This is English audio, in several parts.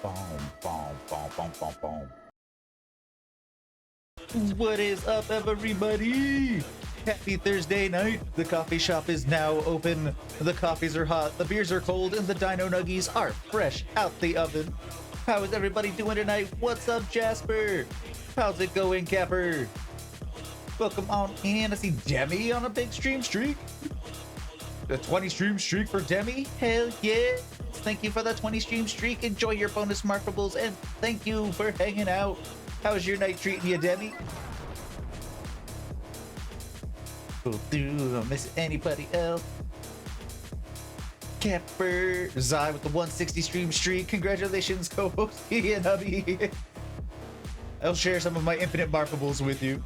Boom, boom, boom, boom, boom, boom. What is up, everybody? Happy Thursday night. The coffee shop is now open. The coffees are hot, the beers are cold, and the dino nuggies are fresh out the oven. How is everybody doing tonight? What's up, Jasper? How's it going, Capper? Welcome on in. I see Demi on a big stream streak. The 20 stream streak for Demi? Hell yeah. Thank you for the 20 stream streak. Enjoy your bonus markables, and thank you for hanging out. How's your night treating you, Demi? Don't miss anybody else. Capper Zai with the 160 stream streak. Congratulations, co-host Ian Hubby. I'll share some of my infinite markables with you.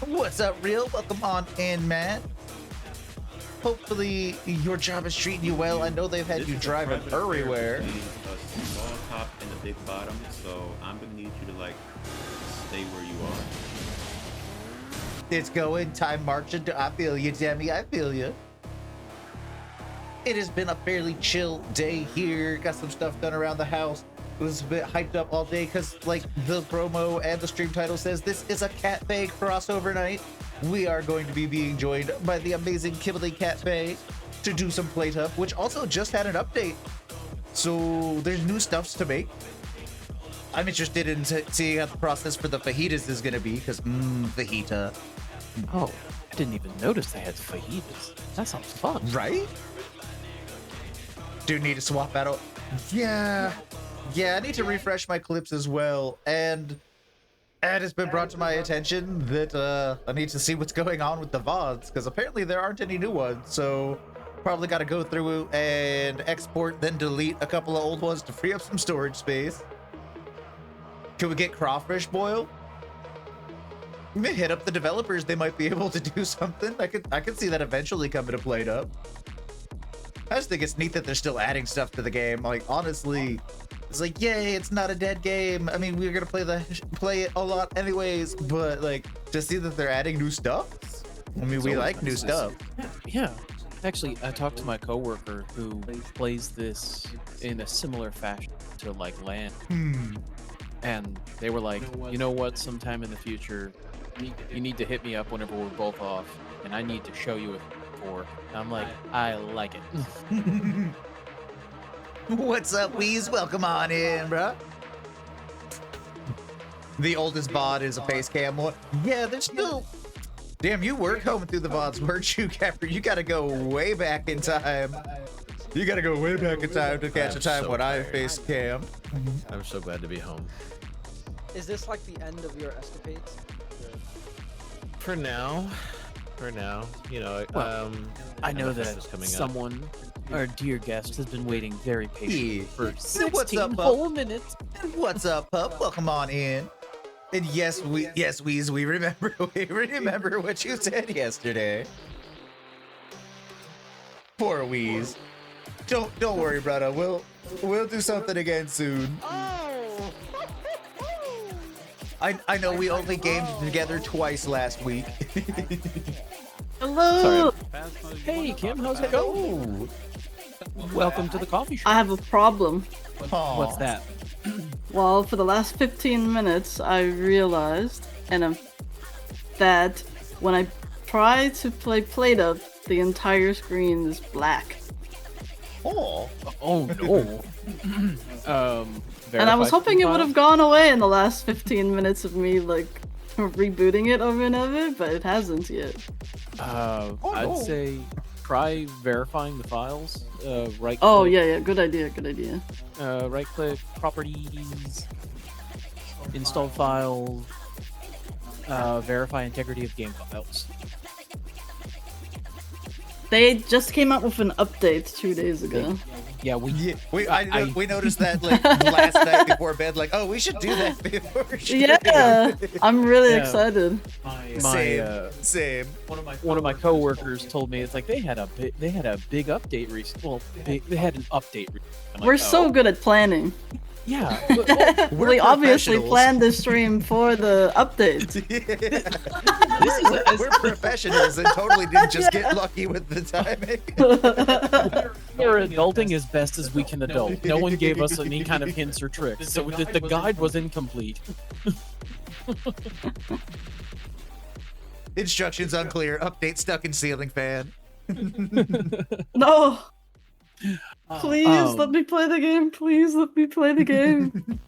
What's up, Real? Welcome on in, man. Hopefully your job is treating you well. I know they've had you driving everywhere. A small top and a big bottom, so I'm gonna need you to like stay where you are. It's going time marching. I feel you, Demi. I feel you. It has been a fairly chill day here. Got some stuff done around the house. Was a bit hyped up all day because, like, the promo and the stream title says, this is a Catfe Crossover Night. We are going to be being joined by the amazing Kibbley Catfe to do some plate up, which also just had an update. So there's new stuffs to make. I'm interested in seeing how the process for the fajitas is going to be because, fajita. Oh, I didn't even notice they had fajitas. That sounds fun. Right? Do need to swap out. Yeah, I need to refresh my clips as well. And it has been brought to my attention that I need to see what's going on with the VODs because apparently there aren't any new ones. So probably got to go through and export, then delete a couple of old ones to free up some storage space. Can we get crawfish boil? We may hit up the developers. They might be able to do something. I could see that eventually coming to plate up. I just think it's neat that they're still adding stuff to the game. Like, honestly, it's like, yay, it's not a dead game. I mean, we're gonna play it a lot anyways, but like, to see that they're adding new stuff. I mean, we like new stuff. Yeah. Actually, I talked to my coworker who plays this in a similar fashion to like LAN. And they were like, you know what, sometime in the future, you need to hit me up whenever we're both off, and I need to show you a for. I'm like, I like it. What's up, Weez? Welcome on in, bro. The oldest VOD is a face cam one. Yeah, there's still... Damn, you were combing through the VODs, weren't you, Capper? You gotta go way back in time. You gotta go way back in time to catch a time when I face cam. I'm so glad to be home. Is this like the end of your escapades? For now, you know. Well, I know that coming someone, our dear guest, has been waiting very patiently for What's 16 up, whole minutes. What's up, pup? Welcome on in. And yes, Weez, we remember what you said yesterday. Poor Weez. Don't worry, brother. We'll do something again soon. I know we only gamed together twice last week. Hello! Hey, Kim, how's it going? Welcome to the coffee shop. I have a problem. What's that? Well, for the last 15 minutes, I realized that when I try to play Plate Up, the entire screen is black. Oh no. And I was hoping it would have gone away in the last 15 minutes of me, like, rebooting it over and over, but it hasn't yet. I'd say try verifying the files. Right. Oh, yeah, good idea. Right click, properties, install files, verify integrity of game files. They just came out with an update 2 days ago. Yeah, we noticed that like last night before bed. Like, oh, we should do that before. Yeah, I'm really excited. Same. One of my coworkers told me it's like they had a big update recently. Well, they had an update. We're so good at planning. Yeah. We're We obviously professionals. planned this stream for the updates. We're professionals and totally didn't just get lucky with the timing. We're adulting as best as we can adult. No one gave us any kind of hints or tricks, so the guide was incomplete. Instructions unclear. Update stuck in ceiling fan. No! Please let me play the game. Please let me play the game.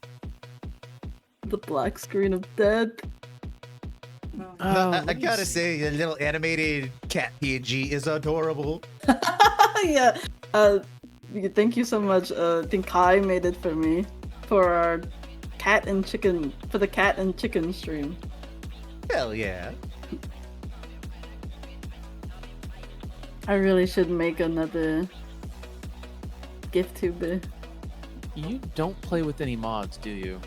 The black screen of death. I gotta say, the little animated cat PNG is adorable. Yeah. Thank you so much. I think Kai made it for me for our the cat and chicken stream. Hell yeah. I really should make another gift tuber. You don't play with any mods, do you?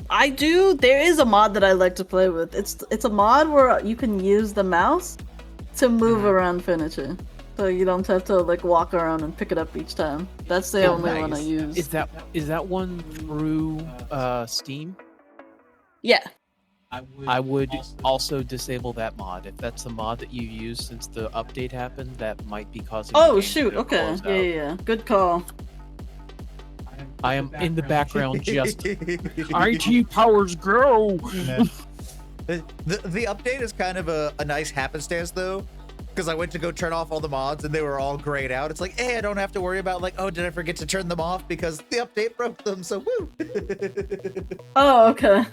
I do. There is a mod that I like to play with. It's a mod where you can use the mouse to move around furniture, so you don't have to like walk around and pick it up each time. That's the only one I nice. use. Is that one through Steam? Yeah. I would also disable that mod. If that's the mod that you use since the update happened, that might be causing the Oh game shoot. to Okay. close Yeah, out. yeah. Good call. I am in the background just IT powers grow. The update is kind of a nice happenstance though, because I went to go turn off all the mods and they were all grayed out. It's like, hey, I don't have to worry about like, oh, did I forget to turn them off because the update broke them? So woo. Oh, okay.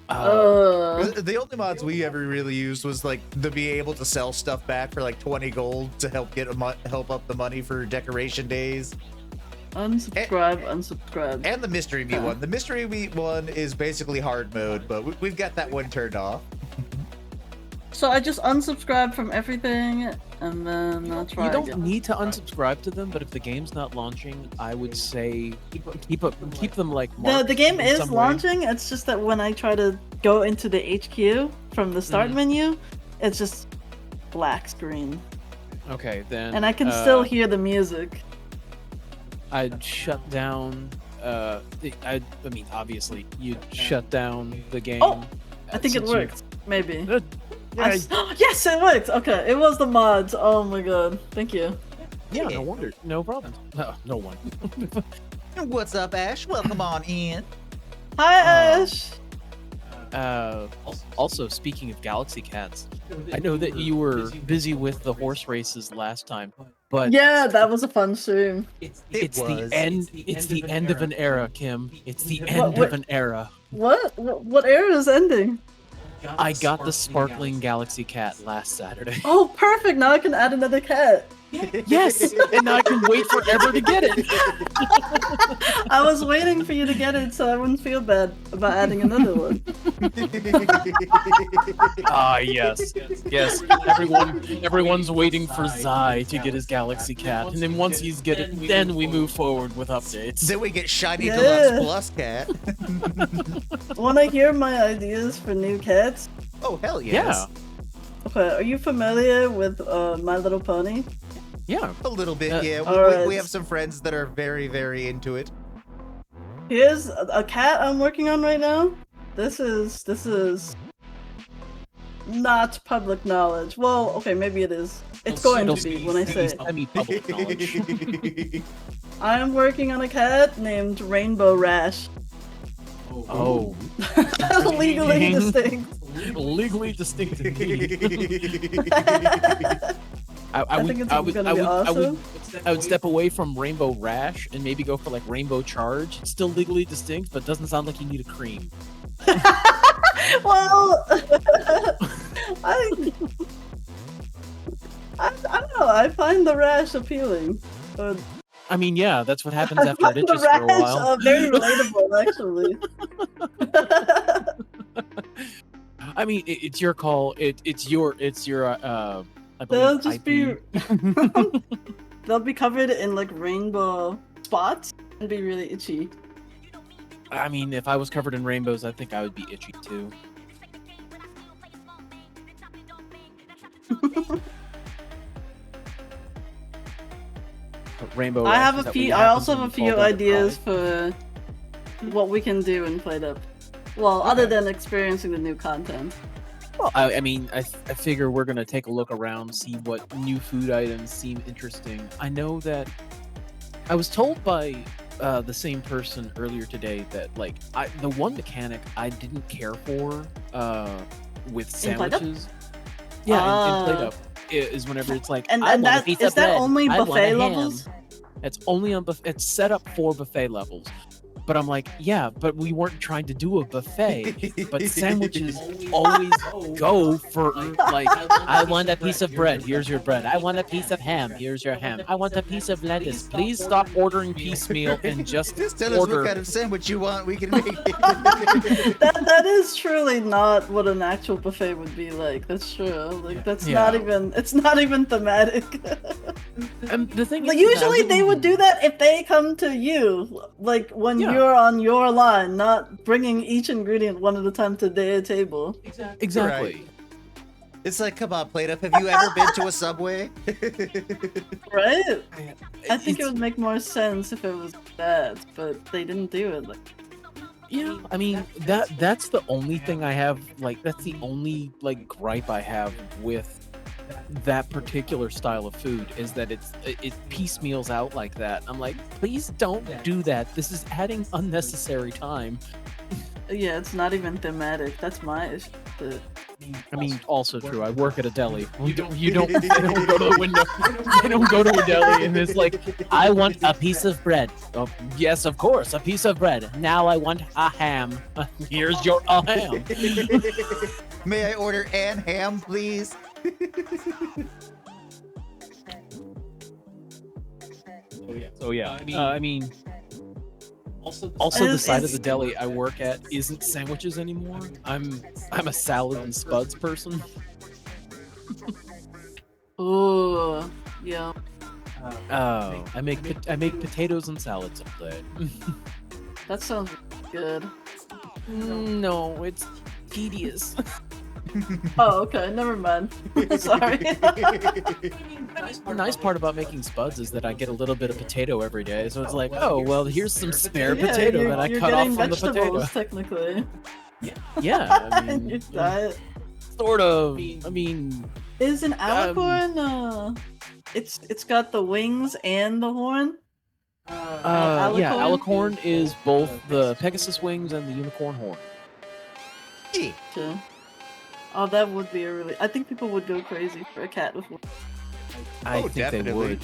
The only mods we ever really used was like to be able to sell stuff back for like 20 gold to help get help up the money for decoration days. Unsubscribe. And the mystery meat one. The mystery meat one is basically hard mode, but we've got that one turned off. So I just unsubscribe from everything, and then I'll try You don't again. need to unsubscribe to them, but if the game's not launching, I would say keep them like marked The game in is some way. launching. It's just that when I try to go into the HQ from the start menu, it's just black screen, Okay, then. and I can still hear the music. I'd shut down. I mean, obviously, you'd shut down the game. Oh, I think it since you- worked. Maybe. Yeah, Yes, it worked. Okay, it was the mods. Oh my god, thank you. yeah, no wonder. No problem. No one. What's up, Ash? Welcome on in. Hi, Ash. Also, speaking of Galaxy Cats, I know that you were busy with the horse races last time, but Yeah, that was a fun stream. it's the end. It's the end of an era, Kim. It's the end what- of an era. What era is ending? I got the sparkling Galaxy Cat last Saturday. Oh, perfect. Now I can add another cat. Yes, and now I can wait forever to get it. I was waiting for you to get it so I wouldn't feel bad about adding another one. Ah, yes. Everyone's waiting for Zai to get his Galaxy Cat, and then once he's get it, then we move forward with updates. Then we get Shiny Yeah. Deluxe Plus Cat. Want to hear my ideas for new cats? Oh, hell yes. Yeah, Okay, are you familiar with My Little Pony? yeah. A little bit, Uh, yeah. alright. We have some friends that are very, very into it. Here's a cat I'm working on right now. This is not public knowledge. Well, okay, maybe it is. It's going to be when I say it. Semi-public knowledge. I am working on a cat named Rainbow Rash. Oh, Legally distinct. legally distinct indeed. I think it's gonna be awesome. I would step away from Rainbow Rash and maybe go for like Rainbow Charge. It's still legally distinct, but doesn't sound like you need a cream. Well, I don't know. I find the rash appealing. But I mean, yeah, that's what happens I after it find the itches for a rash while. very relatable, actually. I mean, it's your call. It's your. I They'll believe just IP. be they'll be covered in like rainbow spots and be really itchy. I mean, if I was covered in rainbows, I think I would be itchy too. Rainbow. I have Rashes a that we few. I happen also to have a fall few down the ideas pride. for what we can do in Played Up. Well, other than experiencing the new content. Well, I mean, I figure we're gonna take a look around, see what new food items seem interesting. I know that I was told by the same person earlier today that like the one mechanic I didn't care for with In Played Up? sandwiches. Yeah, in Played Ah. Up is whenever it's like And I and want a that piece is of that bread, only I want a buffet ham. levels? It's only on it's set up for buffet levels. But I'm like, yeah, but we weren't trying to do a buffet. But sandwiches always go for like, I want a piece of bread. Here's your bread. I want a piece of ham. Here's your ham. I want a piece of lettuce. Please stop ordering piecemeal and just tell us order. what kind of sandwich you want. We can make it. That is truly not what an actual buffet would be like. That's true. Like that's not Yeah. even. It's not even thematic. And the thing Like is, usually they would do that if they come to you, like when Yeah. you're on your line, not bringing each ingredient one at a time to their table. exactly. It's like, come on, Plate Up. Have you ever been to a Subway? Right? I think it It's- would make more sense if it was that, but they didn't do it. Like, Yeah, I mean that's the only thing I have. Like that's the only like gripe I have with that particular style of food is that it piecemeals out like that. I'm like, please don't do that. This is adding unnecessary time. yeah, it's not even thematic. That's my issue. But I mean, also true. I work at a deli. You don't they don't go to the window. They don't go to a deli and it's like, I want a piece of bread. Oh, yes, of course, a piece of bread. Now I want a ham. Here's your ham. May I order an ham, please? So yeah, I mean, also the It's- side of it's- the deli I work at isn't sandwiches anymore. I'm a salad and spuds person. ooh, yeah. Oh, I make potatoes and salads all day. That sounds good. No, it's tedious. Oh, okay. Never mind. Sorry. The nice part about making spuds is that I get a little bit of potato every day, so it's like, oh well, here's some spare Yeah, potato you're- that I you're cut off getting from the potato. vegetables, technically. Yeah, I in your mean, diet. sort of. I mean, Is an alicorn? It's got the wings and the horn. yeah, alicorn is both the Pegasus wings and the unicorn horn. Yeah. Okay. Oh, that would be a really. I think people would go crazy for a cat with one. I Oh, think they definitely.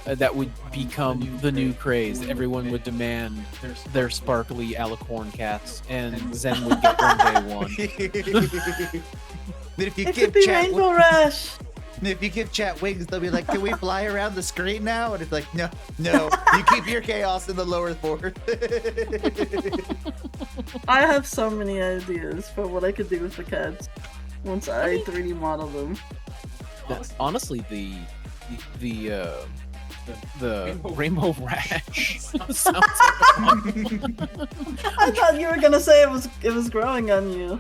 would. That would become the new craze. Everyone would demand their sparkly alicorn cats, and Zen would get one day one. Then if you It give could be chat Rainbow Rash. if you give chat wings, they'll be like, "Can we fly around the screen now?" And it's like, "No, no. You keep your chaos in the lower fourth." I have so many ideas for what I could do with the cats once I 3D model them. Honestly, the Rainbow Rash sounds like I thought you were gonna say it was growing on you.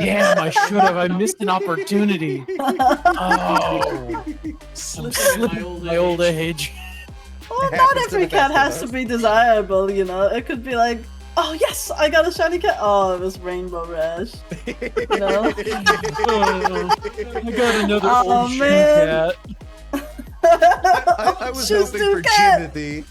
damn, I should have. I missed an opportunity. Oh, I'm slipping my old age. Well, It not happens to every the cat best of has to us. be desirable, you know. It could be like, oh yes, I got a shiny cat. Oh, it was Rainbow Rash. You know? I got another Oh, old shitty man. cat. I was Choose hoping two for cat. Jimothy.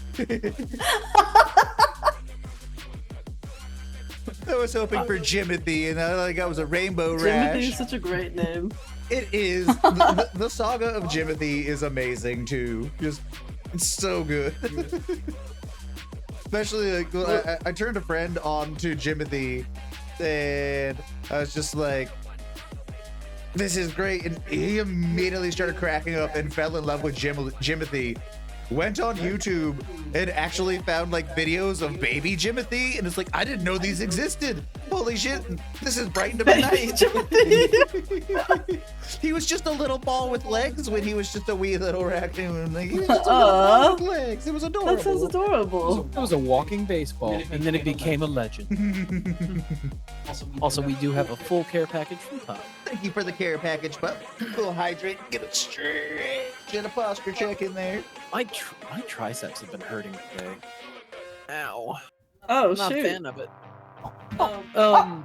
I was hoping for Jimothy, and all I got was a Rainbow Jimothy is Rash. such a great name. It is. The saga of Jimothy is amazing too. Just, it's so good. Especially like, well, I turned a friend on to Jimothy, and I was just like, "This is great," and he immediately started cracking up and fell in love with Jimothy. Went on YouTube and actually found like videos of baby Jimothy, and it's like, I didn't know these existed. Holy shit, this is brightened up at night. He was just a little ball with legs when he was just a wee little raccoon. Like, he was just a little ball with legs. It was adorable. That sounds adorable. It was a walking baseball, and then it became a legend. Also, we do have a full care package from Pop. Thank you for the care package, pup. We'll hydrate, get a stretch, and a posture check in there. My triceps have been hurting today. Ow. Oh I'm not a shoot. fan of it. I'm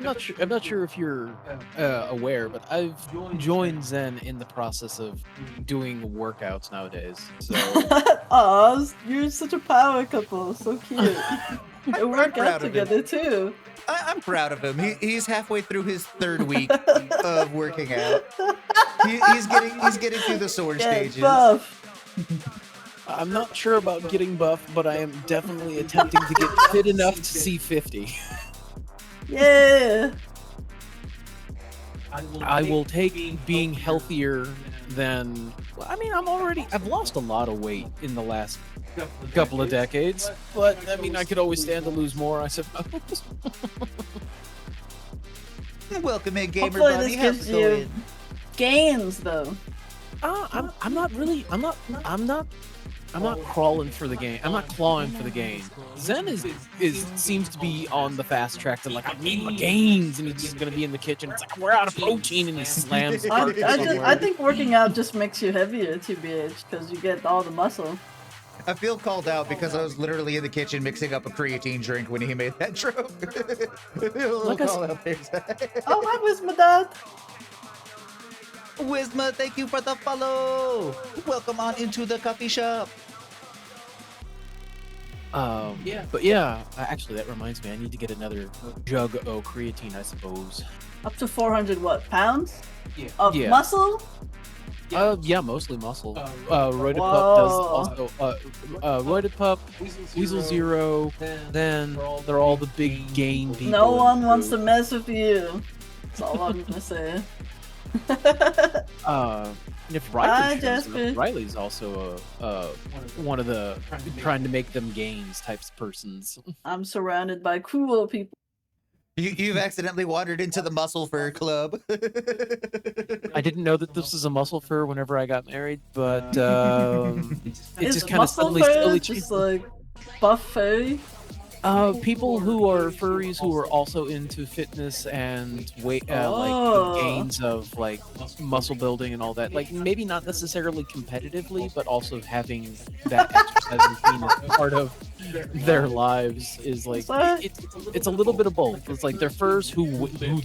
not sure if you're aware, but I've joined Zen in the process of doing workouts nowadays. So Aw, you're such a power couple. So cute. They work proud out of him. together too. I'm proud of him. He's halfway through his third week of working out. He's getting through the sore Get stages. buff. I'm not sure about getting buff, but I am definitely attempting to get fit enough to see 50. Yeah. I will take being healthier than. I mean, I've lost a lot of weight in the last couple of decades, but I mean, I could always stand to lose more, I suppose. Welcome in, gamer Hopefully buddy. this How's gives it you going? gains though. I'm not crawling for the gain. I'm not clawing for the gain. Zen seems to be on the fast track to like, I need my gains, and he's just gonna be in the kitchen. It's like, we're out of protein, and he slams. the cart somewhere. I think working out just makes you heavier, TBH, because you get all the muscle. I feel called out because I was literally in the kitchen mixing up a creatine drink when he made that joke. A little Like I call out there. Oh, hi, Wisma Dad. Wisma, thank you for the follow. Welcome on into the coffee shop. But yeah, actually, that reminds me, I need to get another jug of creatine, I suppose. Up to 400 what pounds? Yeah. Of Yeah. muscle? Yeah, mostly muscle. Roided Pup does also. Roided Pup, Weasel Zero, then they're all the big gain people. No one wants to mess with you. That's all I'm gonna say. And if Hi, Riley shows up, Jasper. Riley's also one of the trying to make them gains types of persons. I'm surrounded by cool people. You've accidentally wandered into the muscle fur club. I didn't know that this was a muscle fur whenever I got married, but it Is just kind of muscle suddenly fur changed. just like buff furry? People who are furries who are also into fitness and weight, like Oh. the gains of like muscle building and all that. Like maybe not necessarily competitively, but also having that exercise routine as part of their lives is like Sorry? it's a little bit of both. It's like they're furs who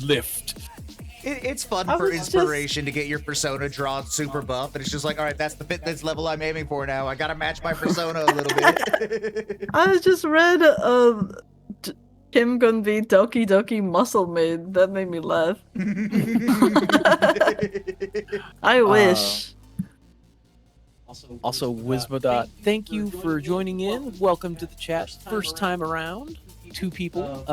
lift. It's fun I for was just- inspiration to get your persona drawn super buff, and it's just like, all right, that's the fitness level I'm aiming for now. I gotta match my persona a little bit. I just read Kim gonna be Doki Doki Muscle Maid. That made me laugh. I wish. Also, Wismodot, thank you for joining in. Welcome to the chat. First time around. 2 people.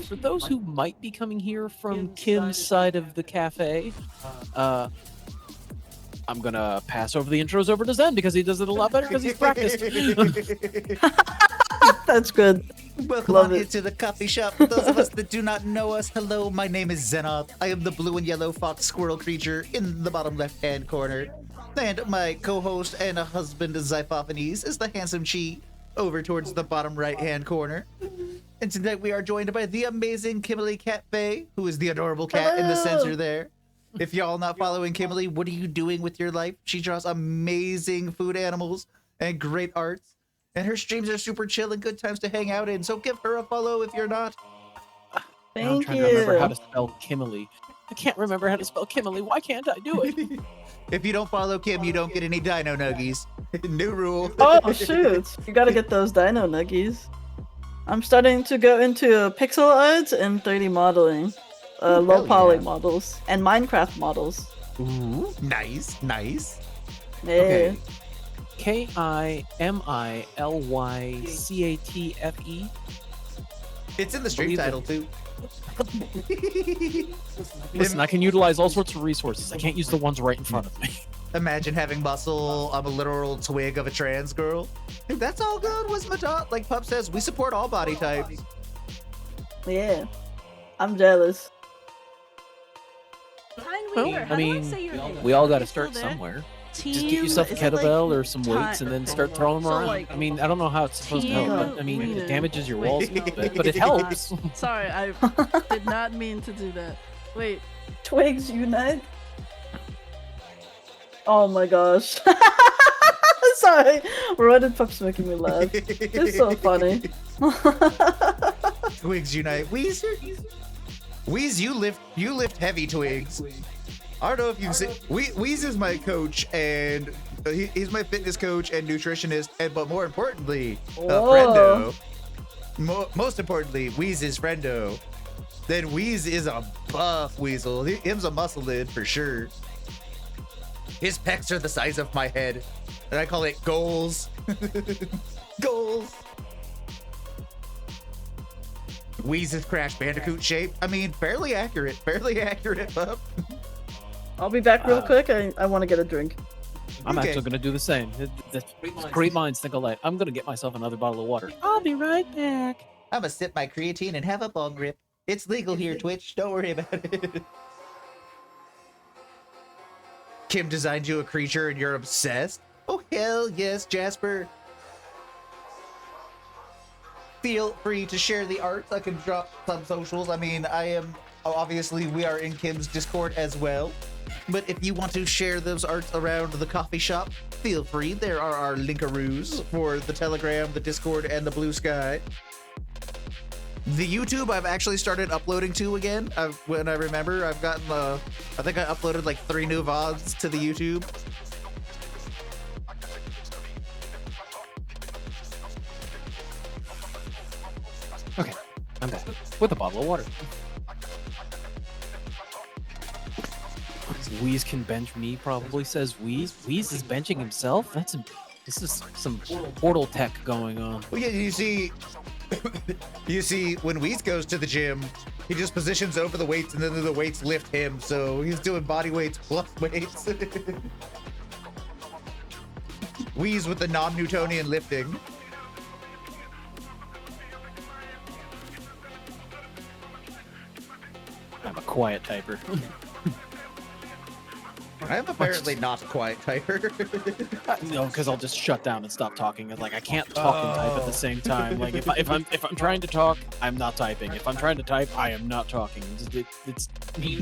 For those who might be coming here from Kim's side of the cafe, I'm gonna pass over the intros over to Zen because he does it a lot better because he's practiced. That's good. Welcome Love on it. into the coffee shop. For those of us that do not know us, hello, my name is Zenoth. I am the blue and yellow fox squirrel creature in the bottom left-hand corner. And my co-host and a husband, Zyphophanes, is the handsome Chi over towards the bottom right-hand corner. And tonight we are joined by the amazing Kimberly Catfe, who is the adorable cat in the Hello. center there. If y'all not following Kimberly, what are you doing with your life? She draws amazing food animals and great arts. And her streams are super chill and good times to hang out in. So give her a follow if you're not. Now I'm Thank trying to remember how you. to spell Kimberly. I can't remember how to spell Kimberly. Why can't I do it? If you don't follow Kim, you don't get any dino nuggies. New rule. Oh shoot! You gotta get those dino nuggies. I'm starting to go into pixel art and 3D modeling, low hell poly yeah. models and Minecraft models. Ooh. Nice, nice. Yeah. Okay. KIMILYCATFE. It's in the stream Believe it. title too. Listen, I can utilize all sorts of resources. I can't use the ones right in front of me. Imagine having muscle. I'm a literal twig of a trans girl. Dude, that's all good. Was my dot? Like Pup says, we support all body types. Yeah. I'm jealous. Well, I mean, we all got to start somewhere. Just get yourself a kettlebell or some weights and then start throwing them around. I mean, I don't know how it's supposed to help, but I mean, it damages your walls a little bit, but it helps. Sorry, I did not mean to do that. Wait. Twigs unite. Oh my gosh. Sorry. Reddit Pup's making me laugh. It's so funny. Twigs unite. Wheeze, you lift heavy, Twigs. I don't know if you've seen. Wheeze is my coach, and he's my fitness coach and nutritionist, but more importantly, friendo. Most importantly, Wheeze is friendo. Then Wheeze is a buff weasel. Him's a muscle lid for sure. His pecs are the size of my head, and I call it goals. Goals. Wheeze's Crash Bandicoot shape. I mean, fairly accurate, pup. I'll be back real quick. I want to get a drink. I'm actually going to do the same. Great minds think alike. I'm going to get myself another bottle of water. I'll be right back. I'm gonna sip my creatine and have a bong rip. It's legal here, Twitch. Don't worry about it. Kim designed you a creature and you're obsessed? Oh, hell yes, Jasper. Feel free to share the arts. I can drop some socials. I mean, obviously, we are in Kim's Discord as well. But if you want to share those arts around the coffee shop, feel free. There are our linkaroos for the Telegram, the Discord, and the Blue Sky. The YouTube I've actually started uploading to again. When I remember, I've gotten I think I uploaded like 3 new VODs to the YouTube. Okay, I'm back with a bottle of water. Wheeze can bench me, probably says Wheeze. Wheeze is benching himself? This is some portal tech going on. Well, yeah, you see, when Wheeze goes to the gym, he just positions over the weights and then the weights lift him. So he's doing body weights plus weights. Wheeze with the non-Newtonian lifting. I'm a quiet typer. I am apparently not a quiet typer. No, because I'll just shut down and stop talking. It's like I can't talk and type at the same time. Like if I'm trying to talk, I'm not typing. If I'm trying to type, I am not talking. It's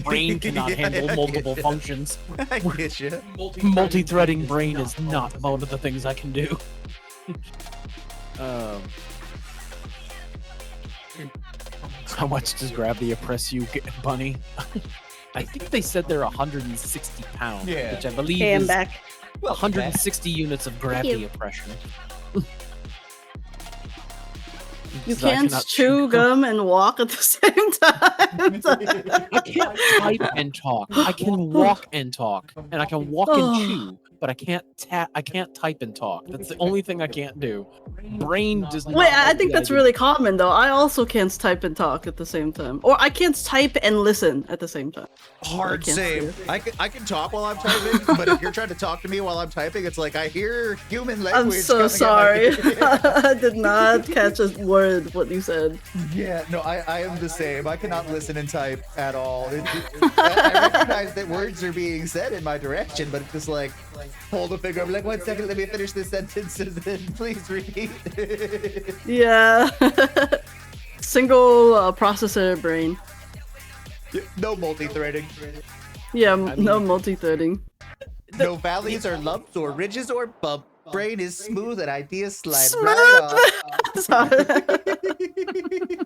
brain cannot handle multiple functions. I get you. Multi-threading brain is not one of the things I can do. How much does gravity oppress you, bunny? I think they said they're 160 pounds, which I believe is back. 160 units of gravity oppression. You can't chew gum and walk at the same time. I can't type and talk. I can walk and talk, and I can walk and chew, but I can't type and talk. That's the only thing I can't do. Brain does not. Wait, I think that's really common though. I also can't type and talk at the same time, or I can't type and listen at the same time. Hard same. I can talk while I'm typing, but if you're trying to talk to me while I'm typing, it's like I hear human language. I'm so sorry. I did not catch a word what you said. Yeah, no, I am the same. I cannot listen and type at all. I recognize that words are being said in my direction, but it's just like hold a finger. I'm like, 1 second, let me finish this sentence, and then please repeat. Yeah. Single processor brain. No multi-threading. Yeah, no multi-threading. No valleys or lumps or ridges or bump. Brain is smooth and ideas slide right off. Sorry.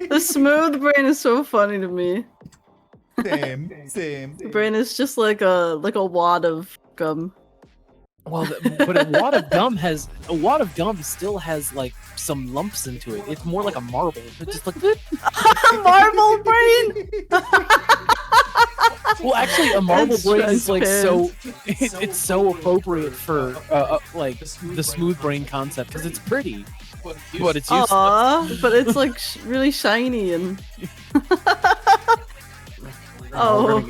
The smooth brain is so funny to me. Same. The brain is just like a wad of gum. Well, but a wad of gum still has like some lumps into it. It's more like a marble. It's just like marble brain. Well, actually, a marble It's brain is like so. transparent. It's so appropriate for like the smooth brain concept because it's pretty, but it's useless. Aww, but it's like really shiny and. Oh,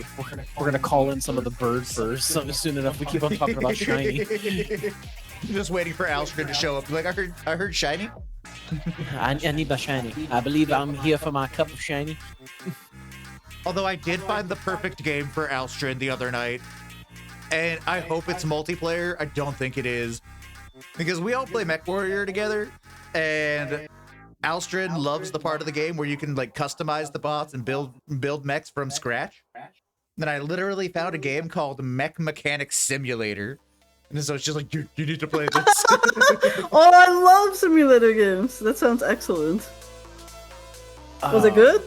we're gonna call in some of the birds first. Soon enough, we keep on talking about shiny. Just waiting for Alstrid to show up. Like I heard shiny. I need my shiny. I believe I'm here for my cup of shiny. Although I did find the perfect game for Alstrin the other night, and I hope it's multiplayer. I don't think it is, because we all play Mech Warrior together, and Alstrin loves the part of the game where you can like customize the bots and build mechs from scratch. Then I literally found a game called Mech Mechanic Simulator, and so it's just like you need to play this. Oh, I love simulator games. That sounds excellent. Was it good?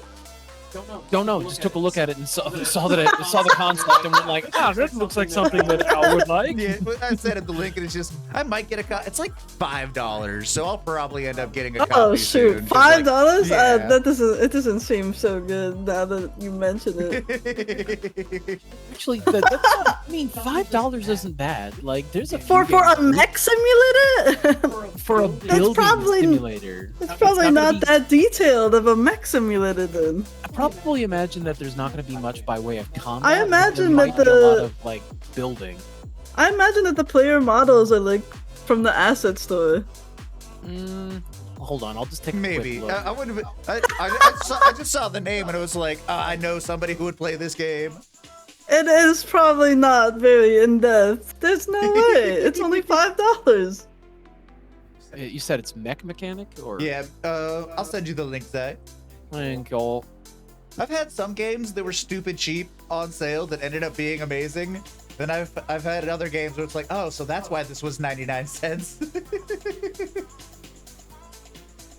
Don't know. Just took a look at it and saw the concept and went like, this looks like something that I would like. Yeah, I said at the link, and it's just I might get a copy. It's like $5, so I'll probably end up getting a copy. Oh shoot, soon, 'cause, $5? yeah. It doesn't seem so good now that you mention it. Actually, that's not, I mean, $5 isn't bad. Like, there's a For few a games- mech simulator? for a building probably- simulator. It's probably gonna not be- that detailed of a mech simulator then. I probably imagine that there's not going to be much by way of combat. I but imagine there that might be a lot the- of like building. I imagine that the player models are like from the asset store. Hold on, I'll just take a Maybe. quick look. I wouldn't. I just saw the name and it was like, I know somebody who would play this game. It is probably not very in depth. There's no way. It's only $5. You said it's mech mechanic or Yeah. I'll send you the link, Zay. Ankle. I've had some games that were stupid cheap on sale that ended up being amazing. Then I've had other games where it's like, oh, so that's why this was 99 cents.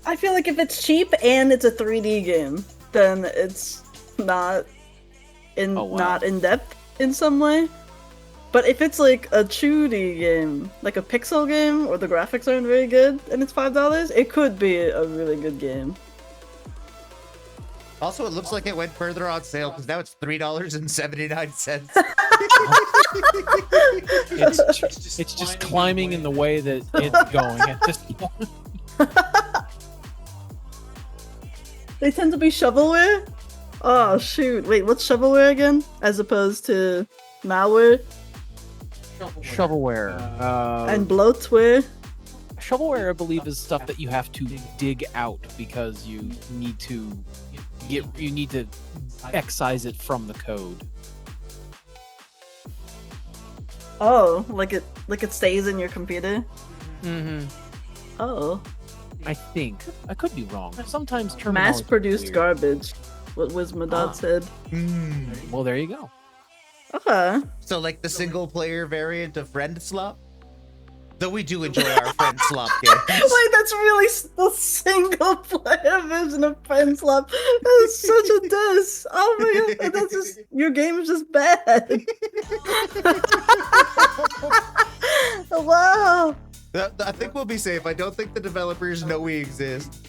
I feel like if it's cheap and it's a 3D game, then it's not not in depth in some way. But if it's like a 2D game, like a pixel game, or the graphics aren't very good, and it's $5, it could be a really good game. Also, it looks like it went further on sale because now it's $3.79. It's just climbing in the way that it's going at this point. They tend to be shovelware? Oh shoot, wait, what's shovelware again? As opposed to malware Shovelware. and bloatware? Shovelware, I believe, is stuff that you have to dig out because you need to excise it from the code. Oh, like it stays in your computer? Mm-hmm. Oh. I think. I could be wrong. Sometimes terminology is Mass-produced weird. garbage. What Wismadot said. Well, there you go. Okay. So like the single player variant of Friend Slop? Though we do enjoy our Friend Slop games. Wait, that's really the single player version of Friend Slap. That's such a diss. Oh my god, that's just your game is just bad. Wow. I think we'll be safe. I don't think the developers know we exist.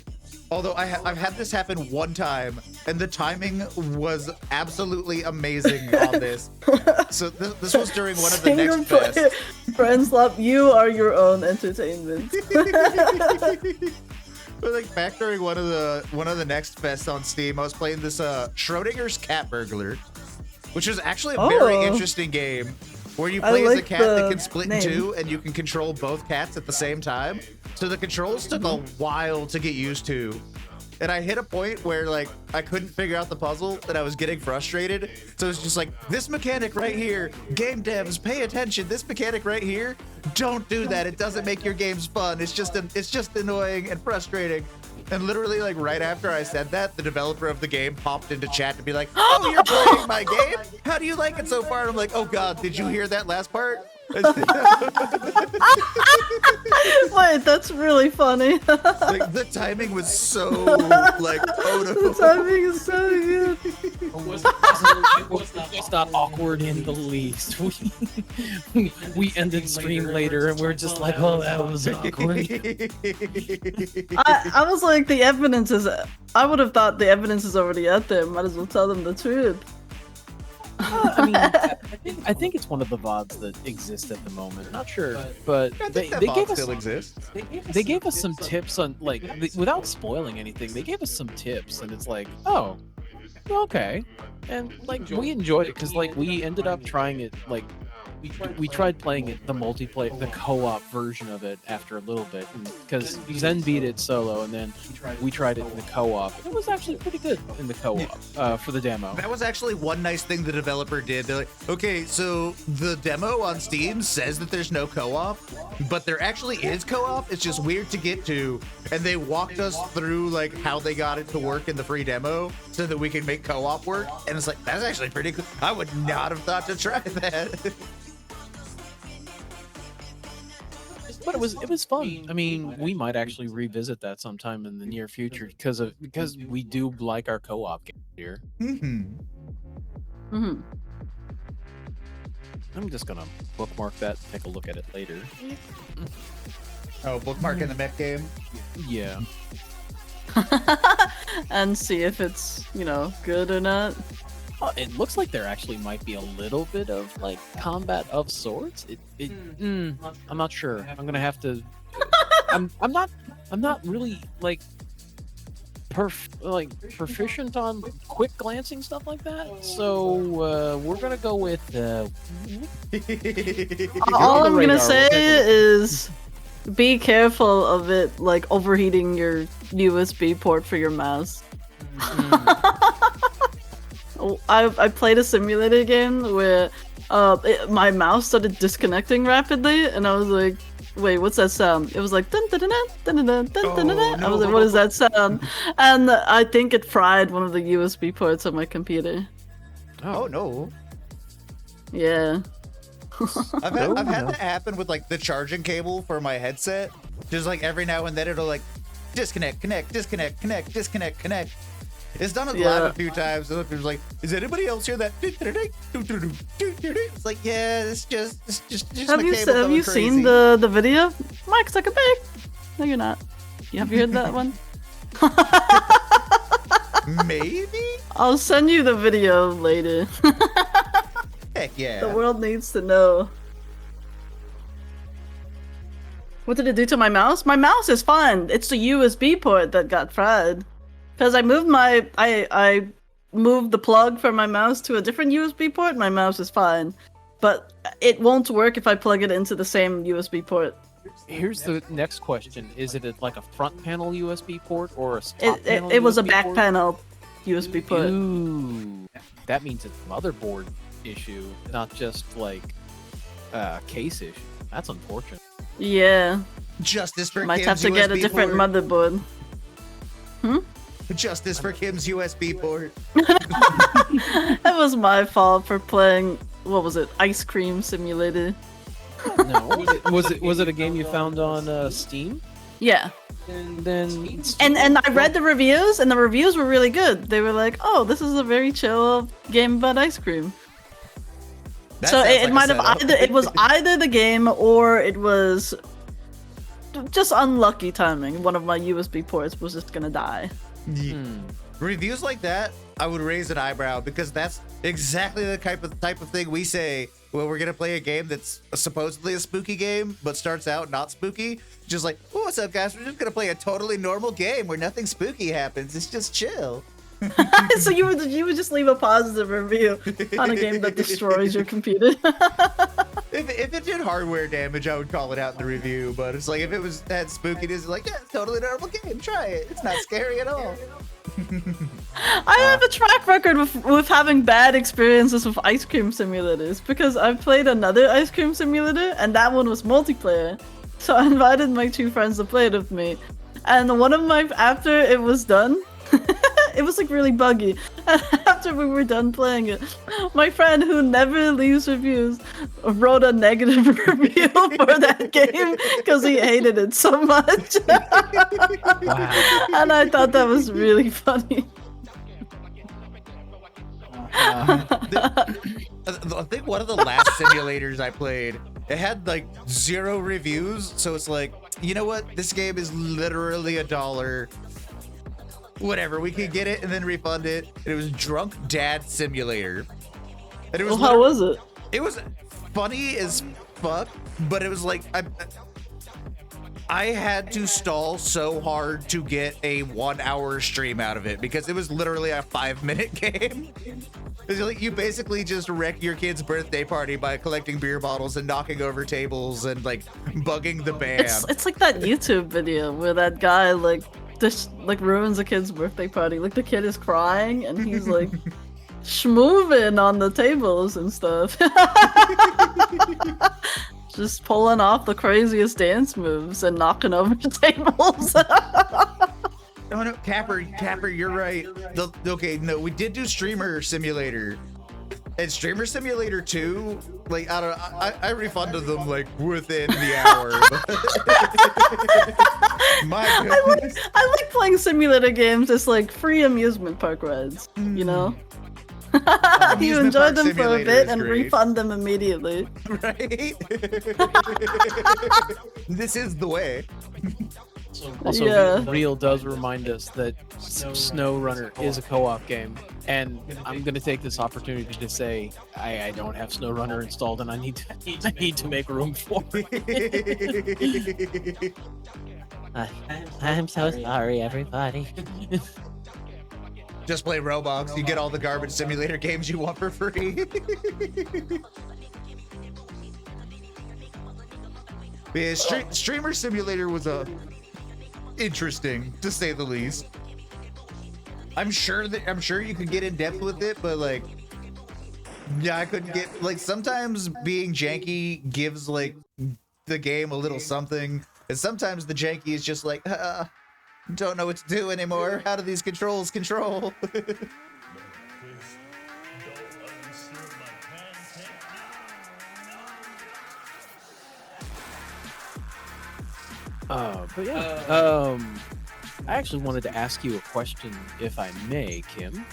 Although I've had this happen one time, and the timing was absolutely amazing on this. So this was during one of the Single next player fests. Friend Slap, you are your own entertainment. But like back during one of the next fests on Steam, I was playing this Schrodinger's Cat Burglar, which is actually a very interesting game where you play as a like cat that the can split name. in two and you can control both cats at the same time. So the controls took a while to get used to. And I hit a point where like I couldn't figure out the puzzle and I was getting frustrated. So it's just like, this mechanic right here, game devs, pay attention. This mechanic right here, don't do that. It doesn't make your games fun. It's just annoying and frustrating. And literally like right after I said that, the developer of the game popped into chat to be like, oh, you're playing my game? How do you like it so far? And I'm like, oh God, did you hear that last part? Wait, that's really funny. Like the timing was so like The timing is so good. It's not awkward in the least. We ended stream later and we're just like, oh, that was awkward. I was like, the evidence is. I would have thought the evidence is already out there. Might as well tell them the truth. I mean, I think it's one of the VODs that exist at the moment. Not sure, but they gave us still exists. they gave us some tips on like without spoiling anything. They gave us some tips, and it's like, oh, okay, and like we enjoyed it because like we ended up trying it like we tried playing it, the multiplayer, the co-op version of it after a little bit, because Zen beat it solo, and then we tried it in the co-op. It was actually pretty good in the co-op for the demo. That was actually one nice thing the developer did. They're like, okay, so the demo on Steam says that there's no co-op, but there actually is co-op. It's just weird to get to, and they walked us through like how they got it to work in the free demo so that we can make co-op work. And it's like, that's actually pretty cool. I would not have thought to try that. But it was fun. I mean, we might actually revisit that sometime in the near future because we do like our co-op game here. Mm-hmm. I'm just gonna bookmark that and take a look at it later. Oh, bookmarking the mech game? Yeah. And see if it's, you know, good or not. It looks like there actually might be a little bit of like combat of sorts. I'm not sure. I'm gonna have to. I'm not really like proficient on quick glancing stuff like that. So we're gonna go with. All I'm gonna say is be careful of it like overheating your USB port for your mouse. I played a simulator game where my mouse started disconnecting rapidly, and I was like, wait, what's that sound? It was like dun dun dun dun dun dun dun dun. I was like, what is that sound? And I think it fried one of the USB ports on my computer. Oh no. Yeah. I've had that happen with like the charging cable for my headset. Just like every now and then it'll like disconnect, connect, disconnect, connect, disconnect, connect. It's done it live a few times. And it's like, is anybody else hear that? It's like, yeah, it's just Have my you cable have going you crazy. seen the video? Mike Zuckerberg? No, you're not. Have you heard that one? Maybe? I'll send you the video later. Heck yeah. The world needs to know. What did it do to my mouse? My mouse is fine. It's the USB port that got fried. Because I moved I moved the plug for my mouse to a different USB port. My mouse is fine, but it won't work if I plug it into the same USB port. Here's the next question: is it like a front panel USB port or a top panel It was a USB back port? panel USB port. Ooh, that means it's a motherboard issue, not just like a case issue. That's unfortunate. Yeah, Justice for might Kim's have to get a USB different port. motherboard. Justice for Kim's USB port. That was my fault for playing. What was it? Ice Cream Simulator. No, was it a game you found on Steam? Yeah. Then And I read the reviews, and the reviews were really good. They were like, "Oh, this is a very chill game about ice cream." That So sounds it like a might have setup. it was either the game or it was just unlucky timing. One of my USB ports was just gonna die. Reviews like that, I would raise an eyebrow because that's exactly the type of thing we say when we're gonna play a game that's supposedly a spooky game but starts out not spooky. Just like, oh, what's up, guys? We're just gonna play a totally normal game where nothing spooky happens. It's just chill. So you would just leave a positive review on a game that destroys your computer. If it did hardware damage, I would call it out in the review. But it's like if it had spookiness, it's like, yeah, it's a totally normal game. Try it. It's not scary at all. I have a track record with having bad experiences with ice cream simulators because I've played another ice cream simulator and that one was multiplayer. So I invited my two friends to play it with me. And after it was done, it was like really buggy. And after we were done playing it, my friend who never leaves reviews wrote a negative review for that game because he hated it so much. wow. And I thought that was really funny. I think one of the last simulators I played, it had like 0 reviews. So it's like, you know what? This game is literally $1. Whatever, we could get it and then refund it. And it was Drunk Dad Simulator. And it was Well, how was it? It was funny as fuck, but it was like I had to stall so hard to get a 1 hour stream out of it because it was literally a 5-minute game. It's like you basically just wreck your kid's birthday party by collecting beer bottles and knocking over tables and like bugging the band. It's like that YouTube video where that guy like just like ruins a kid's birthday party. Like the kid is crying and he's like schmooving on the tables and stuff. Just pulling off the craziest dance moves and knocking over the tables. Oh no, Capper, you're right. Okay, no, we did do Streamer Simulator. And Streamer Simulator 2, like, I don't know, I refunded them, like, within the hour. My goodness. I like playing simulator games as, like, free amusement park rides, you know? You Amusement enjoy Park them for a Simulator bit is and great. refund them immediately. Right? This is the way. Also, Yeah. Real does remind us that Snow Runner is a co-op game, and I'm gonna take this opportunity to say I don't have Snow Runner installed, and I need to make room for it. I'm so sorry, everybody. Just play Roblox, you get all the garbage simulator games you want for free. Yeah, Streamer Simulator was interesting, to say the least. I'm sure you could get in depth with it, but like, yeah, I couldn't get, like, sometimes being janky gives like the game a little something, and sometimes the janky is just like, don't know what to do anymore. How do these controls control? But yeah, I actually wanted to ask you a question, if I may, Kim.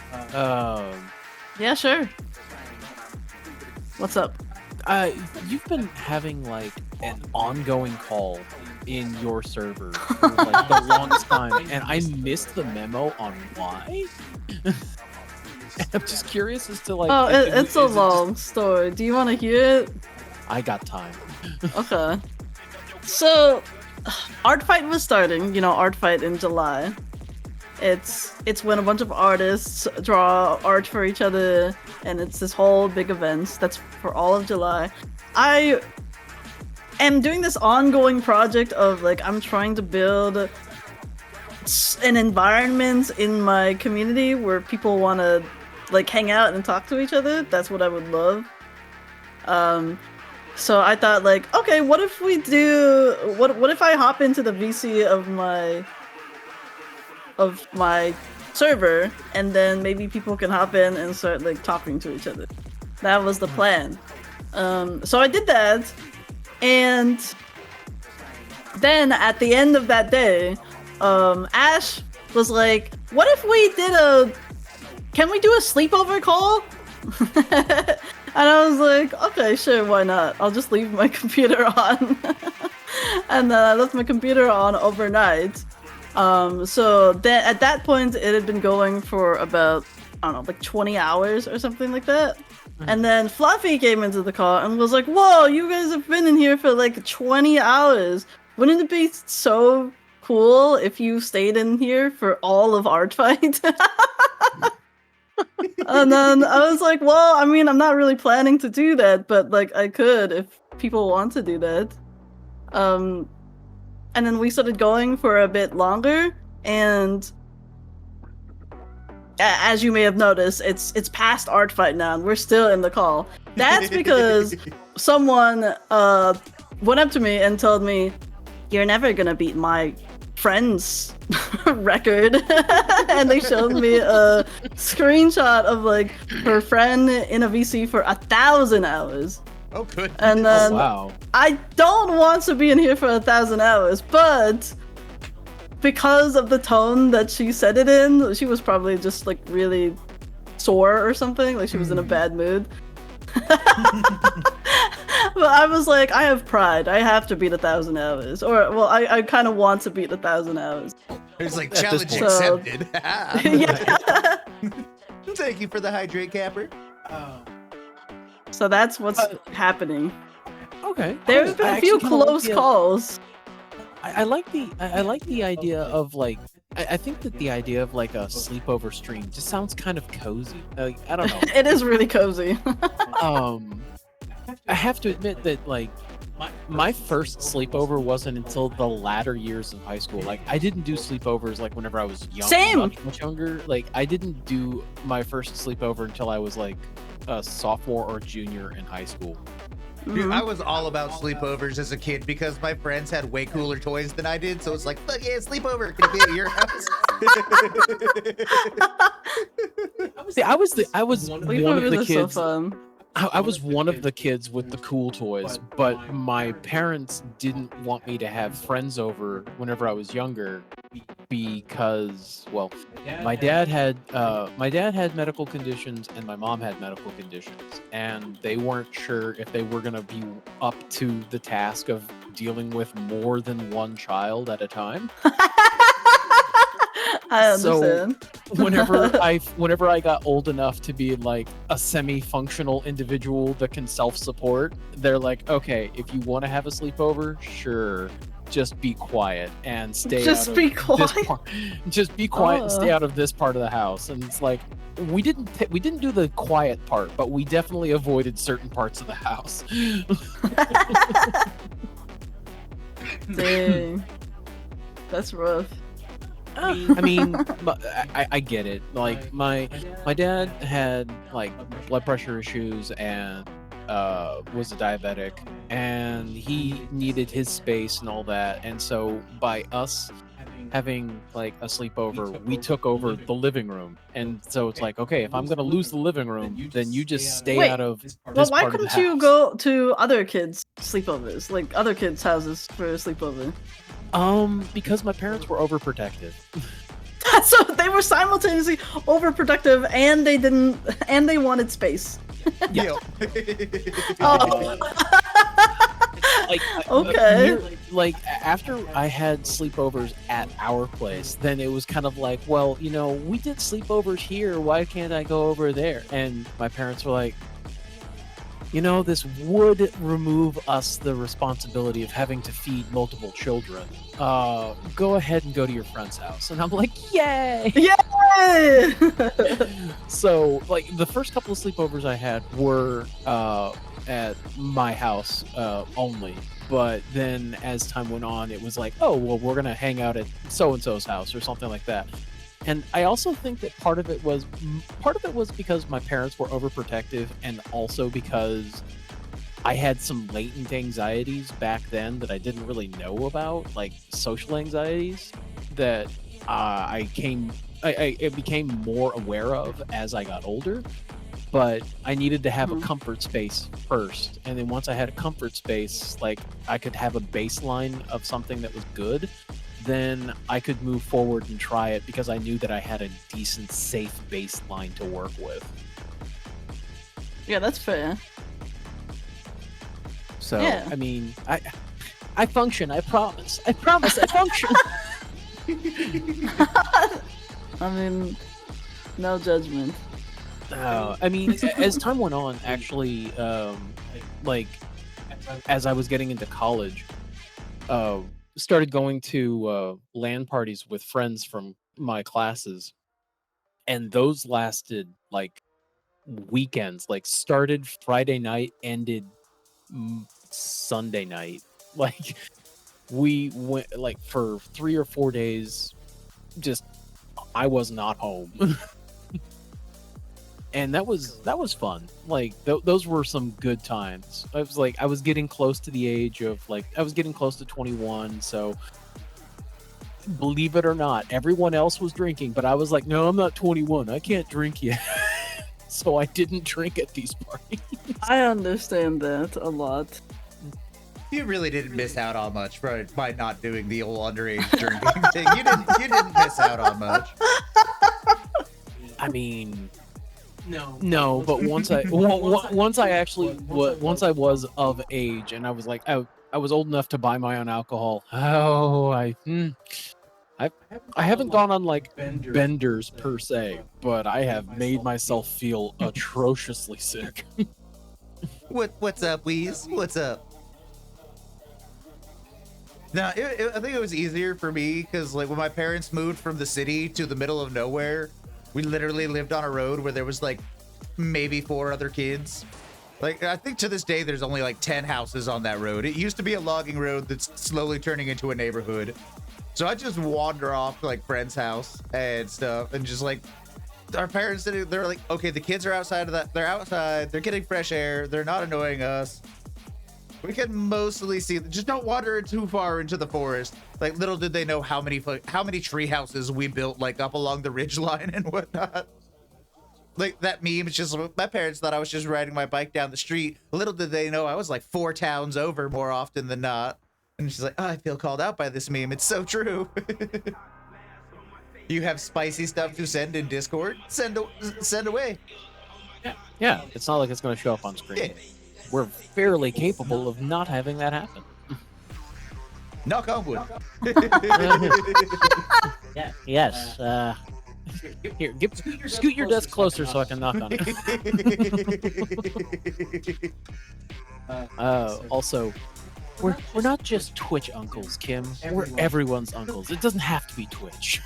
Yeah, sure. What's up? You've been having like an ongoing call in your server for like the longest time, and I missed the memo on why. I'm just curious as to like. Oh, it's a is it long story. Do you want to hear it? I got time. Okay. So, Art Fight was starting, you know, Art Fight in July. It's when a bunch of artists draw art for each other, and it's this whole big event that's for all of July. I am doing this ongoing project of like I'm trying to build an environment in my community where people want to like hang out and talk to each other. That's what I would love. So I thought like, okay, what if we do what if I hop into the VC of my server, and then maybe people can hop in and start like talking to each other. That was the plan. So I did that, and then at the end of that day, Ash was like, what if we can we do a sleepover call? And I was like, okay, sure, why not? I'll just leave my computer on. And I left my computer on overnight. So then at that point, it had been going for about, I don't know, like 20 hours or something like that. And then Fluffy came into the call and was like, whoa, you guys have been in here for like 20 hours. Wouldn't it be so cool if you stayed in here for all of Art Fight? And then I was like, well, I mean, I'm not really planning to do that, but like I could if people want to do that. And then we started going for a bit longer, and as you may have noticed, it's past Art Fight now, and we're still in the call. That's because someone went up to me and told me, "You're never gonna beat my friend's record." And they showed me a screenshot of like her friend in a VC for 1,000 hours. Oh, good. And then Wow. I don't want to be in here for 1,000 hours, but because of the tone that she said it in, she was probably just like really sore or something, like she was in a bad mood. But I was like, I have pride. I have to beat 1,000 hours. Or, well, I kind of want to beat 1,000 hours. It's like At this challenge point. accepted. Yeah. Thank you for the hydrate, Capper. So that's what's happening. Okay. There cool. have been I a few actually kinda like close the- calls. I like the idea of like I think that the idea of like a sleepover stream just sounds kind of cozy. Like I don't know. It is really cozy. I have to admit that like my first sleepover wasn't until the latter years of high school. Like I didn't do sleepovers like whenever I was young, Same. much younger. Like I didn't do my first sleepover until I was like a sophomore or junior in high school. Dude, I was all about sleepovers as a kid because my friends had way cooler toys than I did. So it's like, fuck yeah, sleepover. Can it be at your house? See, I was one of Sleepovers the are so kids. fun. I was one of the kids with the cool toys, but my parents didn't want me to have friends over whenever I was younger because, well, my dad had medical conditions and my mom had medical conditions, and they weren't sure if they were gonna be up to the task of dealing with more than one child at a time. I So- understand. Whenever I got old enough to be like a semi-functional individual that can self-support, they're like, okay, if you want to have a sleepover, sure, just be quiet and stay Just out be of this quiet? part. Just be quiet and stay out of this part of the house. And it's like we didn't do the quiet part, but we definitely avoided certain parts of the house. Dang. That's rough. I mean, I get it. Like my dad had like blood pressure issues and was a diabetic, and he needed his space and all that. And so by us having like a sleepover, we took over the living room. And so it's like, okay, if I'm gonna lose the living room, then you just stay Wait, out of Well, this why part of the couldn't you house. go to other kids' sleepovers, like other kids' houses for a sleepover? Because my parents were overprotective. So they were simultaneously overprotective, and they wanted space. Yeah. Oh. Like Okay. like after I had sleepovers at our place, then it was kind of like, well, you know, we did sleepovers here, why can't I go over there? And my parents were like, you know, this would remove us the responsibility of having to feed multiple children. Go ahead and go to your friend's house. And I'm like, yay! Yay! So, like, the first couple of sleepovers I had were at my house only. But then as time went on, it was like, oh, well, we're going to hang out at so-and-so's house or something like that. And I also think that part of it was because my parents were overprotective, and also because I had some latent anxieties back then that I didn't really know about, like social anxieties that I became more aware of as I got older. But I needed to have a comfort space first, and then once I had a comfort space, like I could have a baseline of something that was good, then I could move forward and try it because I knew that I had a decent, safe baseline to work with. Yeah, that's fair. So, Yeah. I mean, I function. I promise. I promise. I function. I mean, no judgment. I mean, as time went on, actually, like as I was getting into college, started going to LAN parties with friends from my classes, and those lasted like weekends. Like started Friday night, ended Sunday night. Like we went like for 3 or 4 days. Just I was not home. And that was fun. Like those were some good times. I was getting close to the age of I was getting close to 21. So believe it or not, everyone else was drinking, but I was like, no, I'm not 21. I can't drink yet. So I didn't drink at these parties. I understand that a lot. You really didn't miss out on much by not doing the old underage drinking thing. You didn't miss out on much. I mean, no, but once I was of age and I was like, I was old enough to buy my own alcohol. Oh, I haven't gone on like benders per se, but I have made myself feel atrociously sick. What's up, Weez? What's up? No, I think it was easier for me because like when my parents moved from the city to the middle of nowhere, we literally lived on a road where there was like maybe 4 other kids. Like I think to this day there's only like 10 houses on that road. It used to be a logging road that's slowly turning into a neighborhood. So I just wander off to like friend's house and stuff, and just like our parents, they're like, okay, the kids are outside of that. They're outside. They're getting fresh air. They're not annoying us. We can mostly see. Just don't wander too far into the forest. Like little did they know how many tree houses we built like up along the ridge line and whatnot. Like that meme. It's just my parents thought I was just riding my bike down the street. Little did they know I was like 4 towns over more often than not. And she's like, oh, I feel called out by this meme. It's so true. You have spicy stuff to send in Discord? Send away. Yeah, it's not like it's going to show up on screen. Yeah. We're fairly capable of not having that happen. Knock on wood. Yeah. Yes. Here, scoot your desk closer so I can knock on it. Also, we're not just Twitch uncles, Kim. We're everyone's uncles. It doesn't have to be Twitch.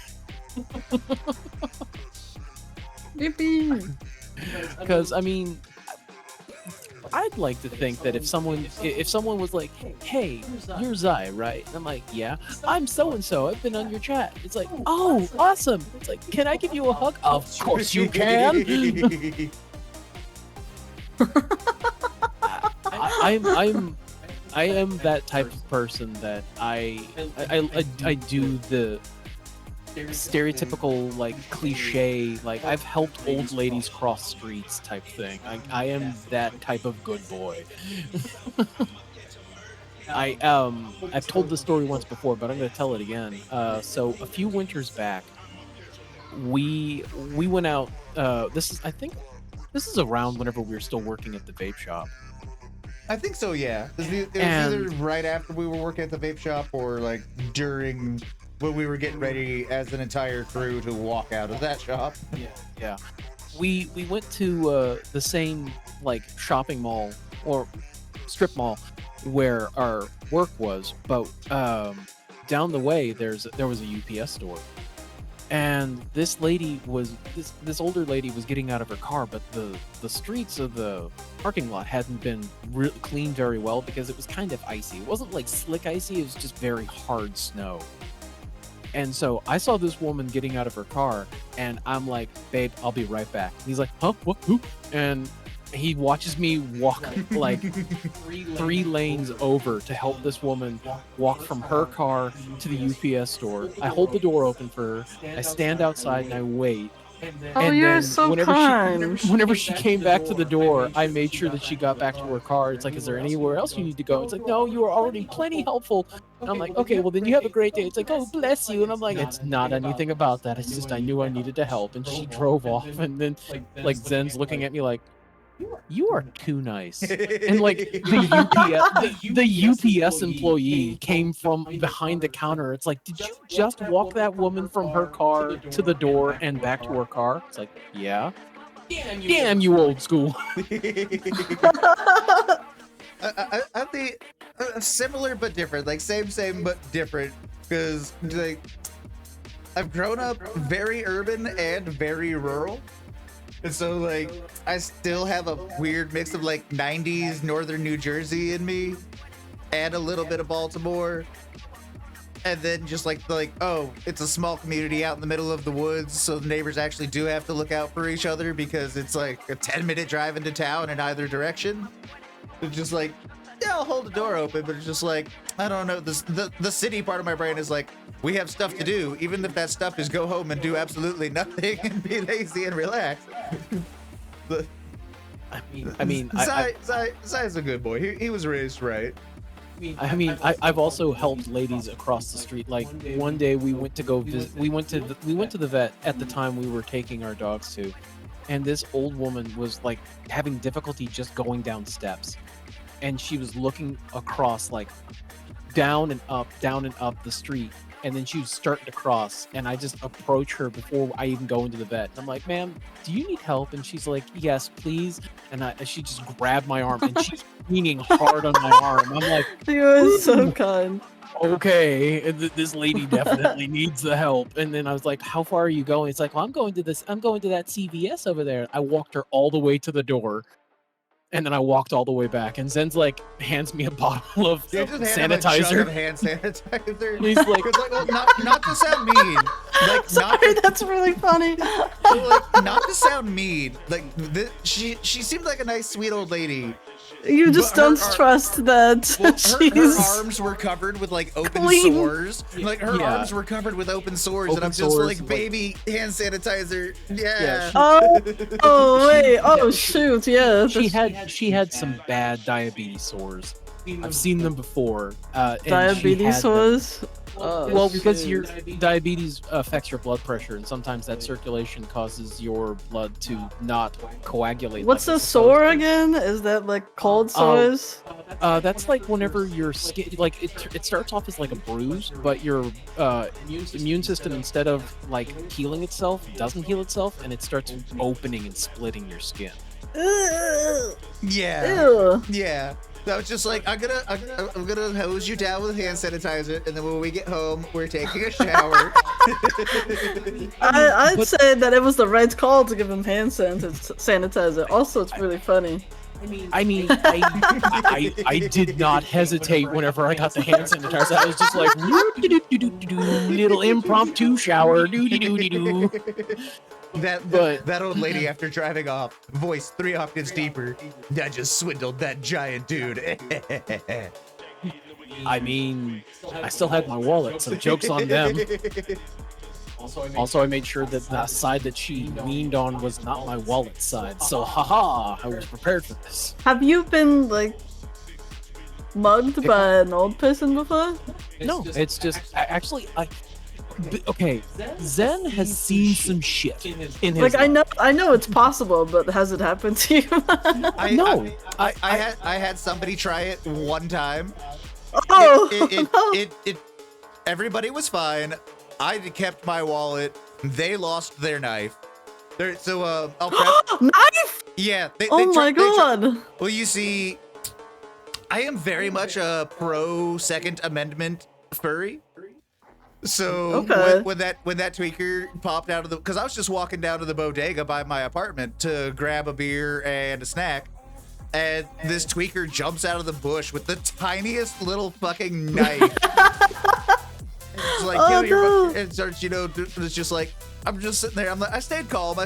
Yippee! Because I mean, I'd like to think that if someone was like, "Hey, you're Zai, right?" And I'm like, "Yeah, I'm so and so. I've been on your chat." It's like, "Oh, awesome!" It's like, "Can I give you a hug?" Of course you can. I am that type of person that I do the stereotypical like cliche like I've helped old ladies cross streets type thing. I am that type of good boy. I've told this story once before, but I'm gonna tell it again. So a few winters back, we went out. I think this is around whenever we were still working at the vape shop. I think so, yeah. It was either right after we were working at the vape shop or like during when we were getting ready as an entire crew to walk out of that shop. Yeah. We went to the same like shopping mall or strip mall where our work was, but down the way there was a UPS store. And this lady was this older lady was getting out of her car, but the streets of the parking lot hadn't been cleaned very well because it was kind of icy. It wasn't like slick icy, it was just very hard snow. And so I saw this woman getting out of her car, and I'm like, "Babe, I'll be right back." And he's like, "Huh? What? Who?" And he watches me walk like 3 lanes over to help this woman walk from her car to the UPS store. I hold the door open for her. I stand outside and I wait. Oh, And you're then so kind. whenever she came back to the door, I made sure that she got back to her car. It's like, "Is there anywhere else you need to go?" It's like, "No, you are already plenty helpful." And I'm like, "Okay, well then you have a great day." It's like, "Oh, bless you." And I'm like, "It's not anything about that. It's just I knew I needed to help." And she drove off, and then like Zen's looking at me like, "You are too nice." And like the UPS employee came from behind the counter. It's like, "Did you just walk that woman from her car to the door and back to her car?" It's like, "Yeah." Damn you, old school. I think similar but different, like same but different, because like I've grown up very urban and very rural. And so, like, I still have a weird mix of, like, 90s northern New Jersey in me and a little bit of Baltimore. And then just, like, oh, it's a small community out in the middle of the woods, so the neighbors actually do have to look out for each other because it's, like, a 10-minute drive into town in either direction. It's just like, yeah, I'll hold the door open, but it's just like, I don't know, the city part of my brain is like, we have stuff to do, even if that stuff is go home and do absolutely nothing and be lazy and relax. Zai's a good boy. He was raised right. I've also helped ladies across the street. Like one day we went to go visit. We went to the vet at the time we were taking our dogs to, and this old woman was like having difficulty just going down steps, and she was looking across like down and up the street. And then she was starting to cross, and I just approach her before I even go into the vet. And I'm like, "Ma'am, do you need help?" And she's like, "Yes, please." and she just grabbed my arm, and she's leaning hard on my arm. I'm like, You were so kind. okay, this lady definitely needs the help. And then I was like, how far are you going? It's like, well, I'm going to that CVS over there. I walked her all the way to the door, and then I walked all the way back. And Zen's like, hands me a bottle of They just hand him a jug sanitizer. of hand sanitizer. He's like, It's like, well, not to sound mean, like not Sorry, that's really funny. like, not to sound mean. Like she seemed like a nice, sweet old lady. You just But her don't trust that Well, her she's arms were covered with like open clean. sores. Like her Yeah. arms were covered with open sores, and Open I'm just sores, like, like- baby, hand sanitizer. Yeah. Oh wait, oh shoot, yeah. she had some bad diabetes sores. I've seen them before. And she Diabetes had them. sores. Well, because your diabetes affects your blood pressure, and sometimes that circulation causes your blood to not coagulate. What's like a it's sore supposed again? Is that like cold sores? to. That's like whenever your skin, like it starts off as like a bruise, but your immune system, instead of like healing itself, doesn't heal itself, and it starts opening and splitting your skin. Yeah. Ew. Yeah. I was just like, I'm gonna hose you down with hand sanitizer, and then when we get home, we're taking a shower. I'd say that it was the right call to give him hand sanitizer. Also, it's really funny. I mean, I did not hesitate whenever I got the hand sanitizer. I was just like, little impromptu shower, doo-doo-doo-doo-doo. That old lady, after driving off, voice 3 octaves deeper. I just swindled that giant dude. I mean, I still had my wallet, so joke's on them. Also, I made sure that the side that she leaned on was not my wallet side, so haha, I was prepared for this. Have you been like mugged by an old person before? No, it's just actually okay. Zen has seen some shit in his Like life. I know it's possible, but has it happened to you? I had somebody try it one time. Oh, Everybody was fine. I kept my wallet. They lost their knife. I'll prep. knife! Yeah. Oh my god! Well, you see, I am very much a pro Second Amendment furry. So Okay. when that tweaker popped out of because I was just walking down to the bodega by my apartment to grab a beer and a snack, and this tweaker jumps out of the bush with the tiniest little fucking knife. It's like, Oh, no. and starts, it's just like, I'm just sitting there. I'm like, I stayed calm.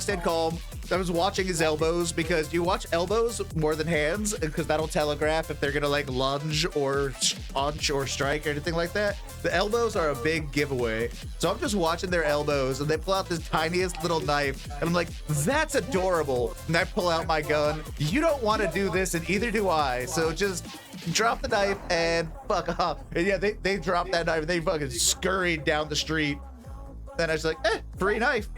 I was watching his elbows, because you watch elbows more than hands, because that'll telegraph if they're gonna like lunge or punch or strike or anything like that. The elbows are a big giveaway. So I'm just watching their elbows, and they pull out this tiniest little knife, and I'm like, that's adorable. And I pull out my gun. You don't want to do this, and either do I. So just drop the knife and fuck off. And yeah, they dropped that knife and they fucking scurried down the street. Then I was like, free knife.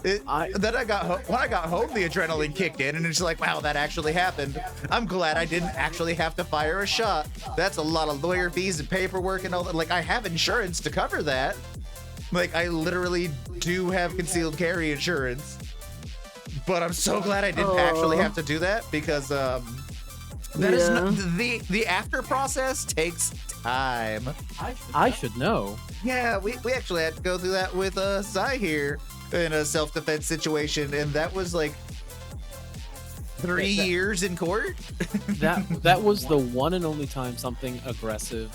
Then when I got home, the adrenaline kicked in, and it's like, wow, that actually happened. I'm glad I didn't actually have to fire a shot. That's a lot of lawyer fees and paperwork and all that. Like, I have insurance to cover that. Like, I literally do have concealed carry insurance. But I'm so glad I didn't actually have to do that, because that is the after process takes time. I should know. Yeah, we actually had to go through that with Sai here in a self-defense situation, and that was like 3 years in court. That was the one and only time something aggressive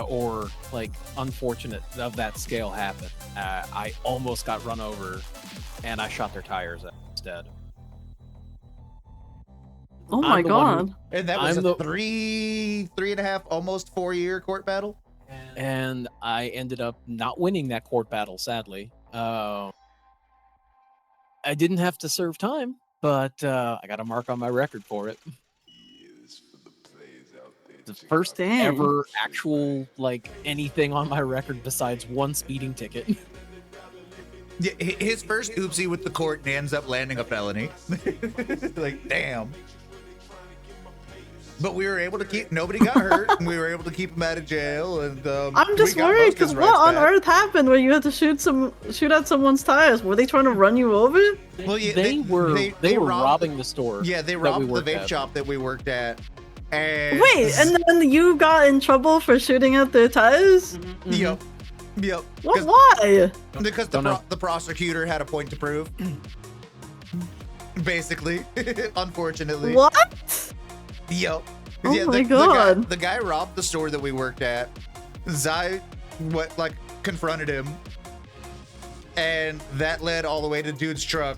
or like unfortunate of that scale happened. I almost got run over, and I shot their tires out instead. Oh my I'm the one god! And that was I'm a the- 3.5, almost 4-year court battle. And I ended up not winning that court battle, sadly. I didn't have to serve time, but I got a mark on my record for it. The first Dang. ever actual, like, anything on my record besides one speeding ticket. Yeah, his first oopsie with the court, and ends up landing a felony. Like, damn. but we were able to keep. Nobody got hurt, and we were able to keep him out of jail. And I'm just we got worried most of his because what on rights back. earth happened where you had to shoot out someone's tires? Were they trying to run you over? Well, yeah, they were robbed robbing the store. Yeah, they that we robbed the worked vape at. shop that we worked at. And Wait, and then you got in trouble for shooting out their tires? Yep. What? Why? Because Don't know. the prosecutor had a point to prove. Basically, unfortunately. What? Yep. Oh my God. The guy robbed the store that we worked at. Zai, confronted him, and that led all the way to dude's truck.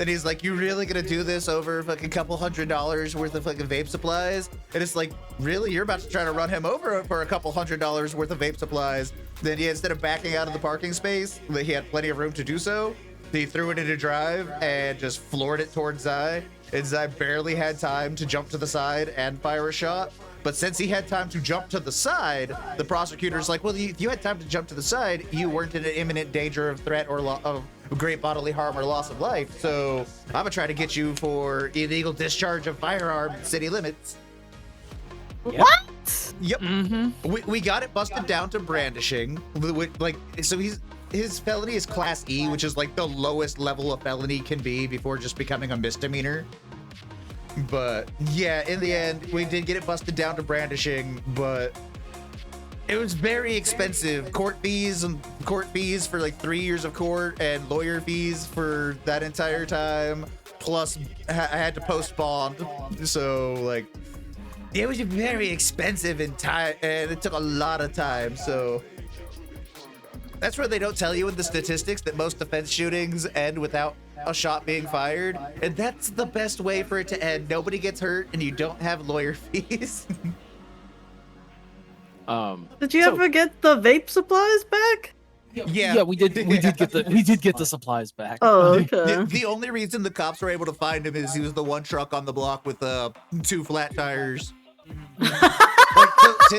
And he's like, "You really gonna do this over fucking couple $100 worth of fucking vape supplies?" And it's like, really? You're about to try to run him over for a couple $100 worth of vape supplies? Then instead of backing out of the parking space, he had plenty of room to do so. He threw it into drive and just floored it towards Zai. And Zai barely had time to jump to the side and fire a shot. But since he had time to jump to the side, the prosecutor's like, well, you had time to jump to the side. You weren't in an imminent danger of threat or of great bodily harm or loss of life. So I'm going to try to get you for illegal discharge of firearm in city limits. What? Yep. Mm-hmm. We got it busted down to brandishing. So his felony is class E, which is like the lowest level of felony can be before just becoming a misdemeanor. But yeah, in the end, we did get it busted down to brandishing, but it was very expensive. Court fees for like 3 years of court and lawyer fees for that entire time. Plus, I had to post bond. So like, it was very expensive and time, and it took a lot of time. So that's where they don't tell you in the statistics that most defense shootings end without a shot being fired, and that's the best way for it to end. Nobody gets hurt, and you don't have lawyer fees. Did you ever get the vape supplies back? Yeah, we did get the supplies back. Oh, okay. The only reason the cops were able to find him is he was the one truck on the block with 2 flat tires.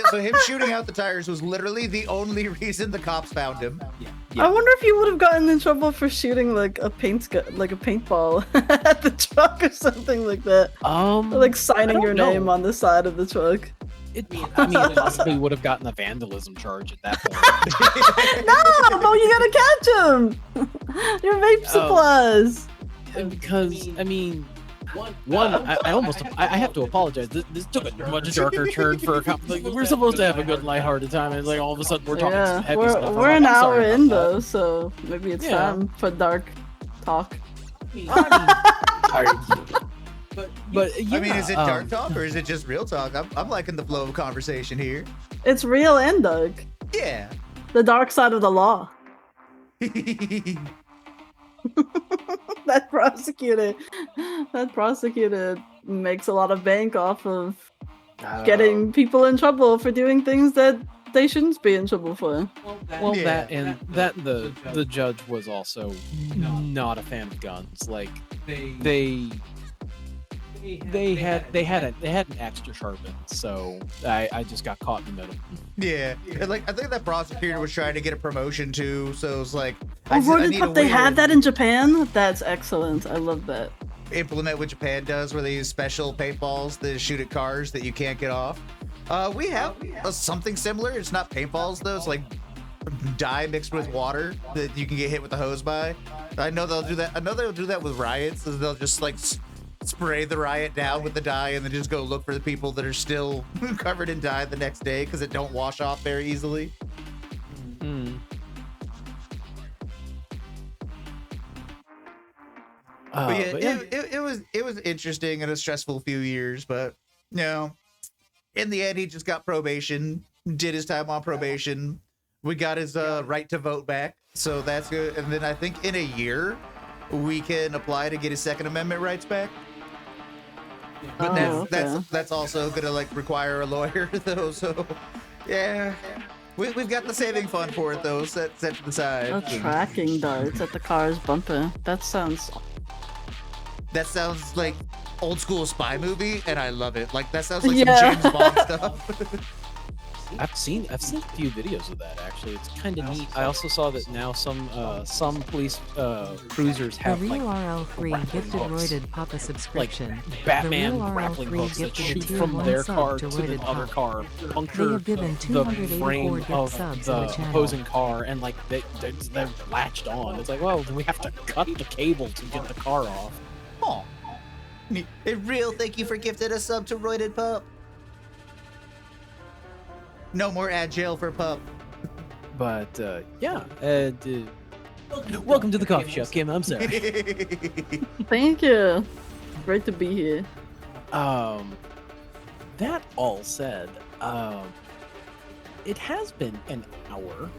So him shooting out the tires was literally the only reason the cops found him. Yeah. I wonder if you would have gotten in trouble for shooting like a paintball at the truck or something like that. Or, like signing your name on the side of the truck. It possibly would have gotten a vandalism charge at that point. No, you gotta catch him. Your vape supplies. Because I mean, I have to apologize. This took a much darker turn for a cop. Like, we're supposed to have a good lighthearted time, and like all of a sudden we're talking some heavy stuff. We're an hour sorry in about that. though, so maybe it's time for dark talk. But I mean, is it dark talk or is it just real talk? I'm liking the flow of conversation here. It's real and dark. Yeah. The dark side of the law. That prosecutor makes a lot of bank off of getting people in trouble for doing things that they shouldn't be in trouble for. Well, Yeah. the judge was also not a fan of guns. Like they had an extra sharpened, so I just got caught in the middle. Yeah, and like I think that prosecutor was trying to get a promotion too, so it was like, They have that in Japan? That's excellent. I love that. Implement what Japan does, where they use special paintballs that shoot at cars that you can't get off. We have something similar. It's not paintballs though. It's like dye mixed with water that you can get hit with a hose by. I know they'll do that. I know they'll do that with riots. So they'll just like spray the riot down with the dye and then just go look for the people that are still covered in dye the next day because it don't wash off very easily. But yeah, it was interesting and a stressful few years, but you know, in the end, he just got probation, did his time on probation. We got his right to vote back, so that's good. And then I think in a year, we can apply to get his Second Amendment rights back. But that's also gonna like require a lawyer though. So yeah, we've got the saving fund for it though, set to the side. Oh, tracking darts at the car's bumper. That sounds like old school spy movie, and I love it. Like that sounds like Yeah. some James Bond stuff. I've seen a few videos of that actually. It's kind of neat. I also saw that now some police cruisers The have real like RL3 grappling gifted hooks. Roided Papa subscription. Batman The real grappling RL3 hooks that gifted a shoot tier from 1 their sub car to to the Roided other Pop. car, They puncture have given the 284 frame gift of subs the to the channel. opposing car, and like they're latched on. It's like, well, then we have to cut the cable to get the car off. Oh, a real thank you for gifting a sub to Roided Pup. No more ad jail for Pup. But yeah, welcome to the coffee shop, Kim. I'm sorry. Thank you. Great to be here. That all said, it has been an hour.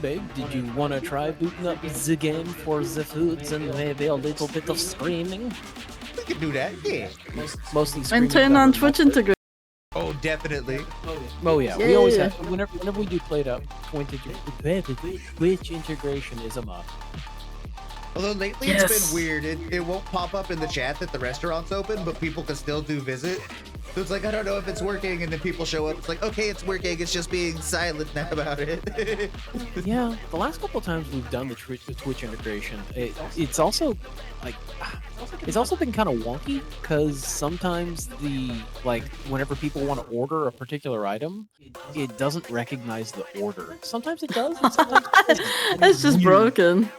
Babe, did you want to try booting up the game for the foods and maybe a little bit of screaming? We can do that, yeah. Mostly screaming. And turn on Twitch integration. Oh, definitely. Oh yeah, we always Yeah. have. Whenever we do play it up, Twitch integration is a must. Although lately Yes. it's been weird. It won't pop up in the chat that the restaurant's open, but people can still do visit. So it's like, I don't know if it's working, and then people show up. It's like, okay, it's working. It's just being silent now about it. Yeah, the last couple of times we've done the Twitch integration, it's also like it's also been kind of wonky because sometimes whenever people want to order a particular item, it doesn't recognize the order. Sometimes it does, and sometimes it doesn't. That's just broken.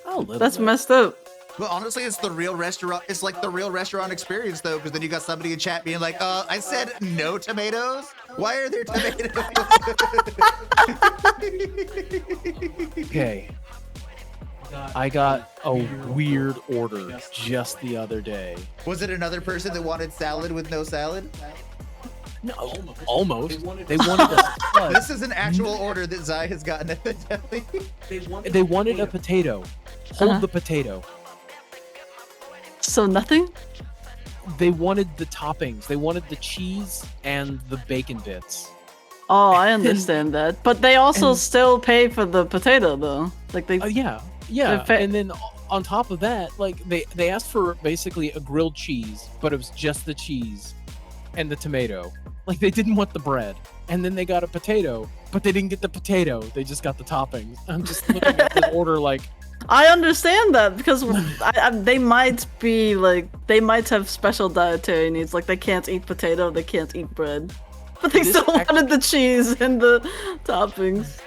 A little That's bit. messed up. Well, honestly, it's the real restaurant. It's like the real restaurant experience, though, because then you got somebody in chat being like, I said no tomatoes. Why are there tomatoes? Okay. I got a weird order just the other day. Was it another person that wanted salad with no salad? No, almost. They wanted a spud. This is an actual order that Zai has gotten at the deli. They wanted a potato. Hold Uh-huh. the potato. So nothing? They wanted the toppings. They wanted the cheese and the bacon bits. Oh, I understand that. But they also and- still pay for the potato, though. Like they. Yeah. And then on top of that, like they asked for basically a grilled cheese, but it was just the cheese and the tomato. Like they didn't want the bread. And then they got a potato, but they didn't get the potato. They just got the toppings. I'm just looking at this order like, I understand that because they might be like they might have special dietary needs. Like they can't eat potato, they can't eat bread, but they This still wanted the cheese and the toppings.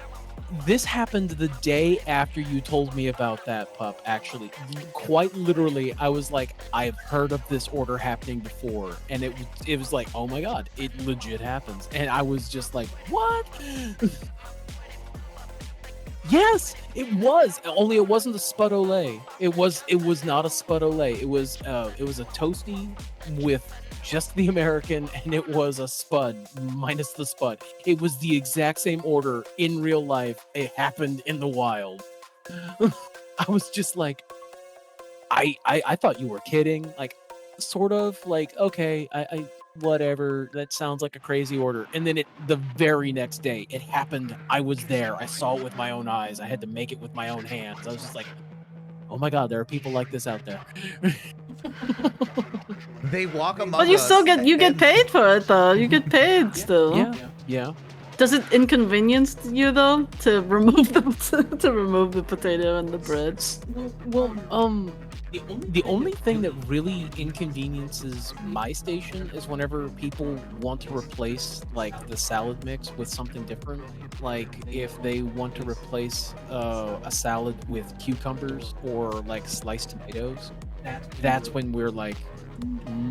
this happened the day after you told me about that, Pup, actually. Quite literally, I was like, I've heard of this order happening before. And it was like, oh my god, it legit happens. And I was just like, what? Yes, it was. Only it wasn't a spud ole. It was not a spud ole. It was a toasty with just the American, and it was a spud minus the spud. It was the exact same order in real life. It happened in the wild. I was just like, I thought you were kidding. Like, sort of like, okay, I whatever, that sounds like a crazy order. And then the very next day it happened. I was there. I saw it with my own eyes. I had to make it with my own hands. I was just like, oh my god, there are people like this out there. They walk among But you us still get and- paid for it though. You get paid still. Yeah. Does it inconvenience you though to remove the potato and the bread? Well, the only thing that really inconveniences my station is whenever people want to replace like the salad mix with something different. Like if they want to replace a salad with cucumbers or like sliced tomatoes, that's when we're like,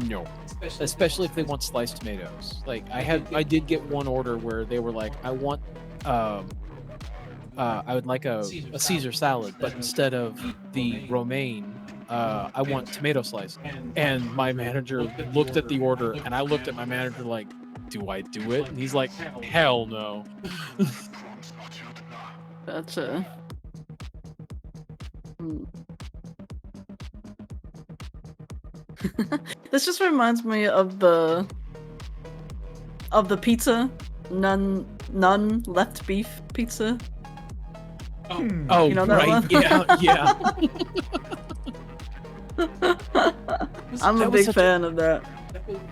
no. Especially if they want sliced tomatoes. Like I did get one order where they were like, I want I would like a Caesar salad, but instead of the romaine, I want tomato slice. And my manager looked at the order, and I looked at my manager like, do I do it? And he's like, hell no. Gotcha. This just reminds me of the pizza, none left beef pizza. Oh, You know that right. one? Yeah. I'm a That was big such fan of that.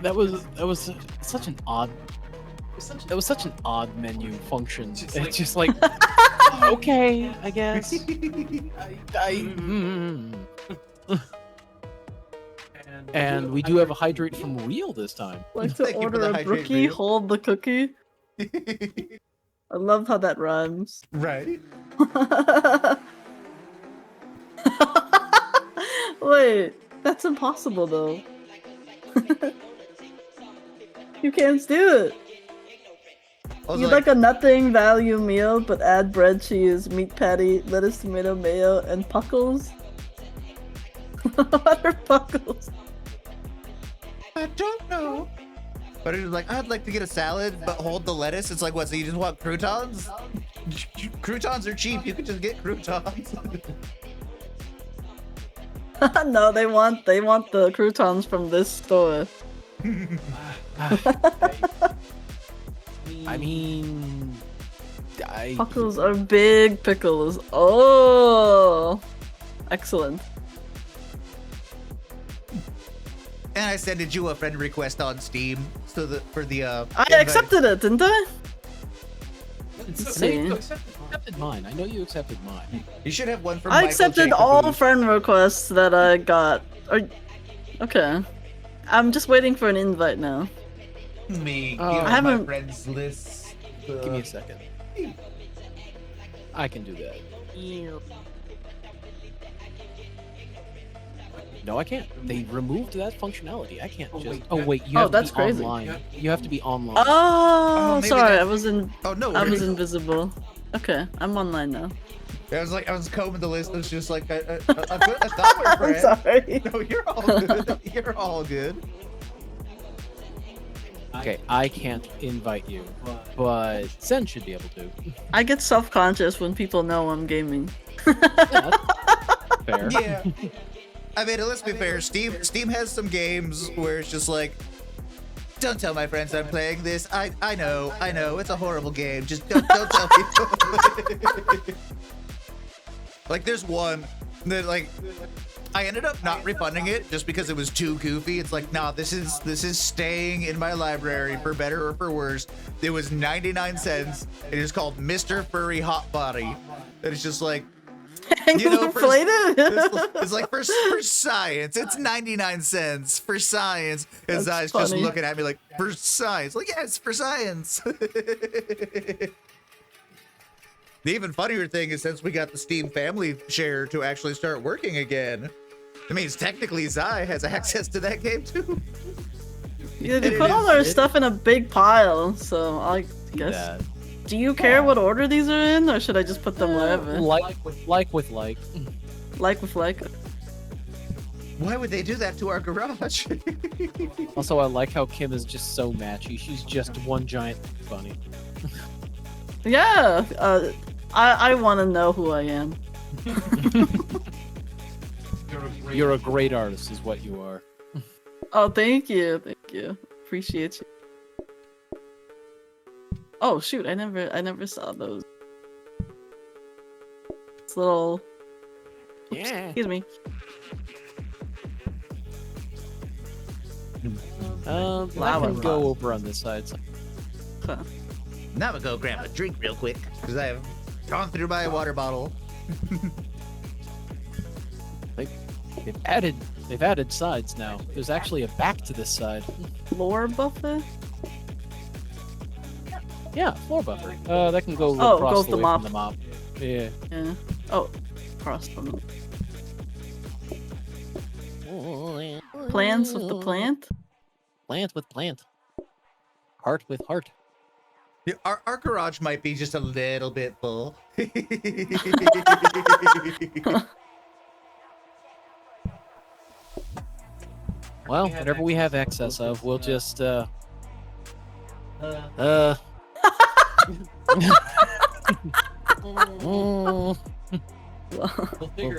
That was such an odd It was such an odd menu function. It's just like, okay, I guess. And we do have a hydrate from Real this time. Like to Thank you for order the a hydrate brookie, reel. hold the cookie. I love how that rhymes. Right. Wait, that's impossible though. You can't do it. I was You'd like a nothing value meal, but add bread, cheese, meat patty, lettuce, tomato, mayo, and puckles. What are puckles? I don't know. But it was like, I'd like to get a salad, but hold the lettuce. It's like, what, so you just want croutons? Croutons are cheap. You could just get croutons. No, they want the croutons from this store. I mean, Puckles are big pickles. Oh, excellent. And I sent you a friend request on Steam so that for the I invite. accepted it, didn't I? Let's I know see. you accepted mine. I know you accepted mine. You should have one from I Michael accepted Jacob all Booth. friend requests that I got. Okay. I'm just waiting for an invite now. Me. Oh. Give I my haven't- friends list. Give me a second. I can do that. No, I can't. They removed that functionality. I can't just. Oh wait, you Oh, have that's to be crazy. online. You have to be online. Oh, maybe sorry, that's- I was in. Oh no. I was worries. invisible. Okay, I'm online now. I was combing the list. It was just like I thought we were I'm friends. sorry. No, you're all good. You're all good. Okay, I can't invite you, but Zen should be able to. I get self-conscious when people know I'm gaming. Fair. Yeah. I mean, let's be fair. Steam has some games where it's just like, don't tell my friends I'm playing this. I know, it's a horrible game. Just don't tell people. Like, there's one that like, I ended up not refunding it just because it was too goofy. It's like, nah, this is staying in my library for better or for worse. It was 99 cents. It is called Mr. Furry Hot Body. And it's just like, you know, for, played it? it's like for science, it's 99 cents for science. And That's Zai's just funny. looking at me like, for science. Like, yes, for science. The even funnier thing is since we got the Steam family share to actually start working again, it means technically Zai has access to that game too. Yeah, they It put all is- our it- stuff in a big pile, so I guess. That. Do you care what order these are in, or should I just put them wherever? Like with like. Like with like. Why would they do that to our garage? Also, I like how Kim is just so matchy. She's just one giant bunny. Yeah, I want to know who I am. You're a great artist, is what you are. Oh, thank you, appreciate you. Oh shoot, I never saw those. It's little. Oops, Yeah. excuse me. I Flower can go pot. over on this side. Huh. Now I'm gonna go grab a drink real quick because I have gone through my water bottle. They've added sides now. There's actually a back to this side. Floor buffer? Yeah, floor buffer. That can go Oh, across goes the the way mop. from the mop. Yeah. Yeah. Oh, cross them. Plans with the plant? Plant with plant. Heart with heart. Yeah, our garage might be just a little bit full. Well, whatever we have excess of, we'll just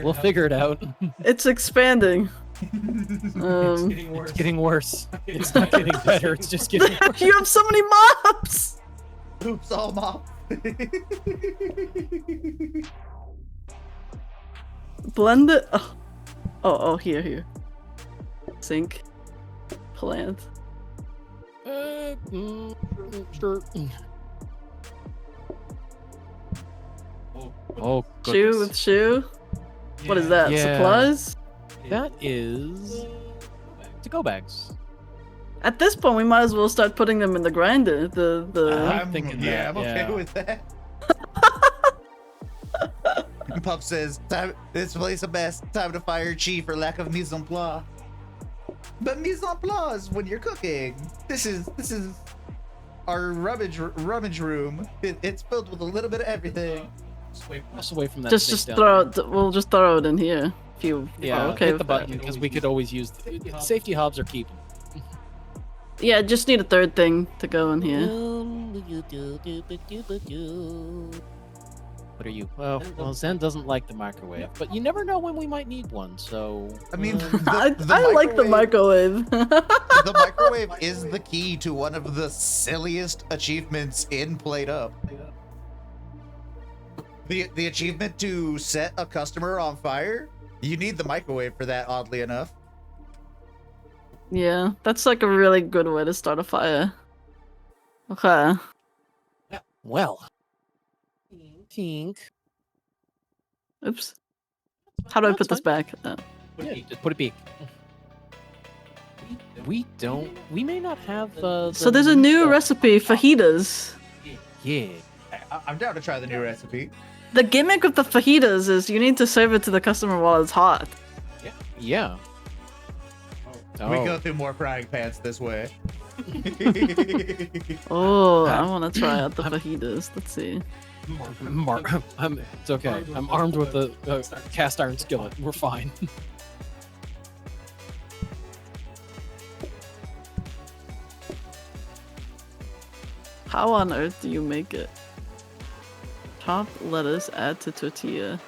we'll figure it out. It's expanding. It's getting worse. It's not getting better. It's just getting worse. You have so many mops! Oops, all mop. Blend it. Oh, here. Sink. Plant. Oh, Shoe goodness. with shoe. What is that? Yeah. Supplies? That is to-go bags. At this point, we might as well start putting them in the grinder. I'm thinking that, I'm okay yeah. with that. Pup says, "This place a mess. Time to fire Chi for lack of mise en place." But mise en place when you're cooking. This is our rummage room. It's filled with a little bit of everything. Just away from that. just stick down throw there. it. We'll just throw it in here. If you Yeah, are okay hit with the that. button because we could always use the safety hobs are keeping. Yeah, just need a third thing to go in here. What are you? Well, Zen doesn't like the microwave, but you never know when we might need one. So I mean, I like the microwave. The microwave is the key to one of the silliest achievements in Played Up. The achievement to set a customer on fire, you need the microwave for that, oddly enough. Yeah, that's like a really good way to start a fire. Okay. well, think. Oops. How do I put this back? Yeah, just put it back. We don't. We may not have. So there's a new recipe, fajitas. Yeah. I'm down to try the new recipe. The gimmick of the fajitas is you need to serve it to the customer while it's hot. Yeah. We go through more frying pans this way. Oh, I want to try out the fajitas. Let's see. It's okay. I'm armed with a cast iron skillet. We're fine. How on earth do you make it? Chop lettuce, add to tortilla.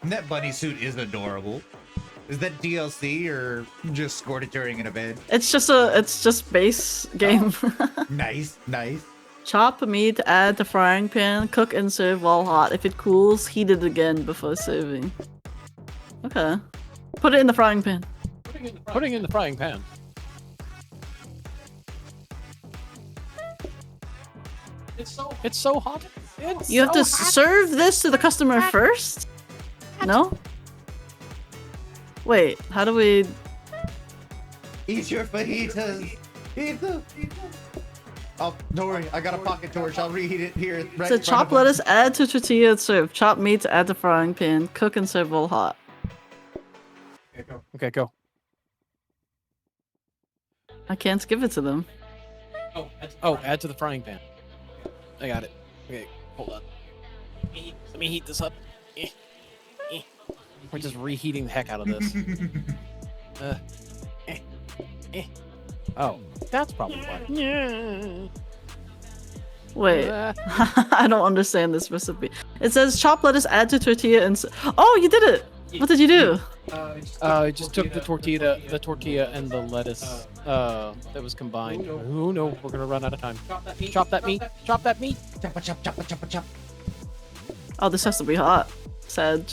That bunny suit is adorable. Is that DLC or just scored it during an event? It's just base game. Nice, nice. Chop meat, add to frying pan, cook and serve while hot. If it cools, heat it again before serving. Okay. Put it in the frying pan. Putting in the frying pan. It's so hot. You have to serve this to the customer first? No? Wait, how do we... Eat your fajitas. Eat them. Oh, don't worry. I got a pocket torch. I'll reheat it here. Right So in front chop of us. lettuce, add to tortilla, serve. Chop meat, add to frying pan, cook and serve while hot. Okay, go. I can't give it to them. Oh, add to the frying pan. I got it. Okay, hold on. Let me heat this up. We're just reheating the heck out of this. Oh, that's probably why. Wait, I don't understand this recipe. It says chop lettuce, add to tortilla, and oh, you did it! What did you do? I just took the tortilla and the lettuce that was combined. Oh no, we're gonna run out of time. Chop that meat. Chop that meat. Chop, chop, chop, chop, chop. Oh, this has to be hot. Sad.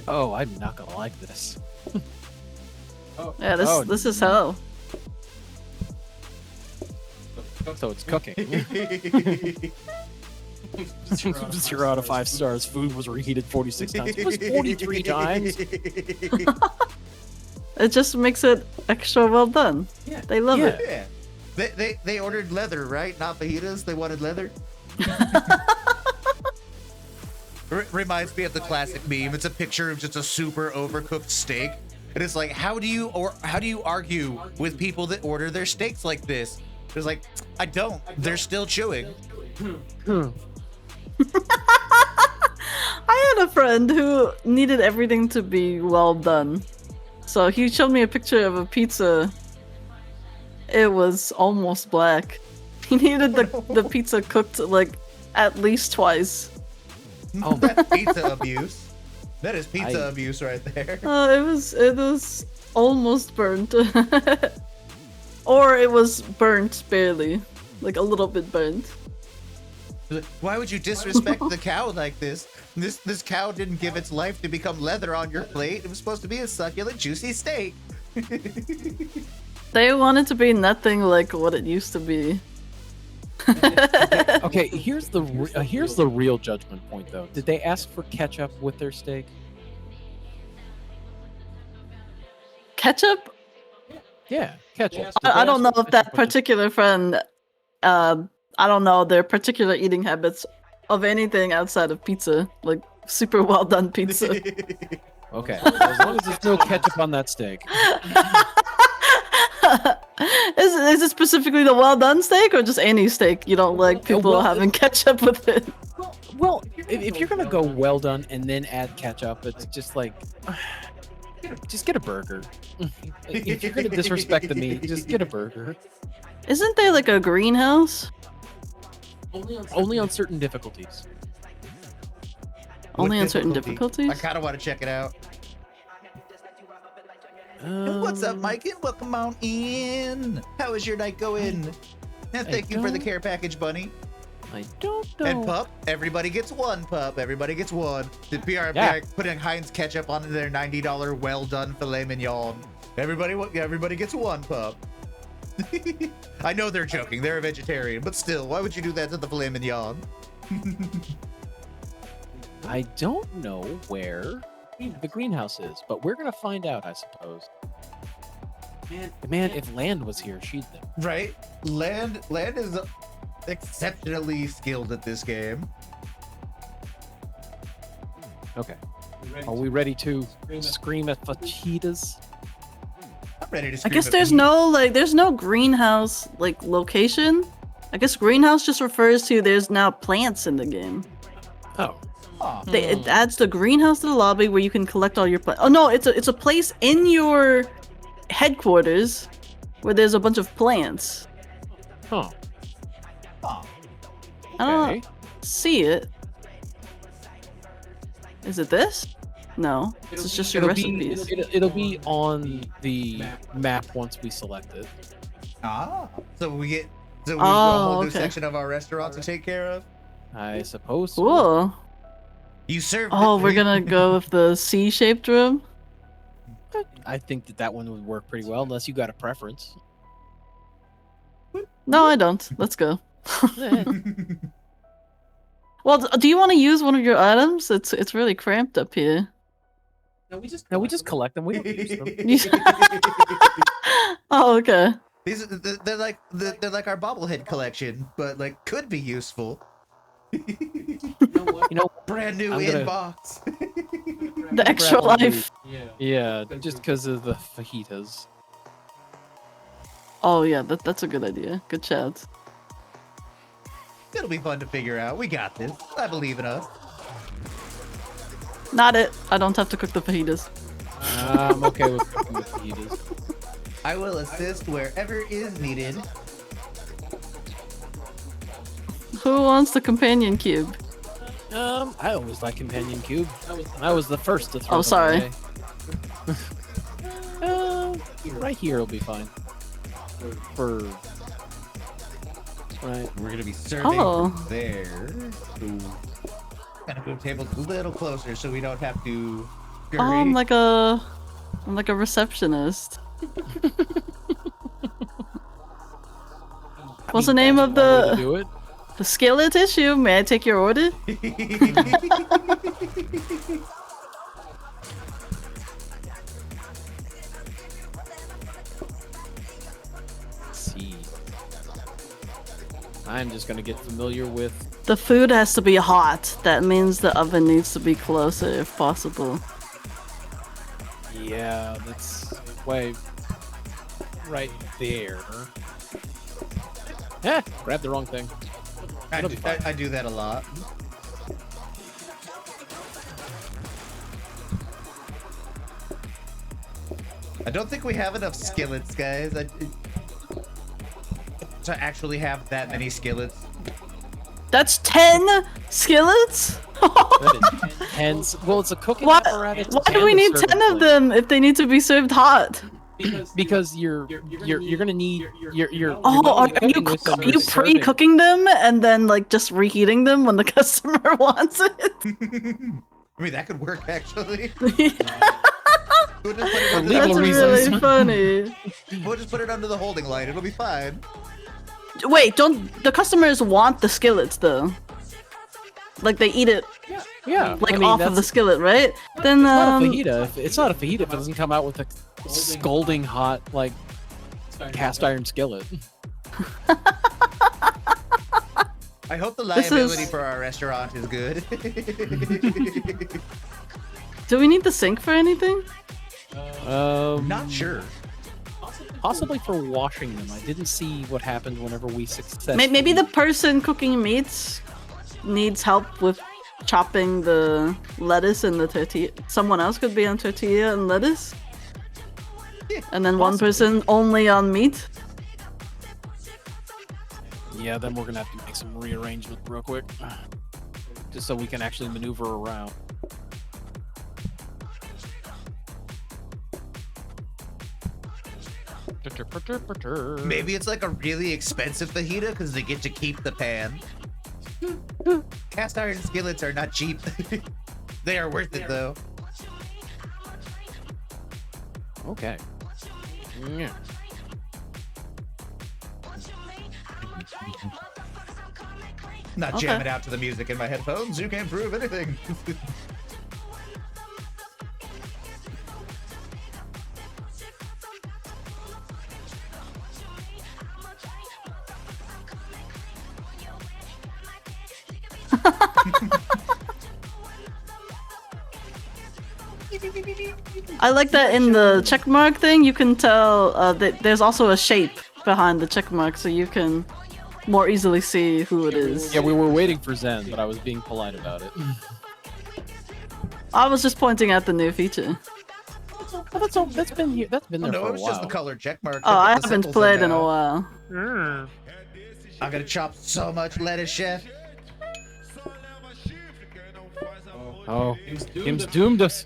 Oh, I'm not gonna like this. Yeah, Oh. this is hell. So it's cooking. 0 out of 5 stars. Food was reheated 46 times. It was 43 times. It just makes it extra well done. They love it. Yeah. They ordered leather, right? Not fajitas. They wanted leather. Reminds me of the classic meme. It's a picture of just a super overcooked steak. And it's like, how do you argue with people that order their steaks like this? It's like, I don't. They're still chewing. I had a friend who needed everything to be well done. So he showed me a picture of a pizza. It was almost black. He needed the pizza cooked like at least twice. Oh, That's pizza abuse. That is pizza abuse right there. It was almost burnt. Or it was burnt barely. Like a little bit burnt. Why would you disrespect the cow like this? This cow didn't give its life to become leather on your plate. It was supposed to be a succulent, juicy steak. They want it to be nothing like what it used to be. Okay, here's the real judgment point though. Did they ask for ketchup with their steak? Ketchup? Yeah, ketchup. I don't know if that particular friend, I don't know their particular eating habits of anything outside of pizza, like super well done pizza. Okay, well, as long as there's no ketchup on that steak. Is it specifically the well done steak or just any steak? You don't like people having ketchup with it? Well, if you're gonna go well done and then add ketchup, it's just like, just get a burger. If you're gonna disrespect the meat, just get a burger. Isn't there like a greenhouse? Only on certain difficulties. Only What on certain difficulty? difficulties? I kind of want to check it out. What's up, Mike? And welcome on in. How is your night going? And thank you for the care package, bunny. I don't know. And pup, everybody gets one pup. Everybody gets one. The PR Yeah. putting Heinz ketchup on their $90 well done filet mignon. Everybody gets one pup. I know they're joking. They're a vegetarian, but still, why would you do that to the filet mignon? I don't know where the greenhouse is, but we're gonna find out, I suppose. Man, if Land was here, she'd know. Right? Land is exceptionally skilled at this game. Okay. Are we ready to scream at fajitas? I'm ready to I scream guess at there's me. there's no greenhouse like location. I guess greenhouse just refers to there's now plants in the game. Oh. Aw. It adds the greenhouse to the lobby where you can collect all your plants. Oh no, it's a place in your headquarters where there's a bunch of plants. Huh. Aw. I don't Okay. see it. Is it this? No, it's just your It'll recipes. it'll be on the map once we select it. Ah. So we have a Oh, whole new okay. section of our restaurant to take care of. I suppose. So. Cool. You served. Oh, it we're me. gonna go with the C-shaped room. I think that one would work pretty well, unless you got a preference. No, I don't. Let's go. Well, do you want to use one of your items? It's really cramped up here. No, we just collect them. We don't use them. Oh, okay. They're like our bobblehead collection, but like could be useful. You know, Brand new I'm gonna- inbox. The extra grab one of life. yeah, just because of the fajitas. Oh yeah, that's a good idea. Good shout. It'll be fun to figure out. We got this. I believe in us. Not it. I don't have to cook the fajitas. I'm okay with cooking the fajitas. I will assist wherever is needed. Who wants the companion cube? I always like companion cube. I was the first to throw Oh, them sorry. away. Right here will be fine. For right. We're gonna be serving Oh. from there. Ooh. Gotta move tables a little closer so we don't have to. Oh, I'm like a receptionist. What's the name of One way to the do it? skillet issue? May I take your order? Let's see. I'm just gonna get familiar with. The food has to be hot. That means the oven needs to be closer if possible. Yeah, that's way right there. Eh, grabbed the wrong thing. I do that a lot. I don't think we have enough skillets, guys. To actually have that many skillets. That's 10 skillets? That is 10. Well, it's a cooking Why, apparatus. why do and we a need serving 10 of plate. them if they need to be served hot? Because you're gonna need you're Oh, are cooking you this and are you're you serving. pre-cooking them and then like just reheating them when the customer wants it? I mean, that could work actually. We'll just put it For under legal That's reasons. really funny. We'll just put it under the holding light. It'll be fine. Wait, don't the customers want the skillets though? Like they eat it Yeah, like I mean, off of the that's skillet, right? Then it's not a fajita. It's not a fajita if it doesn't come out with a scalding hot like cast iron skillet. I hope the This liability is- for our restaurant is good. do we need the sink for anything? Not sure. Possibly for washing them. I didn't see what happened whenever we successfully. Maybe the person cooking meats needs help with chopping the lettuce and the tortilla. Someone else could be on tortilla and lettuce. And then one person only on meat. Yeah, then we're gonna have to make some rearrangement real quick, just so we can actually maneuver around. Maybe it's like a really expensive fajita because they get to keep the pan. Cast iron skillets are not cheap. They are worth it though. Okay. Yeah. Not Okay. jamming out to the music in my headphones. You can't prove anything. I like that in the checkmark thing, you can tell that there's also a shape behind the checkmark, so you can more easily see who it is. Yeah, we were waiting for Zen, but I was being polite about it. I was just pointing out the new feature. Oh, that's been here. That's been Oh, there no, for it's a while. just the colored check mark. Oh, I haven't played in a while. I'm gonna chop so much lettuce, chef. Oh, game's doomed us.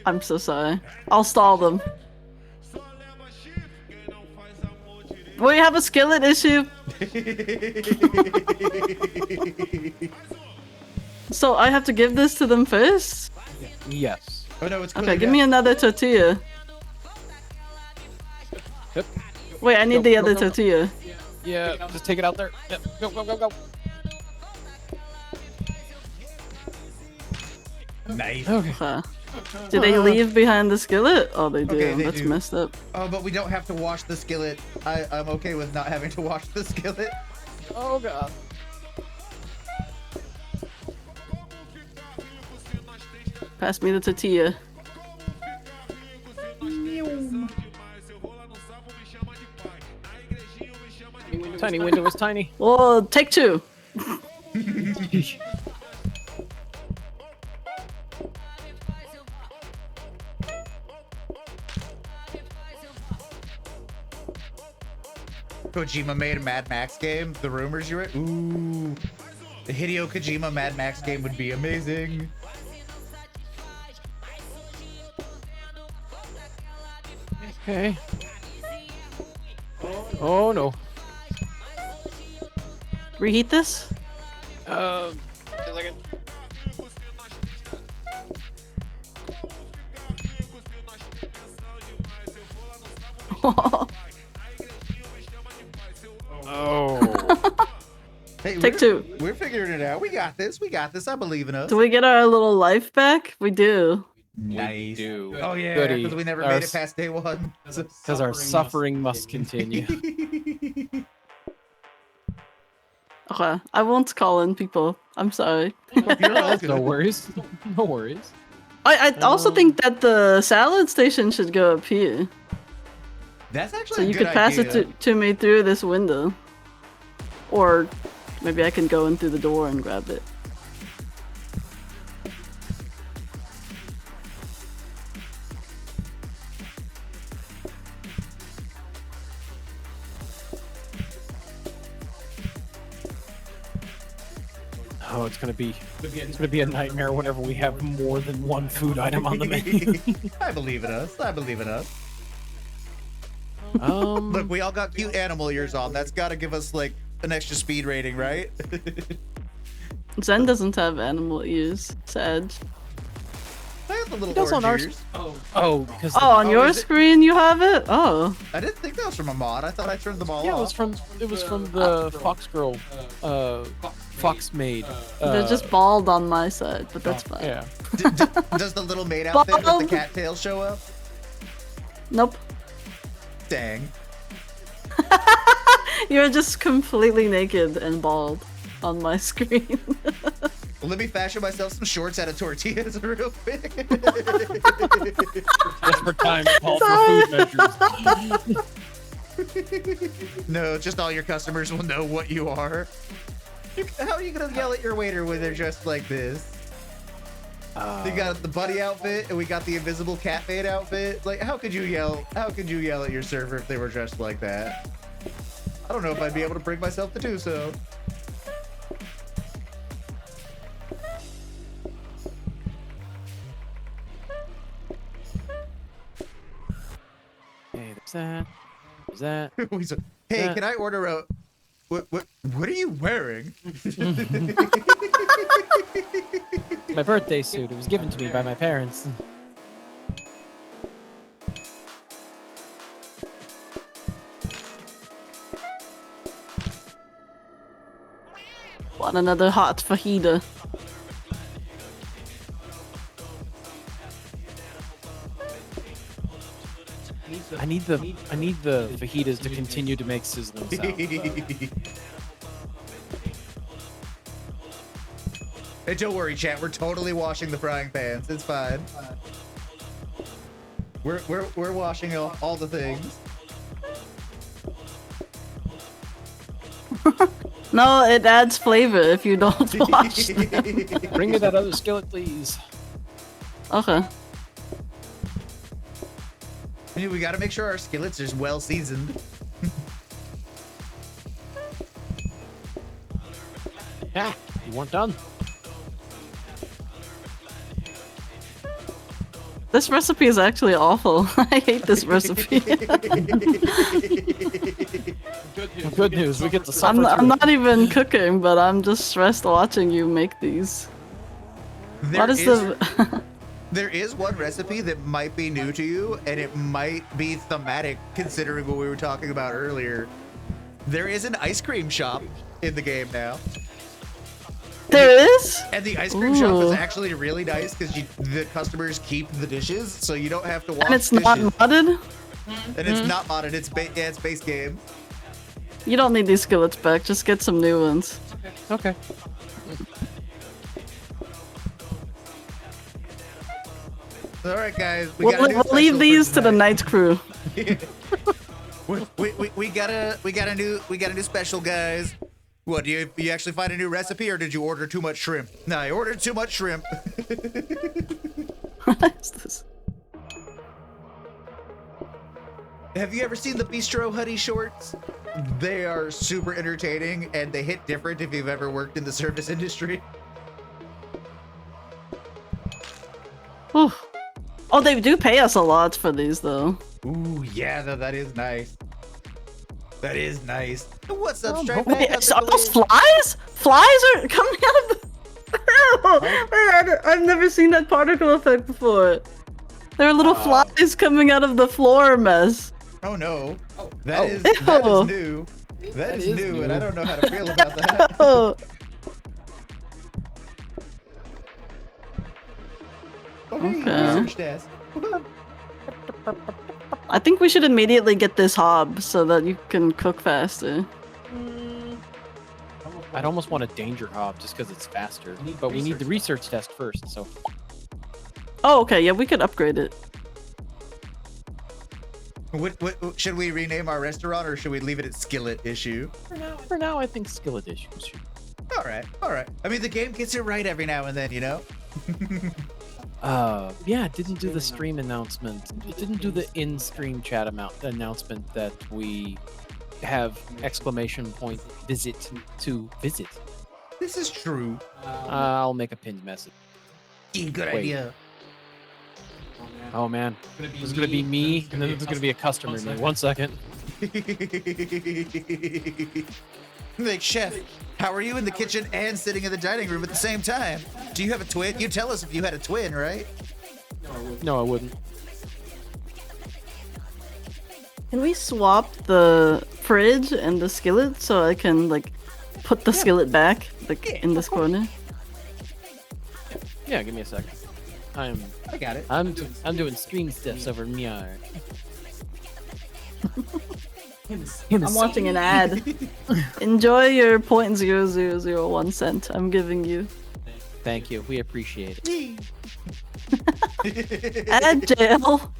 I'm so sorry. I'll stall them. We have a skillet issue. So I have to give this to them first? Yes. Oh no, it's Okay, give me another tortilla. Yep. Wait, I need Go, the go, other go. tortilla. Yeah, just take it out there. Yep. Go, go, go, go. Nice. Okay. Okay. Do they leave behind the skillet? Oh, they do. Okay, they That's do. messed up. Oh, but we don't have to wash the skillet. I'm okay with not having to wash the skillet. Oh god. Pass me the tortilla. Tiny window is tiny. Well, take two. Kojima made a Mad Max game. The rumors you read? Ooh. The Hideo Kojima Mad Max game would be amazing. Okay. Oh no. Reheat this? A second. Oh. Hey, Take two. We're figuring it out. We got this. We got this. I believe in us. Do we get our little life back? We do. Nice. do. Oh yeah, Goody. because we never Our made it s- past day one. Because our suffering must continue. Okay, I won't call in people. I'm sorry. No worries. No worries. I also think that the salad station should go up here. That's actually So a you good could pass idea. it to me through this window. Or maybe I can go in through the door and grab it. Oh, it's gonna be a nightmare whenever we have more than one food item on the menu. I believe in us. I believe in us. Look, we all got cute animal ears on. That's got to give us like an extra speed rating, right? Zen doesn't have animal ears. Sad. I have the little does on orange ours. ears. Oh, because Oh, on your is it- screen you have it? Oh. I didn't think that was from a mod. I thought I turned them all yeah, off. it was from the Fox Girl, Fox maid. They're just bald on my side, but that's fine. Yeah. Does the little maid outfit with the Bob. cattail show up? Nope. Dang. You're just completely naked and bald on my screen. Well, let me fashion myself some shorts out of tortillas real quick. Desperate time to call for food measures. No, just all your customers will know what you are. How are you gonna yell at your waiter when they're dressed like this? You got the buddy outfit, and we got the invisible cat maid outfit. Like, how could you yell? How could you yell at your server if they were dressed like that? I don't know if I'd be able to bring myself to do so. Hey, there's that. There's that. He's like, hey, Yeah. can I order a? What are you wearing? My birthday suit. It was given to me by my parents. Want another hot fajita. I need the fajitas to continue to make sizzling sounds. Hey, don't worry, chat. We're totally washing the frying pans. It's fine. We're washing all the things. No, it adds flavor if you don't wash them. Bring me that other skillet, please. Okay. I mean, we got to make sure our skillets are well seasoned. Yeah, you weren't done. This recipe is actually awful. I hate this recipe. Good news, we get to suffer. I'm not even cooking, but I'm just stressed watching you make these. What is the... There is one recipe that might be new to you, and it might be thematic considering what we were talking about earlier. There is an ice cream shop in the game now. There is? And the ice cream shop is Ooh. actually really nice because the customers keep the dishes, so you don't have to wash And it's dishes. not modded? And it's not modded. It's it's base game. You don't need these skillets back, just get some new ones. Okay. All right, guys. We'll leave these to the night crew. we got a new special, guys. What, do you actually find a new recipe, or did you order too much shrimp? No, I ordered too much shrimp. What is this? Have you ever seen the Bistro Huddy shorts? They are super entertaining, and they hit different if you've ever worked in the service industry. Whew. Oh, they do pay us a lot for these, though. Ooh, yeah, that is nice. That is nice. What's up, Stripe? Wait, are those flies? Flies are coming out of the... I've never seen that particle effect before. There are little flies coming out of the floor mess. Oh no. That is Ew. new. That is new, new. and I don't know how to feel about that. Oh, Okay. Research desk. I think we should immediately get this hob so that you can cook faster. I'd almost want a danger hob just because it's faster, but we need the research test first. So Oh, okay, yeah, we could upgrade it. What should we rename our restaurant, or should we leave it at Skillet Issue? for now, I think skillet issues. All right. I mean, the game gets it right every now and then, you know. Yeah, it didn't do the stream announcement. It didn't do the in-stream chat announcement that we have exclamation point visit to visit. This is true. I'll make a pinned message. Good Wait. idea. Oh man, there's gonna be me, and then there's gonna be a customer in me. 1 second. Like, chef, how are you in the kitchen and sitting in the dining room at the same time? Do you have a twin? You tell us if you had a twin, right? No, I wouldn't. Can we swap the fridge and the skillet so I can like put the skillet back like in this corner? Yeah, give me a second. I got it. I'm doing stream stuffs over Miar. I'm watching an ad. Enjoy your 0.0001 cent I'm giving you. Thank you. We appreciate it. Ad jail.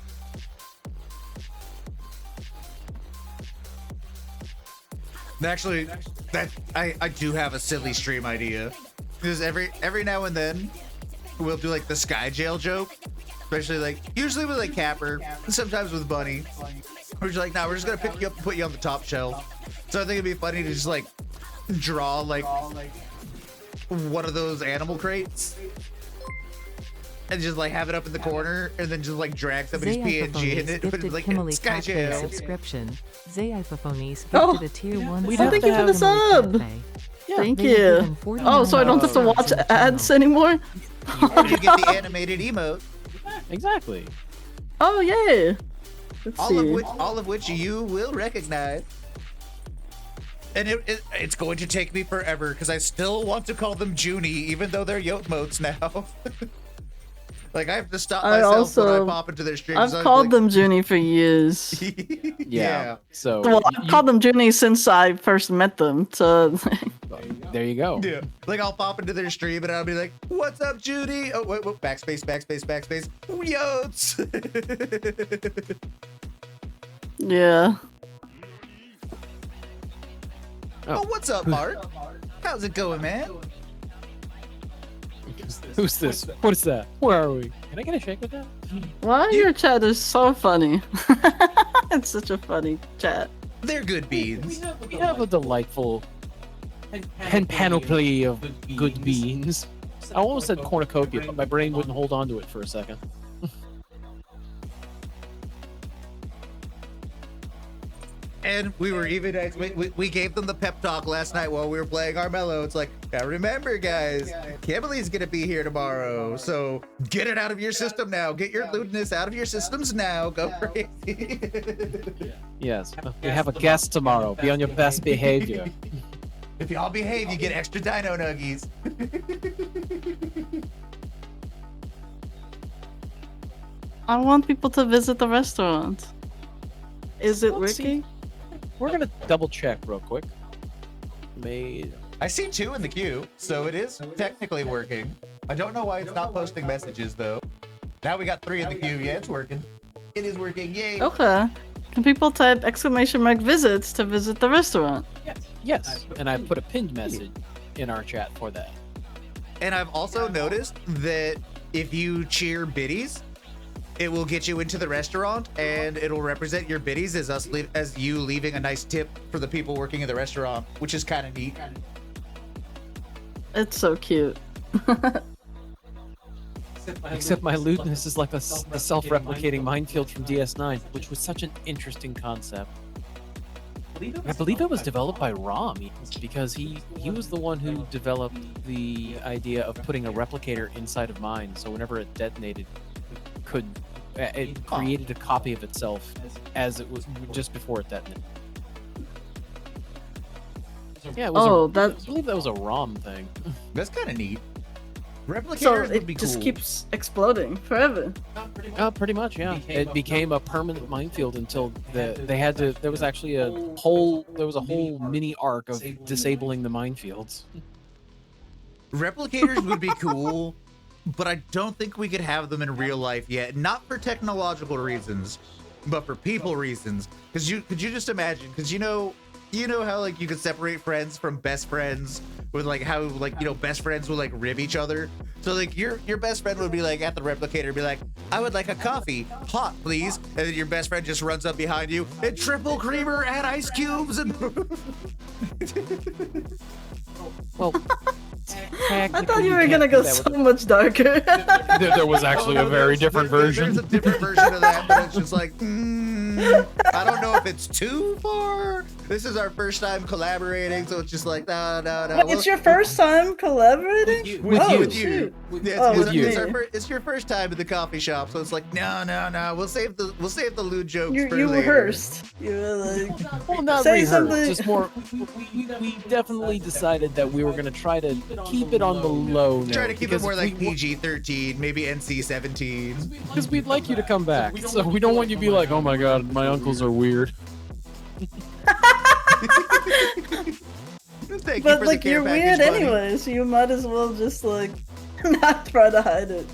Actually, I do have a silly stream idea. Because every now and then we'll do like the Sky Jail joke. Especially like usually with like Capper, and sometimes with Bunny. We're just like, nah, we're just gonna pick you up and put you on the top shelf. So I think it'd be funny to just like draw like one of those animal crates and just like have it up in the corner and then just like drag somebody's PNG in it. But like Sky Jail. Subscription. Zayiphophonies Oh, gifted a tier 1 we'd sub have thank you for the to sub. Catfe. Thank They have you. given 49 Oh, so I don't have to watch subs to ads channel. anymore? You get the animated emote. Exactly. Oh, yay. Let's see. All of which you will recognize. And it's going to take me forever because I still want to call them Junie, even though they're yoke motes now. Like I have to stop myself when I pop into their streams. I've called them Junie for years. Yeah. So Well, I've called them Junie since I first met them. So there you go. Yeah. Like I'll pop into their stream and I'll be like, "What's up, Judy?" Oh, wait, backspace, Yotes. yeah. Oh, what's up, Mark? How's it going, man? Who's this? What is that? Where are we? Can I get a shake with that? Why your chat is so funny. It's such a funny chat. They're good beans. We have a delightful panoply of good beans. I almost said cornucopia, but my brain wouldn't hold on to it for a second. And we were even we gave them the pep talk last night while we were playing Armello. It's like, now remember, guys, Kimberly's gonna be here tomorrow, so get it out of your system now. Get your lewdness out of your systems now. Go crazy. Yes, we have a guest tomorrow. Be on your best behavior. If y'all behave, you get extra dino nuggies. I want people to visit the restaurant. Is it Let's see. working? We're gonna double check real quick. Made. I see 2 in the queue, so it is technically working. I don't know why it's not posting messages though. Now we got 3 in the queue. Yeah, it's working. It is working. Yay. Okay. Can people type !visits to visit the restaurant? Yes, and I put a pinned message in our chat for that. And I've also noticed that if you cheer biddies, it will get you into the restaurant, and it'll represent your biddies as you leaving a nice tip for the people working in the restaurant, which is kind of neat. It's so cute. Except my lewdness is like the self-replicating minefield from DS9, which was such an interesting concept. I believe it was developed by Rom, because he was the one who developed the idea of putting a replicator inside of mine, so whenever it detonated, it created a copy of itself as it was just before it detonated. Yeah, it was I believe that was a ROM thing. That's kind of neat. So Replicators would it be just cool. keeps exploding forever. Pretty much, yeah. It became a permanent minefield until they had to. There was actually a whole mini arc of disabling the minefields. Replicators would be cool, but I don't think we could have them in real life yet. Not for technological reasons, but for people reasons. Because could you just imagine? Because you know how like you could separate friends from best friends with like how like best friends will like rib each other. So like your best friend would be like at the replicator, be like, I would like a coffee, hot please, and then your best friend just runs up behind you and triple creamer, add ice cubes, and Well, That's I thought you were gonna go so much darker. There was actually a very different version. There's a different version of that, but it's just like, I don't know if it's too far. This is our first time collaborating, so it's just like, no. Wait, it's your first time collaborating? With Oh, you. With you. shoot. Yeah, Oh, it's, with it's, me. it's your first time at the coffee shop, so it's like, no. We'll save the lewd jokes for You later. rehearsed. You were like, Well, not Say rehearsed, something. just more. We definitely decided that we were gonna try to keep it on the low note. Try to keep it because more like we- PG-13, maybe NC-17. Because we'd like you to come back, so we don't want you to be like, oh my god, my uncles are weird. Thank you but for like the care you're package, weird buddy. anyway, so you might as well just like not try to hide it.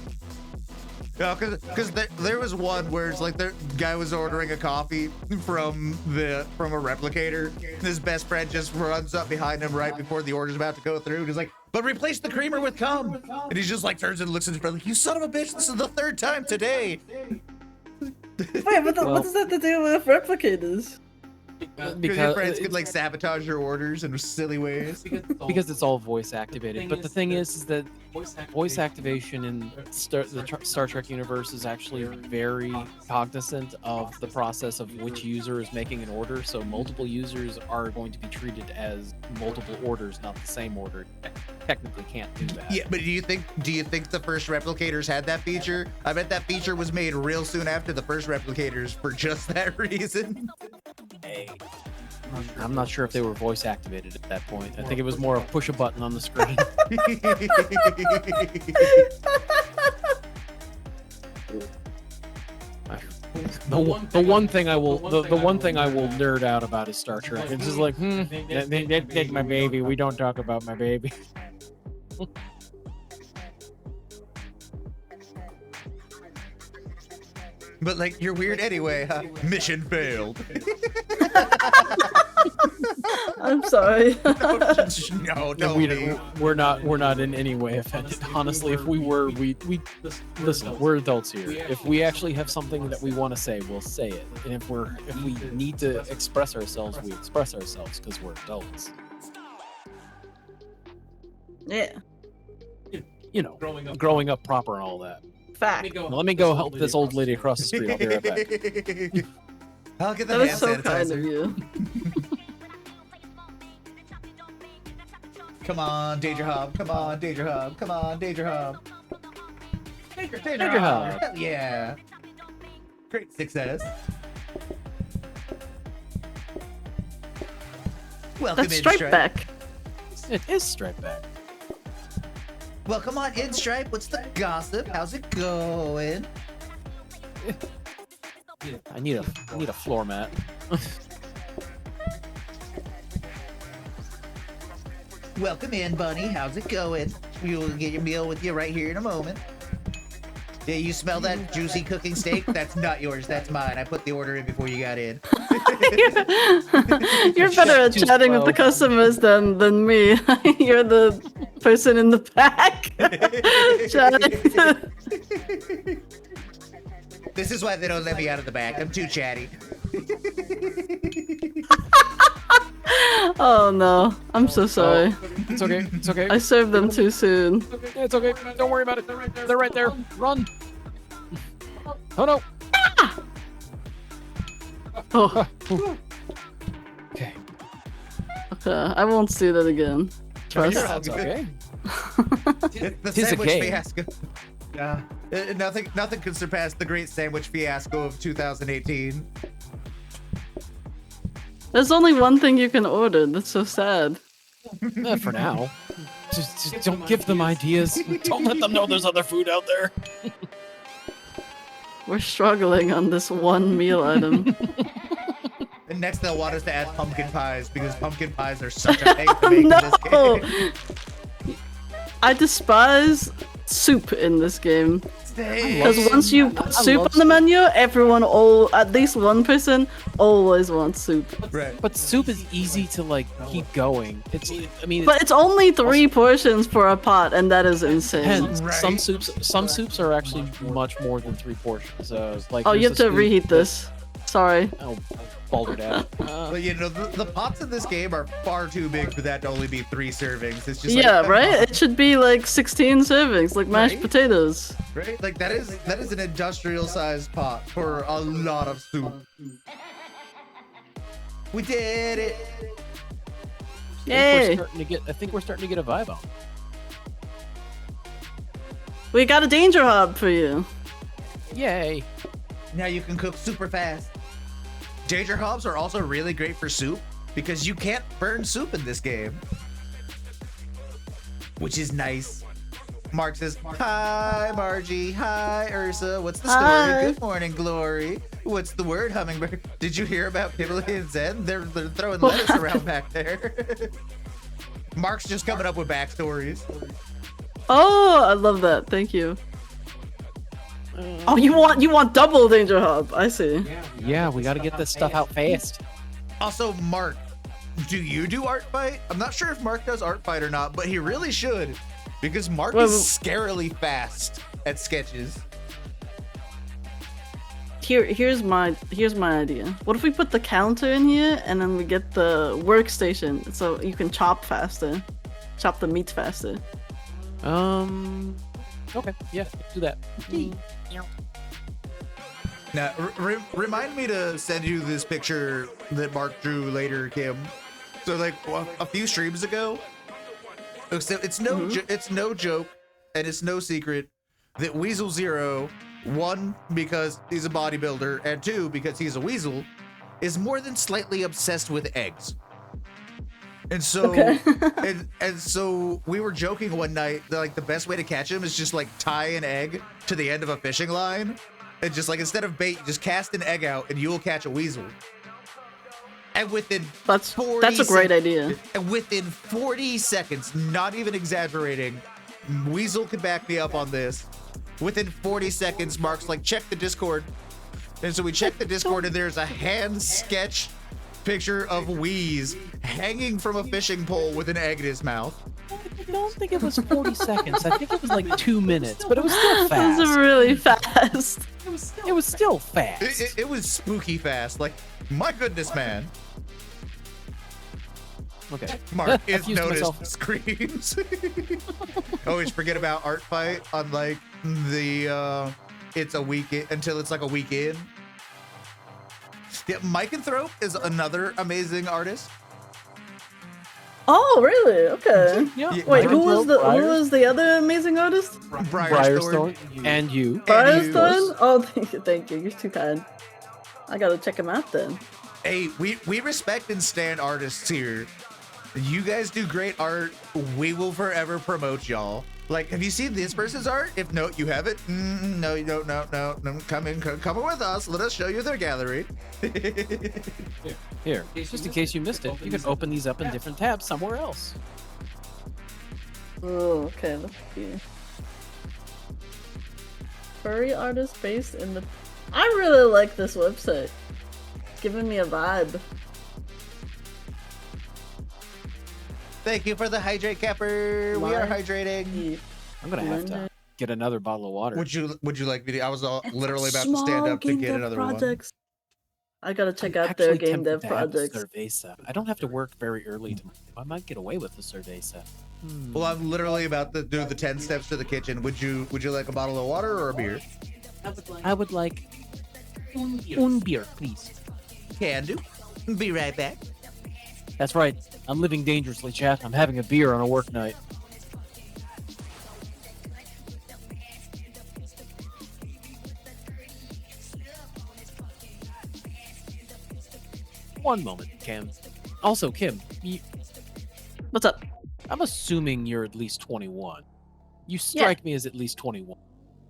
No, because there was one where it's like the guy was ordering a coffee from a replicator. And his best friend just runs up behind him right before the order's about to go through. And he's like, "But replace the creamer with cum." And he just like turns and looks at his brother like, "You son of a bitch! This is the third time today." Wait, what does that have to do with replicators? Because your friends could like sabotage your orders in silly ways. Because it's all voice activated. But the thing is that voice activation in the Star Trek universe is actually very cognizant of the process of which user is making an order. So multiple users are going to be treated as multiple orders, not the same order. Technically can't do that. Yeah, but do you think the first replicators had that feature? I bet that feature was made real soon after the first replicators for just that reason. I'm not sure if they were voice activated at that point. I think it was more of push a button on the screen. The one thing I will nerd out about is Star Trek. It's just like, that's my baby. We don't talk about my baby. But like, you're weird anyway, huh? Mission failed. I'm sorry. No, don't be. We're not in any way offended. Honestly, if we were, we listen. We're adults here. If we actually have something that we want to say, we'll say it. And if we need to express ourselves, we express ourselves because we're adults. Yeah, You know, growing up proper and all that. fact. Now, let me go help this old lady across the street. I'll be right back. I'll get the That was hand so sanitizer. kind of you. Come on, Danger Hub. Come on, Danger Hub. Come on, Danger Hub. Danger Hub. Hell yeah. Great success. Welcome That's in, Stripe Stripe. back. It is Stripe back. Well, come on in, Stripe. What's the gossip? How's it going? I need a floor mat. Welcome in, Bunny. How's it going? You'll get your meal with you right here in a moment. Yeah, you smell that juicy cooking steak? That's not yours. That's mine. I put the order in before you got in. You're better at Too chatting with slow. the customers than me. You're the person in the back. Chatting. This is why they don't let me out of the back. I'm too chatty. Oh no, I'm so sorry. It's okay. It's okay. I served them too soon. It's okay. Don't worry about it. They're right there. Run. Oh no. Oh, Okay. okay. I won't see that again. Trust. That's okay. The Tis a sandwich game. fiasco. Nothing can surpass the great sandwich fiasco of 2018. There's only one thing you can order. That's so sad. For now. Just don't give them ideas. Don't let them know there's other food out there. We're struggling on this one meal item. And next they'll want us to add pumpkin pies because pumpkin pies are such a pain to make in this No! game. I despise soup in this game. Because Because once you put soup on the menu, at least one person always wants soup. right. But soup is easy to like keep going. But it's only 3 portions for a pot, and that is insane. Depends. Right. Some soups are actually much more than 3 portions. Like Oh, you have there's a to soup reheat this. Sorry. Oh, baldered out. But you know, the pots in this game are far too big for that to only be 3 servings. It's just like, Yeah, come right? on, It should be like 16 servings, like mashed Right? potatoes. right? Like that is an industrial sized pot for a lot of soup. We did it. Yay! I think we're starting to get a vibe on. We got a danger hob for you. Yay! Now you can cook super fast. Danger hobs are also really great for soup because you can't burn soup in this game, which is nice. Mark says, "Hi, Margie. Hi, Ursa. What's the story? Hi. Good morning, Glory. What's the word, Hummingbird? Did you hear about Pibbly and Zen? They're throwing lettuce around back there." Mark's just coming up with backstories. Oh, I love that. Thank you. Oh, you want double danger hob? I see. Yeah, we got to get this stuff out fast. Also, Mark, do you do art fight? I'm not sure if Mark does art fight or not, but he really should, because Mark Well, is scarily fast at sketches. Here's my idea. What if we put the counter in here and then we get the workstation so you can chop faster, chop the meat faster. Okay, yeah, do that. Now, remind me to send you this picture that Mark drew later, Kim. So, like, a few streams ago, it's no joke, and it's no secret that Weasel Zero, 1, because he's a bodybuilder, and 2, because he's a weasel, is more than slightly obsessed with eggs. And so, Okay. and so we were joking one night that like the best way to catch him is just like tie an egg to the end of a fishing line, and just like instead of bait, just cast an egg out, and you will catch a weasel. And within That's 40 a great idea. And within 40 seconds, not even exaggerating, Weasel could back me up on this. Within 40 seconds, Mark's like, check the Discord. And so we check the Discord, and there's a hand sketch picture of Wheeze hanging from a fishing pole with an egg in his mouth. I don't think it was 40 seconds. I think it was like 2 minutes, but it was still This is fast. really fast. It was still fast. It was spooky fast. Like, my goodness, man. Okay. Mark I is confused noticed myself. screams. Always forget about art fight on like the it's a week until it's like a week in. Yeah, Micanthrope is another amazing artist. Oh, really? Okay. Yeah. Yeah, Wait, who Micanthrope, was the other amazing artist? Briarstone. And you. Firestone? Oh, thank you. You're too kind. I gotta check him out then. Hey, we respect and stand artists here. You guys do great art. We will forever promote y'all. Like, have you seen this person's art? If no, you haven't. No, you don't. No. Come with us. Let us show you their gallery. Here, just in case you missed it, you can open these up in different tabs somewhere else. Oh, okay. Let's see. Furry artist based in the. I really like this website. It's giving me a vibe. Thank you for the hydrate capper. We are hydrating. I'm gonna have to get another bottle of water. Would you like me to? I was literally about to stand up to get another projects. I gotta check I'm out their actually game dev tempted to have the projects. Cerveza. I don't have to work very early tomorrow. I might get away with the Cerveza. one. Well, I'm literally about to do the 10 steps to the kitchen. Would you like a bottle of water or a beer? I would like un beer, please. Can do. Be right back. That's right. I'm living dangerously, chat. I'm having a beer on a work night. One moment, Kim. Also, Kim, What's up? I'm assuming you're at least 21. You strike me as at least 21.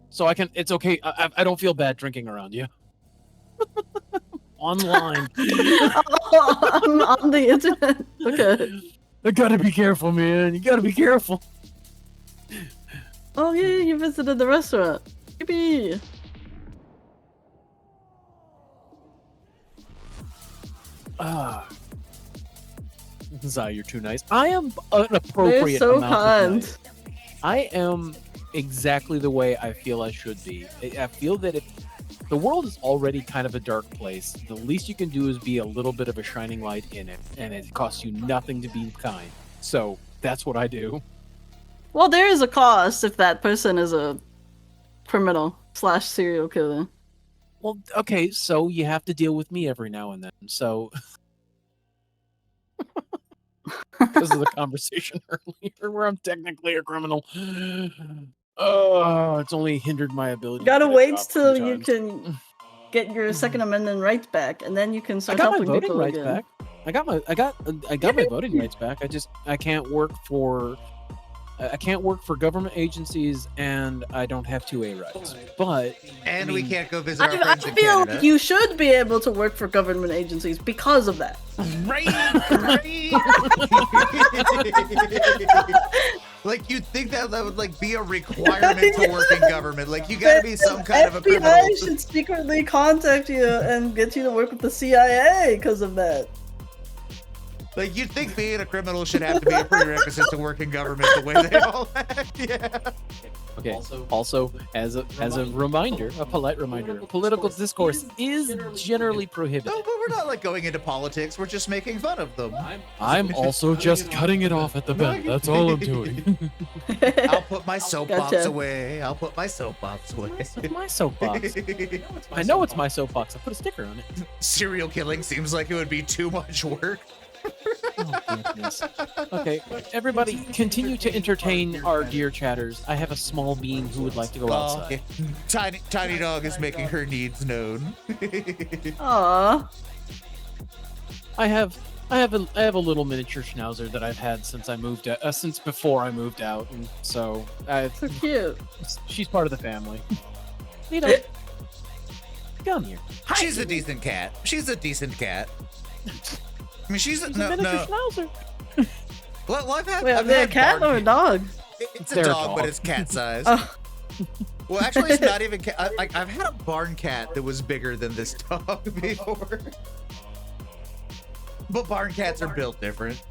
So I can. It's okay. I don't feel bad drinking around you. Online. on the internet. Okay. I gotta be careful, man. You gotta be careful. Oh yeah, you visited the restaurant. Yippee! Zai, you're too nice. I am an appropriate They're so amount of kind. nice. I am exactly the way I feel I should be. I feel that if the world is already kind of a dark place. The least you can do is be a little bit of a shining light in it, and it costs you nothing to be kind. So that's what I do. Well, there is a cost if that person is a criminal / serial killer. Well, okay, so you have to deal with me every now and then. So because of the conversation earlier where I'm technically a criminal. Oh, it's only hindered my ability. You gotta to get a wait job till you sometimes. can get your Second Amendment rights back, and then you can I start got my helping voting people rights again. back. I got my voting rights back. I can't work for government agencies, and I don't have 2A rights. But And I we mean, can't go visit our I friends in feel Canada. like you should be able to work for government agencies because of that. Right. Like you'd think that would like be a requirement to work in government. Like you gotta be some kind of a criminal. FBI should secretly contact you and get you to work with the CIA because of that. Like you'd think being a criminal should have to be a prerequisite to work in government the way they all act. Yeah. okay. Also, as a reminder, a polite reminder, political discourse is generally prohibited. No, but we're not like going into politics. We're just making fun of them. I'm also just cutting it off at the bend. That's all I'm doing. I'll put my soapbox Gotcha. away. I'll put my soapbox away. My soapbox. I know it's my soapbox. I put a sticker on it. Serial killing seems like it would be too much work. Oh, goodness. Okay, everybody, continue to entertain our dear chatters. I have a small being who would like to go outside. Okay. Tiny dog is making her needs known. Aww. I have a little miniature schnauzer that I've had since I moved out, since before I moved out, and so So cute. she's part of the family. You know, come here. She's a decent cat. She's a decent cat. I mean, she's She's a no. miniature schnauzer. Well, I've had. Wait, are I've they a had cat barn- or a dog? It's a They're a dog, but dog. it's cat size. Oh. Well, actually, it's not even cat. I've had a barn cat that was bigger than this dog before. But barn cats are built different.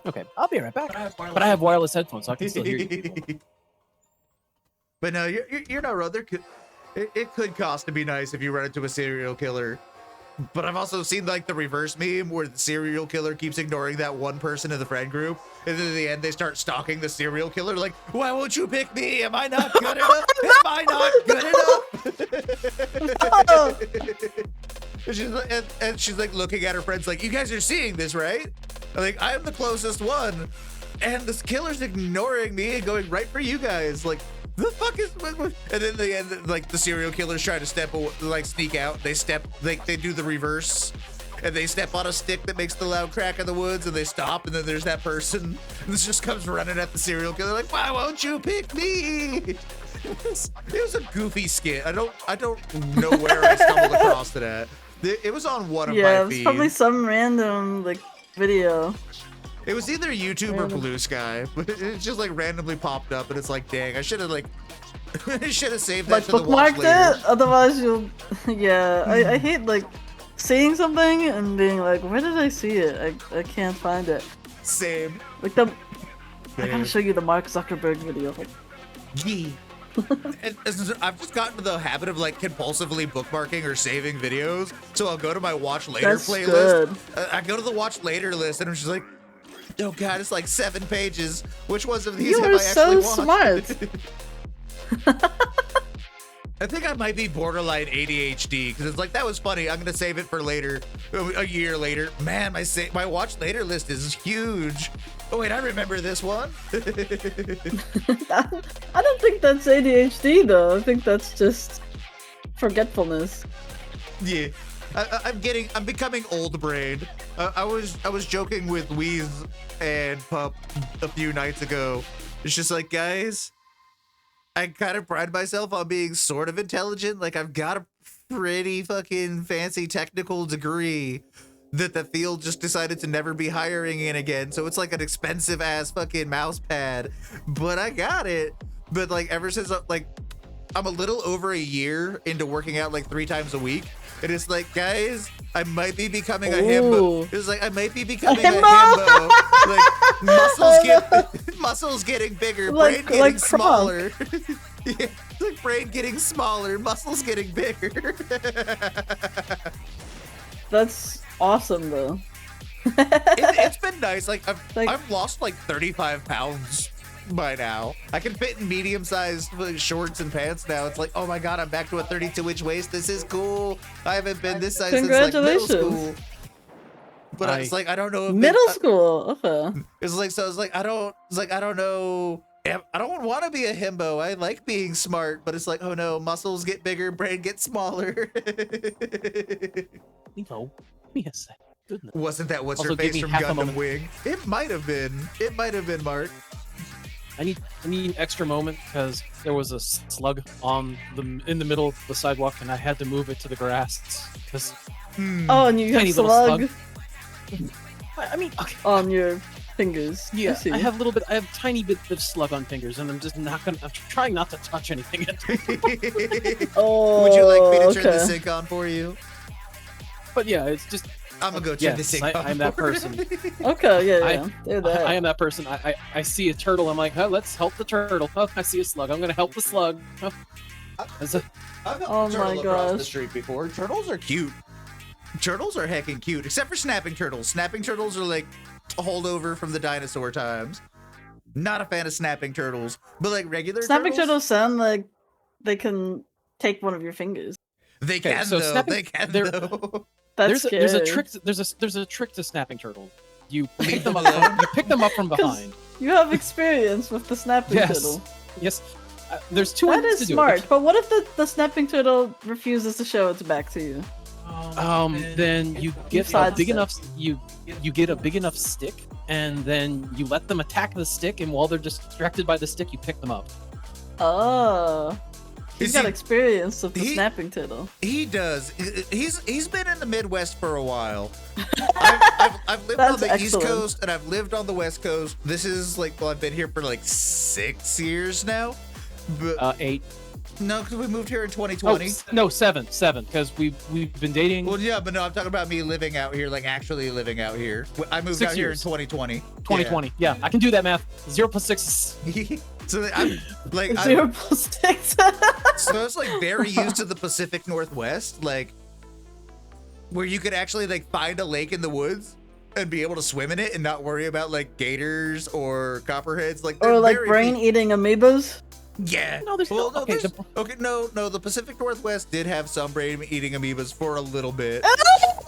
Okay, I'll be right back. But I have wireless headphones, so I can still hear you. But no, you're not wrong. It could cost to be nice if you run into a serial killer. But I've also seen like the reverse meme where the serial killer keeps ignoring that one person in the friend group, and then in the end they start stalking the serial killer. Like, why won't you pick me? Am I not good enough? Am I not good enough? and she's like looking at her friends like, you guys are seeing this, right? Like, I am the closest one, and this killer's ignoring me and going right for you guys. Like, the fuck is what? And then the end, like the serial killers try to sneak out. They do the reverse, and they step on a stick that makes the loud crack in the woods, and they stop, and then there's that person. And this just comes running at the serial killer like, why won't you pick me? It was a goofy skit. I don't know where I stumbled across that. It was on one of Yeah, my it's feeds. probably some random like video. It was either YouTube or Blue Sky, but it just like randomly popped up, and it's like, dang, I should have saved that Like to the watch bookmarked later. it, otherwise you'll. Yeah, I hate like seeing something and being like, where did I see it? I can't find it. Same. Like I gotta show you the Mark Zuckerberg video. Yee. And I've just gotten to the habit of like compulsively bookmarking or saving videos, so I'll go to my watch later That's playlist. good. I go to the watch later list, and I'm just like, oh god, it's like 7 pages. Which ones of these You have are I actually so watched? smart. I think I might be borderline ADHD because it's like, that was funny. I'm gonna save it for later, a year later. Man, my watch later list is huge. Oh wait, I remember this one. I don't think that's ADHD though. I think that's just forgetfulness. Yeah, I'm becoming old brained. I was joking with Weez and Pup a few nights ago. It's just like, guys, I kind of pride myself on being sort of intelligent. Like, I've got a pretty fucking fancy technical degree that the field just decided to never be hiring in again. So it's like an expensive ass fucking mouse pad, but I got it. But like, ever since I'm a little over a year into working out like 3 times a week, and it's like, guys, I might be becoming a himbo. It's like, I might be becoming a himbo. Like muscles getting bigger, brain getting like smaller. Yeah, like, brain getting smaller, muscles getting bigger. That's awesome though. It's been nice. Like Like- I've lost like 35 pounds by now. I can fit in medium-sized shorts and pants now. It's like, oh my god, I'm back to a 32-inch waist. This is cool. I haven't been this size since like middle Congratulations. school. But it's like I don't know if Middle school. Okay. It's like so. It's like I don't. It's like I don't know. I don't want to be a himbo. I like being smart, but it's like, oh no, muscles get bigger, brain gets smaller. You know, give me a sec. Goodness. Wasn't that what's Also her gave face me from half a Gundam moment. Wing? It might have been. It might have been Mark. I need an extra moment because there was a slug in the middle of the sidewalk and I had to move it to the grass because Oh, and you have Tiny little slug I mean, okay, on your fingers. I yeah, see. I have tiny bit of slug on fingers and I'm trying not to touch anything. Oh, Would you like me to turn the okay. sync on for you? But yeah, it's just I'm gonna go turn the yes, sync on. I'm that for person. Okay, yeah. Do that. I am that person. I see a turtle. I'm like, oh, let's help the turtle. Oh, I see a slug. I'm gonna help the slug. Oh. As a- I've helped Oh a turtle my across the gosh. street before. Turtles are cute. Turtles are heckin' cute, except for snapping turtles. Snapping turtles are like a holdover from the dinosaur times. Not a fan of snapping turtles, but like regular Snapping turtles sound like they can take one of your fingers. They Okay, can so though. snapping- They can they're- though. That's there's a scary. trick. There's a trick to snapping turtle. You pick them up. You pick them up from 'Cause behind. You have experience with the snapping Yes. turtle. Yes. There's two That ways is to do smart, it. but what if the snapping turtle refuses to show its back to you? Then you get a sidestep. big enough. You get a big enough stick, and then you let them attack the stick. And while they're distracted by the stick, you pick them up. Oh. He's Is got he- experience with the he- snapping turtle. He does. He's been in the Midwest for a while. I've lived on That's the East excellent. Coast and I've lived on the West Coast. This is like, well, I've been here for like 6 years now. But 8. no, because we moved here in Oh, 2020. no, 7, because we've been dating. Well, yeah, but no, I'm talking about me living out here, like actually living out here. I moved 6 out here in years. 2020. 2020. Yeah, I can do that math. 0 plus 6. Yeah. So I'm like, 0 plus 6. so I was like very used to the Pacific Northwest, like where you could actually like find a lake in the woods and be able to swim in it and not worry about like gators or copperheads, like Or they're like very brain eating amoebas. Yeah. No, there's well, no- okay, there's- the- okay, no, the Pacific Northwest did have some brain-eating amoebas for a little bit.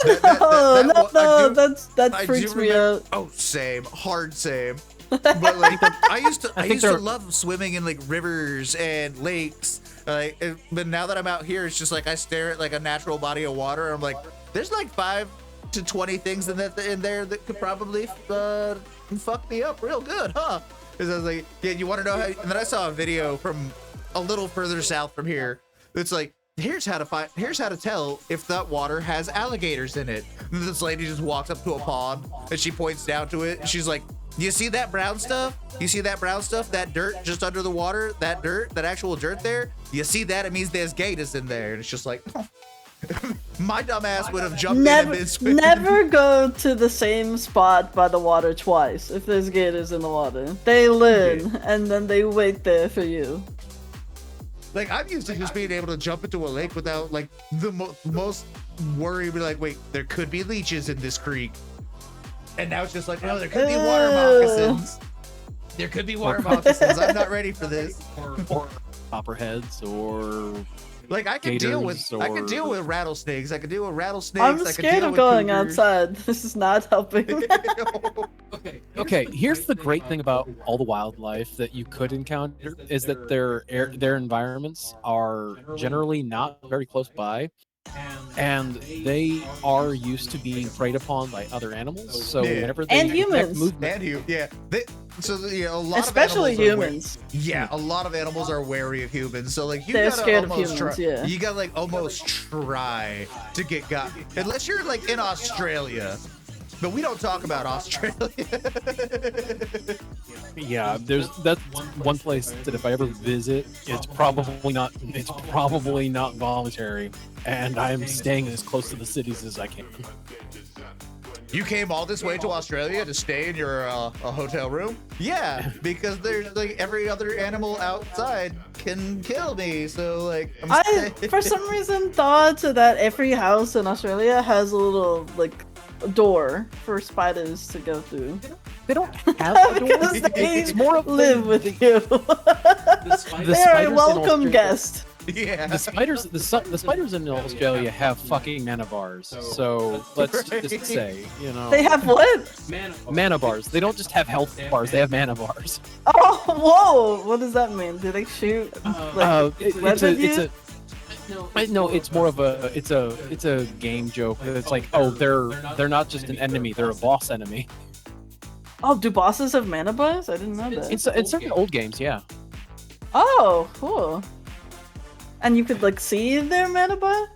No, that I do freaks me remember- out. Oh, same, hard same. But like, I used to think they're- love swimming in like rivers and lakes. But now that I'm out here, it's just like I stare at like a natural body of water. I'm like, there's like 5 to 20 things in there that could probably fuck me up real good, huh? Because I was like, yeah, you want to know how? And then I saw a video from a little further south from here. It's like, here's how to tell if that water has alligators in it. And this lady just walks up to a pond and she points down to it. And she's like, you see that brown stuff? You see that brown stuff? That dirt just under the water? That dirt? That actual dirt there? You see that? It means there's gators in there. And it's just like, my dumb ass would have jumped in and been swimming. Never go to the same spot by the water twice if there's gators in the water. They learn and then they wait there for you. Like, I'm used to just being able to jump into a lake without like the most worry. Be like, wait, there could be leeches in this creek. And now it's just like, no, there could be water moccasins. There could be water moccasins. I'm not ready for this. Or copperheads, or Like I can deal with Gators or- rattlesnakes. I can deal with rattlesnakes. I'm I can scared deal of with going cougars. outside. This is not helping. Okay, here's the great thing about all the wildlife that you could encounter is that their environments are generally not very close by, and they are used to being preyed upon by other animals. So Yeah. whenever they And detect humans. movement, And you, yeah. A lot Especially of animals humans. Yeah, a lot of animals are wary of humans. So like you They're gotta scared of almost humans, try, yeah. You gotta like almost try to get got, unless you're like in Australia. But we don't talk about Australia. yeah, that's one place that if I ever visit, it's probably not voluntary, and I'm staying as close to the cities as I can. You came all this way to Australia to stay in your a hotel room? Yeah, because there's like every other animal outside can kill me. So like, I for some reason thought that every house in Australia has a little like door for spiders to go through. They don't have a door. Because they It's more of live with you. the They are a spiders in welcome Australia- guest. yeah. The spiders in Australia have fucking mana bars. So let's just say, you know, They have what? mana bars. They don't just have health bars. They have mana bars. Oh, whoa! What does that mean? Do they shoot? No, it's more of a it's a game joke. It's like, oh, they're not just an enemy, they're a boss enemy. Oh, do bosses have mana bars? I didn't know that. In certain old games, yeah. Oh, cool. And you could like see their mana bar?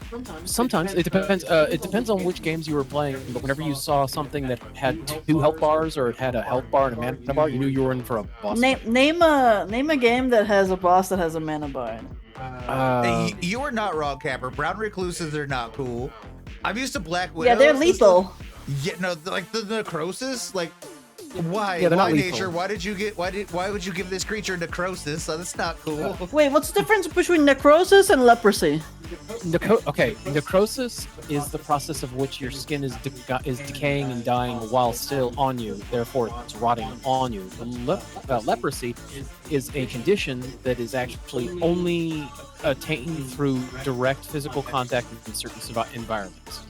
Sometimes it depends. It depends on which games you were playing. But whenever you saw something that had 2 health bars or it had a health bar and a mana bar, you knew you were in for a boss. Name a game that has a boss that has a mana bar in it. You are not wrong, Capper. Brown recluses are not cool. I'm used to Black Widows. Yeah, they're lethal. Yeah, no, like the necrosis, like why? Yeah, they're not why lethal. nature? Why would you give this creature necrosis? So that's not cool. Wait, what's the difference between necrosis and leprosy? Necrosis is the process of which your skin is decaying and dying while still on you. Therefore, it's rotting on you. Leprosy is a condition that is actually only attained through direct physical contact in certain environments.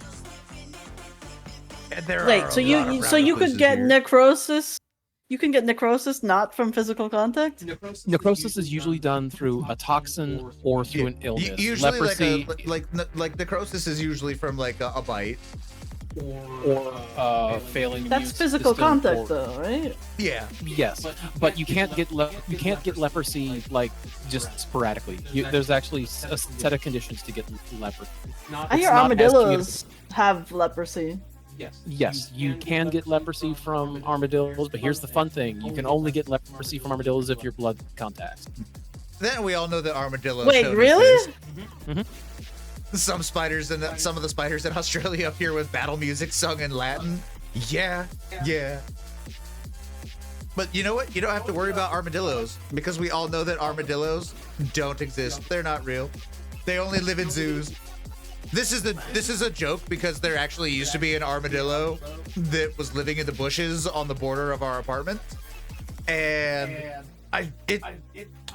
And there Wait, are so a lot of you brown could recluses get here. necrosis? You can get necrosis not from physical contact? Necrosis is usually done through a toxin or through an illness. Usually, Leprosy like necrosis is usually from like a bite. or failing. That's immune physical system contact or- though, right? Yeah. Yes, but you can't get leprosy like just sporadically. There's actually a set of conditions to get leprosy. I hear armadillos have leprosy. Yes, you can get leprosy from armadillos, but here's the fun thing: you can only get leprosy from armadillos if your blood contacts. Then we all know that armadillos. Wait, don't really? exist. Some spiders and some of the spiders in Australia up here with battle music sung in Latin. Yeah. But you know what? You don't have to worry about armadillos because we all know that armadillos don't exist. They're not real. They only live in zoos. This is a joke because there actually used to be an armadillo that was living in the bushes on the border of our apartment, and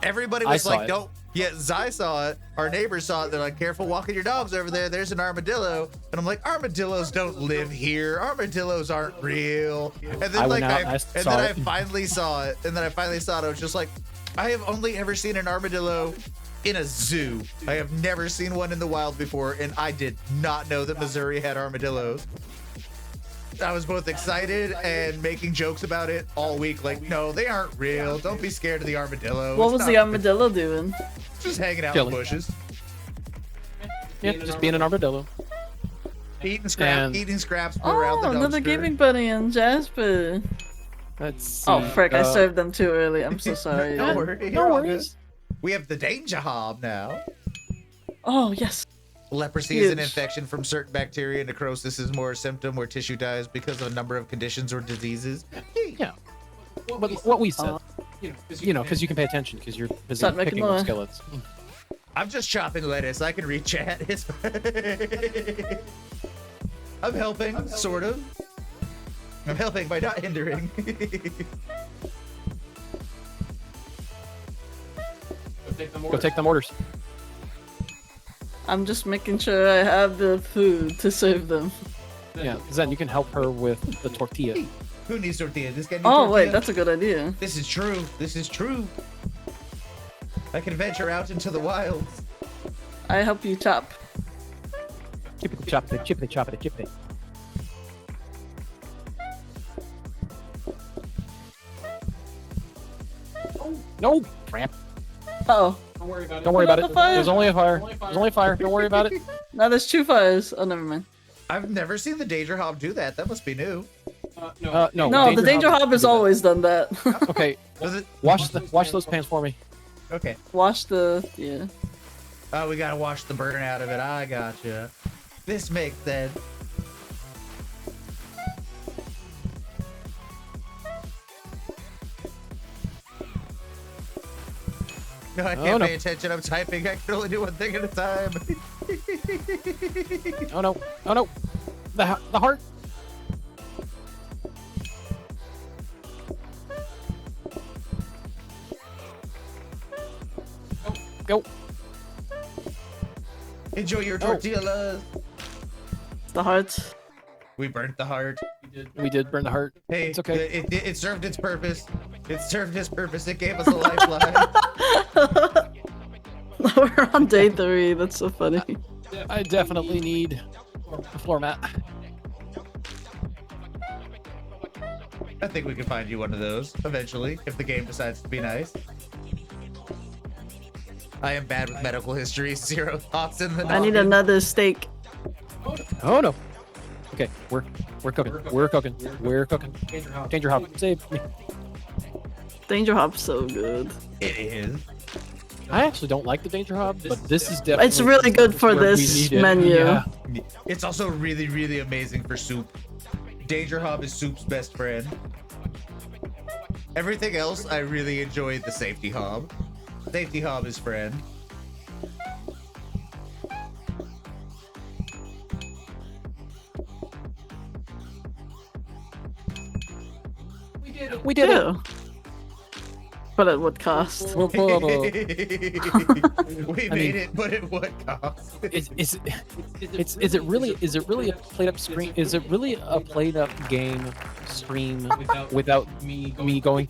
everybody was like, "Don't." Yeah, Zai saw it. Our neighbors saw it. They're like, "Careful walking your dogs over there. There's an armadillo." And I'm like, "Armadillos don't live here. Armadillos aren't real." And then I finally saw it. And then I finally saw it. I was just like, I have only ever seen an armadillo in a zoo. I have never seen one in the wild before, and I did not know that Missouri had armadillos. I was both excited and making jokes about it all week. Like, no, they aren't real. Don't be scared of the armadillo. What It's was not the armadillo doing? just hanging out in the Chilling. bushes, Yeah, just being an armadillo. eating scraps from Oh, around the another dumpster. gaming buddy and Jasper. Let's see. Oh, frick, I served them too early. I'm so sorry. Don't worry. No worries. We have the danger hob now. Oh, yes. Leprosy is an Huge. infection from certain bacteria. Necrosis is more a symptom where tissue dies because of a number of conditions or diseases. Yeah. What we said. Because you can pay attention because you're busy Start making picking with noise. skillets. I'm just chopping lettuce. I can read chat. It's I'm helping, sort of. I'm helping by not hindering. Go take them orders. I'm just making sure I have the food to serve them. Yeah, Zen, you can help her with the tortilla. Who needs tortilla? This guy needs Oh, tortilla? wait, that's a good idea. This is true. This is true. I can venture out into the wilds. I help you chop. Chippity choppity, chippity choppity, chippity. No! Crap. Uh-oh. Don't worry about it. the fire. There's only a fire. There's only a fire. Don't worry about it. Now there's 2 fires. Oh, never mind. I've never seen the danger hob do that. That must be new. No, No, the danger hob has always done that. Okay, Does it? wash those pans for me. Okay. Wash the... yeah. Oh, we gotta wash the burn out of it. I gotcha. This makes sense. No, I can't pay attention. I'm typing. I can only do one thing at a time. Oh no! Oh no! The heart. Go. Enjoy your tortillas. The heart. We burnt the heart. We did burn the heart. Hey, it's okay. It served its purpose. It served its purpose. It gave us a lifeline. We're on day 3. That's so funny. I definitely need a floor mat. I think we can find you one of those eventually if the game decides to be nice. I am bad with medical history. 0 thoughts in the. I need another steak. Oh no. Okay, we're cooking. We're cooking. We're cooking. Danger hop, save me. Danger hop's so good. It is. I actually don't like the danger hop, but this is definitely. It's really good for where we this need it. menu. Yeah. It's also really, really amazing for soup. Danger Hob is soup's best friend. Everything else, I really enjoy the safety hob. Safety hob is friend. We did it. Ew. But at what cost? We made it, but at what cost? Is it really a played up screen? Is it really a played up game stream without me going?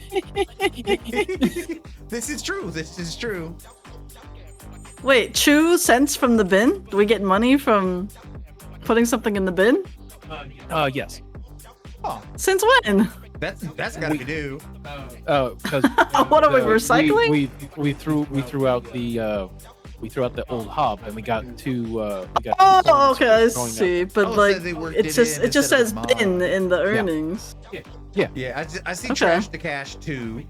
This is true. This is true. Wait, chew cents from the bin? Do we get money from putting something in the bin? Yes. Oh, Since when? that's gotta be new. Because What are we recycling? We threw out the old hob and we got two. Oh, okay, I see. But Oh, so like, they worked it it just in it just instead of says mod. bin in the earnings. Yeah, I see Okay. trash to cash too.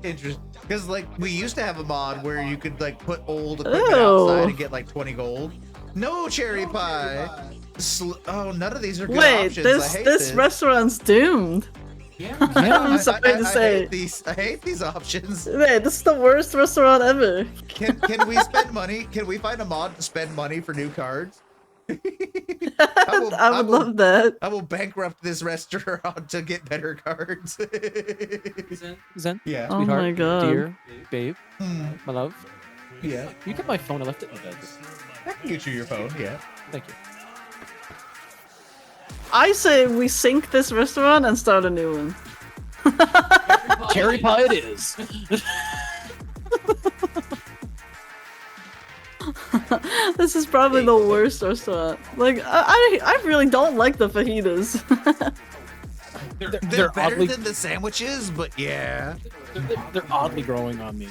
Interesting. Because like we used to have a mod where you could like put old equipment Ew. outside and get like 20 gold. No cherry pie. Oh, none of these are good Wait, options. I this hate this restaurant's doomed. I'm sorry to say. I hate these options. Wait, this is the worst restaurant ever. Can we spend money? Can we find a mod to spend money for new cards? I would love that. I will bankrupt this restaurant to get better cards. Zen, Yeah. Oh sweetheart, my God. dear, babe, Hmm. my love. Yeah. You get my phone. I left it in the bed. I can get you your phone. Yeah. Thank you. I say we sink this restaurant and start a new one. Cherry pie it is. This is probably the worst restaurant. Like, I really don't like the fajitas. They're better oddly than the sandwiches, but yeah. they're oddly growing on me.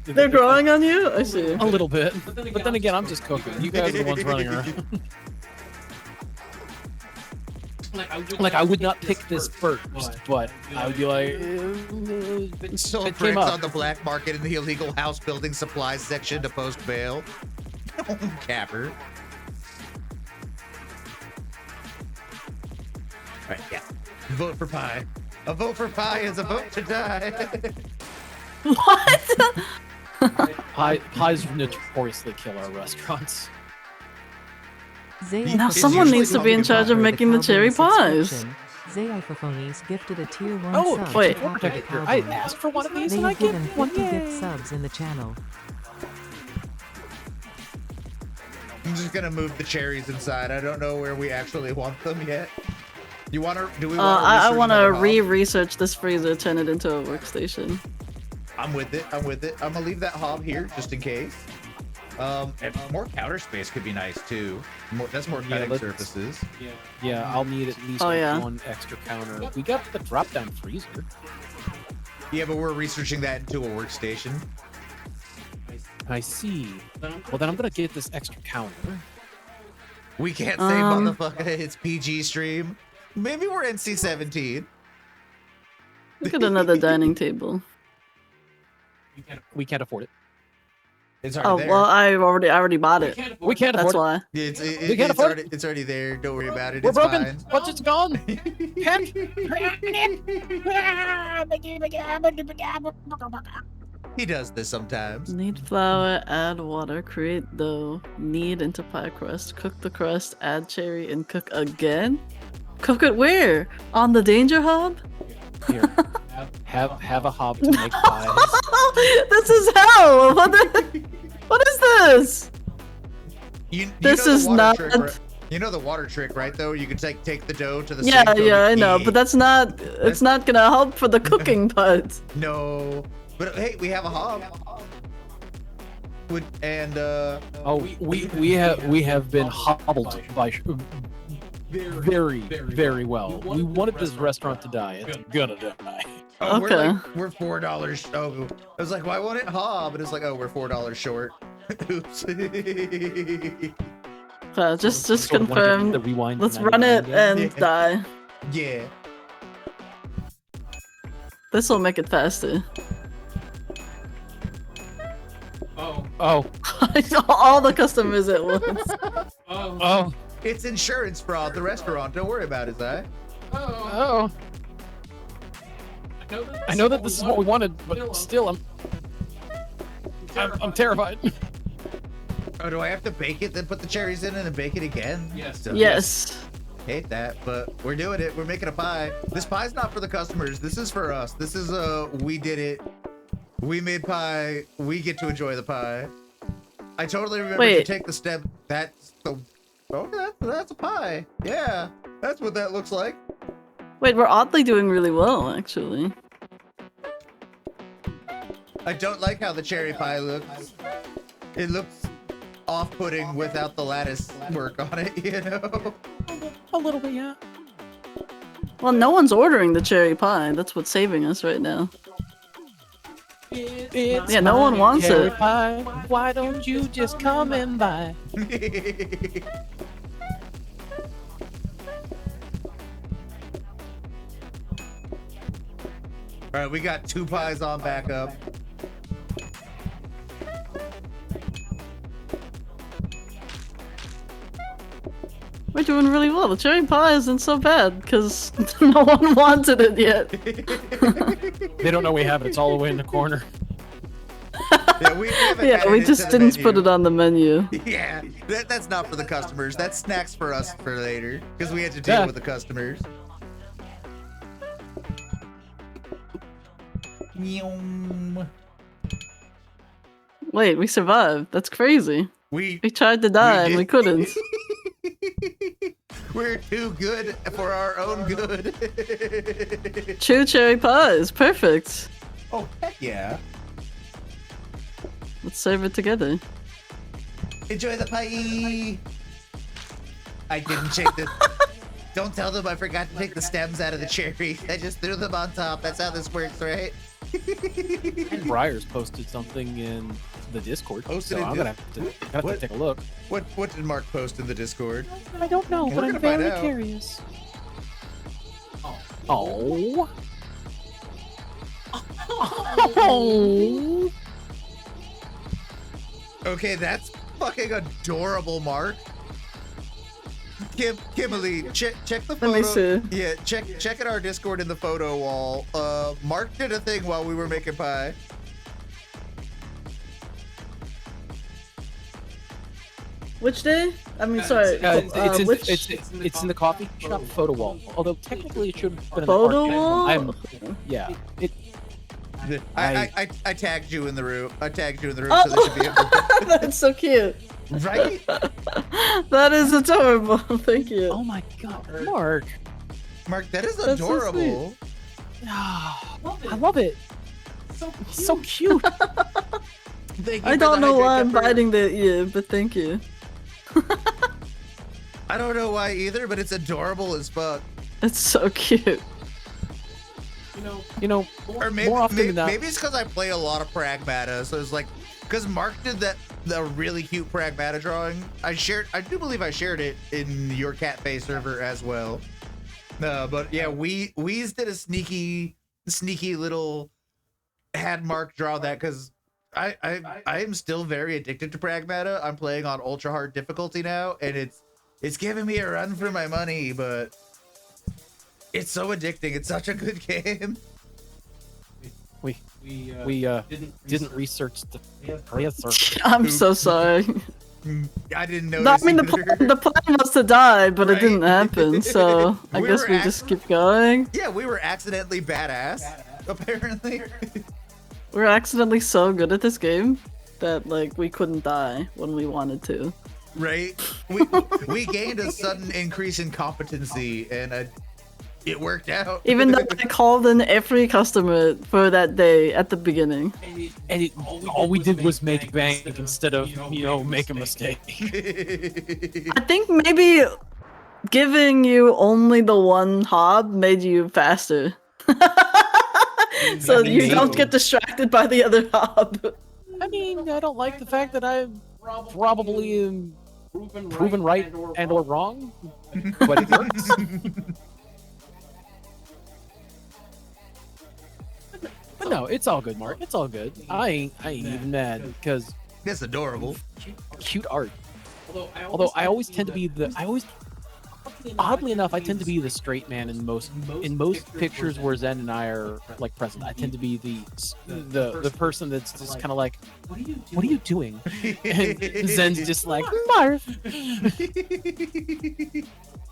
They're growing on you? I see. A little bit, but then again, I'm just cooking. You guys are the ones running around. Like I would not pick this first, but I would be like, Sold it came bricks up. on the black market in the illegal house building supplies section to post bail. Capper. Right, yeah. Vote for pie. A vote for pie is a vote to die. What? Pies notoriously kill our restaurants. Now someone usually needs to be in charge of making the cherry pies. Zayifophones gifted a tier 1 Oh, sub wait. to Alpha the I Cowboy. asked for one of these They and I have get given one. 50 gift Yay. subs in the channel. I'm just gonna move the cherries inside. I don't know where we actually want them yet. You wanna? Do we want? I want to re-research this freezer, turn it into a workstation. I'm with it. I'm with it. I'm gonna leave that hob here just in case. And more counter space could be nice too. That's more cutting let's- surfaces. Yeah, I'll need at least Oh, yeah. one extra counter. We got the drop-down freezer. Yeah, but we're researching that into a workstation. I see. Well, then I'm gonna get this extra counter. We can't say motherfucker. It's PG stream. Maybe we're NC-17. Look at another dining table. We can't afford it. It's Oh already there. well, I already bought it. We can't That's afford it. why. Yeah, We can't afford it's already there. Don't worry about it. We're It's broken. fine. Budget's gone. He does this sometimes. Knead flour, add water, create dough, knead into pie crust, cook the crust, add cherry, and cook again? Cook it where? On the danger hob? Here, have a hob to make pies. This is hell! What is this? This know the is water not. trick, right? You know the water trick, right? Though you can take the dough to the Yeah, sink. yeah, I know, but that's not. It's not gonna help for the cooking part. No, but hey, we have a hob. And Oh, we have been hobbled by very well. We wanted this restaurant to die. It's gonna die. oh, Okay. we're $4. Oh, I was like, why won't it hob? And it's like, oh, we're $4 short. Oops. Just Sort of wanna get confirm. the rewind Let's 99 run it again. and die. Yeah. This will make it faster. Oh, All the customers at once. oh, It's insurance fraud. The restaurant. Don't worry about it, Zai. oh. I know that this is what we wanted, but still, I'm terrified. Oh, do I have to bake it, then put the cherries in and then bake it again? Yes. Yes. Hate that, but we're doing it. We're making a pie. This pie's not for the customers. This is for us. This is we did it. We made pie. We get to enjoy the pie. I totally remember to Wait. take the step. That's the. Okay, that's a pie. Yeah, that's what that looks like. Wait, we're oddly doing really well, actually. I don't like how the cherry pie looks. It looks off-putting without the lattice work on it, you know? A little bit, yeah. Well, no one's ordering the cherry pie. That's what's saving us right now. It's Yeah, no one my wants cherry it. Pie. Why don't you just come and buy? All right, we got 2 pies on backup. We're doing really well. The cherry pie isn't so bad because no one wanted it yet. They don't know we have it. It's all the way in the corner. Yeah, we haven't Yeah, added we it just to the didn't menu. put it on the menu. Yeah, that's not for the customers. That's snacks for us for later because we had to deal Yeah. with the customers. Yum. Wait, we survived. That's crazy. We We tried to die and we did. couldn't. We're too good for our own good. True cherry pies. Perfect. Oh heck yeah! Let's serve it together. Enjoy the pie. I didn't check the. Don't tell them I forgot to take the stems out of the cherry. I just threw them on top. That's how this works, right? And Briar's posted something in the Discord, Posted so in I'm Dis- gonna have to What? take a look. What did Mark post in the Discord? I don't know, We're but gonna I'm find very out. curious. Oh. Oh. Okay, that's fucking adorable, Mark. Kimberly, check the photo. Let me see. Yeah, check at our Discord in the photo wall. Mark did a thing while we were making pie. Which day? I mean, sorry. It's in the coffee shop photo wall. Although technically it should have been in the Photo arcade. wall? Yeah. It. I tagged you in the room. I tagged you in the room so they should be able to... That's so cute. Right? That is adorable. Thank you. Oh my God, Mark. Mark, that is That's so adorable. I love it. So cute. Thank you I for don't the know why hydrate I'm pepper. biting the ear, but thank you. I don't know why either, but it's adorable as fuck. It's so cute. You know, Or maybe, more often than not. maybe it's because I play a lot of Pragmata, so it's like, because Mark did the really cute Pragmata drawing. I do believe I shared it in your Catfe server as well. But yeah, Weez did a sneaky little had Mark draw that because I am still very addicted to Pragmata. I'm playing on ultra hard difficulty now, and it's giving me a run for my money, but it's so addicting. It's such a good game. We didn't research the answer. I'm so sorry. I didn't know. No, I mean, the plan was to die, but it didn't happen, so I We guess were we just keep going. Yeah, we were accidentally badass, apparently. We're accidentally so good at this game that, like, we couldn't die when we wanted to. Right? We gained a sudden increase in competency, and it worked out. Even though I called in every customer for that day at the beginning. And all we did was make bank instead of, make a mistake. I think maybe giving you only the one hob made you faster. So you don't get distracted by the other hob. I mean, I don't like the fact that I probably am proven right and or wrong, but it works. But no, it's all good, Mark. It's all good. I ain't even mad because It's adorable. cute art. Although I always tend to be oddly enough, I tend to be the straight man in most pictures where Zen and I are like present. I tend to be the person that's just kind of like, what are you doing? And Zen's just like, Marv.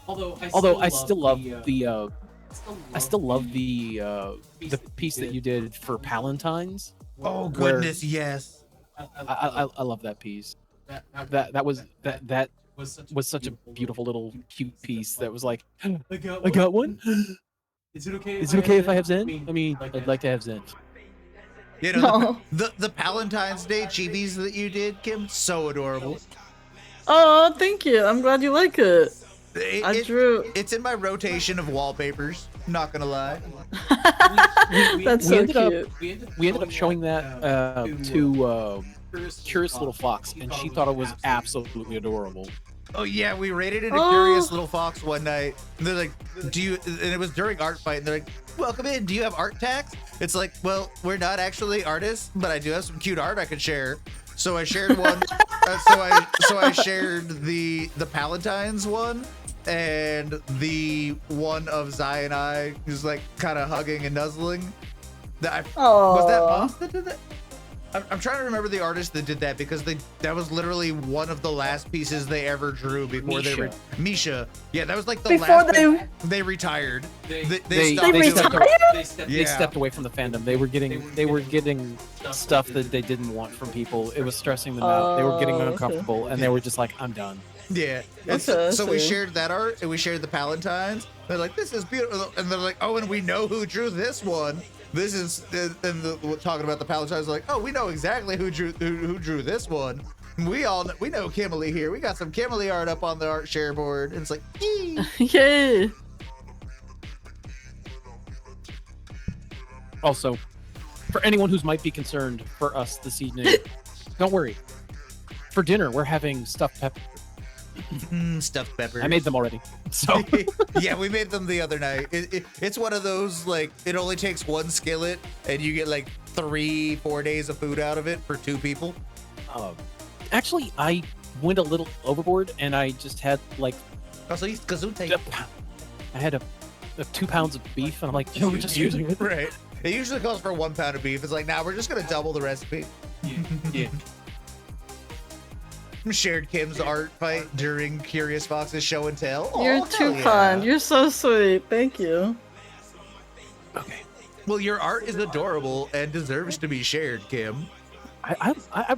Although I still love the piece that you did for Palentine's. Oh goodness, yes. I love that piece. That was such a beautiful little cute piece that was like, I got one. Is it okay if I have Zen? I mean, I'd like to have Zen. You know, the Palentine's Day chibis that you did, Kim, so adorable. Oh, thank you. I'm glad you like it. I drew. It's in my rotation of wallpapers. Not gonna lie. That's so cute. We ended up showing that to Curious Little Fox, and she thought it was absolutely adorable. Oh yeah, we raided into Curious Little Fox one night, and they're like, "Do you?" And it was during art fight, and they're like, "Welcome in. Do you have art tax?" It's like, well, we're not actually artists, but I do have some cute art I could share. So I shared one. So I shared the Palentine's one, and the one of Zai and I, who's like kind of hugging and nuzzling. Was that Moss that did that? I'm trying to remember the artist that did that because that was literally one of the last pieces they ever drew before Misha. Yeah, that was like the last thing they retired. They stepped away from the fandom. They were getting stuff that they didn't want from people. It was stressing them out. They were getting uncomfortable, and they were just like, "I'm done." Yeah. And so we shared that art, and we shared the Palentine's. They're like, "This is beautiful," and they're like, "Oh, and we know who drew this one." This is talking about the Palentine's, like, oh, we know exactly who drew this one. We know Kimberly here. We got some Kimberly art up on the art share board, and it's like, yee. Yay! Also, for anyone who might be concerned for us this evening, don't worry. For dinner, we're having stuffed pepper. Stuffed pepper. I made them already. So yeah, we made them the other night. It's one of those, like, it only takes one skillet and you get like 3-4 days of food out of it for 2 people. Actually, I went a little overboard and I just had like I had a 2 pounds of beef, and I'm like, we're just using it. Right. It usually calls for 1 pound of beef. It's like, nah, we're just gonna double the recipe. Yeah. Shared Kim's art fight during Curious Fox's show and tell. You're too kind. You're so sweet. Thank you. Okay. Well, your art is adorable and deserves to be shared, Kim. I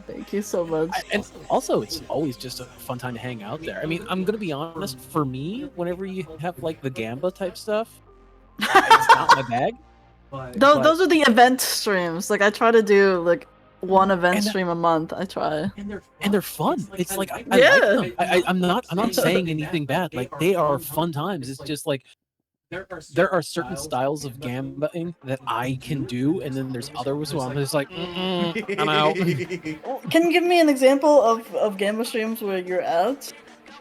thank you so much. And also, it's always just a fun time to hang out there. I mean, I'm gonna be honest. For me, whenever you have like the Gamba type stuff, it's not my bag. Those are the event streams. Like I try to do like one event stream a month. I try. And they're fun. It's like I like them. I'm not saying anything bad. Like they are fun times. It's just like there are certain styles of gambaing that I can do, and then there's others where I'm just like, I'm out. Can you give me an example of gamba streams where you're out?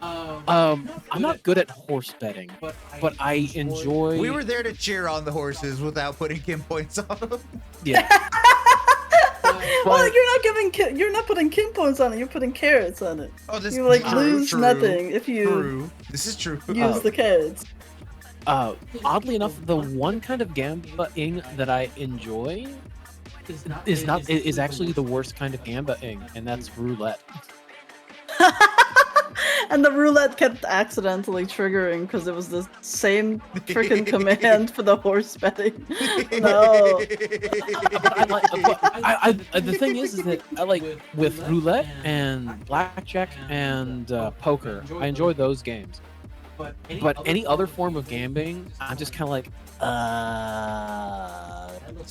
I'm not good at horse betting, but I enjoy. We were there to cheer on the horses without putting Kim points on them. Yeah. Well, you're not putting Kim points on it. You're putting carrots on it. Oh, this you like true, lose true, nothing if you. True. This is true. Use the carrots. Oddly enough, the one kind of gambaing that I enjoy is actually the worst kind of gambaing, and that's roulette. And the roulette kept accidentally triggering because it was the same freaking command for the horse betting. No. The thing is that I like with roulette and blackjack and poker. I enjoy those games. But any other form of gambling, I'm just kind of like,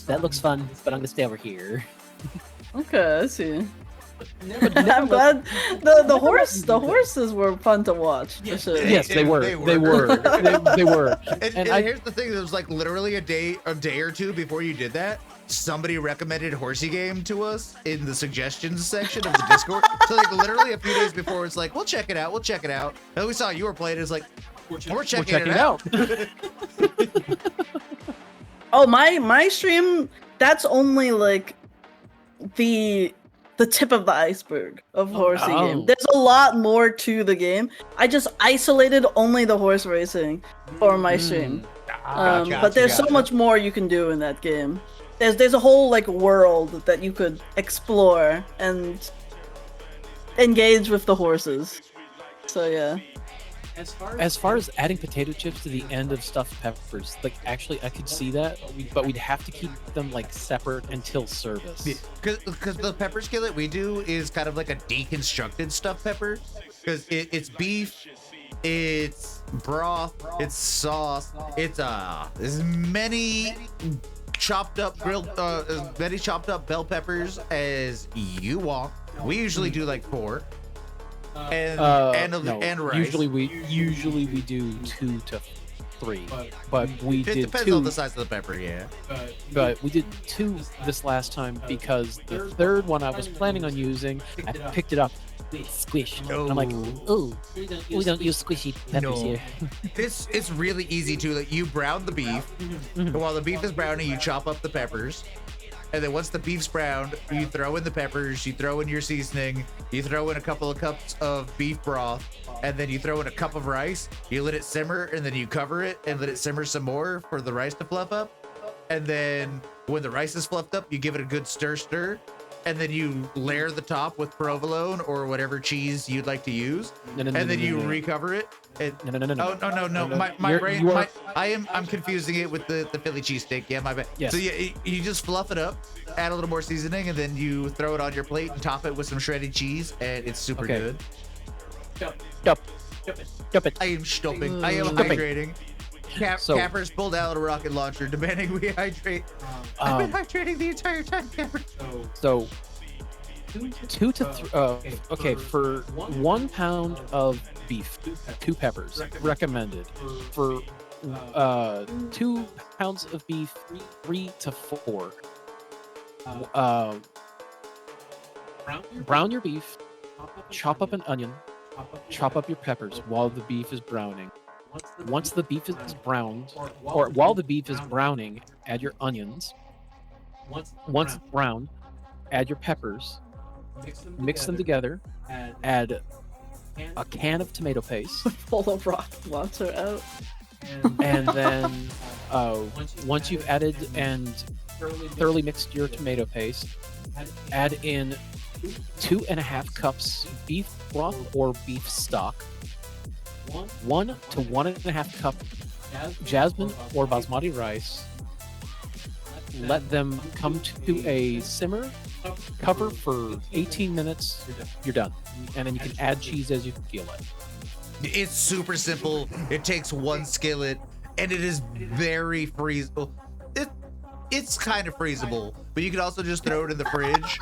That looks fun, but I'm gonna stay over here. Okay, I see. I'm glad the horses were fun to watch for sure. yes, they were. They were. They were. And here's the thing: there was like literally a day or two before you did that. Somebody recommended Horsey Game to us in the suggestions section of the Discord. So like literally a few days before, it's like, we'll check it out. And we saw you were playing. It's like, we're checking it out. Oh, my stream. That's only like the tip of the iceberg of Horsey Game. There's a lot more to the game. I just isolated only the horse racing for my stream. But there's so much more you can do in that game. There's a whole like world that you could explore and engage with the horses. So yeah. As far as adding potato chips to the end of stuffed peppers, like actually I could see that, but we'd have to keep them like separate until service. Because the pepper skillet we do is kind of like a deconstructed stuffed pepper. Because it's beef, it's broth, it's sauce, it's as many chopped up bell peppers as you want. We usually do like 4. And rice. Usually we do 2 to 3, but we did depends 2. on the size of the pepper, yeah. But we did 2 this last time because the third one I was planning on using, I picked it up squished. And I'm like, Ooh, we don't use squishy peppers here. It's really easy to like you brown the beef. And while the beef is browning, you chop up the peppers. And then once the beef's browned, you throw in the peppers, you throw in your seasoning, you throw in a couple of cups of beef broth, and then you throw in a cup of rice. You let it simmer, and then you cover it and let it simmer some more for the rice to fluff up. And then when the rice is fluffed up, you give it a good stir, and then you layer the top with provolone or whatever cheese you'd like to use, and then you recover it. No. Oh no! My brain. I'm confusing it with the Philly cheesesteak. Yeah, my bad. Yes. So you just fluff it up, add a little more seasoning, and then you throw it on your plate and top it with some shredded cheese, and it's super good. Stop it. I am stopping. I am hydrating. Cappers pulled out a rocket launcher, demanding we hydrate. I've been hydrating the entire time, Capper. So 2 to 3. Okay, for 1 pound of beef, 2 peppers recommended. For 2 pounds of beef, 3 to 4. Brown your beef, chop up an onion, chop up your peppers while the beef is browning. Once the beef is browned, or while the beef is browning, add your onions. Once browned, add your peppers. Mix them together. Add a can of tomato paste. Pull the rocket launcher out. And then once you've added and thoroughly mixed your tomato paste, add in 2.5 cups beef broth or beef stock. 1 to 1.5 cup jasmine or basmati rice. Let them come to a simmer. Cover for 18 minutes. You're done. And then you can add cheese as you feel it. It's super simple. It takes 1 skillet, and it is very freezable. It's kind of freezable, but you can also just throw it in the fridge.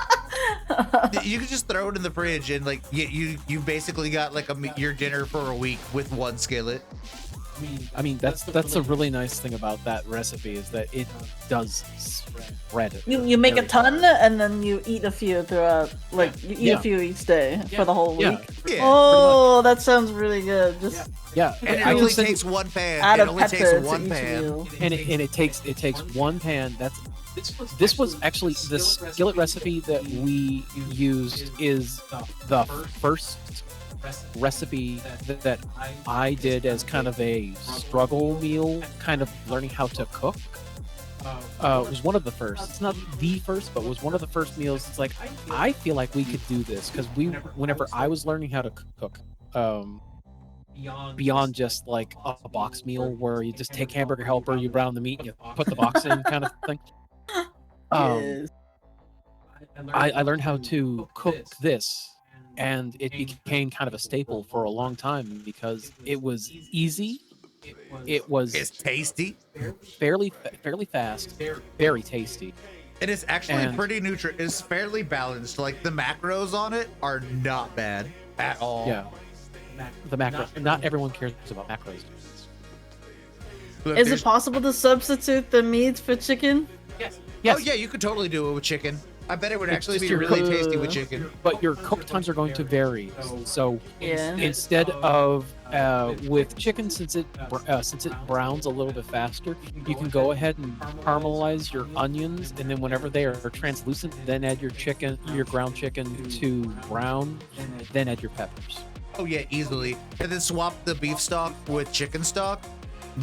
You can just throw it in the fridge, and like you basically got like your dinner for a week with 1 skillet. I mean that's a really nice thing about that recipe is that it does spread. You make a ton and then you eat a few throughout, like you eat a few each day for the whole week. Yeah. Oh, that sounds really good. Just And it I only can takes 1 pan. add It a only pepper takes to 1 each pan. meal. and it takes 1 pan. This was actually the skillet recipe that we used is the first recipe that I did as kind of a struggle meal, kind of learning how to cook. was one of the first. It's not the first, but was one of the first meals. It's like I feel like we could do this because whenever I was learning how to cook, beyond just like a box meal where you just take Hamburger Helper, you brown the meat, and you put the box in, kind of thing. Yes. I learned how to cook this, and it became kind of a staple for a long time because it was easy. It's tasty. fairly fast, very tasty. And it's actually And- pretty nutrient. It's fairly balanced. Like the macros on it are not bad at all. Yeah. The macro. Not everyone cares about macros. Look, Is there's- it possible to substitute the meat for chicken? Yes. Oh yeah, you could totally do it with chicken. I bet it would It's actually just be your really cook- tasty with chicken. But your cook times are going to vary. So Yeah. instead of with chicken, since it browns a little bit faster, you can go ahead and caramelize your onions, and then whenever they are translucent, then add your ground chicken to brown, then add your peppers. Oh yeah, easily. And then swap the beef stock with chicken stock.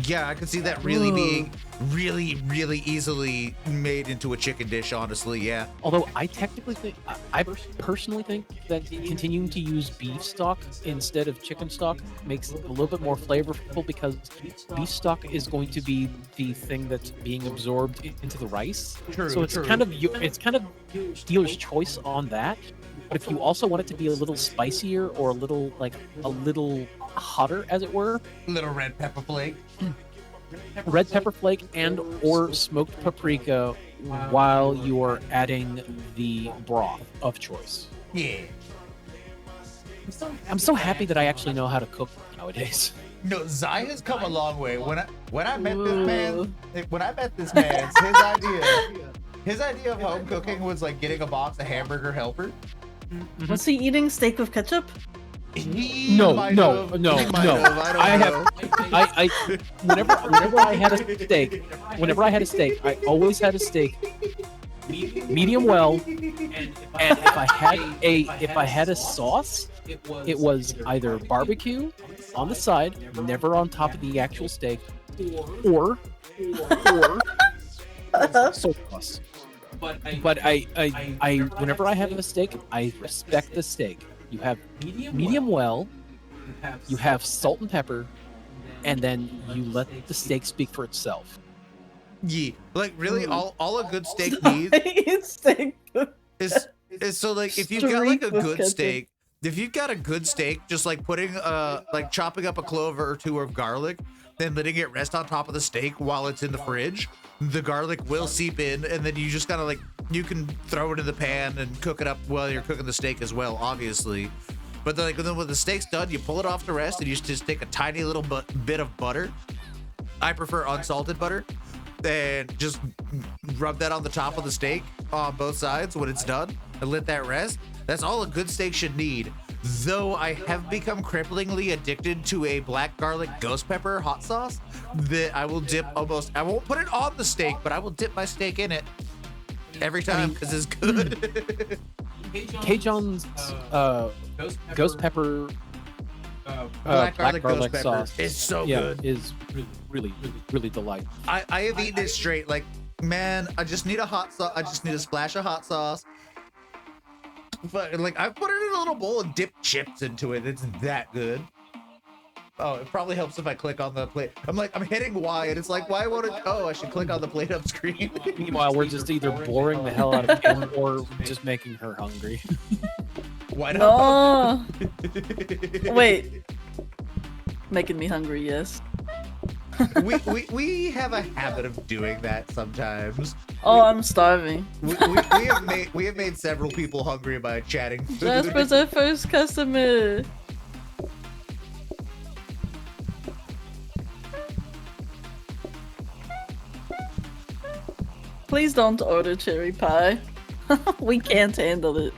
Yeah, I could see that really being really easily made into a chicken dish, honestly, yeah. Although I personally think that continuing to use beef stock instead of chicken stock makes it a little bit more flavorful because beef stock is going to be the thing that's being absorbed into the rice. True, So it's kind of dealer's choice on that. But if you also want it to be a little spicier or a little hotter, as it were, Little red pepper flake. red pepper flake and or smoked paprika while you are adding the broth of choice. Yeah. I'm so happy that I actually know how to cook nowadays. No, Zai has come a long way. When I met this Ooh. man, his idea of home cooking was like getting a box of Hamburger Helper. Was he eating steak with ketchup? He No, might no, have. no, He might no. have, I don't I know. whenever I had a steak, I always had a steak medium well, and if I had a sauce, it was either barbecue on the side, never on top of the actual steak, or soy sauce. But I whenever I have a steak, I respect the steak. You have medium well, you have salt and pepper, and then you let the steak speak for itself. Yeah, like really, all a good steak needs Steak. is so like if you've got like a Streak with good ketchup. steak, if you've got a good steak, just like putting like chopping up a clove or two of garlic, then letting it rest on top of the steak while it's in the fridge, the garlic will seep in, and then you just gotta like you can throw it in the pan and cook it up while you're cooking the steak as well, obviously. But then, like then when the steak's done, you pull it off to rest, and you just take a tiny little bit of butter. I prefer unsalted butter. And just rub that on the top of the steak on both sides when it's done and let that rest. That's all a good steak should need. Though I have become cripplingly addicted to a black garlic ghost pepper hot sauce that I will dip almost, I won't put it on the steak, but I will dip my steak in it every time because it's good. Cajun's ghost pepper Black garlic ghost pepper sauce is so yeah, good. is really delightful. I have eaten it straight. Like, man, I just need a hot sauce. I just need a splash of hot sauce. But like, I put it in a little bowl and dip chips into it. It's that good. Oh, it probably helps if I click on the plate. I'm hitting Y, and it's like, why won't it? Oh, I should click on the plate up screen. Meanwhile, we're just either boring the hell out of him or just making her hungry. Why not? No. Wait. Making me hungry, yes. we have a habit of doing that sometimes. Oh, I'm starving. We have made several people hungry by chatting food. Jasper's our first customer. Please don't order cherry pie. We can't handle it.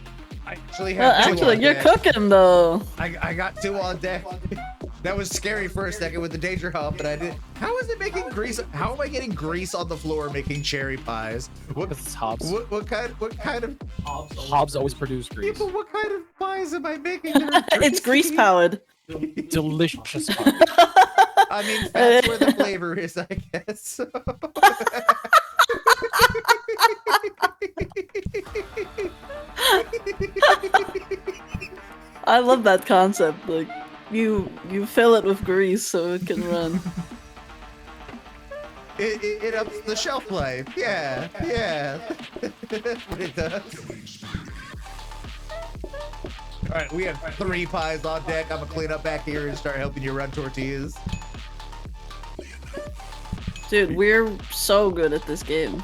I actually Well, have two actually, on you're deck. cooking though. I got two on deck. That was scary for a second with the danger hump, but I did. How is it making grease? How am I getting grease on the floor making cherry pies? What? Because it's Hobbs. What kind of? Hobbs always produce Yeah, grease. but what kind of pies am I making? that are It's grease greasy? powered. Delicious pie. I mean, that's where the flavor is, I guess. I love that concept. Like, you fill it with grease so it can run. It ups the shelf life. Yeah, yeah. That's what it does. All right, we have 3 pies on deck. I'm gonna clean up back here and start helping you run tortillas. Dude, we're so good at this game.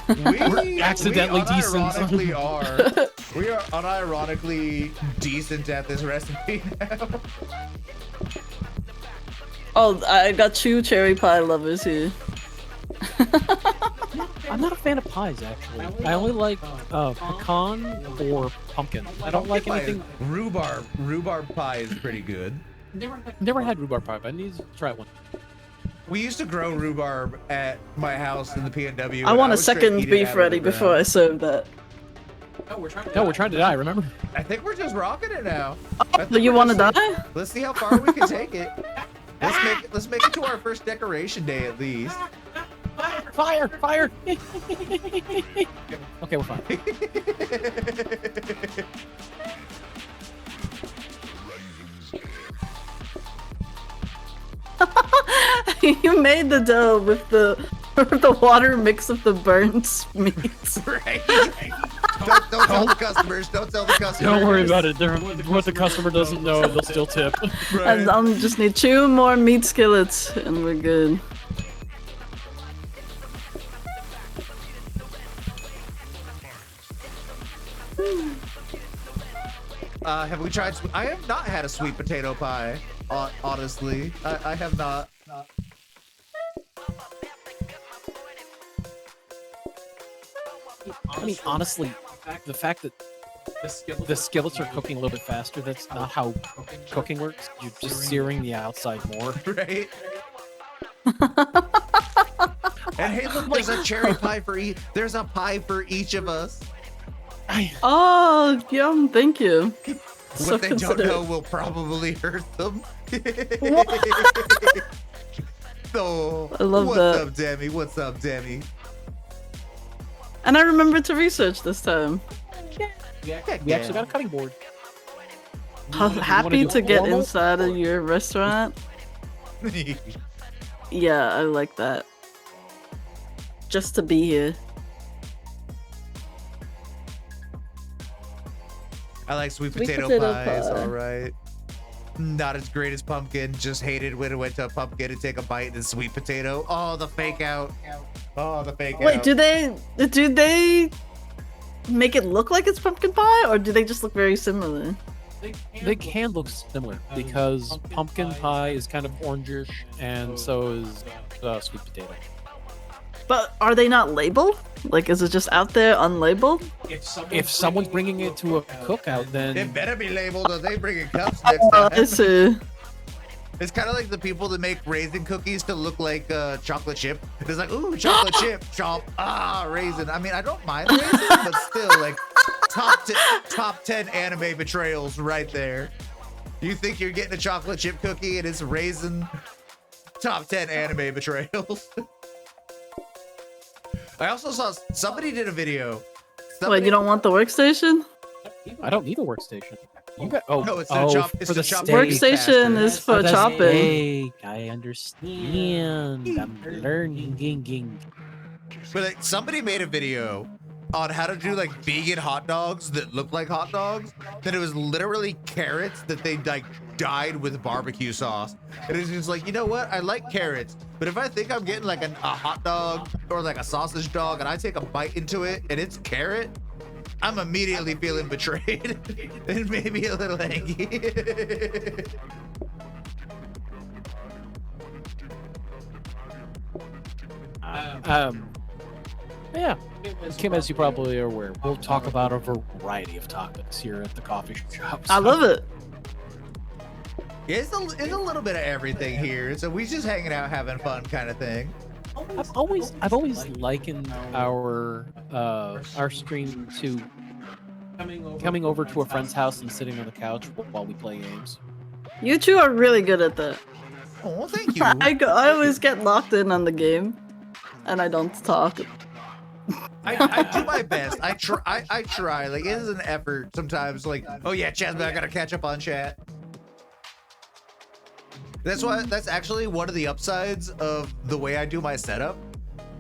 We accidentally decent. unironically are. We are unironically decent at this recipe now. Oh, I got 2 cherry pie lovers here. I'm not a fan of pies, actually. I only like pecan or pumpkin. I don't like anything. Rhubarb. Rhubarb pie is pretty good. Never had rhubarb pie, but I need to try one. We used to grow rhubarb at my house in the PNW. I want a second beef ready before I serve that. No, we're trying to die, remember? I think we're just rocking it now. Do you want to die? Let's see how far we can take it. Let's make it to our first decoration day at least. Fire! Fire! Okay, we're fine. You made the dough with the water mix of the burnt meats. Right. Don't tell the customers. Don't tell the customers. Don't worry about it. What the customer doesn't know, they'll still tip. Right. And I just need 2 more meat skillets, and we're good. Have we tried? I have not had a sweet potato pie. Honestly, I have not. I mean, honestly, the fact that the skillets are cooking a little bit faster, that's not how cooking works. You're just searing the outside more. Right. And hey, look, there's a cherry pie for each. There's a pie for each of us. Oh, yum, thank you. What they don't know will probably hurt them. So, I love what's that. up, Demi? What's up, Demi? And I remembered to research this time. We actually got a cutting board. Happy do to get formal? inside of your restaurant. Yeah, I like that. Just to be here. I like sweet Sweet potato potato pie. It's all right. Not as great as pumpkin. Just hated when it went to a pumpkin and take a bite and sweet potato. Oh, the fake out. Oh, the fake Wait, out. do they make it look like it's pumpkin pie, or do they just look very similar? They can look similar because pumpkin pie is kind of orangish, and so is sweet potato. But are they not labeled? Like, is it just out there unlabeled? If someone's bringing it to a cookout, then It better be labeled or they bring in cups next Oh, time. I see. It's kind of like the people that make raisin cookies to look like chocolate chip. It's like, ooh, chocolate chip, chomp, raisin. I mean, I don't mind raisin, but still, like, top 10 anime betrayals right there. You think you're getting a chocolate chip cookie and it's raisin? Top 10 anime betrayals. I also saw somebody did a video. Wait, you don't want the workstation? I don't need a workstation. You got No, it's the chop. It's for the the chop. steak. Workstation is for the chopping. steak. I understand. I'm learning. But like, somebody made a video on how to do like vegan hot dogs that look like hot dogs. That it was literally carrots that they like dyed with barbecue sauce. And it's just like, you know what? I like carrots, but if I think I'm getting like a hot dog or like a sausage dog and I take a bite into it and it's carrot, I'm immediately feeling betrayed and maybe a little angry. Yeah. Kim, as you probably are aware, we'll talk about a variety of topics here at the coffee shop. I love it. Yeah, it's a little bit of everything here. So we just hanging out, having fun kind of thing. I've always likened our stream to coming over to a friend's house and sitting on the couch while we play games. You two are really good at that. Oh, thank you. I always get locked in on the game, and I don't talk. I do my best. I try. Like, it is an effort sometimes. Like, oh yeah, chat, I gotta catch up on chat. That's actually one of the upsides of the way I do my setup.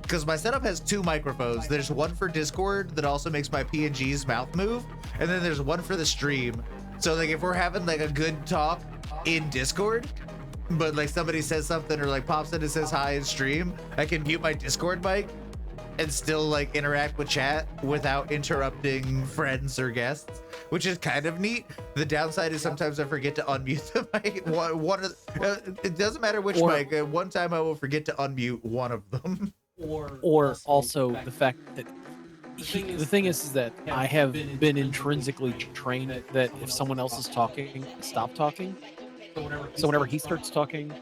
Because my setup has 2 microphones. There's one for Discord that also makes my PNG's mouth move. And then there's one for the stream. So like if we're having like a good talk in Discord, but like somebody says something or like pops in and says hi in stream, I can mute my Discord mic and still like interact with chat without interrupting friends or guests, which is kind of neat. The downside is sometimes I forget to unmute the mic. It doesn't matter which mic. One time I will forget to unmute one of them. Or also the fact that the thing is that I have been intrinsically trained that if someone else is talking, stop talking. So whenever he starts talking,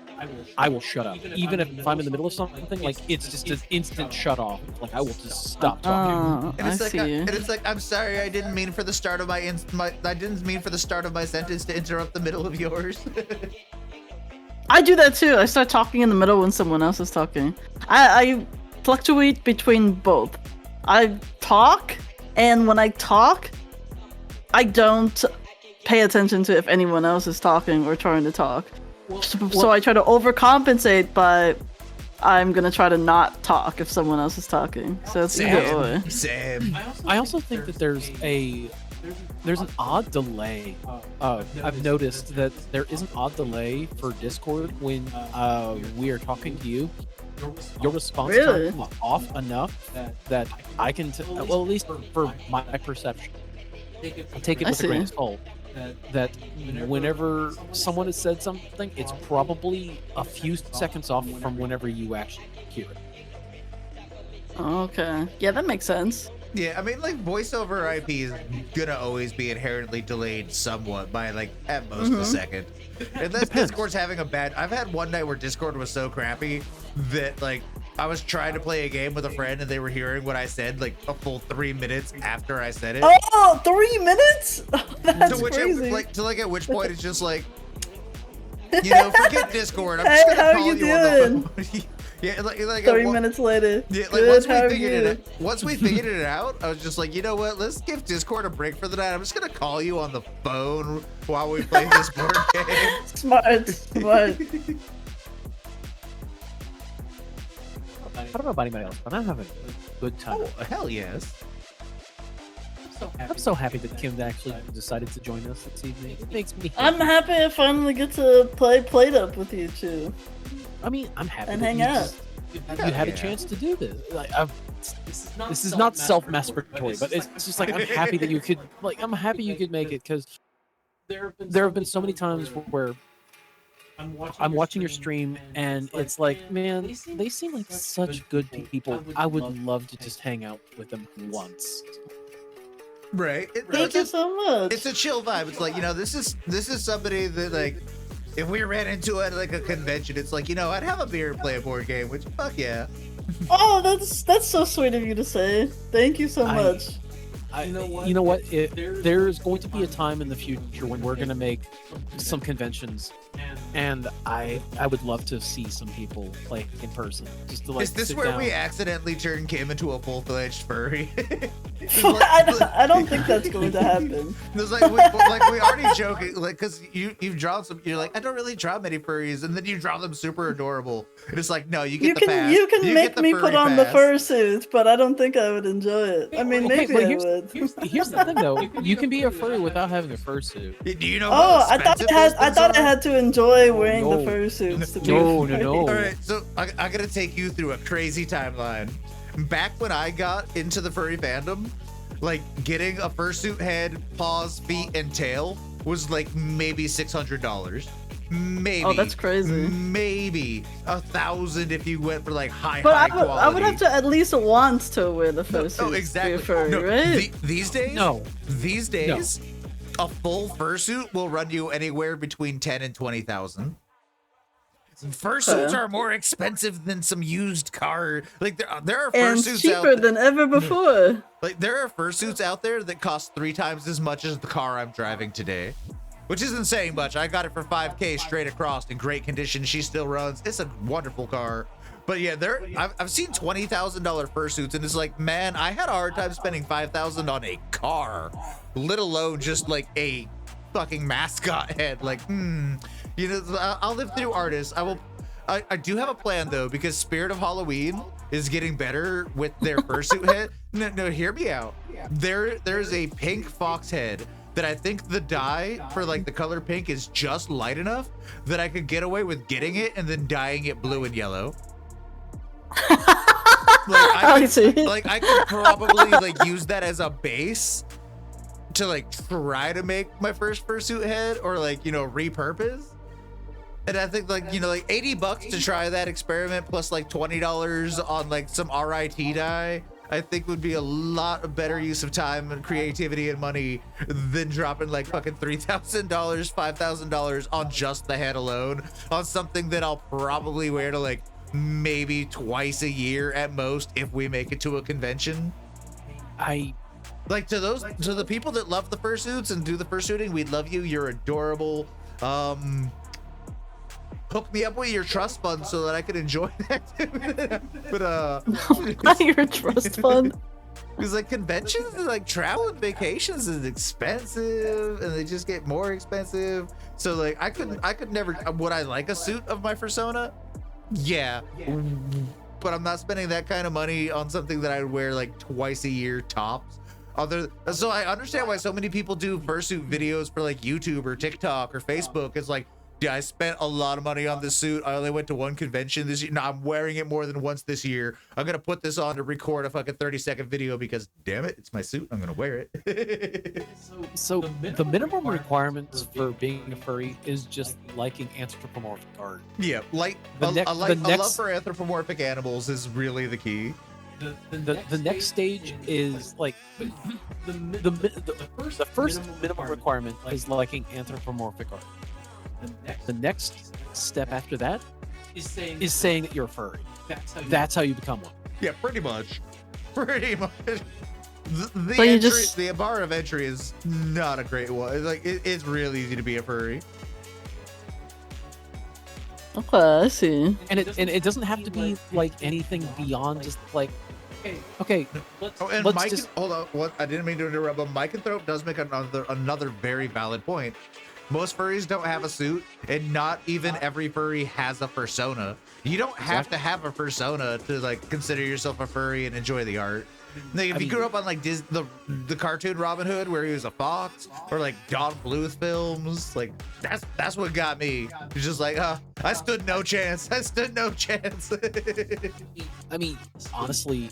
I will shut up. Even if I'm in the middle of something, like it's just an instant shut off. Like I will just stop talking. And it's I like, see. and it's like, I'm sorry, I didn't mean for the start of my sentence to interrupt the middle of yours. I do that too. I start talking in the middle when someone else is talking. I fluctuate between both. I talk, and when I talk, I don't pay attention to if anyone else is talking or trying to talk. So I try to overcompensate by I'm gonna try to not talk if someone else is talking. So it's either or. Same. I also think that there's an odd delay. I've noticed that there is an odd delay for Discord when we are talking to you. Your response Really? time is off enough that I can, well, at least for my perception, I'll take it I with a grain of see. salt. That whenever someone has said something, it's probably a few seconds off from whenever you actually hear it. Okay. Yeah, that makes sense. Yeah, I mean, like, voice over IP is gonna always be inherently delayed somewhat by, like, at most a second. Unless Discord's having a bad... I've had one night where Discord was so crappy that, like, I was trying to play a game with a friend and they were hearing what I said, like, a full 3 minutes after I said it. Oh, 3 minutes? That's to which crazy. at which point it's just like, you know, forget Discord. I'm just Hey, gonna how call you you on the doing? phone. Yeah, like 3 minutes later. Yeah, like Good, how are you? once we figured it out, I was just like, you know what? Let's give Discord a break for the night. I'm just gonna call you on the phone while we play this board game. Smart. I don't know about anybody else, but I'm having a good time. Oh, hell yes. I'm so happy that Kim actually decided to join us this evening. It makes me I'm happy I finally get to play Plate-Up with you two. I mean, I'm happy And that hang you out. just- you had a chance to do this. Like, this is not self-masturbatory, but it's just like I'm happy that you could. Like, I'm happy you could make it because there have been so many times where I'm watching your stream and it's like, man, they seem like such good people. I would love to just hang out with them once. Right. Thank you so much. It's a chill vibe. It's like, you know, this is somebody that, like, if we ran into it at like a convention, it's like, you know, I'd have a beer and play a board game, which, fuck yeah. Oh, that's so sweet of you to say. Thank you so much. You know what? There's going to be a time in the future when we're going to make some conventions, and I would love to see some people play in person. Just to like. Is this sit where down. we accidentally turn Kim into a full-fledged furry? I don't think that's going to happen. It's like we already joking, like, because you've drawn some. You're like, I don't really draw many furries, and then you draw them super adorable. And it's like, no, you get the pass. You can make get the me furry put on the pass. fursuit, but I don't think I would enjoy it. I mean, Okay, maybe but I here's, would. here's the thing, though. You can be a furry without having a fursuit. Do you know? Oh, how I thought expensive I those thought I things are? had to enjoy wearing the No. fursuits to be No, a no, furry. no. All right, so I gotta take you through a crazy timeline. Back when I got into the furry fandom, like getting a fursuit head, paws, feet, and tail was like maybe $600. Maybe. Oh, that's crazy. Maybe 1,000 if you went for like high But quality. I would have to at least want to wear the fursuit No, to be exactly. a furry, No, right? these days, No. These days, a full fursuit will run you anywhere between 10 and 20,000. Fursuits Okay. are more expensive than some used car. Like there are And fursuits cheaper out than ever before. like there are fursuits out there that cost 3 times as much as the car I'm driving today. Which isn't saying much. I got it for $5K straight across in great condition. She still runs. It's a wonderful car. But yeah, I've seen $20,000 fursuits, and it's like, man, I had a hard time spending $5,000 on a car, let alone just like a fucking mascot head. Like, you know, I'll live through artists. I do have a plan though, because Spirit of Halloween is getting better with their fursuit head. No, hear me out. There's a pink fox head that I think the dye for like the color pink is just light enough that I could get away with getting it and then dyeing it blue and yellow. I could probably like use that as a base to like try to make my first fursuit head, or like, you know, repurpose. And I think like, you know, like $80 to try that experiment plus like $20 on like some RIT dye, I think would be a lot of better use of time and creativity and money than dropping like fucking $3,000, $5,000 on just the head alone on something that I'll probably wear to like maybe twice a year at most if we make it to a convention. Like to the people that love the fursuits and do the fursuiting, we love you. You're adorable. Hook me up with your trust fund so that I can enjoy that. But your trust fund. Because like conventions and like travel and vacations is expensive, and they just get more expensive. So like I could never. Would I like a suit of my persona? Yeah, but I'm not spending that kind of money on something that I would wear like twice a year tops. So I understand why so many people do fursuit videos for like YouTube or TikTok or Facebook. It's like, yeah, I spent a lot of money on this suit. I only went to one convention this year. No, I'm wearing it more than once this year. I'm gonna put this on to record a fucking 30-second video because damn it, it's my suit. I'm gonna wear it. So the minimum requirements for being a furry is just liking anthropomorphic art. Yeah, like a love for anthropomorphic animals is really the key. The next stage is like the first minimum requirement is liking anthropomorphic art. The next step after that is saying that you're a furry. That's how you become one. Yeah, pretty much. Pretty much. The bar of entry is not a great one. Like it's really easy to be a furry. Okay, I see. And it doesn't have to be like anything beyond just like, okay. Hold on. I didn't mean to interrupt, but Micanthrope does make another very valid point. Most furries don't have a suit, and not even every furry has a persona. You don't have to have a persona to like consider yourself a furry and enjoy the art. Like, if you grew up on like the cartoon Robin Hood where he was a fox, or like Don Bluth films, like that's what got me. It's just like, I stood no chance. I stood no chance. I mean, honestly,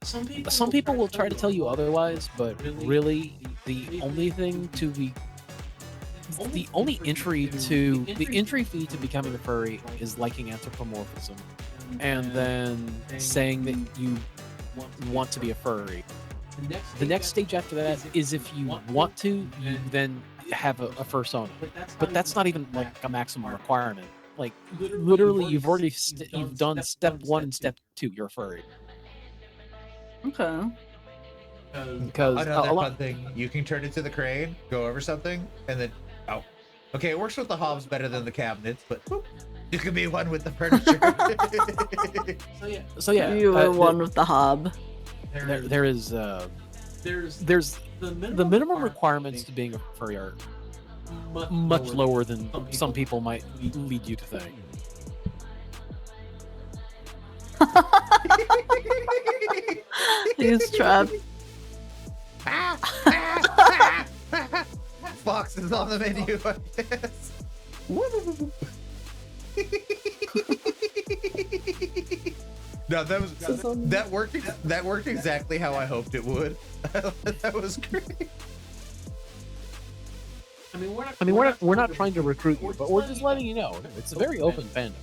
some people will try to tell you otherwise, but really, the only entry fee to becoming a furry is liking anthropomorphism, and then saying that you want to be a furry. The next stage after that is if you want to, you then have a fursona, but that's not even like a maximum requirement. Like literally, you've done step 1 and step 2. You're a furry. Okay. Because another fun thing, you can turn it to the crane, go over something, and then okay, it works with the hobs better than the cabinets, but whoop, you can be one with the furniture. So yeah, you were one with the hob. There's the minimum requirements to being a furry are much lower than some people might lead you to think. He's trapped. Fox is on the menu, I guess. No, that worked exactly how I hoped it would. That was great. I mean, we're not trying to recruit you, but we're just letting you know it's a very open fandom.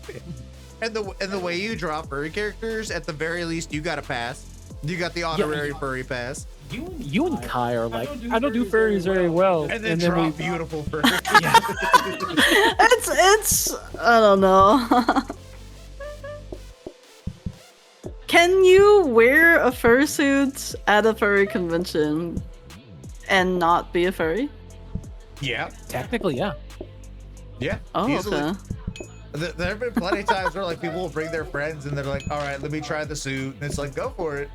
And the way you draw furry characters, at the very least, you got a pass. You got the honorary furry pass. You and Kai are like, I don't do furries very well, and then draw beautiful furries. It's I don't know. Can you wear a fursuit at a furry convention and not be a furry? Yeah. Technically, yeah. Yeah. Oh, easily. okay. There have been plenty of times where like people will bring their friends and they're like, all right, let me try the suit. And it's like, go for it.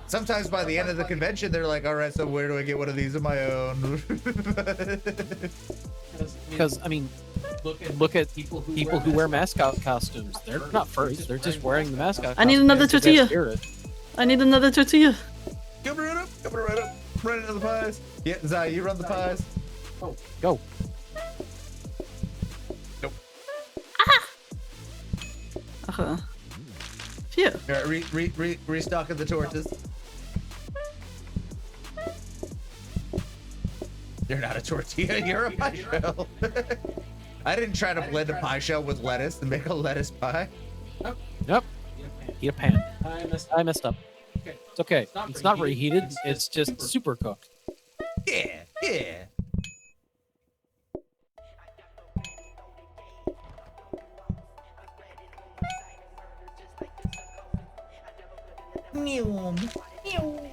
Sometimes by the end of the convention, they're like, all right, so where do I get one of these of my own? Because, I mean, look at people who wear mascot costumes. They're not furries. They're just wearing the mascot I need costume another as their tortilla. spirit. I need another tortilla. Coming right up, coming right up. Run into the pies. Yeah, Zai, you run the pies. Go. Nope. Uh-huh. Phew. All right, restocking the torches. You're not a tortilla, you're a pie shell. I didn't try to blend a pie shell with lettuce and make a lettuce pie. Yep. Eat a pan. I messed up. It's okay. It's not reheated. It's just super cooked. Yeah, yeah. Meow. Meow.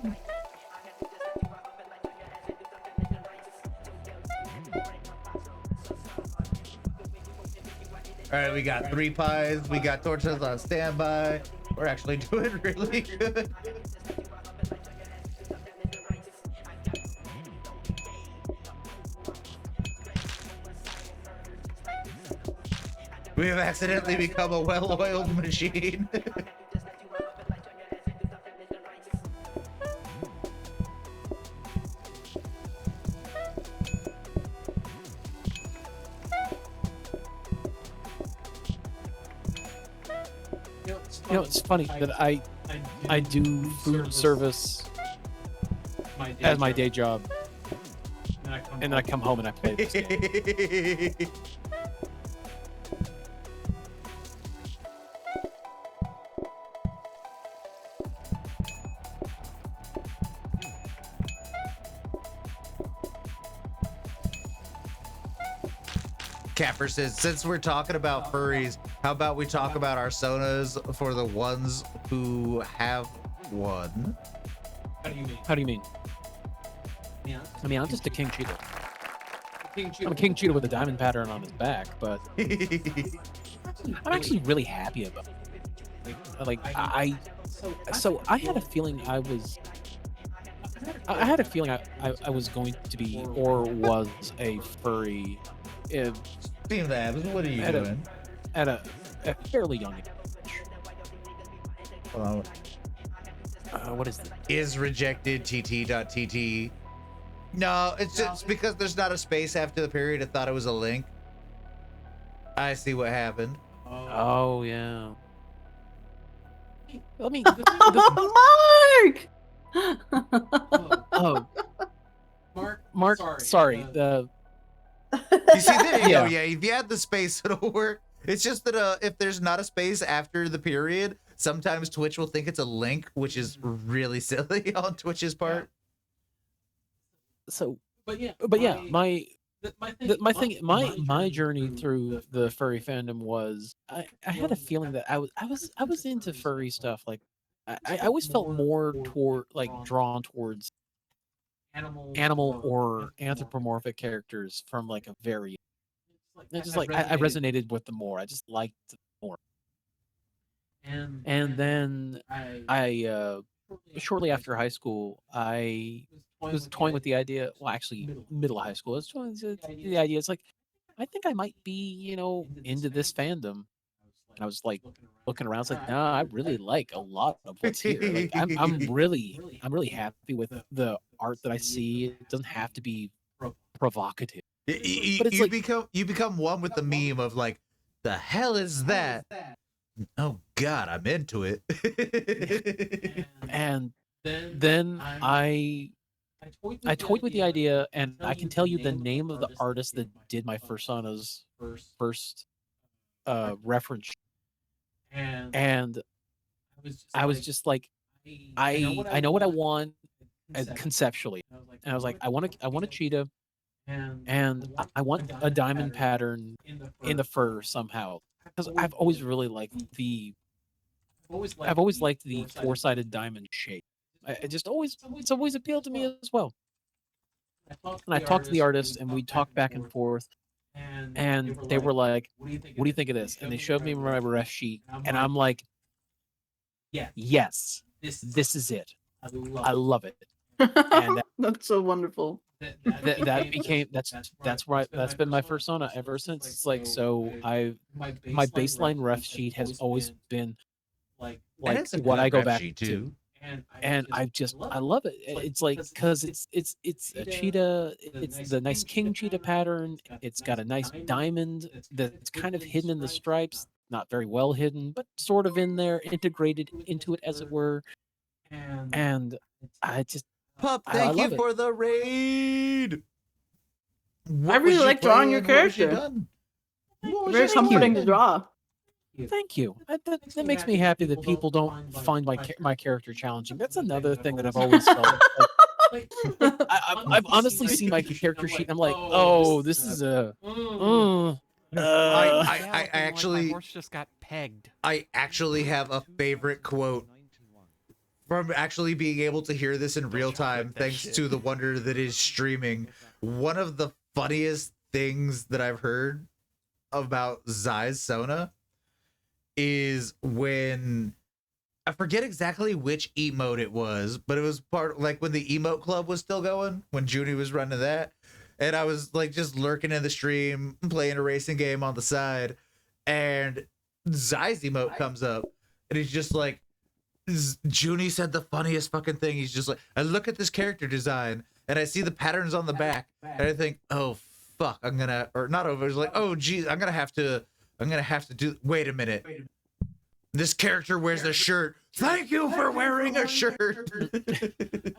All right, we got 3 pies. We got tortillas on standby. We're actually doing really good. We have accidentally become a well-oiled machine. You know, it's funny that I do food service as my day job, and then I come home and I play this game. Capper says, since we're talking about furries, how about we talk about our sonas for the ones who have one? How do you mean? I mean, I'm just a king cheetah. I'm a king cheetah with a diamond pattern on his back, but I'm actually really happy about it. Like so I had a feeling I had a feeling I was going to be or was a furry. Team Labs, what are you doing? At a fairly young age. Hold on. What is this? Is rejected tt.tt. No, it's just because there's not a space after the period. I thought it was a link. I see what happened. Oh yeah. Let me. Mark! Oh, Mark. Sorry. You see, there you go. Yeah. Yeah, if you add the space, it'll work. It's just that if there's not a space after the period, sometimes Twitch will think it's a link, which is really silly on Twitch's part. So, but yeah, my journey through the furry fandom was I had a feeling that I was into furry stuff. Like I always felt more drawn towards animal or anthropomorphic characters from like a very just like I resonated with them more. I just liked them more. And then I shortly after high school, I was toying with the idea. Well, actually, middle of high school, I was toying with the idea. It's like I think I might be, into this fandom. And I was like looking around. It's like, nah, I really like a lot of what's here. Like, I'm really happy with the art that I see. It doesn't have to be provocative. But it's you become one with the meme of like, the hell is that? Oh God, I'm into it. And then I toyed with the idea, and I can tell you the name of the artist that did my Persona's first reference. And I was just like, I know what I want conceptually, and I was like, I want a cheetah, and I want a diamond pattern in the fur somehow, because I've always really liked the four-sided diamond shape. It's always appealed to me as well. And I talked to the artist, and we talked back and forth, and they were like, "What do you think of this?" And they showed me my ref sheet, and I'm like, "Yes, this is it. I love it." And That's so wonderful. that became that's been my persona ever since. It's like, so my baseline ref sheet has always been like it's a what good I go ref back sheet, to. too. And I love it. It's like, because it's a cheetah. It's the nice king cheetah pattern. It's got a nice diamond that's kind of hidden in the stripes, not very well hidden, but sort of in there, integrated into it, as it were. And I just Pup, I thank you love it. for the raid. I really like drawing your What was you character. done? What was Very you comforting to doing? draw. Thank you. That makes me happy that people don't find my character challenging. That's another thing that I've always felt. I've honestly seen my character sheet, and I'm like, oh, this is a. I actually, my horse just got pegged. I actually have a favorite quote from actually being able to hear this in real time, thanks to the wonder that is streaming. One of the funniest things that I've heard about Zai's Sona is when, I forget exactly which emote it was, but it was part, like, when the emote club was still going, when Junie was running that, and I was like just lurking in the stream, playing a racing game on the side, and Zai's emote comes up, and he's just like, Junie said the funniest fucking thing. He's just like, I look at this character design and I see the patterns on the back, and I think, oh fuck, I'm gonna, or not over, it's like, oh geez, I'm gonna have to do, wait a minute, this character wears a shirt, thank you for wearing a shirt.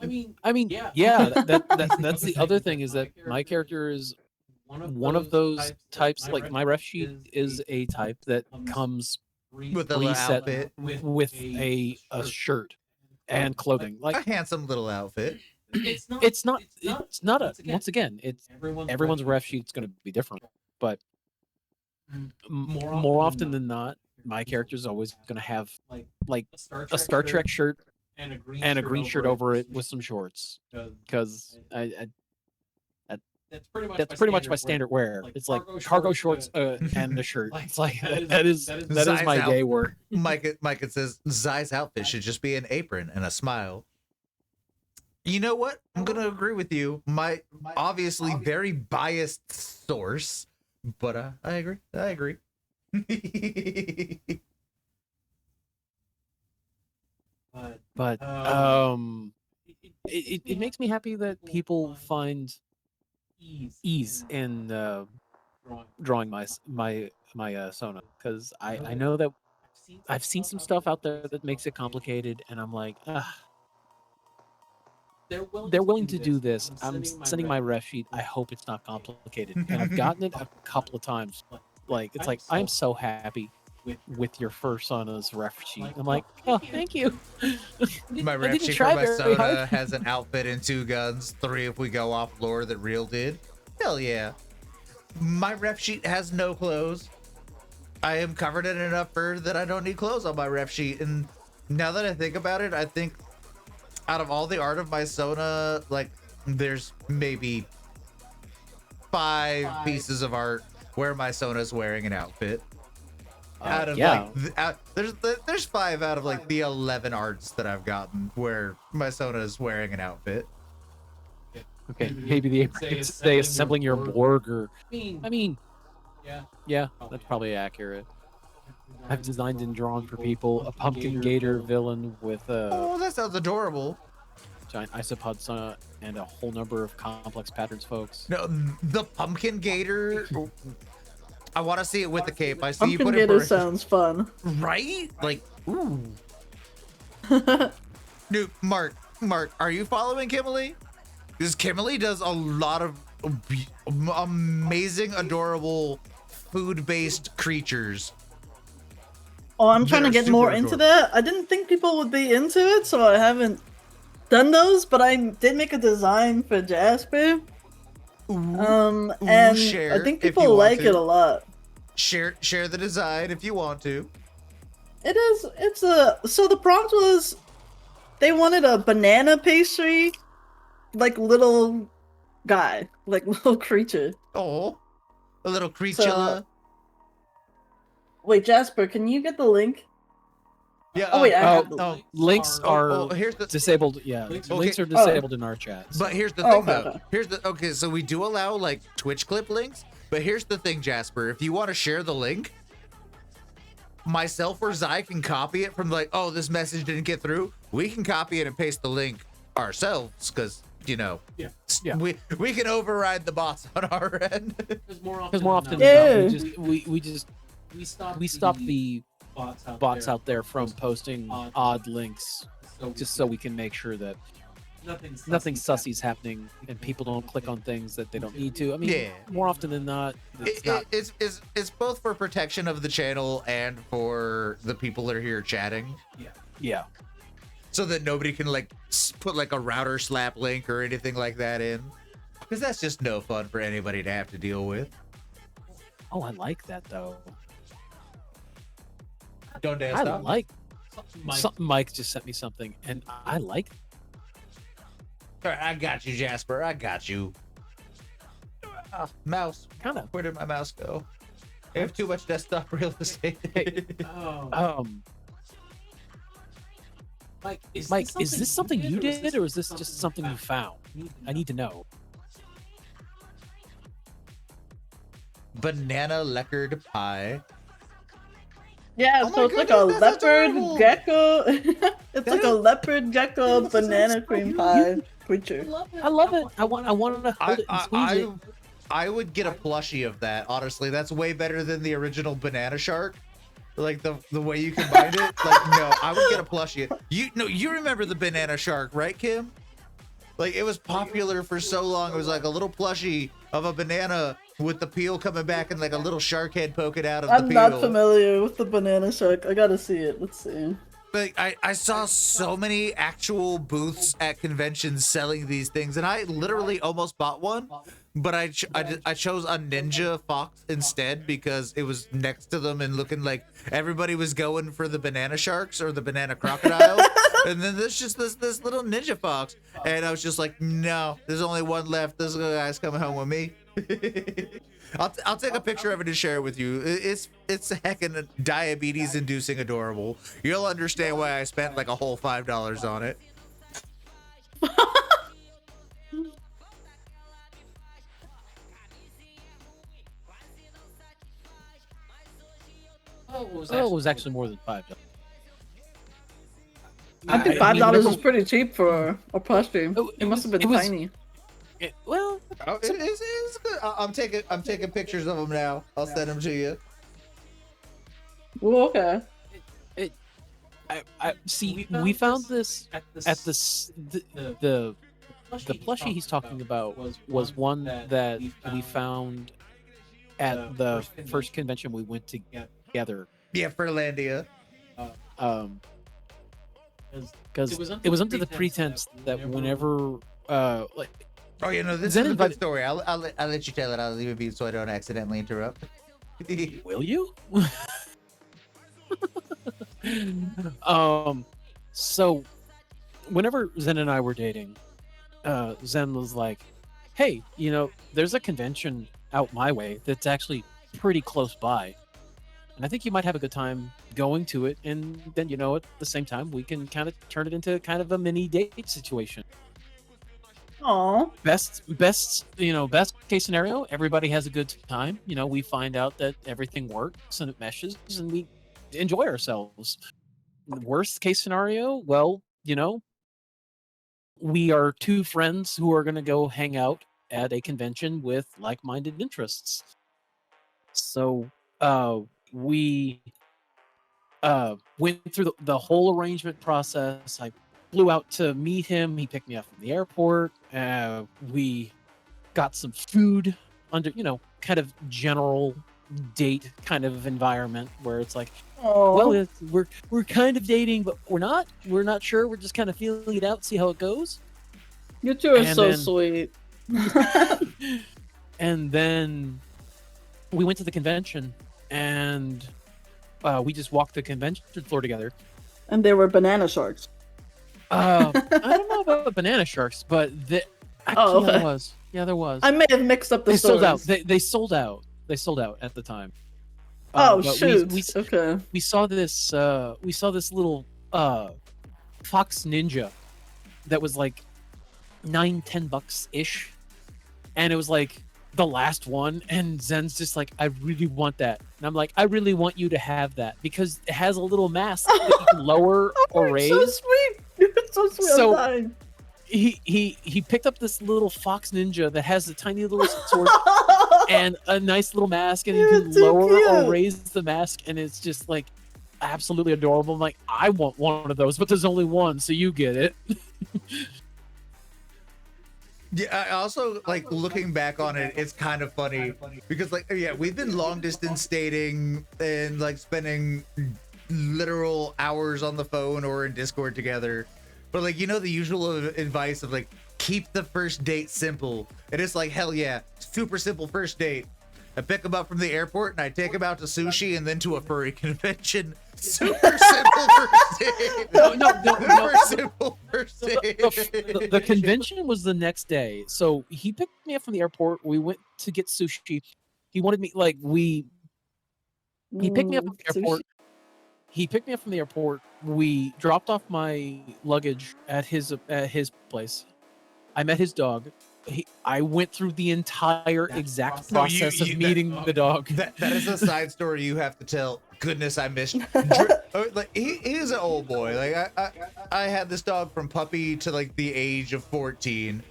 I mean, yeah. That's the other thing, is that my character is one of those types. Like, my ref sheet is a type that comes With a little preset outfit, with a shirt and clothing. a Like, handsome little outfit. it's not a, once again, it's everyone's ref sheet's going to be different, but more often than not, my character is always going to have like a Star Trek shirt and a green shirt over it with some shorts, because that's pretty much my standard wear. It's like cargo shorts and a shirt. It's like that is Zai's my day outfit. wear. Mike, it says Zai's outfit should just be an apron and a smile. You know what? I'm gonna agree with you. My obviously very biased source, but I agree. I agree. But it makes me happy that people find ease in drawing my Sona, because I know that I've seen some stuff out there that makes it complicated, and I'm like, they're willing to do this. I'm sending my ref sheet. I hope it's not complicated, and I've gotten it a couple of times. Like, it's like, I'm so happy with your Sona's ref sheet. I'm like, oh, thank you. My I ref didn't sheet try for my very Sona hard. has an outfit and 2 guns, 3 if we go off lore that Real did. Hell yeah. My ref sheet has no clothes. I am covered in enough fur that I don't need clothes on my ref sheet. And now that I think about it, I think out of all the art of my Sona, like, there's maybe 5 pieces of art where my Sona's wearing an outfit. Out of yeah. there's 5 out of like the 11 arts that I've gotten where my Sona is wearing an outfit. Okay, maybe the apron could say assembling your Borg, or I mean, yeah, that's probably accurate. I've designed and drawn for people a pumpkin gator villain with a Oh, that sounds adorable. giant isopod Sona and a whole number of complex patterns, folks. No, the pumpkin gator. I want to see it with the cape. I see you Pumpkin put it Gator for sounds fun. right. Like, ooh. Dude, Mark, are you following Kimberly? Because Kimberly does a lot of amazing, adorable, food-based creatures. Oh, I'm trying to They're get super more into adorable. that. I didn't think people would be into it, so I haven't done those, but I did make a design for Jasper. And share I think if you people want like to. it a lot. Share the design if you want to. So the prompt was, they wanted a banana pastry, like, little guy, like, little creature. Oh, A little creature. So- Wait, Jasper, can you get the link? Yeah. Oh wait, I have the link. Links are here's the disabled. Yeah, links are disabled in our chats. But here's the Oh, thing, okay, though. okay. Here's the okay. So we do allow like Twitch clip links, but here's the thing, Jasper. If you want to share the link, myself or Zai can copy it from like, oh, this message didn't get through. We can copy it and paste the link ourselves, because we can override the bots on our end. Because more often Yeah. than not, we stop the bots out there from posting odd links, just so we can make sure that nothing sussy's happening and people don't click on things that they don't need to. I mean, Yeah. more often than not, it's not. It's both for protection of the channel and for the people that are here chatting, Yeah. so that nobody can like put like a router slap link or anything like that in, because that's just no fun for anybody to have to deal with. Oh, I like that though. Don't dance. I Stop. like. Mike just sent me something, and I like. All right, I got you, Jasper. I got you. Mouse. Kind of. Where did my mouse go? I have too much desktop real estate. Mike, is this something you did, or is this just something you found? I need to know. Banana leopard pie. Yeah, Oh so my it's like a goodness, that's leopard adorable. gecko. It's That like a is- leopard gecko banana cream pie creature. I love it. I wanted to hold it and squeeze it. I would get a plushie of that. Honestly, that's way better than the original banana shark. Like the way you combined it. Like no, I would get a plushie. You remember the banana shark, right, Kim? Like it was popular for so long. It was like a little plushie of a banana with the peel coming back and like a little shark head poking out of the I'm peel. not familiar with the banana shark. I gotta see it. Let's see. But I saw so many actual booths at conventions selling these things, and I literally almost bought one, but I chose a ninja fox instead because it was next to them and looking like everybody was going for the banana sharks or the banana crocodile, and then there's just this little ninja fox, and I was just like, no, there's only one left. This guy's coming home with me. I'll take a picture of it and share it with you. It's heckin' diabetes inducing adorable. You'll understand why I spent like a whole $5 on it. It was actually more than $5. I think $5 is pretty cheap for a plushie. It must have been tiny. Well, Oh, it's good. I'm taking pictures of them now. I'll send them to you. Well, okay. I see. We found this at the plushie he's talking about was one that we found at the first convention we went to together. Yeah, Furlandia. Because it was under the pretense that whenever like. Oh, you know, this Zen is a good invited- story. I'll let you tell it. I'll leave it be so I don't accidentally interrupt. Will you? So whenever Zen and I were dating, Zen was like, hey, you know, there's a convention out my way that's actually pretty close by, and I think you might have a good time going to it, and then, you know, at the same time we can kind of turn it into kind of a mini date situation. Aw. Best case scenario, everybody has a good time. You know, we find out that everything works and it meshes and we enjoy ourselves. Worst case scenario, well, you know, we are two friends who are going to go hang out at a convention with like-minded interests. So we went through the whole arrangement process. I flew out to meet him. He picked me up from the airport. We got some food under, you know, kind of general date kind of environment where it's like, Aw. well, we're kind of dating, but we're not sure. We're just kind of feeling it out, see how it goes. You two are And so then- sweet. And then we went to the convention, and we just walked the convention floor together. And they were banana sharks. I don't know about banana sharks, but actually Oh, okay. there was. Yeah, there was. I may have mixed up the They sold out. stories. They sold out. They sold out at the time. Oh but shoot. We Okay. saw this little fox ninja that was like $9-10 ish, and it was like the last one, and Zen's just like, I really want that, and I'm like, I really want you to have that because it has a little mask that you can lower or raise. So sweet. It's so sweet. So- I'm dying. He picked up this little fox ninja that has a tiny little sword and a nice little mask, and you can It's so lower cute. or raise the mask, and it's just like absolutely adorable. I'm like, I want one of those, but there's only one, so you get it. Yeah, I also like looking back on it, it's kind of funny because like yeah, we've been long distance dating and like spending literal hours on the phone or in Discord together. But like, you know, the usual advice of like keep the first date simple. And it's like, hell yeah, super simple first date. I pick him up from the airport and I take him out to sushi and then to a furry convention. Super simple first date. Super simple first date. The convention was the next day, so he picked me up from the airport. We went to get sushi. He wanted me like he picked me up from the airport. He picked me up from the airport. We dropped off my luggage at his place. I met his dog. I went through the entire exact process of meeting the dog. That is a side story you have to tell. Goodness, I missed. Like he is an old boy. Like I had this dog from puppy to like the age of 14.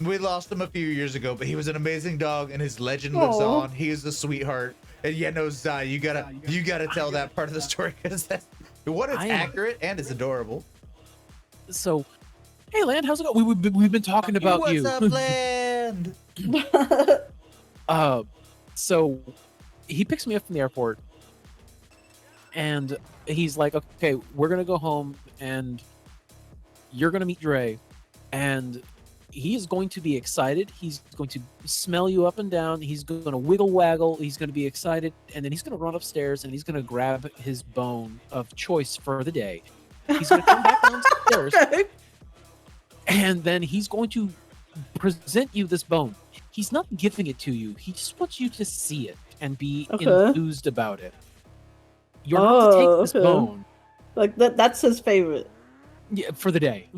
We lost him a few years ago, but he was an amazing dog, and his legend lives on. He is a sweetheart. And yeah, no, Zai, you gotta tell that part of the story because that's what it's accurate and it's adorable. So, hey, Land, how's it going? We've been talking about you. What's up, Land? So he picks me up from the airport, and he's like, okay, we're gonna go home, and you're gonna meet Dre, and he's going to be excited. He's going to smell you up and down. He's going to wiggle waggle. He's going to be excited, and then he's going to run upstairs and he's going to grab his bone of choice for the day. He's going to come back downstairs, and then he's going to present you this bone. He's not giving it to you. He just wants you to see it and be enthused about it. You're not to take this bone. Like that's his favorite. Yeah, for the day.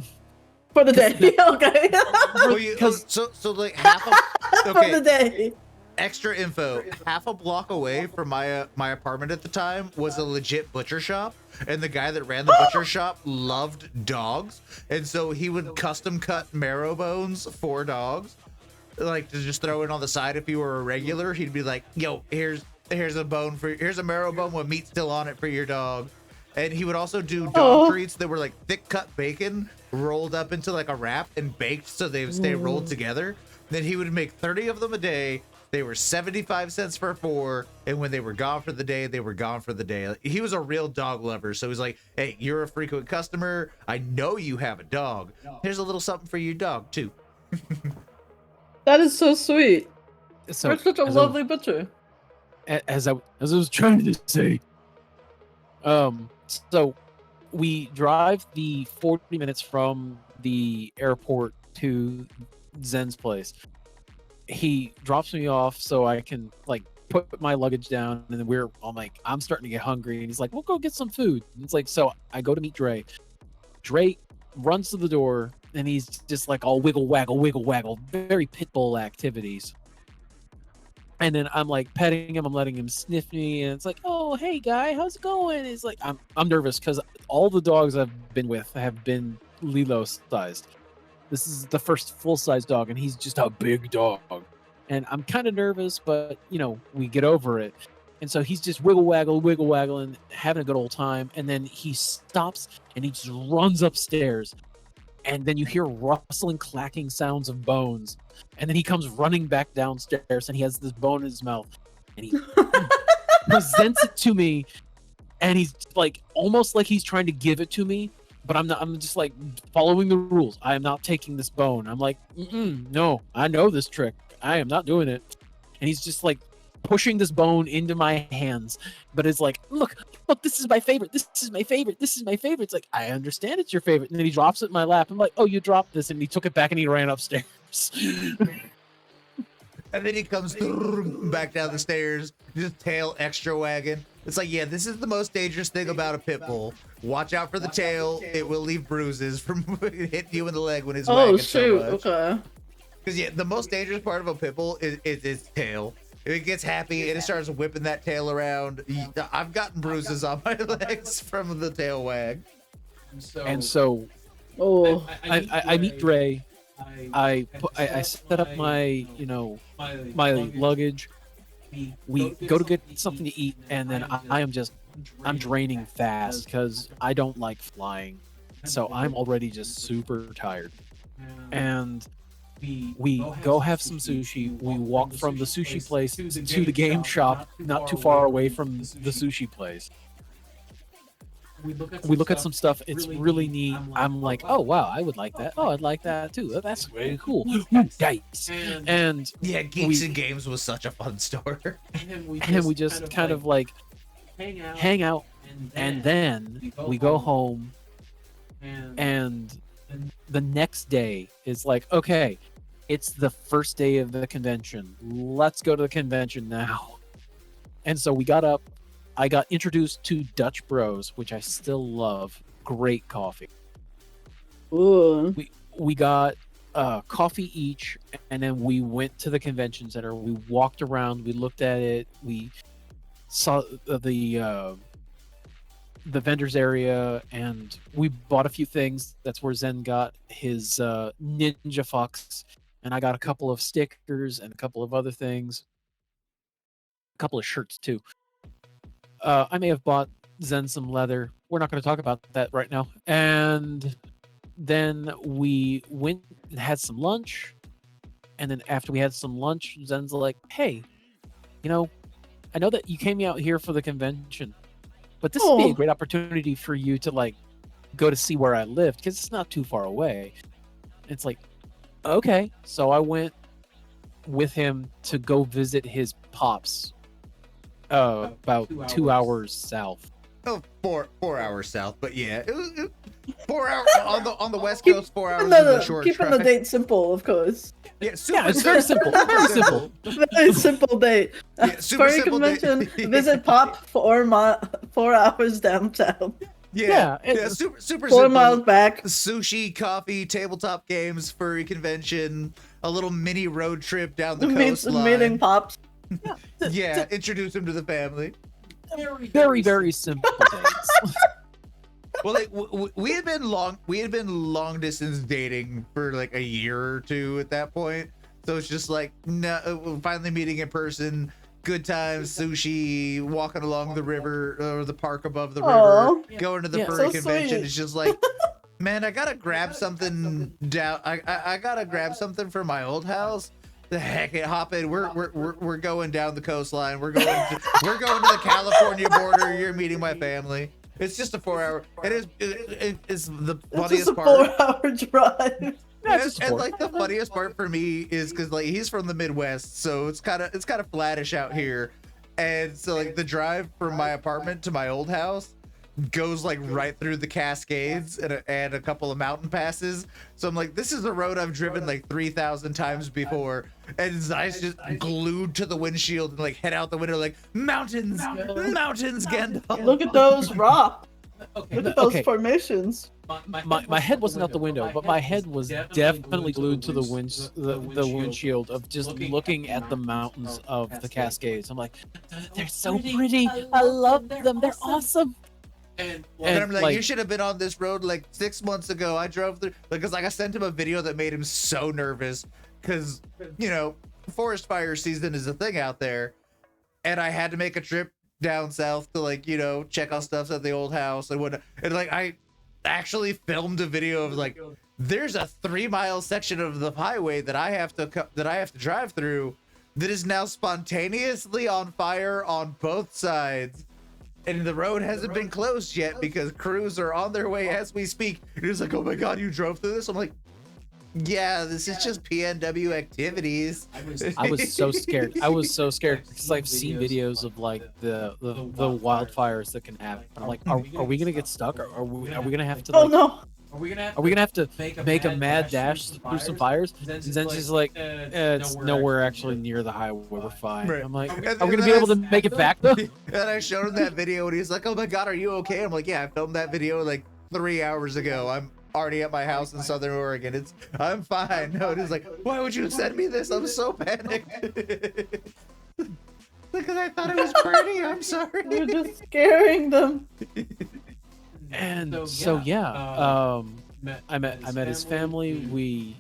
For the day. Okay. Because so like half of For the day. Extra info, half a block away from my apartment at the time was a legit butcher shop, and the guy that ran the butcher shop loved dogs, and so he would custom cut marrow bones for dogs, like to just throw it on the side. If you were a regular, he'd be like, yo, here's a marrow bone with meat still on it for your dog. And he would also do dog treats that were like thick cut bacon rolled up into like a wrap and baked so they would stay rolled together. Then he would make 30 of them a day. They were 75 cents for 4, and when they were gone for the day, they were gone for the day. He was a real dog lover, so he's like, hey, you're a frequent customer. I know you have a dog. Here's a little something for your dog too. That is so sweet. So, You're such a lovely butcher. As I was trying to say, so we drive the 40 minutes from the airport to Zen's place. He drops me off so I can like put my luggage down, and then I'm like, I'm starting to get hungry, and he's like, we'll go get some food. And it's like, so I go to meet Dre. Dre runs to the door, and he's just like all wiggle waggle, very pit bull activities. And then I'm like petting him, I'm letting him sniff me, and it's like, oh, hey guy, how's it going? It's like, I'm nervous because all the dogs I've been with have been Lilo sized. This is the first full-size dog, and he's just a big dog. And I'm kind of nervous, but, you know, we get over it. And so he's just wiggle waggle, and having a good old time. And then he stops, and he just runs upstairs. And then you hear rustling, clacking sounds of bones. And then he comes running back downstairs, and he has this bone in his mouth. And he presents it to me, and he's like, almost like he's trying to give it to me. But I'm just like following the rules. I am not taking this bone. I'm like, no, I know this trick. I am not doing it. And he's just like pushing this bone into my hands. But it's like, look, this is my favorite. This is my favorite. This is my favorite. It's like, I understand it's your favorite. And then he drops it in my lap. I'm like, oh, you dropped this. And he took it back and he ran upstairs. And then he comes back down the stairs, just tail extra wagging. It's like, yeah, this is the most dangerous thing about a pit bull. Watch out for the tail. It will leave bruises from hitting you in the leg when it's wagging so much. Okay. Because yeah, the most dangerous part of a pit bull is its tail. If it gets happy and it starts whipping that tail around, I've gotten bruises on my legs from the tail wag. And so, Oh. I meet Dre. I set up my my luggage. We go to get something to eat, and then I'm draining fast because I don't like flying, so I'm already just super tired. And we go have some sushi. We walk from the sushi place to the game shop, not too far away from the sushi place. We look at some stuff. It's really neat. I'm like, oh wow, I would like that. Oh, I'd like that too. That's really cool. Dice. And yeah, Geeks and Games was such a fun store. And we just kind of like hang out, and then we go home. And the next day is like, okay, it's the first day of the convention. Let's go to the convention now. And so we got up. I got introduced to Dutch Bros, which I still love. Great coffee. Ooh. We got coffee each, and then we went to the convention center. We walked around. We looked at it. We saw the vendors area, and we bought a few things. That's where Zen got his Ninja Fox, and I got a couple of stickers and a couple of other things. A couple of shirts too. I may have bought Zen some leather. We're not going to talk about that right now. And then we went and had some lunch. And then after we had some lunch, Zen's like, hey, I know that you came out here for the convention, but this would be a great opportunity for you to like go to see where I lived, because it's not too far away. It's like, okay. So I went with him to go visit his pops. About 2 hours south. Oh, 4 hours south, but yeah, it was 4 hours on the West Coast. 4 hours is a short Keeping the date simple, of course. Yeah, it's very simple. Very simple. Very simple date. Super Furry simple convention. date. Visit Pop 4 hours downtown. Yeah, it's super 4 simple. miles back. Sushi, coffee, tabletop games, furry convention, a little mini road trip down the coastline. Meeting Pops. Yeah, introduce him to the family. Very, very simple dates. Well, like we had been long distance dating for like a year or two at that point. So it's just like, no, finally meeting in person, good times, sushi, walking along the river or the park above the river, going to the furry convention. Sweet. It's just like, man, I gotta grab something down. I gotta grab something for my old house. The heck it, hop in. We're going down the coastline. We're going to the California border. You're meeting my family. It's just a 4 hour. It's the funniest part. It's just a 4 hour drive. And like the funniest part for me is because like he's from the Midwest, so it's kind of flattish out here, and so like the drive from my apartment to my old house goes like right through the Cascades and a couple of mountain passes. So I'm like, this is a road I've driven like 3,000 times before, and Zeiss just glued to the windshield and like head out the window like, mountains, Gandalf. Look at those rocks. Look at those formations. My head wasn't out the window, but my head was definitely glued to the windshield of just looking at the mountains of the Cascades. I'm like, they're so pretty. I love them. They're awesome. And I'm like, you should have been on this road like 6 months ago. I drove through, because like I sent him a video that made him so nervous because, forest fire season is a thing out there, and I had to make a trip down south to like, check on stuff at the old house and whatnot. And like I actually filmed a video of like, there's a 3-mile section of the highway that I have to drive through that is now spontaneously on fire on both sides. And the road hasn't been closed yet because crews are on their way as we speak. And it's like, oh my God, you drove through this? I'm like, yeah, this is just PNW activities. I was so scared. I was so scared because I've seen videos of like the wildfires that can happen. I'm like, are we gonna get stuck? Or are we gonna have to? Oh no! are we gonna have to make a mad dash through some fires? And Zen's just like, it's nowhere actually near the highway. We're fine. Right. I'm like, And- are we and gonna be then able to make it back though? And I showed him that video, and he's like, "Oh my god, are you okay?" I'm like, "Yeah, I filmed that video like 3 hours ago. I'm already at my house in Southern Oregon. I'm fine." No, he's like, "Why would you send me this? I'm so panicked." Because I thought it was pretty. I'm sorry. You're just scaring them. And so yeah, I met his family. We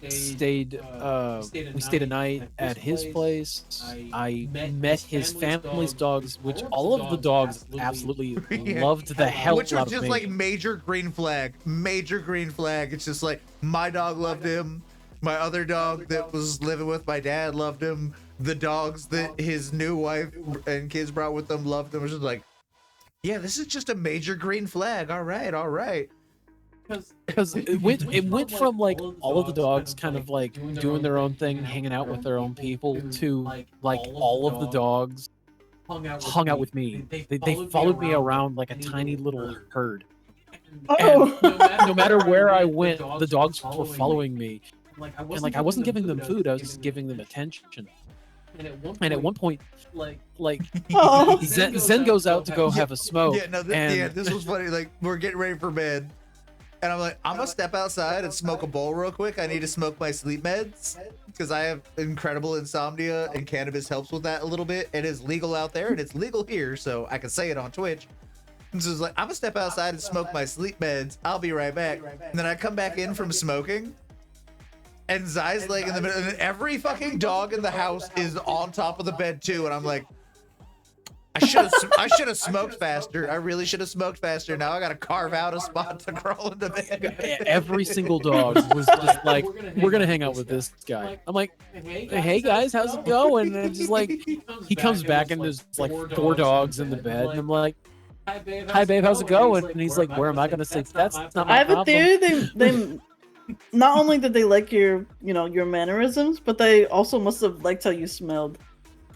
stayed a night at his place. I met his family's dogs, which all of the dogs absolutely Yeah. loved the hell Which was out of just me. like major green flag. Major green flag. It's just like my dog loved him. My other dog that was living with my dad loved him. The dogs that his new wife and kids brought with them loved him. It was just like, yeah, this is just a major green flag. All right, all right. Because it went from like all of the dogs kind of like doing their own thing, hanging out with their own people, to like all of the dogs hung out with me. They followed me around like a tiny little herd. Oh. And no matter where I went, the dogs were following me. And like I wasn't giving them food, I was just giving them attention. And at one point, like Oh. Zen goes out to go have a smoke. Yeah, no, this was funny. Like, we're getting ready for bed. And I'm like, I'm gonna step outside and smoke a bowl real quick. I need to smoke my sleep meds because I have incredible insomnia and cannabis helps with that a little bit. It is legal out there and it's legal here, so I can say it on Twitch. And so it's like, I'm gonna step outside and smoke my sleep meds. I'll be right back. And then I come back in from smoking, and Zai's laying in the middle, and every fucking dog in the house is on top of the bed too. And I'm like, I should have smoked faster. I really should have smoked faster. Now I gotta carve out a spot to crawl into bed. Every single dog was just like, we're gonna hang out with this guy. I'm like, hey guys, how's it going? And it's just like, he comes back and there's like 4 dogs in the bed, and I'm like, hi babe, how's it going? And he's like, where am I gonna sleep? That's not I my have a problem. theory. They not only did they like your mannerisms, but they also must have liked how you smelled.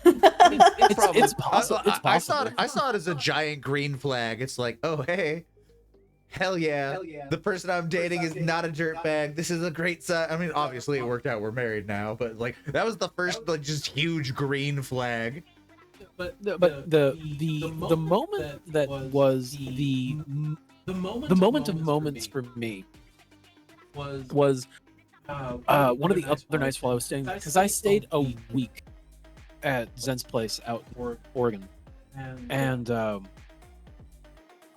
It's possible. It's possible. I saw it as a giant green flag. It's like, oh hey, hell yeah, the person I'm dating is not a dirtbag. This is a great sign. I mean, obviously it worked out. We're married now, but like that was the first like just huge green flag. But the moment that was the moment of moments for me was one of the other nights while I was staying there, because I stayed a week at Zen's place out in Oregon, and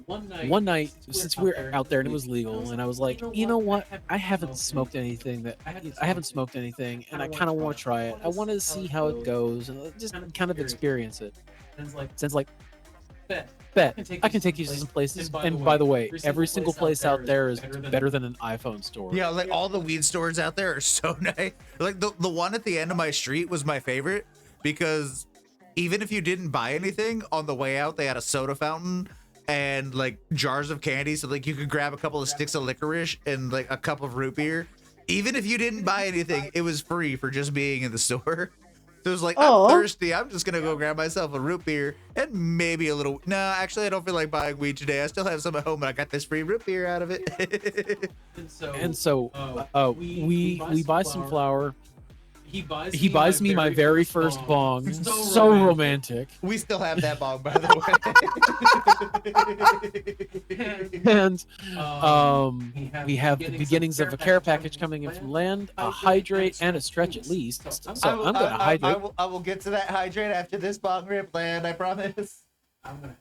one night, since we were out there and it was legal, and I was like, you know what, I haven't smoked anything, and I kind of want to try it. I want to see how it goes and just kind of experience it. Zen's like, bet I can take you to some places, and by the way, every single place out there is better than an iPhone store. Yeah, like all the weed stores out there are so nice. Like the one at the end of my street was my favorite because even if you didn't buy anything on the way out, they had a soda fountain and like jars of candy, so like you could grab a couple of sticks of licorice and like a cup of root beer. Even if you didn't buy anything, it was free for just being in the store. So it was like, I'm thirsty, I'm just gonna go grab myself a root beer and maybe a little. No, actually, I don't feel like buying weed today. I still have some at home, and I got this free root beer out of it. And so we buy some flour. He buys me my very first bong. So romantic. We still have that bong, by the way. And we have the beginnings of a care package coming in from land, a hydrate, and a stretch at least. So I'm gonna hydrate. I will get to that hydrate after this bong rip, land. I promise.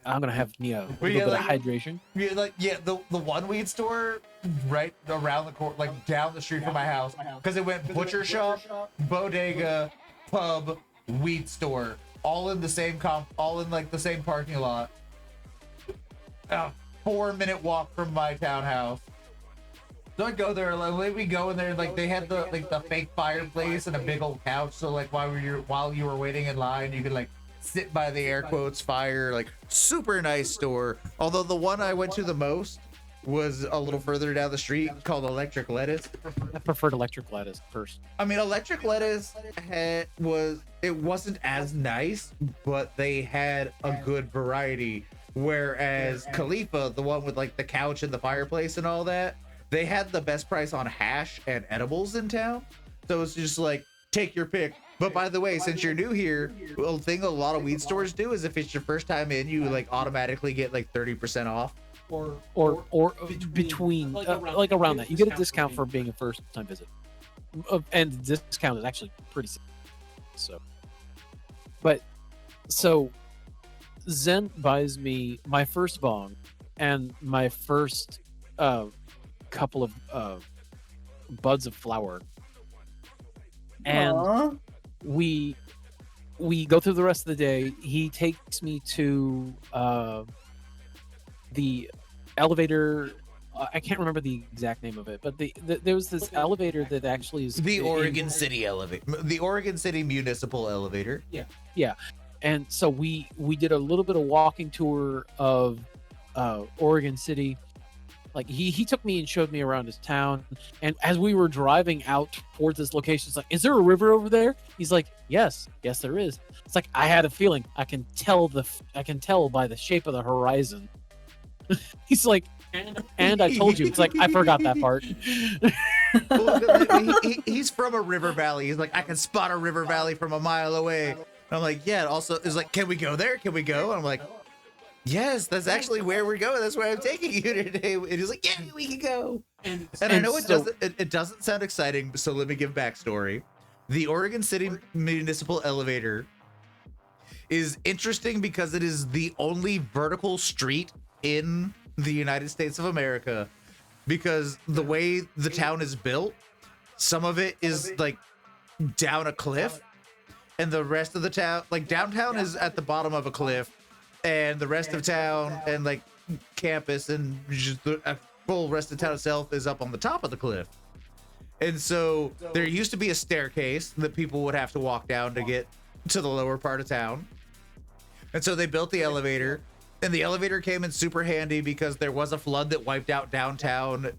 I'm gonna have me a little bit of hydration. Yeah, the one weed store right around the corner, like down the street from my house, because it went butcher shop, bodega, pub, weed store, all in the same all in like the same parking lot. A 4-minute walk from my townhouse. So I go there, like we go in there, like they had the fake fireplace and a big old couch, so like while you were waiting in line, you could like sit by the air quotes fire. Like super nice store. Although the one I went to the most was a little further down the street called Electric Lettuce. I preferred Electric Lettuce first. I mean, Electric Lettuce wasn't as nice, but they had a good variety. Whereas Khalifa, the one with like the couch and the fireplace and all that, they had the best price on hash and edibles in town. So it's just like, take your pick. But by the way, since you're new here, the thing a lot of weed stores do is if it's your first time in, you like automatically get like 30% off. Or between like around that, you get a discount for being a first time visit, and the discount is actually pretty so. But so Zen buys me my first bong and my first couple of buds of flower, and Aww. we go through the rest of the day. He takes me to the elevator. I can't remember the exact name of it, but there was this elevator that actually is The Oregon City elevator, the Oregon City Municipal Elevator. Yeah, and so we did a little bit of walking tour of Oregon City. Like he took me and showed me around his town, and as we were driving out towards this location, it's like, is there a river over there? He's like, yes there is. It's like, I had a feeling. I can tell by the shape of the horizon. He's like, and I told you. It's like, I forgot that part. Well, he's from a river valley. He's like, I can spot a river valley from a mile away. And I'm like, yeah. Also, it's like, can we go there? Can we go? And I'm like, yes, that's actually where we're going. That's where I'm taking you today. And he's like, yeah, we can go. And I know it doesn't sound exciting, so let me give backstory. The Oregon City Municipal Elevator is interesting because it is the only vertical street in the United States of America, because the way the town is built, some of it is like down a cliff, and the rest of the town, like downtown, is at the bottom of a cliff, and the rest of town and like campus and just the full rest of town itself is up on the top of the cliff. And so there used to be a staircase that people would have to walk down to get to the lower part of town. And so they built the elevator, and the elevator came in super handy because there was a flood that wiped out downtown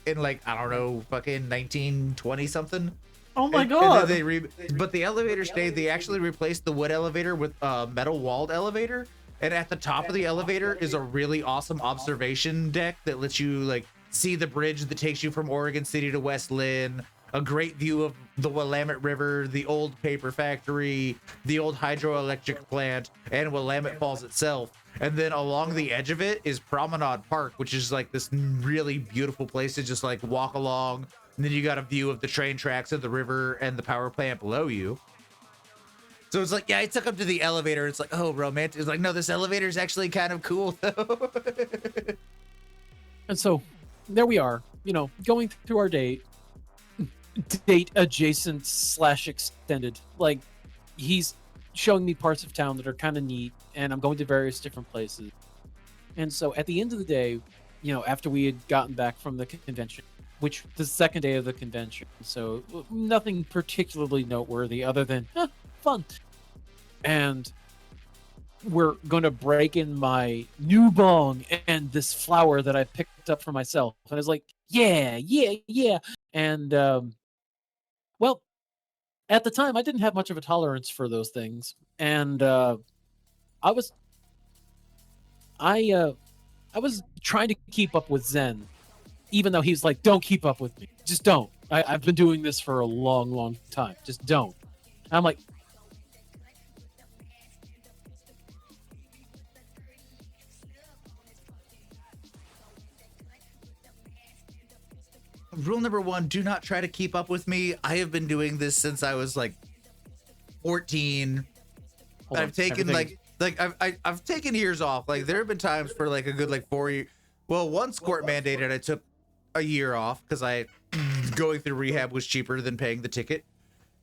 in like, I don't know, fucking 1920 something. Oh my And god. then but the elevator stayed. They actually replaced the wood elevator with a metal walled elevator. And at the top of the elevator is a really awesome observation deck that lets you like see the bridge that takes you from Oregon City to West Lynn, a great view of the Willamette River, the old paper factory, the old hydroelectric plant, and Willamette Falls itself. And then along the edge of it is Promenade Park, which is like this really beautiful place to just like walk along. And then you got a view of the train tracks of the river and the power plant below you. So it's like, yeah, I took him to the elevator. It's like, oh, romantic. It's like, no, this elevator is actually kind of cool, though. And so there we are, going through our date adjacent / extended. Like, he's showing me parts of town that are kind of neat, and I'm going to various different places. And so at the end of the day, after we had gotten back from the convention, which the second day of the convention, so nothing particularly noteworthy other than fun. And we're going to break in my new bong and this flower that I picked up for myself. And I was like, yeah. And, well, at the time, I didn't have much of a tolerance for those things. And I was trying to keep up with Zen, even though he's like, don't keep up with me. Just don't. I've been doing this for a long, long time. Just don't. And I'm like, Rule number 1, do not try to keep up with me. I have been doing this since I was like 14. I've taken I've taken years off. Like, there have been times for like a good like 4 years. Well, once court mandated I took a year off because going through rehab was cheaper than paying the ticket.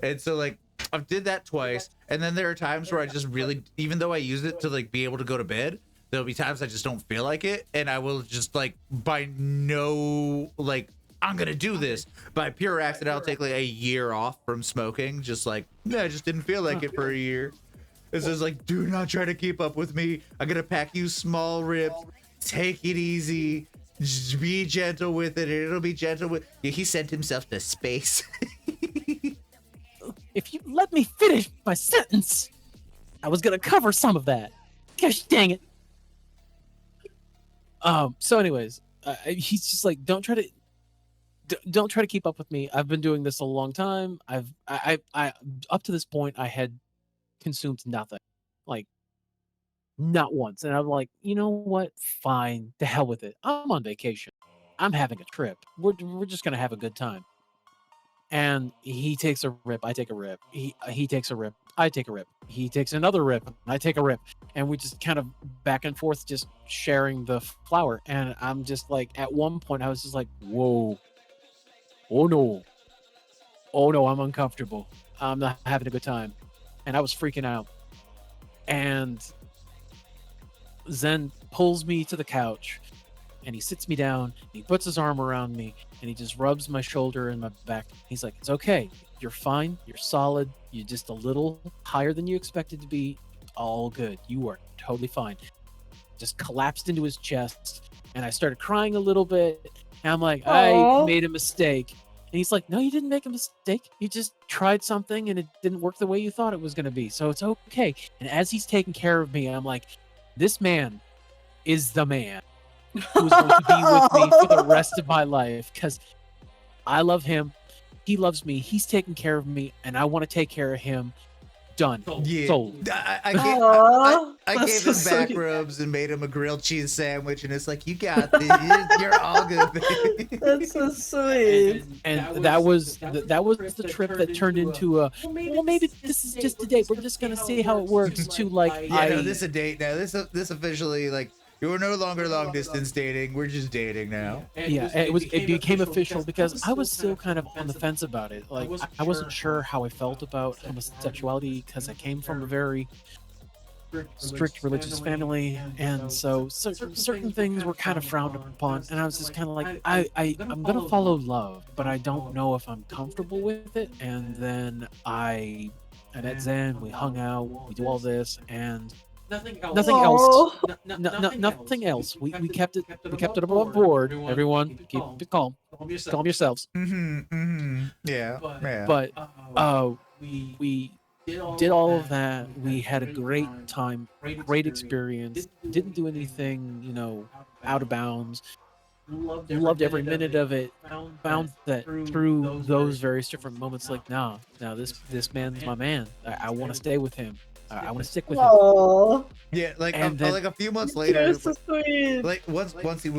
And so like I've did that twice. And then there are times where I just really, even though I use it to like be able to go to bed, there'll be times I just don't feel like it. And I will just like, I'm gonna do this. By pure accident, I'll take like a year off from smoking. Just like, I just didn't feel like it for a year. This is like, do not try to keep up with me. I'm gonna pack you small rips. Take it easy. Just be gentle with it. It'll be gentle with. Yeah, he sent himself to space. if you let me finish my sentence, I was gonna cover some of that. Gosh dang it. So anyways, he's just like, don't try to don't try to keep up with me. I've been doing this a long time. I up to this point I had consumed nothing, like not once. And I'm like, you know what? Fine, to hell with it. I'm on vacation. I'm having a trip. We're just gonna have a good time. And he takes a rip, I take a rip. He takes a rip, I take a rip. He takes another rip, I take a rip. And we just kind of back and forth, just sharing the flour. And I'm just like, at one point, I was just like, whoa, oh no, I'm uncomfortable. I'm not having a good time. And I was freaking out. And Zen pulls me to the couch and he sits me down and he puts his arm around me and he just rubs my shoulder and my back. He's like, it's okay. You're fine. You're solid. You're just a little higher than you expected to be. All good. You are totally fine. Just collapsed into his chest and I started crying a little bit. And I'm like, I made a mistake. And he's like, no, you didn't make a mistake. You just tried something and it didn't work the way you thought it was going to be. So it's okay. And as he's taking care of me, I'm like, this man is the man who's going to be with me for the rest of my life because I love him. He loves me. He's taking care of me and I want to take care of him. Done. Yeah. Sold. I gave him so back cute. rubs and made him a grilled cheese sandwich, and it's like, you got this. You're all good, baby. That's so sweet. And that was the trip that turned into a, well, maybe this is just a date. We're just going to see how it works to like, Yeah, no, this is a date now. This officially, like, we're no longer long distance dating. We're just dating now. yeah, it became official because I was still kind of on the fence about it. Like I wasn't sure how I felt about homosexuality because I came from a very strict religious family, and so certain things were kind of frowned upon. And I was just kind of like, I'm gonna follow love, but I don't know if I'm comfortable with it. And then I met Zen. We hung out. We do all this and. Nothing else. Nothing else. We kept it. We kept it above board. Everyone, keep it calm. Calm yourselves. Yeah. But we did all of that. We had a great time, great experience. Didn't do anything, out of bounds. Loved every minute of it. Found that through those various different moments, like, no, this man's my man. I want to stay with him. I want to stick with him. Aww. Yeah, like And then- like a few months later, You're so sweet. like once he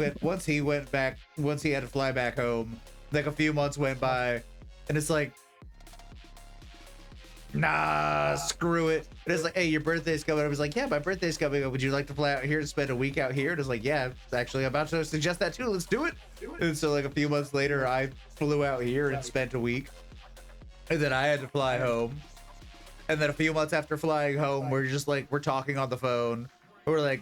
went back, once he had to fly back home, like a few months went by, and it's like, nah, screw it. And it's like, hey, your birthday's coming up. I was like, yeah, my birthday's coming up. Would you like to fly out here and spend a week out here? And it's like, yeah, actually, I'm about to suggest that too. Let's do it. And so like a few months later, I flew out here and spent a week, and then I had to fly home. And then a few months after flying home, we're talking on the phone. We're like,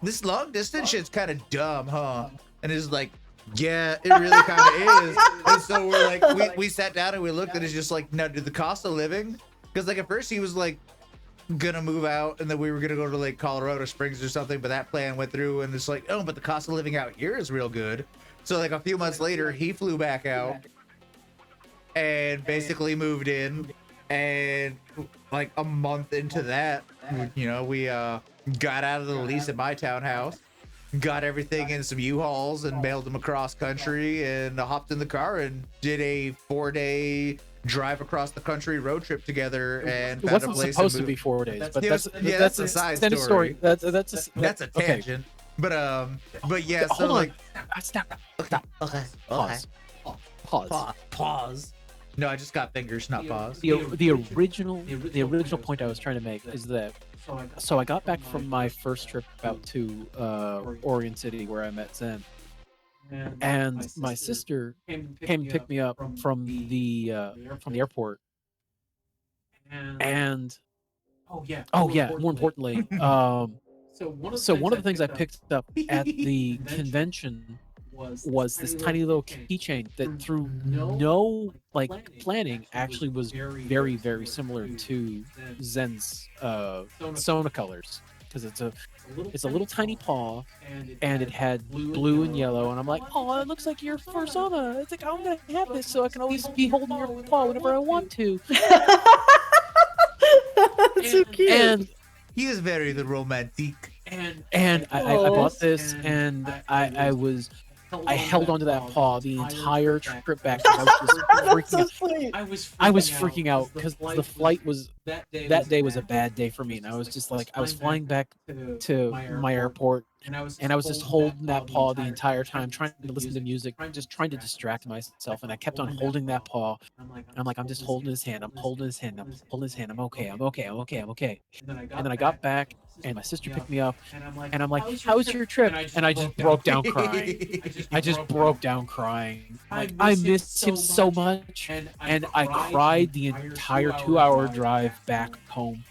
this long distance shit's kind of dumb, huh? And it's like, yeah, it really kind of is. And so we're like, we sat down and we looked, and it's just like, now, did the cost of living? Because like at first he was like gonna move out, and then we were gonna go to like Colorado Springs or something, but that plan went through, and it's like, oh, but the cost of living out here is real good. So like a few months later, he flew back out and basically moved in. And like a month into that, we got out of the lease at my townhouse, got everything in some U-Hauls and mailed them across country, and hopped in the car and did a 4-day drive across the country road trip together. And It wasn't supposed to be 4 days, but that's a side extended story. That's a tangent. But yeah, so Hold on. like, Stop. okay, pause. No, I just got fingers, not paws. The original point I was trying to make is that, so I got back from my first trip out to Oregon City where I met Zen, and my sister came and picked me up from the airport, and more importantly, so one of the things I picked up at the convention was this tiny little keychain that through no planning actually was very, very similar to Zen's Sona colors, because it's a little tiny paw and it had blue and yellow, and I'm like, oh, it looks like your Sona. It's like, I'm gonna have this so I can always be holding your paw whenever I want to. That's so cute. And He is very the romantic. I bought this, and I I held onto that paw the entire trip back. 'Cause I was just That's so freaking out. sweet. I was freaking out because the flight was that day was a bad day for me, and I was just like I was flying back to my airport, and I was just holding that paw the entire time, trying to listen to music, just trying to distract myself, and I kept on holding that paw. And I'm like, I'm just holding his hand, I'm holding his hand, I'm holding his hand, I'm okay, I'm okay, I'm okay, I'm okay. And then I got back, and my sister picked me up, and I'm like, how was your trip? And I just broke down crying. I just broke down crying. Like, I missed him so much, and I cried the entire 2-hour drive back home.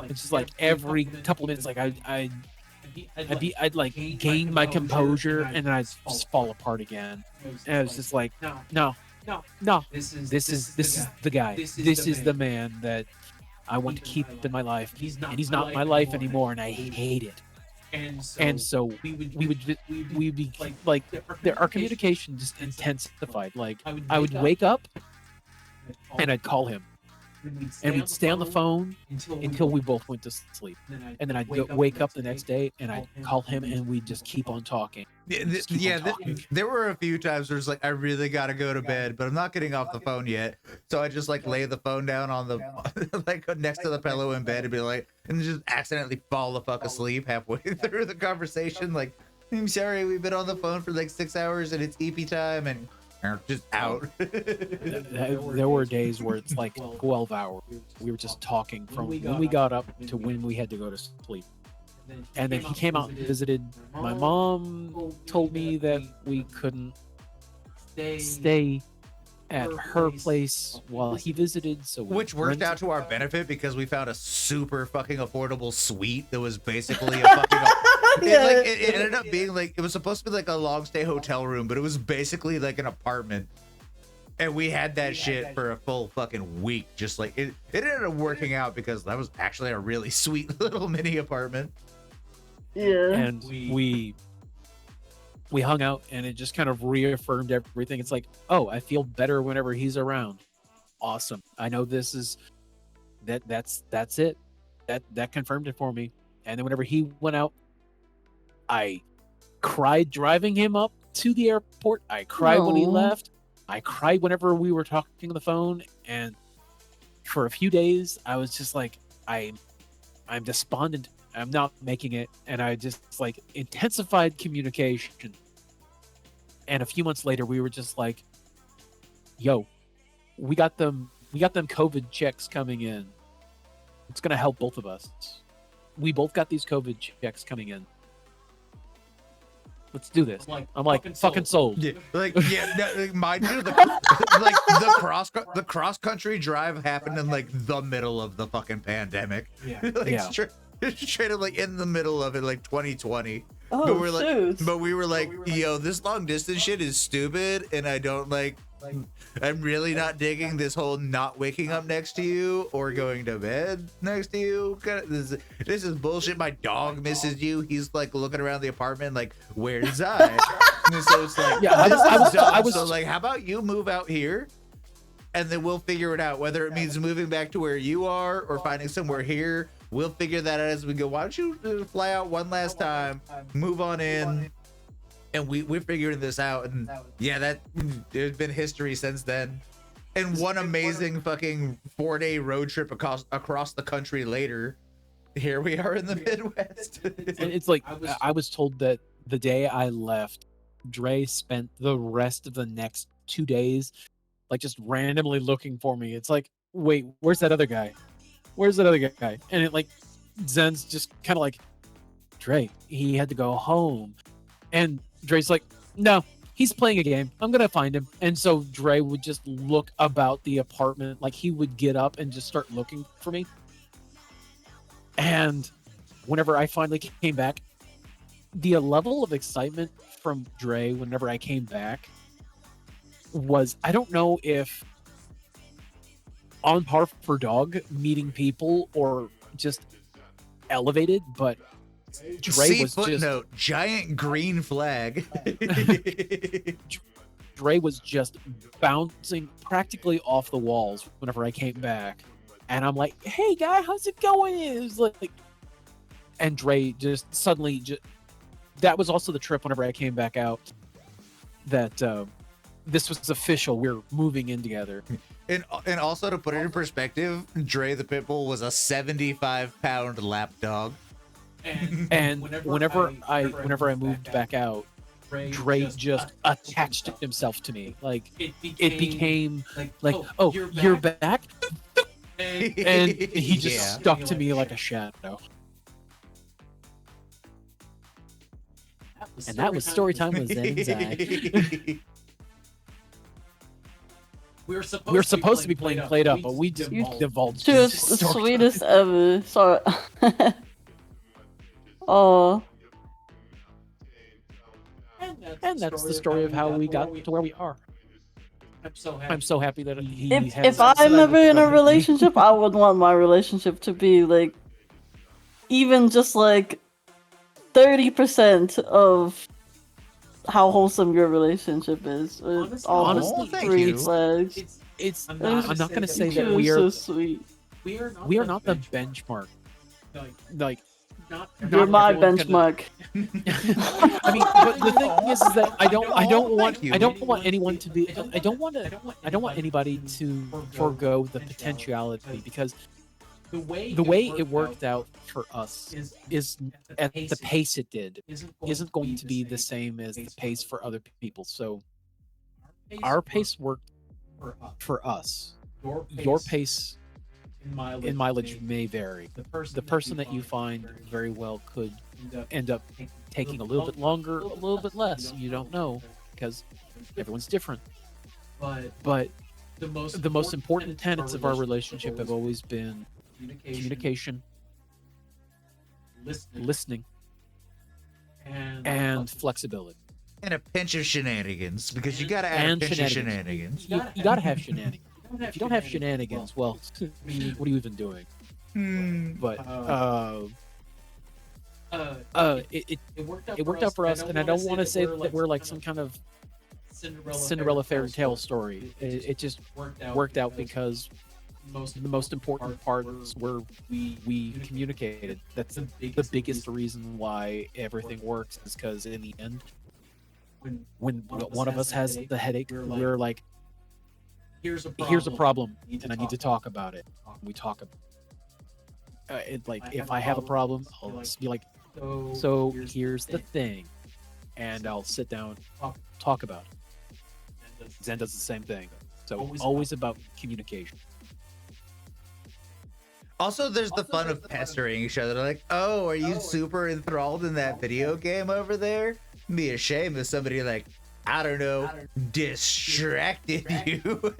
It's just like every couple of minutes, like I'd like gain my composure, and then I'd just fall apart again. And I was just like, no, this is the guy. This is the man that I want to keep in my life, and he's not in my life anymore, and I hate it. And so we would be like our communication just intensified. Like I would wake up and I'd call him, and we'd stay on the phone until we both went to sleep, and then I'd wake up the next day and I'd call him, and we'd just keep on talking. There were a few times where it's like I really gotta go to bed, but I'm not getting off the phone yet, so I just like lay the phone down on the like next to the pillow in bed and be like, and just accidentally fall the fuck asleep halfway through the conversation. Like, I'm sorry, we've been on the phone for like 6 hours and it's EP time, and just out. There were days where it's like 12 hours. We were just talking from when we got up to when we had to go to sleep. And then he came out and visited. My mom told me that we couldn't stay at her place while he visited, so which worked out to our benefit because we found a super fucking affordable suite that was basically a fucking it ended up being like, it was supposed to be like a long stay hotel room, but it was basically like an apartment, and we had that shit for a full fucking week. Just like it ended up working out because that was actually a really sweet little mini apartment. Yeah. And we hung out, and it just kind of reaffirmed everything. It's like, oh, I feel better whenever he's around. Awesome. I know this is that's it. That confirmed it for me. And then whenever he went out, I cried driving him up to the airport. I cried when he left. I cried whenever we were talking on the phone. And for a few days, I was just like, I'm despondent. I'm not making it. And I just like intensified communication. And a few months later, we were just like, yo, we got them COVID checks coming in. It's going to help both of us. We both got these COVID checks coming in. Let's do this. I'm like, fucking sold. Yeah, mind you, the cross country drive happened in like the middle of the fucking pandemic. Straight up like in the middle of it, like 2020. Oh, but we were like, yo, this long distance shit is stupid, and I don't like. I'm really not digging this whole not waking up next to you or going to bed next to you. This is bullshit. My dog misses you. He's like looking around the apartment like, where's I? And so it's like, I was so like, how about you move out here, and then we'll figure it out. Whether it means moving back to where you are or finding somewhere here, we'll figure that out as we go. Why don't you fly out one last time, move on in, and we're figuring this out. And yeah, there's been history since then. And one amazing fucking 4-day road trip across the country later, here we are in the Midwest. And it's like, I was told that the day I left, Dre spent the rest of the next 2 days like just randomly looking for me. It's like, wait, where's that other guy? Where's that other guy? And it like, Zen's just kind of like, Dre, he had to go home. And Dre's like, no, he's playing a game. I'm going to find him. And so Dre would just look about the apartment. Like he would get up and just start looking for me. And whenever I finally came back, the level of excitement from Dre whenever I came back was, I don't know if on par for dog meeting people or just elevated, but Dre was footnote, just giant green flag. Dre was just bouncing practically off the walls whenever I came back, and I'm like, "Hey guy, how's it going?" It was like, and Dre just suddenly that was also the trip whenever I came back out. that this was official. We're moving in together. And also to put it in perspective, Dre the Pitbull was a 75-pound lap dog. And whenever I moved back out, Dre just attached himself to me. Like it became like, oh, you're back, and he just stuck to me like a shadow. And that was story time with Zenzai. We were supposed to be playing Played Up, but we just divulged. She was the sweetest ever. Sorry. Oh. And that's the story of how we got to where we are. I'm so happy that he If I'm ever in a relationship, I would want my relationship to be like, even just like 30% of how wholesome your relationship is. Honestly, three flags. I'm not gonna say that we are so sweet. We are not the benchmark. Like you're my everyone benchmark. I mean, but the thing is that I don't want anyone to be. I don't want anybody to forego the potentiality, because the way it worked out for us is at the pace it did isn't going to be the same as the pace for other people. So our pace worked for us. Your pace in mileage may vary. The person that you find very well could end up taking a little bit longer, a little bit less. You don't know, because everyone's different. But the most important tenets of our relationship have always been communication, listening, and flexibility. And a pinch of shenanigans, because you gotta add a pinch of shenanigans. You gotta have shenanigans. If you don't have shenanigans, well, what are you even doing? But it worked out for us, and I don't want to say that we're like some kind of Cinderella fairy tale story. It just worked out because the most important parts were we communicated. That's the biggest reason why everything works, is because in the end, when one of us has the headache, we're like, here's a problem, and I need to talk about it. We talk about it. Like, if I have a problem, I'll just be like, so here's the thing, and I'll sit down, talk about it. Zen does the same thing. So always about communication. Also, there's the fun of pestering each other. Like, oh, are you super enthralled in that video game over there? It'd be a shame if somebody, like, I don't know, distracted you.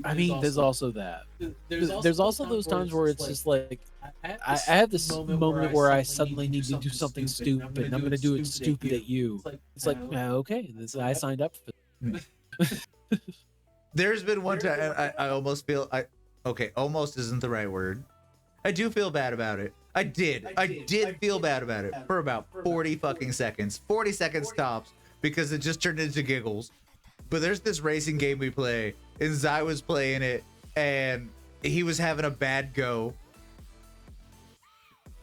I mean, there's also that. There's also those times where it's just like, I have this moment where I suddenly need to do something stupid, and I'm going to do it stupid at you. It's like, okay, I signed up for this. There's been one time I almost feel, okay, almost isn't the right word. I do feel bad about it. I did feel bad about it for about 40 fucking seconds. 40 seconds tops, because it just turned into giggles. But there's this racing game we play, and Zai was playing it, and he was having a bad go.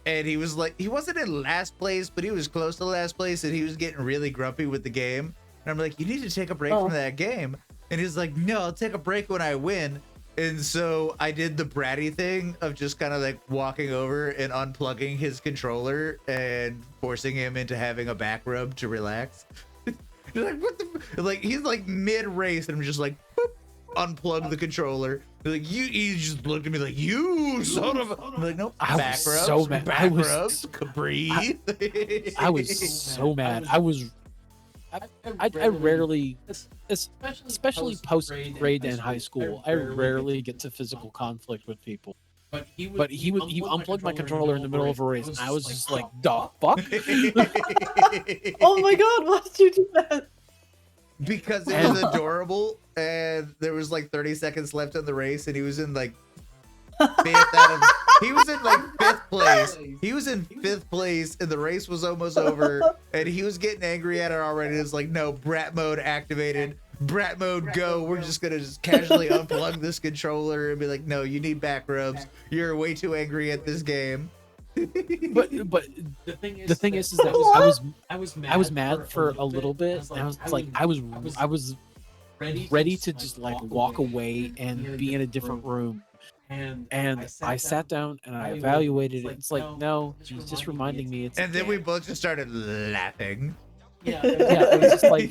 And he was like, he wasn't in last place, but he was close to last place, and he was getting really grumpy with the game. And I'm like, you need to take a break from that game. And he's like, no, I'll take a break when I win. And so I did the bratty thing of just kind of like walking over and unplugging his controller and forcing him into having a back rub to relax. Like, what the, like, he's like mid race, and I'm just like, boop, unplug the controller. Like, he just looked at me like, you son of a, I'm like, nope, back rubs, so mad. back rubs, breathe. I was so mad. I rarely, especially post grade and high school, I rarely get to physical conflict with people. But he unplugged my controller in the middle of a race, and I was just like, "The fuck!" Oh my god, why did you do that? Because it was adorable, and there was like 30 seconds left in the race, and he was in like he was in like fifth place. He was in fifth place, and the race was almost over, and he was getting angry at it already. It's like, no, brat mode activated. Brat mode go. We're just gonna just casually unplug this controller and be like, no, you need back rubs. You're way too angry at this game. but the thing is that I was mad for a little bit, and I was ready to just like walk away and be in a different room. And I sat down and I evaluated it. It's like, no, she's just reminding me. It's And then we both just started laughing. yeah, it was just like,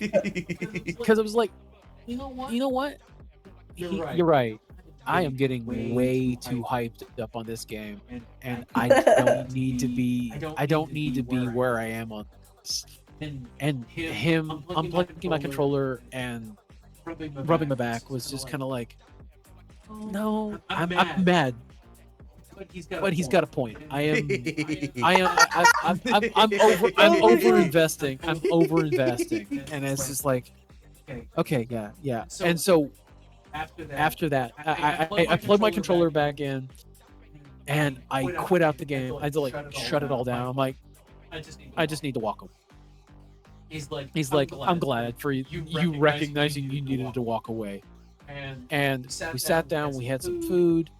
because it was like, you know what? You're right. I am getting way too hyped up on this game, and I don't need to be. I don't need to be where I am on this. And him unplugging my controller and rubbing my back was just kind of like, no, I'm mad. But he's got a point. I'm over investing. I'm over investing, and it's just like, okay, yeah. And so after that, I plugged my controller back in, and I quit out the game. I had to like shut it all down. I'm like, I just need to walk away. He's like, I'm glad for you recognizing you needed to walk away. And we sat down, we had some food,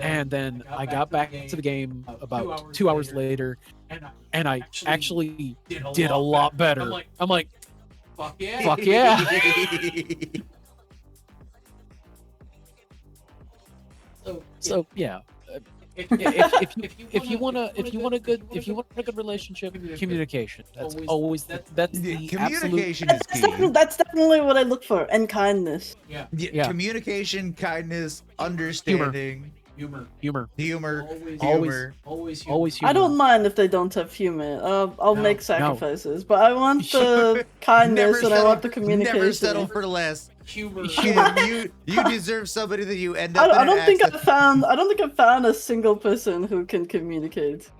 and then I got back to the game about 2 hours later, and I actually did a lot better. I'm like, fuck yeah. So yeah. If you want a good relationship, communication. That's always that's the Communication absolute... is key. That's definitely what I look for, and kindness. Yeah. Communication, kindness, understanding, humor. Always Always humor. I don't mind if they don't have humor. I'll make sacrifices, but I want the kindness and I want the communication. Never settle for less. Humor. You deserve somebody that you end I up. don't think I found a single person who can communicate.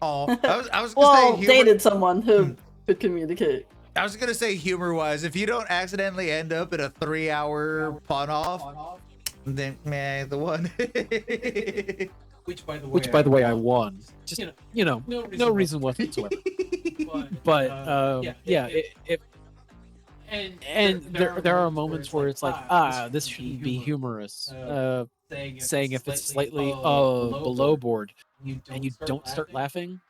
Oh, I was gonna say dated someone who could communicate. I was gonna say humor-wise, if you don't accidentally end up in a 3-hour pun off, then man, the one. Which by the way I won. Just no reason whatsoever. But yeah, and there are moments where it's like, this shouldn't be humorous. Saying if it's slightly below board and you don't start laughing,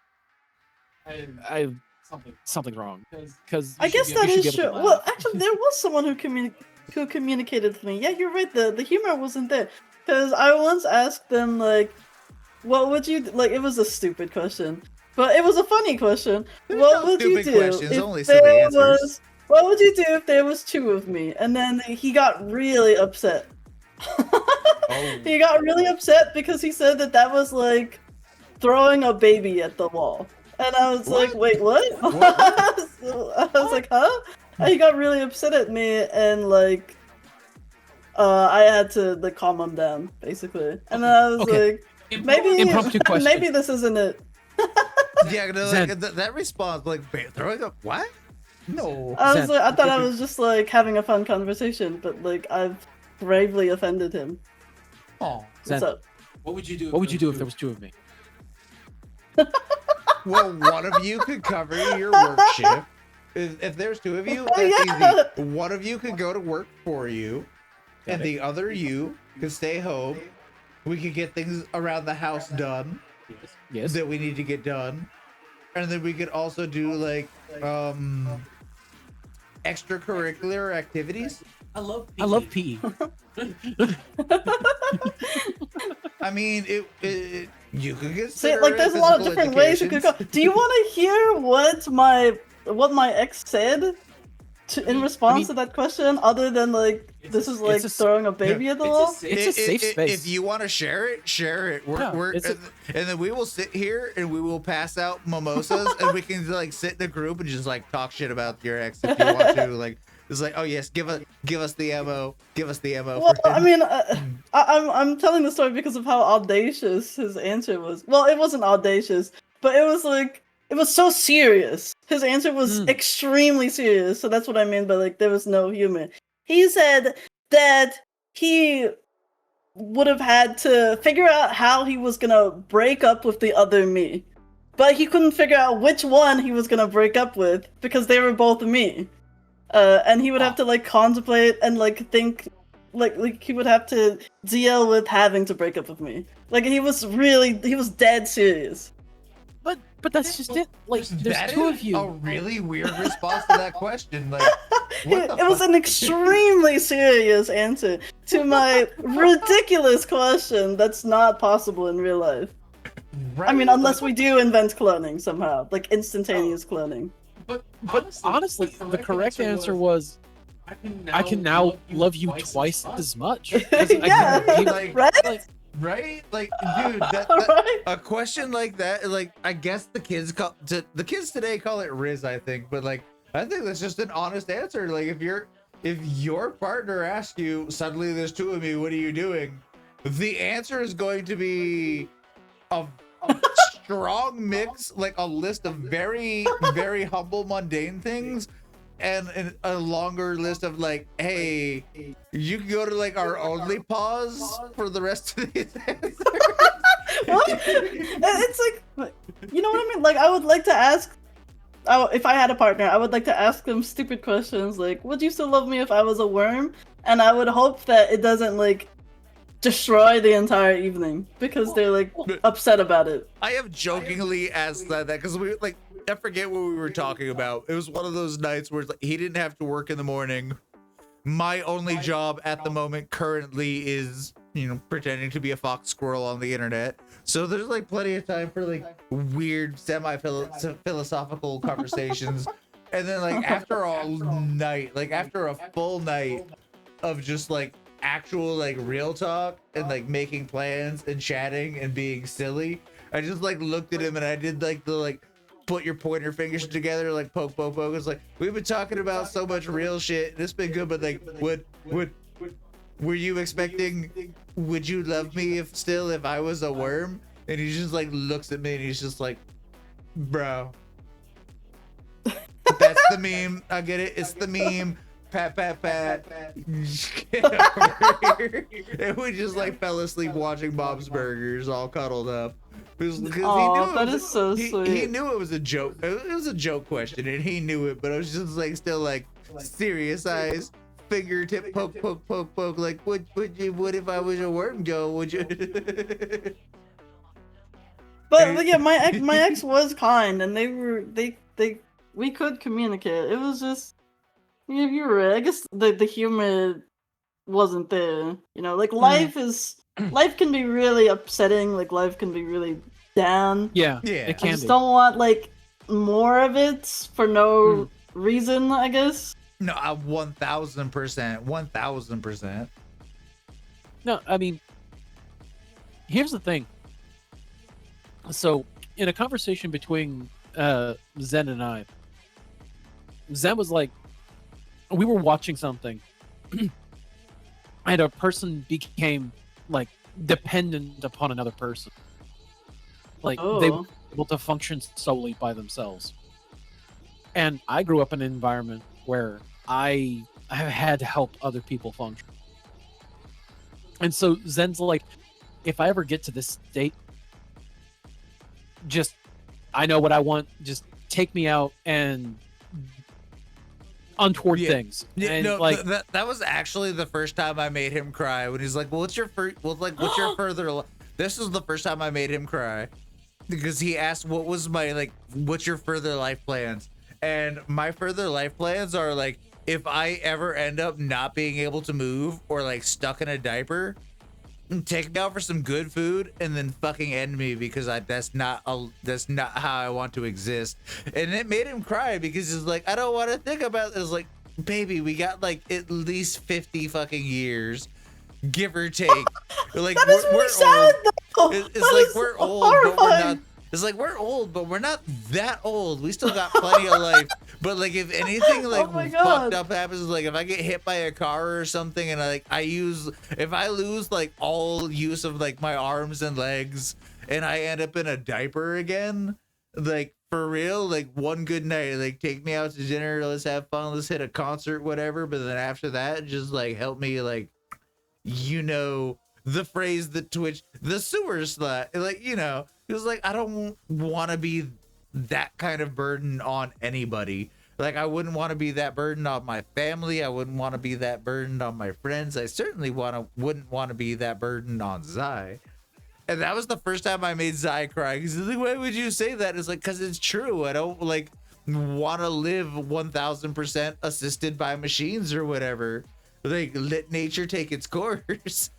something wrong. Because I guess that is true. Well, actually, there was someone who communicated with me. Yeah, you're right. The humor wasn't there. Because I once asked them like, what would you like? It was a stupid question, but it was a funny question. What would you do What would you do if there was 2 of me? And then he got really upset. He got really upset because he said that was like throwing a baby at the wall. And I was like, wait, what? I was like, huh? And he got really upset at me, and like, I had to like calm him down, basically. And I was like, maybe this isn't it. Yeah, that response, like, throwing up what? No. I thought I was just like having a fun conversation, but like I've bravely offended him. Oh, what's up? What would you do if there was 2 of me? Well, one of you could cover your work shift. If there's 2 of you, that's easy. One of you could go to work for you, and the other you could stay home. We could get things around the house done. Yes. That we need to get done, and then we could also do like extracurricular activities. I love PE. I mean, you could get. See, like, there's a lot of different ways you could go. Do you want to hear what my ex said in response to that question? Other than like, this is like throwing a baby at the wall. It's a safe space. If you want to share it, share it. And then we will sit here and we will pass out mimosas and we can like sit in a group and just like talk shit about your ex if you want to. Like, it's like, oh yes, give us the ammo. Give us the ammo. Well, I mean, I'm telling the story because of how audacious his answer was. Well, it wasn't audacious, but it was like, it was so serious. His answer was extremely serious. So that's what I mean by like, there was no humor. He said that he would have had to figure out how he was gonna break up with the other me. But he couldn't figure out which one he was gonna break up with because they were both me. And he would have to like contemplate and like think, like he would have to deal with having to break up with me. Like he was dead serious. But that's just it. Like, there's That two is of you. a really weird response to that question. Like, what the It was fuck? an extremely serious answer to my ridiculous question that's not possible in real life. I mean, Right? unless we do invent cloning somehow, like instantaneous cloning. But honestly, the correct answer was, I can now love you twice as much. 'Cause Yeah, like- right? Right? Like, dude, Right? a question like that, like, I guess the kids today call it Riz, I think, but like, I think that's just an honest answer. Like, if your partner asks you, suddenly there's two of me, what are you doing? The answer is going to be a strong mix, like a list of very, very humble, mundane things, and a longer list of like, hey, you can go to like our only pause for the rest of these answers. What? It's like, you know what I mean? Like, I would like to ask, if I had a partner, I would like to ask them stupid questions like, would you still love me if I was a worm? And I would hope that it doesn't like destroy the entire evening because they're like upset about it. I have jokingly asked that because we like, I forget what we were talking about. It was one of those nights where it's like, he didn't have to work in the morning. My only job at the moment currently is, you know, pretending to be a fox squirrel on the internet. So there's like plenty of time for like weird semi-philosophical conversations. And then like after a night, like after a full night of just like actual like real talk and like making plans and chatting and being silly, I just like looked at him and I did like the like put your pointer fingers together, like poke. It's like, we've been talking about so much real shit and it's been good, but like, were you expecting, would you love me if I was a worm? And he just like looks at me and he's just like, bro, that's the meme. I get it. It's the meme. Pat. Get over here. And we just like fell asleep watching Bob's Burgers, all cuddled up. Oh, that is so sweet. He knew it was a joke. It was a joke question, and he knew it. But I was just like, still like, serious eyes, fingertip poke. Like, what if I was a worm, Joe? Would you? But yeah, my ex was kind, and we could communicate. It was just, yeah, you're right. I guess the humor wasn't there. You know, like life can be really upsetting. Like life can be really down. Yeah, Yeah. it I can just be. don't want like more of it for no reason, I guess. No, 1000%, 1000%. No, I mean, here's the thing. So, in a conversation between Zen and I, Zen was like, we were watching something, and a person became like dependent upon another person. Like they were able to function solely by themselves. And I grew up in an environment where I had to help other people function. And so Zen's like, if I ever get to this state, just, I know what I want, just take me out and untoward things. Yeah, And no, like, that was actually the first time I made him cry when he's like, well, what's your further this is the first time I made him cry because he asked what's your further life plans? And my further life plans are like, if I ever end up not being able to move or like stuck in a diaper, take me out for some good food and then fucking end me because that's not how I want to exist. And it made him cry because he's like, I don't want to think about this. Like, baby, we got like at least 50 fucking years, give or take. Like That is really sad, though. It's like we're old, but we're not. It's like we're old, but we're not that old. We still got plenty of life. But like, if anything like fucked up happens, like if I get hit by a car or something, and if I lose like all use of like my arms and legs, and I end up in a diaper again, like for real, like one good night, like take me out to dinner, let's have fun, let's hit a concert, whatever. But then after that, just like help me, like, you know, the phrase that Twitch, the sewer slut, like, you know. It was like, I don't want to be that kind of burden on anybody. Like, I wouldn't want to be that burden on my family. I wouldn't want to be that burden on my friends. I certainly wouldn't want to be that burden on Zai. And that was the first time I made Zai cry. He's like, why would you say that? It's like, because it's true. I don't like want to live 1000% assisted by machines or whatever. Like, let nature take its course.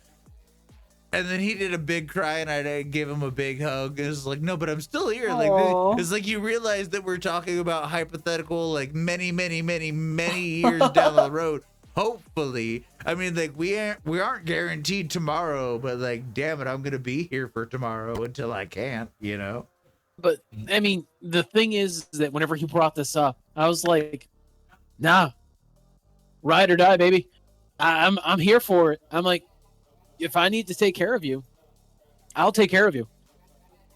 And then he did a big cry, and I gave him a big hug. And it's like, no, but I'm still here. Aw. Like, it's like you realize that we're talking about hypothetical, like many years down the road. Hopefully, I mean, like we aren't guaranteed tomorrow, but like, damn it, I'm gonna be here for tomorrow until I can't, you know. But I mean, the thing is that whenever he brought this up, I was like, nah, ride or die, baby. I'm here for it. I'm like, if I need to take care of you, I'll take care of you.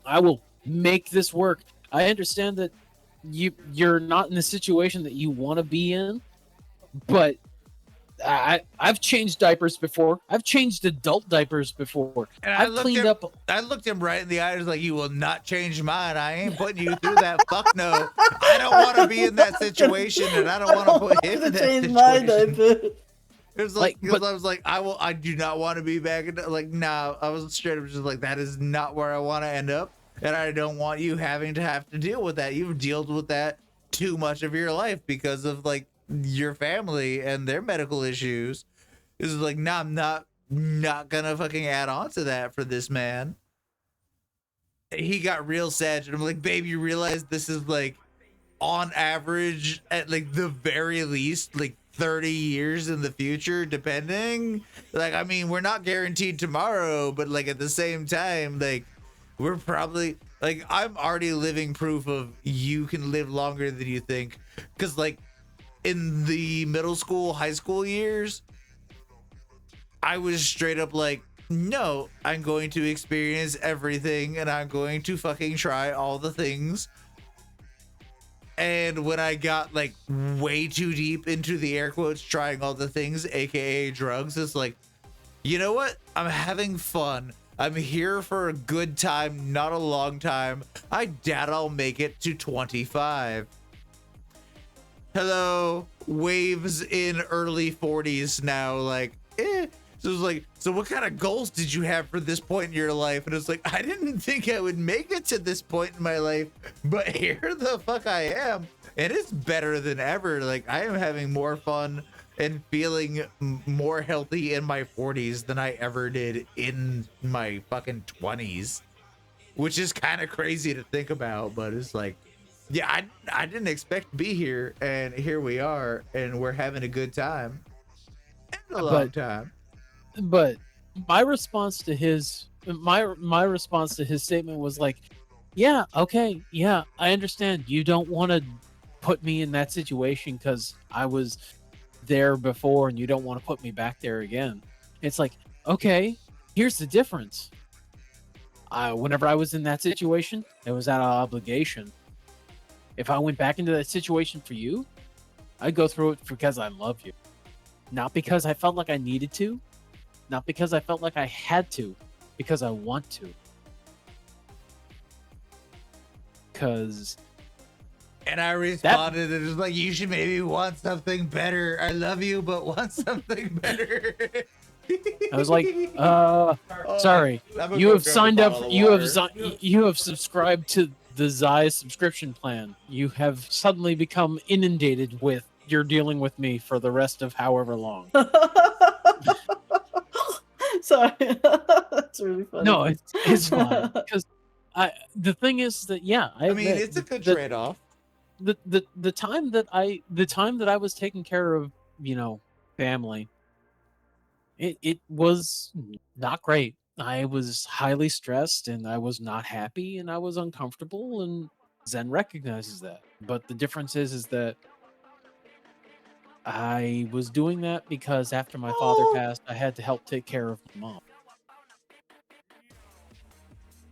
I will make this work. I understand that you're not in the situation that you want to be in, but I've changed diapers before. I've changed adult diapers before. And I've cleaned up. I looked him right in the eyes, like, you will not change mine. I ain't putting you through that. Fuck no. I don't want to be in that situation, and I don't want to put him in that change my situation. diaper. It was like, because I was like, I do not want to be back in, like, nah. I was straight up just like, that is not where I want to end up, and I don't want you having to have to deal with that. You've dealt with that too much of your life because of like your family and their medical issues. It's like, nah, I'm not gonna fucking add on to that for this man. He got real sad, and I'm like, babe, you realize this is like on average at like the very least like 30 years in the future, depending. Like, I mean, we're not guaranteed tomorrow, but like at the same time, like we're probably like, I'm already living proof of you can live longer than you think. Because like in the middle school, high school years, I was straight up like, no, I'm going to experience everything and I'm going to fucking try all the things. And when I got like way too deep into the air quotes trying all the things, aka drugs, it's like, you know what? I'm having fun. I'm here for a good time, not a long time. I doubt I'll make it to 25. Hello, waves in early 40s now, like, So it's like, so what kind of goals did you have for this point in your life? And it's like, I didn't think I would make it to this point in my life, but here the fuck I am. And it's better than ever. Like, I am having more fun and feeling more healthy in my 40s than I ever did in my fucking 20s, which is kind of crazy to think about, but it's like, yeah, I didn't expect to be here, and here we are, and we're having a good time and a long time. But my response to his statement was like, yeah, okay, yeah, I understand you don't want to put me in that situation because I was there before and you don't want to put me back there again. It's like, okay, here's the difference. Whenever I was in that situation, it was out of obligation. If I went back into that situation for you, I'd go through it because I love you. Not because I felt like I needed to, not because I felt like I had to, because I want to. And I responded, and it was like, you should maybe want something better. I love you, but want something better. I was like, sorry, you have signed up, you have subscribed to the Zai subscription plan. You have suddenly become inundated with, you're dealing with me for the rest of however long. Sorry. That's really funny. No, it's fine. Because the thing is that, yeah, I mean, it's a good trade-off. The time that I was taking care of, family, it was not great. I was highly stressed and I was not happy and I was uncomfortable, and Zen recognizes that. But the difference is that I was doing that because after my father passed, I had to help take care of my mom.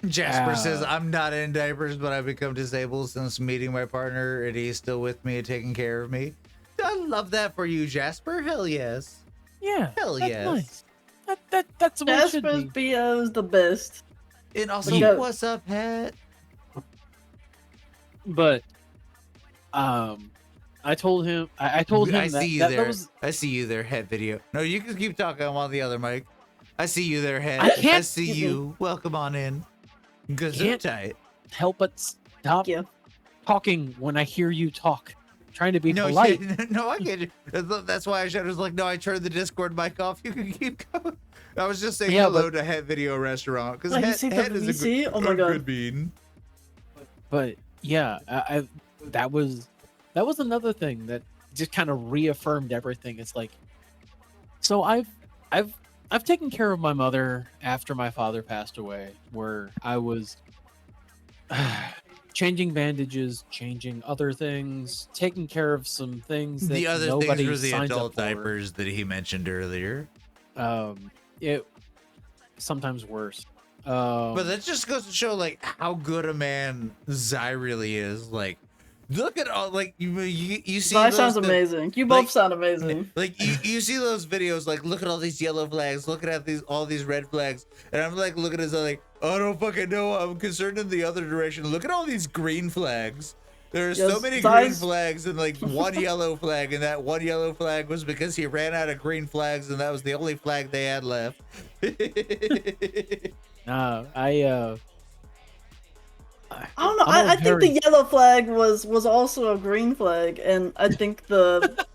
Jasper says, I'm not in diapers, but I've become disabled since meeting my partner, and he's still with me and taking care of me. I love that for you, Jasper. Hell yes. Yeah. Hell that's yes. Nice. That's what it should Jasper's be. BO is the best. And also, what's up, Hat? But, I told him. I told him I see you there. That was... I see you there, Head Video. No, you can keep talking. I'm on the other mic. I see you there, Head. I can't- see you. Welcome on in. Good Can't- tight. Help but stop Thank you. talking when I hear you talk. Trying to be No, polite. no, I get you. That's why I was like, no, I turned the Discord mic off. You can keep going. I was just saying Yeah, hello but- to Head Video Restaurant because Oh, you Head, see the Head is a VC? good, Oh my a God. good bean. But yeah, that was another thing that just kind of reaffirmed everything. It's like, so I've taken care of my mother after my father passed away, where I was changing bandages, changing other things, taking care of some things that The other nobody things were the signs adult up for. diapers that he mentioned earlier. It sometimes worse. But that just goes to show like how good a man Zai really is. Like, look at all like you see. That those sounds the- amazing. You like- both sound amazing. Like you see those videos, like look at all these yellow flags, looking at all these red flags, and I'm like looking at it like, oh, I don't fucking know. I'm concerned in the other direction. Look at all these green flags. There are so Yes, many Zai's- green flags and like one yellow flag, and that one yellow flag was because he ran out of green flags, and that was the only flag they had left. I I don't know. I'm a I think very- the yellow flag was also a green flag, and I think the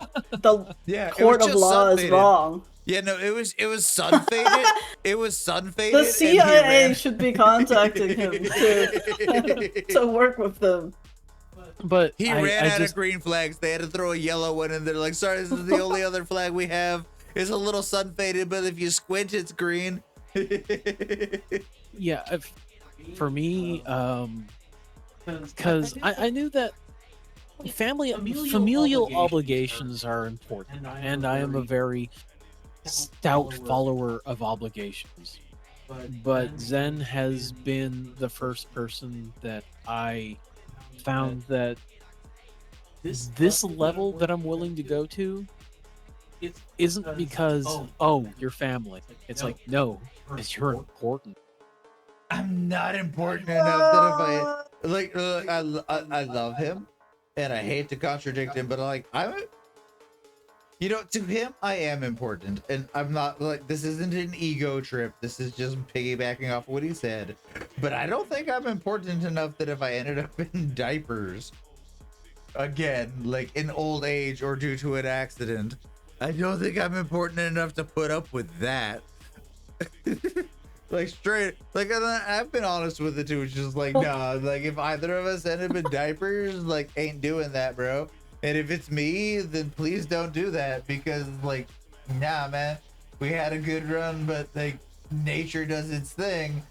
Yeah, it court was of just law sun is faded. wrong. Yeah, no, it was sun faded. It was sun faded. The CIA should be contacting him to work with them. but He I ran out just, of green flags. They had to throw a yellow one in there. Like, sorry, this is the only other flag we have. It's a little sun faded, but if you squint, it's green. yeah, for me, because I knew that familial obligations are important, and I am a very stout follower of obligations. But Zen has been the first person that I found that this level that I'm willing to go to isn't because, oh, you're family. It's like, no, because you're important. I'm not important enough that if I like, I love him, and I hate to contradict him, but like you know, to him, I am important, and I'm not like this isn't an ego trip. This is just piggybacking off what he said. But I don't think I'm important enough that if I ended up in diapers again, like in old age or due to an accident, I don't think I'm important enough to put up with that. Like straight, like I've been honest with it too. It's just like, nah, like if either of us end up in diapers, like ain't doing that, bro. And if it's me, then please don't do that because like, nah, man, we had a good run, but like nature does its thing.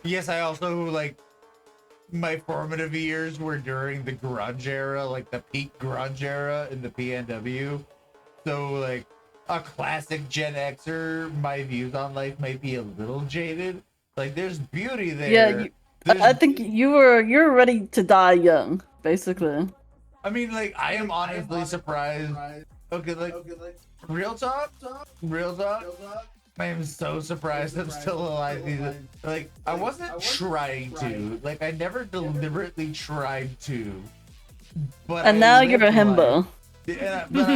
Yes, I also like my formative years were during the grunge era, like the peak grunge era in the PNW. So like a classic Gen Xer, my views on life might be a little jaded. Like there's beauty there. Yeah, I think you're ready to die young, basically. I mean, like I am honestly surprised. Okay, like real talk. I am so surprised I'm still alive. Like I wasn't trying to. Like I never deliberately tried to. But And now you're a himbo. Yeah, but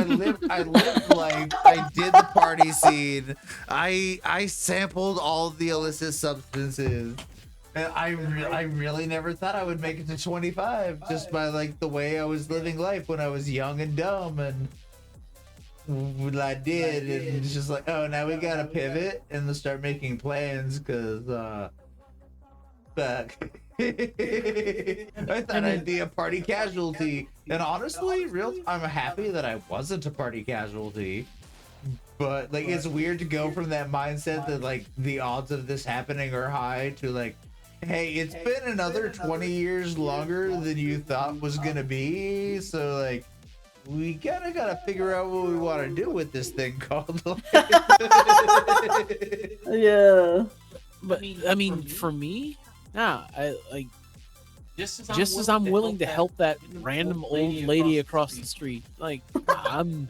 I lived life. I did the party scene. I sampled all the illicit substances. And I really never thought I would make it to 25 just by like the way I was living life when I was young and dumb, and what I did, and it's just like, oh, now we gotta pivot and start making plans because fuck. I thought I'd be a party casualty, and honestly, I'm happy that I wasn't a party casualty. But like, it's weird to go from that mindset that like the odds of this happening are high to like, hey, it's been another 20 years longer than you thought was gonna be, so like we gotta figure out what we want to do with this thing called life. Yeah. But I mean, for me, nah, I like just as I'm willing to help that random old lady across the street, like I'm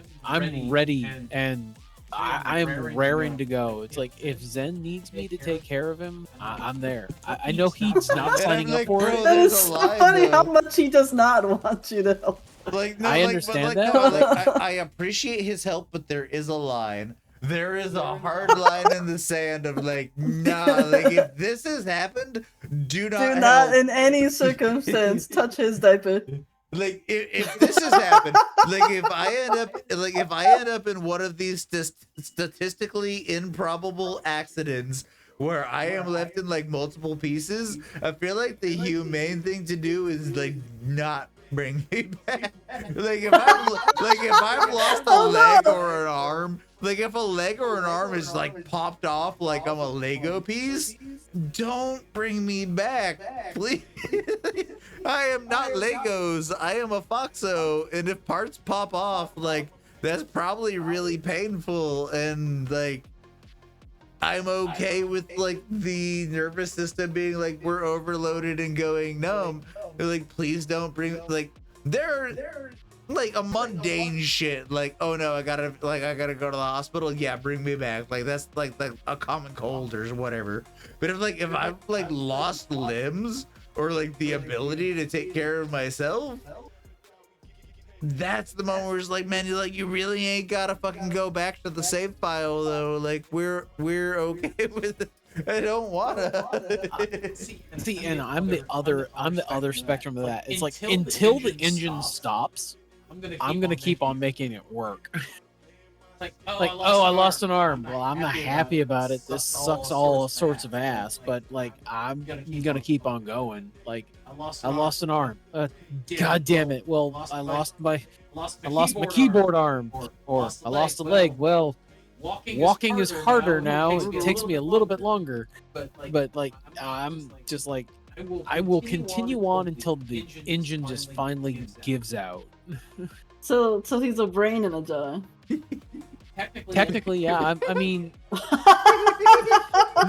ready and I am raring to go. It's like if Zen needs me to take care of him, I'm there. I know he's not signing up for bro, it. That is there's a so line, funny though. how much he does not want you to help. Like, no, I like, understand but, like, that. no, like, I appreciate his help, but there is a line. There is a hard line in the sand of like, nah, like if this has happened, do not Do not help. in any circumstance touch his diaper. Like if this has happened, like if I end up in one of these statistically improbable accidents where I am left in like multiple pieces, I feel like the humane thing to do is like not bring me back. Like if I've lost a leg or an arm, like if a leg or an arm is like popped off like I'm a Lego piece, don't bring me back, please. I am not Legos. I am a Foxo, and if parts pop off, like that's probably really painful, and like I'm okay with like the nervous system being like we're overloaded and going numb. They're like, please don't bring like they're like a mundane shit. Like, oh no, I gotta go to the hospital. Yeah, bring me back. Like that's like a common cold or whatever. But if I've like lost limbs or like the ability to take care of myself, that's the moment where it's like, man, you really ain't gotta fucking go back to the save file though. Like we're okay with it. I don't wanna. See, and I'm the other spectrum of that. It's like until the engine stops, I'm gonna keep on making it work. Like, oh, I lost an arm. Well, I'm not happy about it. This sucks all sorts of ass, but like I'm gonna keep on going. Like I lost an arm. God damn it. Well, I lost my keyboard arm, or I lost a leg. Well, walking is harder now. It takes me a little bit longer, but like I'm just like I will continue on until the engine just finally gives out. So he's a brain in a jar. Technically, yeah. I mean,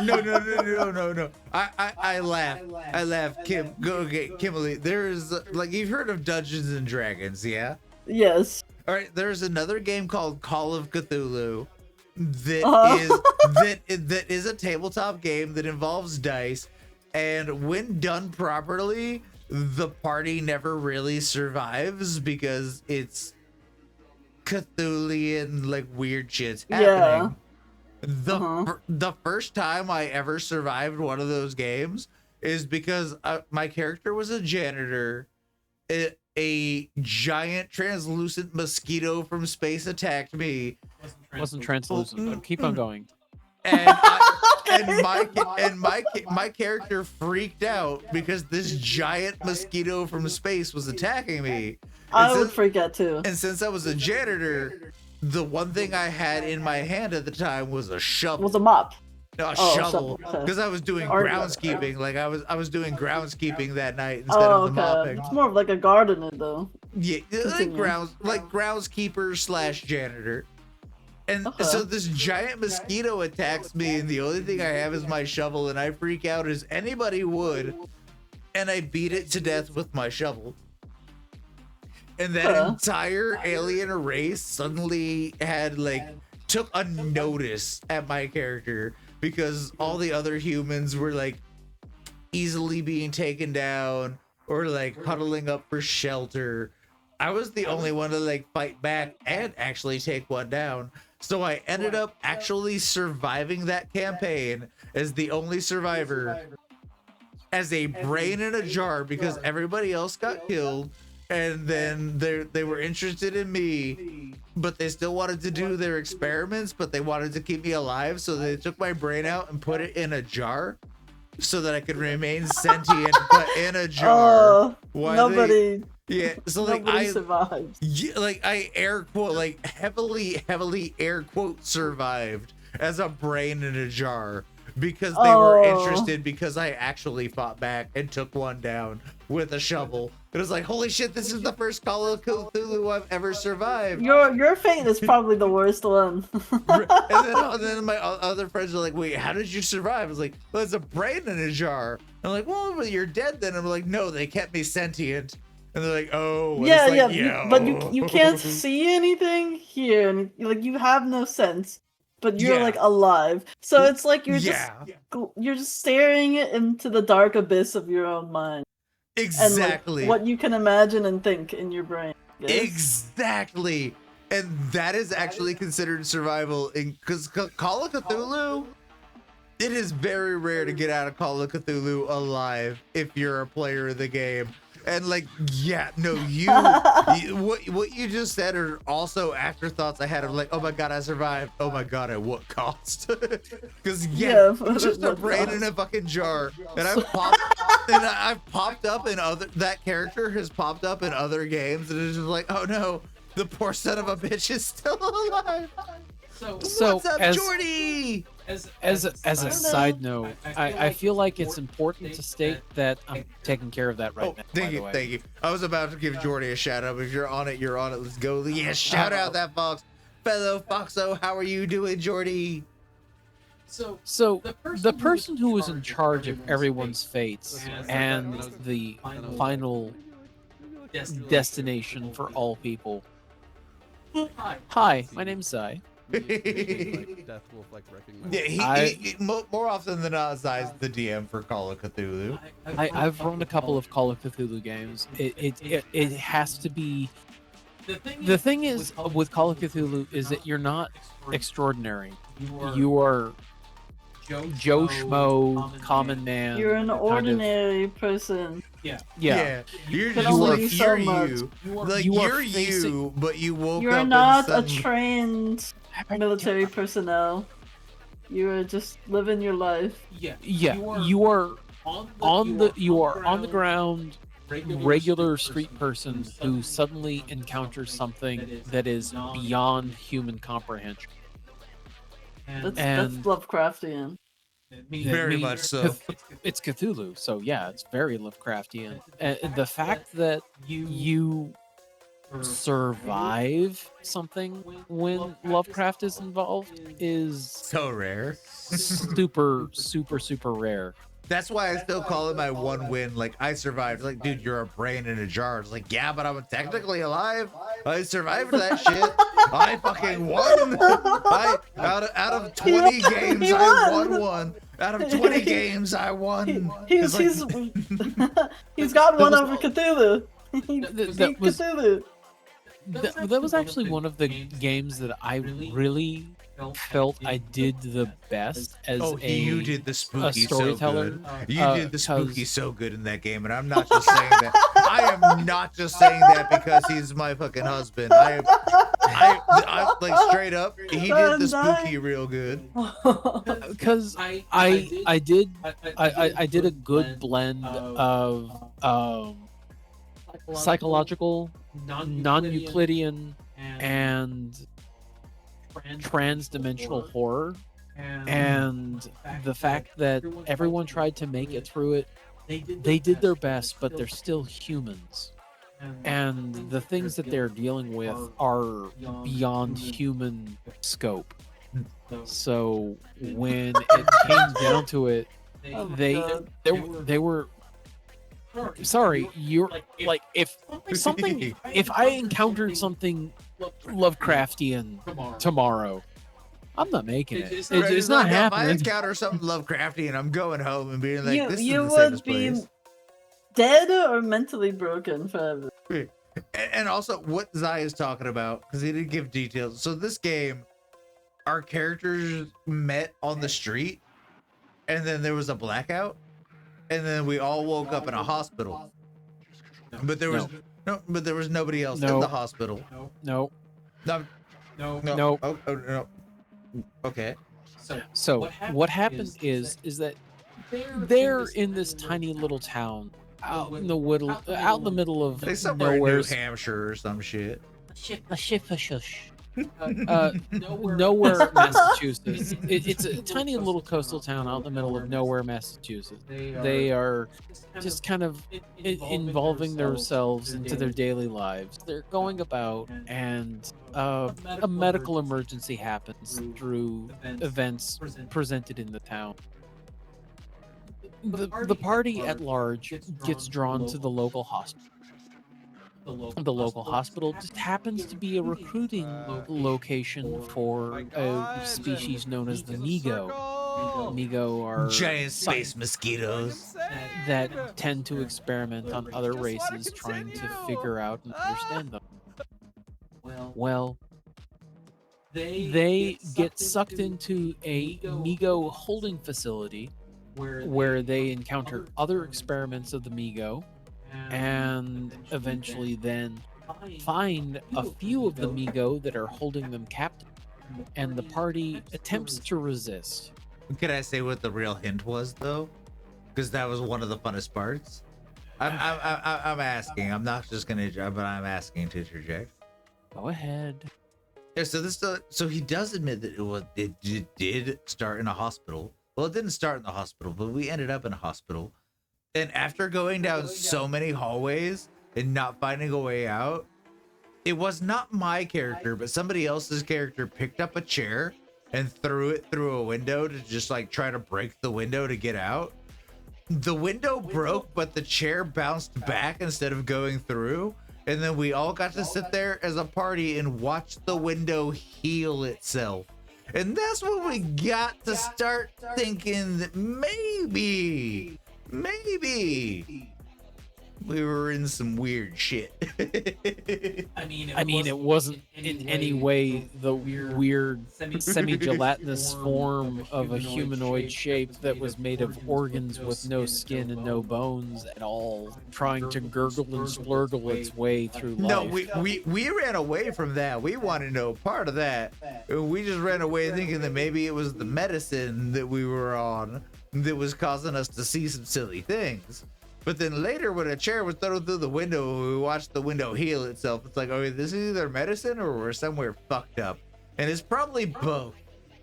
No. I laugh. Kim, go okay, Kimberly. There's like you've heard of Dungeons and Dragons, yeah? Yes. All right. There's another game called Call of Cthulhu that is a tabletop game that involves dice, and when done properly, the party never really survives because it's Cthulian like weird shit's happening. The first time I ever survived one of those games is because my character was a janitor. A giant translucent mosquito from space attacked me. Wasn't translucent, but keep on going. And my character freaked out because this giant mosquito from space was attacking me. I would freak out too. And since I was a janitor, the one thing I had in my hand at the time was a shovel. Was a mop. No, a shovel. Because I was doing groundskeeping. Like I was doing groundskeeping that night instead of the mopping. It's more of like a gardener though. Yeah, like groundskeeper / janitor. And so this giant mosquito attacks me, and the only thing I have is my shovel, and I freak out as anybody would, and I beat it to death with my shovel. And that entire alien race suddenly had took a notice at my character because all the other humans were like easily being taken down or like huddling up for shelter. I was the only one to like fight back and actually take one down. So I ended up actually surviving that campaign as the only survivor, as a brain in a jar, because everybody else got killed. And then they were interested in me, but they still wanted to do their experiments, but they wanted to keep me alive. So they took my brain out and put it in a jar so that I could remain sentient, but in a jar. Nobody. Yeah, so like nobody survived. Yeah, like I air quote, like heavily air quote survived as a brain in a jar because they were interested, because I actually fought back and took one down with a shovel. It was like, holy shit, this is the first Call of Cthulhu I've ever survived. Your fate is probably the worst one. and then my other friends are like, wait, how did you survive? I was like, well, it's a brain in a jar. I'm like, well, you're dead then. I'm like, no, they kept me sentient. And they're like, oh, but you can't see anything here, and like you have no sense, but you're like alive. So it's like you're just staring into the dark abyss of your own mind. Exactly. And, like, what you can imagine and think in your brain. guess. Exactly. And that is actually considered survival because Call of Cthulhu, it is very rare to get out of Call of Cthulhu alive if you're a player of the game. And like, yeah, no, what you just said are also afterthoughts I had of like, oh my god, I survived. Oh my god, at what cost? Because yeah, it's just a brain in a fucking jar, and I've popped up in other. That character has popped up in other games, and it's just like, oh no, the poor son of a bitch is still alive. So what's up, Jordy? As a side note, I feel like it's important to state that I'm taking care of that right now. Thank you, thank you. I was about to give Jordy a shout out. If you're on it, you're on it. Let's go. Yeah, shout out that fox. Fellow Foxo, how are you doing, Jordy? So the person who was in charge of everyone's fates and the final destination for all people. Hi, my name's Zai. Death Wolf like recognized. Yeah, he more often than not, Zai's the DM for Call of Cthulhu. I've run a couple of Call of Cthulhu games. It has to be. The thing is with Call of Cthulhu is that you're not extraordinary. You are Joe Schmo, common man. You're an ordinary person. Yeah. You're Can just only like do so you. Like you're you, but you woke up. You're not a trained military personnel. You are just living your life. Yeah. You are on the ground, regular street person who suddenly encounters something that is beyond human comprehension. That's Lovecraftian. Very much so. It's Cthulhu, so yeah, it's very Lovecraftian. And the fact that you survive something when Lovecraft is involved is so rare. super rare. That's why I still call it my one win. Like, I survived. Like, dude, you're a brain in a jar. It's like, yeah, but I'm technically alive. I survived that shit. I fucking won. Out of 20 games, I won one. Out of 20 games, I won. He's got one over Cthulhu. Cthulhu. That was actually one of the games that I really felt I did the best as you did the spooky storyteller. So good. You did the spooky so good in that game, and I'm not just saying that. I am not just saying that because he's my fucking husband. I like straight up, he did the spooky real good. Because I did a good blend of psychological, non-Euclidean, and trans-dimensional horror, and the fact that everyone tried to make it through it. They did their best, but they're still humans, and the things that they're dealing with are beyond human scope. So when it came down to it, they were sorry, you're like, if I encountered something Lovecraftian tomorrow, I'm not making it. It's not happening. If I encounter something Lovecraftian, I'm going home and being like, this is you the would safest be place. dead or mentally broken forever. And also what Zai is talking about, because he didn't give details. So this game, our characters met on the street, and then there was a blackout, and then we all woke up in a hospital. But there was nobody else in the hospital. No. Oh, no. Okay. So what happened is that they're in this tiny little town out in the middle of They somewhere in New nowhere. Hampshire or some shit. Nowhere, Massachusetts. It's a tiny little coastal town out in the middle of nowhere, Massachusetts. They are just kind of involving themselves into their daily lives. They're going about, and a medical emergency happens through events presented in the town. The party at large gets drawn to the local hospital. The local hospital just happens to be a recruiting location for a species known as the Nego. Nego are giant space mosquitoes that tend to experiment on other races, trying to figure out and understand them. Well, they get sucked into a Migo holding facility where they encounter other experiments of the Migo and eventually then find a few of the Migo that are holding them captive, and the party attempts to resist. Can I say what the real hint was though? Because that was one of the funnest parts. I'm asking. I'm not just gonna, but I'm asking to interject. Go ahead. Yeah. So he does admit that it did start in a hospital. Well, it didn't start in the hospital, but we ended up in a hospital. And after going down so many hallways and not finding a way out, it was not my character, but somebody else's character picked up a chair and threw it through a window to just like try to break the window to get out. The window broke, but the chair bounced back instead of going through. And then we all got to sit there as a party and watch the window heal itself. And that's when we got to start thinking that maybe we were in some weird shit. I mean, it wasn't in any way the weird semi-gelatinous form of a humanoid shape that was made of organs with no skin and no bones at all, trying to gurgle and splurgle its way through life. No, we ran away from that. We wanted no part of that. We just ran away thinking that maybe it was the medicine that we were on that was causing us to see some silly things. But then later, when a chair was thrown through the window, we watched the window heal itself. It's like, okay, this is either medicine or we're somewhere fucked up. And it's probably both.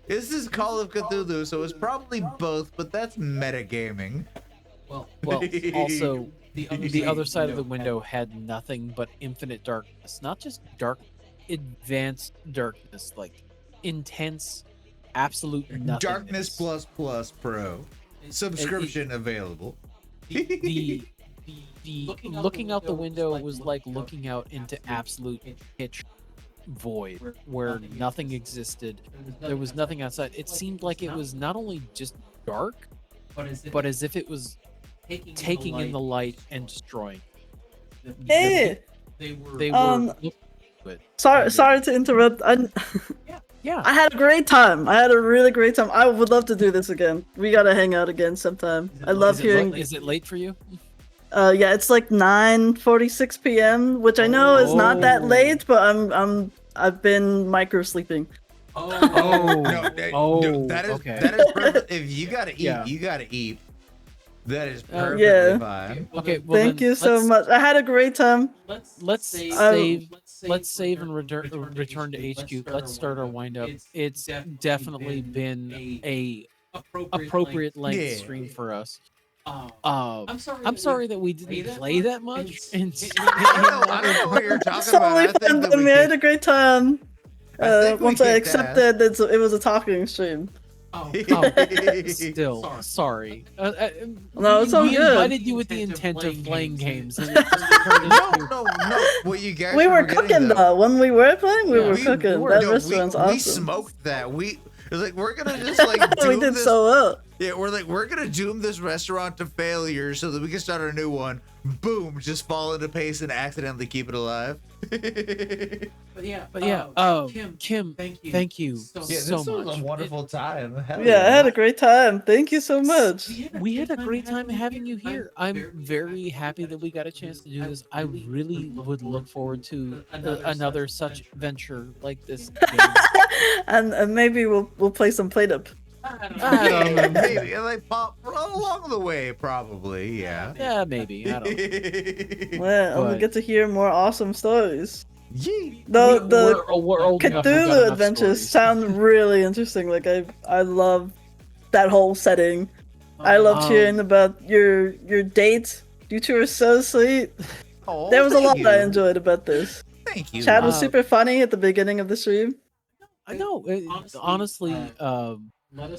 This is Call of Cthulhu, so it's probably both, but that's metagaming. Well, also, the other side of the window had nothing but infinite darkness. Not just dark, advanced darkness, like intense, absolute nothingness. Darkness plus Pro. Subscription available. The looking out the window was like looking out into absolute pitch void where nothing existed. There was nothing outside. It seemed like it was not only just dark, but as if it was taking in the light and destroying. Hey, They were sorry to interrupt. Yeah. I had a great time. I had a really great time. I would love to do this again. We gotta hang out again sometime. I love hearing. Is it late for you? Yeah, it's like 9:46 p.m., which I know is not that late, but I've been micro sleeping. No, that is perfect. If you gotta eat, you gotta eat. That is perfectly fine. Okay, well, thank you so much. I had a great time. Let's save and return to HQ. Let's start our wind up. It's definitely been a appropriate length stream for us. I'm sorry that we didn't play that much. I don't know what you're talking about. I think that I had a great time. Once I accepted that it was a talking stream. Still sorry. No, it's all we good. invited you with the intent of playing games. And it just turned into... No. What you guys we were cooking though. When we were playing, we were cooking. That restaurant's awesome. We smoked that. It was like we're gonna just like doom we did this. So well. Yeah, we're gonna doom this restaurant to failure so that we can start a new one. Boom, just fall into pace and accidentally keep it alive. But yeah, Kim, thank you so much. This was a wonderful time. Hell I had a great time. Thank you so much. We had a great time having you here. I'm very happy that we got a chance to do this. I really would look forward to another such venture like this game. and maybe we'll play some Play-Doh. I don't know. Maybe like pop along the way, probably. Yeah. Yeah, maybe. I don't know. Well, we get to hear more awesome stories. Yee. The we're old enough, we've got Cthulhu enough adventures stories. sound really interesting. Like I love that whole setting. I loved hearing about your date. You two are so sweet. Oh, There was a lot thank I you. enjoyed about this. Thank you. Chad was super funny at the beginning of the stream. I know. Honestly,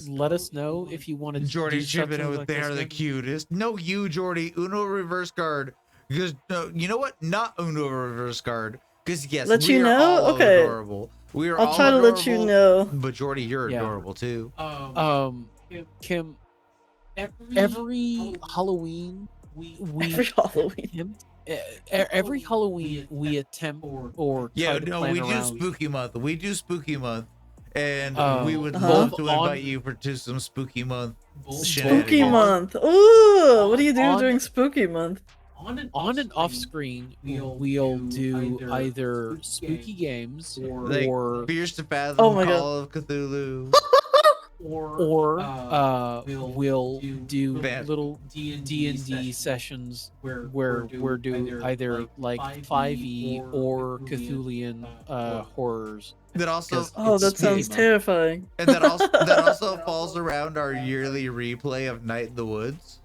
let us know if you want to. Jordy chipping in with like they're this the again. cutest. No, you, Jordy. Uno reverse card. Because no, you know what? Not Uno reverse card. Because yes, Let we you are know? all Okay. adorable. We are I'll all try to let you adorable, know. But Jordy, you're Yeah. adorable too. Kim, every Halloween we Every Halloween. every Halloween we attempt or try to plan we do around. spooky month. We do spooky month, and Oh. we would Uh-huh. love to On- invite you to some spooky month. Spooky shenanigans. month. Ooh, what do you do On- during spooky month? On and off screen, we'll do either spooky games Like or Fears to Fathom, Oh my God. Call of Cthulhu. we'll do Bad. little D&D sessions where we're doing either like 5e or Cthulhian horrors. That also, 'Cause Oh, it's that sounds spooky month. terrifying. and that also falls around our yearly replay of Night in the Woods,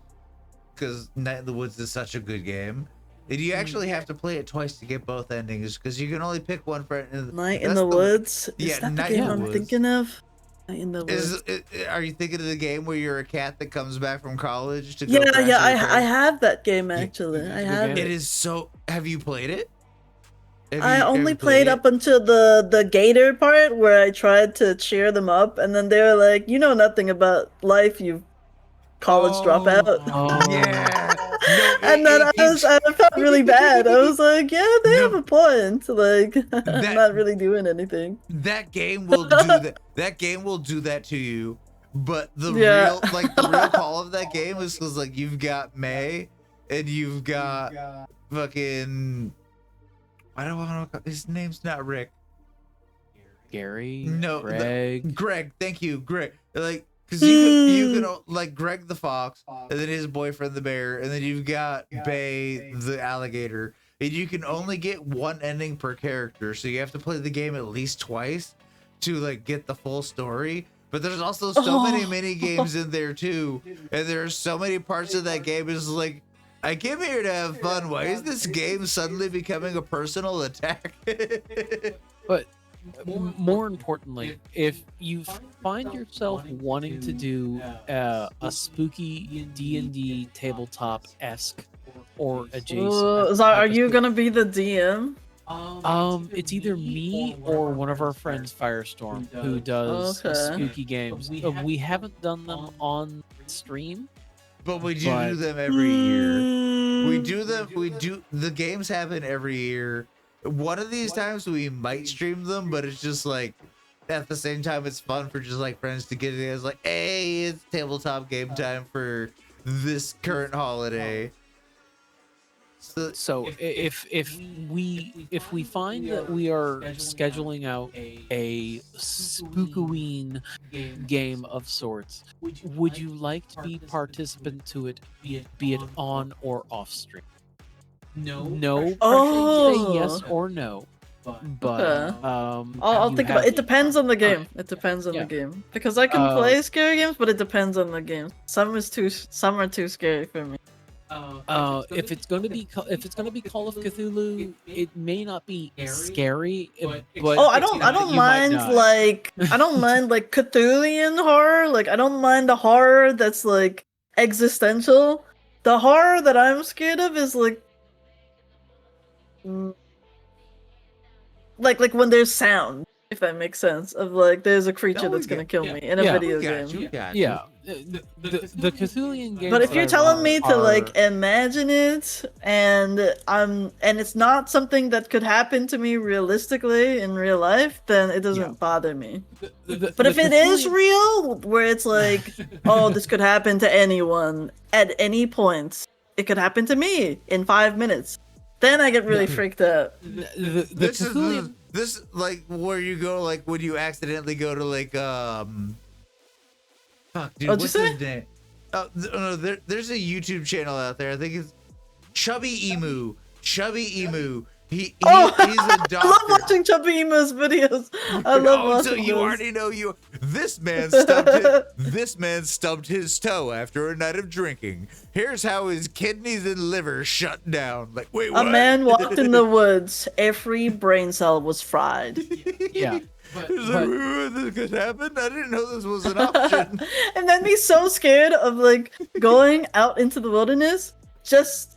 because Night in the Woods is such a good game. And you actually have to play it twice to get both endings, because you can only pick one for. Night in that's the Woods. Is yeah, that the Night in game the I'm Woods. thinking of? Night in the Woods. Are you thinking of the game where you're a cat that comes back from college to go? Yeah, crash yeah, at a I party? have that game actually. I have It it. is so. Have you played it? Have I you only ever played it? up until the gator part where I tried to cheer them up, and then they were like, "You know nothing about life, you college dropout." Oh. Yeah. No, And then I felt really bad. I was like, "Yeah, they have a point. Like, I'm That- not really doing anything." That game will do that. That game will do that to you. But the Yeah. real call of that game is because like you've got May and you've got fucking. I don't want to. His name's not Rick. Gary, No, Greg. Greg. Thank you, Greg. Like, cause you can like Greg the fox, and then his boyfriend the bear, and then you've got Bay the alligator, and you can only get one ending per character, so you have to play the game at least twice to like get the full story. But there's also so many mini games in there too, and there's so many parts of that game is like. I came here to have fun. Why is this game suddenly becoming a personal attack? But more importantly, if you find yourself wanting to do a spooky D&D tabletop-esque or adjacent, Zara, are type of you spook- gonna be the DM? It's either me or one of our friends, Firestorm, who does Okay. spooky games. We haven't done them on stream. But we do But- them every year. We do them. We do the games happen every year. One of these times we might stream them, but it's just like at the same time it's fun for just like friends to get together. It's like, hey, it's tabletop game time for this current holiday. So if we find that we are scheduling out a Spookoween game of sorts, would you like to be participant to it, be it on or off stream? No pressure to say yes or no. But Okay. I'll I'll think about it. It depends on the game. It depends on Yeah. the game. Because I can play scary games, but it depends on the game. Some are too scary for me. If it's gonna be Call of Cthulhu, it may not be scary, but Oh, I don't mind like I don't mind like Cthulhian horror. Like I don't mind the horror that's like existential. The horror that I'm scared of is like like when there's sound, if that makes sense. Of like there's a creature that's gonna kill me in a video game. Yeah, the Cthulhian game. But if you're telling me to like imagine it and it's not something that could happen to me realistically in real life, then it doesn't bother me. But if it is real, where it's like, oh, this could happen to anyone at any point, it could happen to me in 5 minutes, then I get really freaked out. This is this like where you go like when you accidentally go to like fuck dude, What'd you what's say? his name? Oh no, there's a YouTube channel out there. I think it's Chubby Emu. He's a doctor. I love watching Chubby Emu's videos. I love watching so you those. already know this man stubbed his toe after a night of drinking. Here's how his kidneys and liver shut down. Like, wait, A what? man walked in the woods. Every brain cell was fried. Yeah. He's like, this could happen? I didn't know this was an option. It made me so scared of like going out into the wilderness just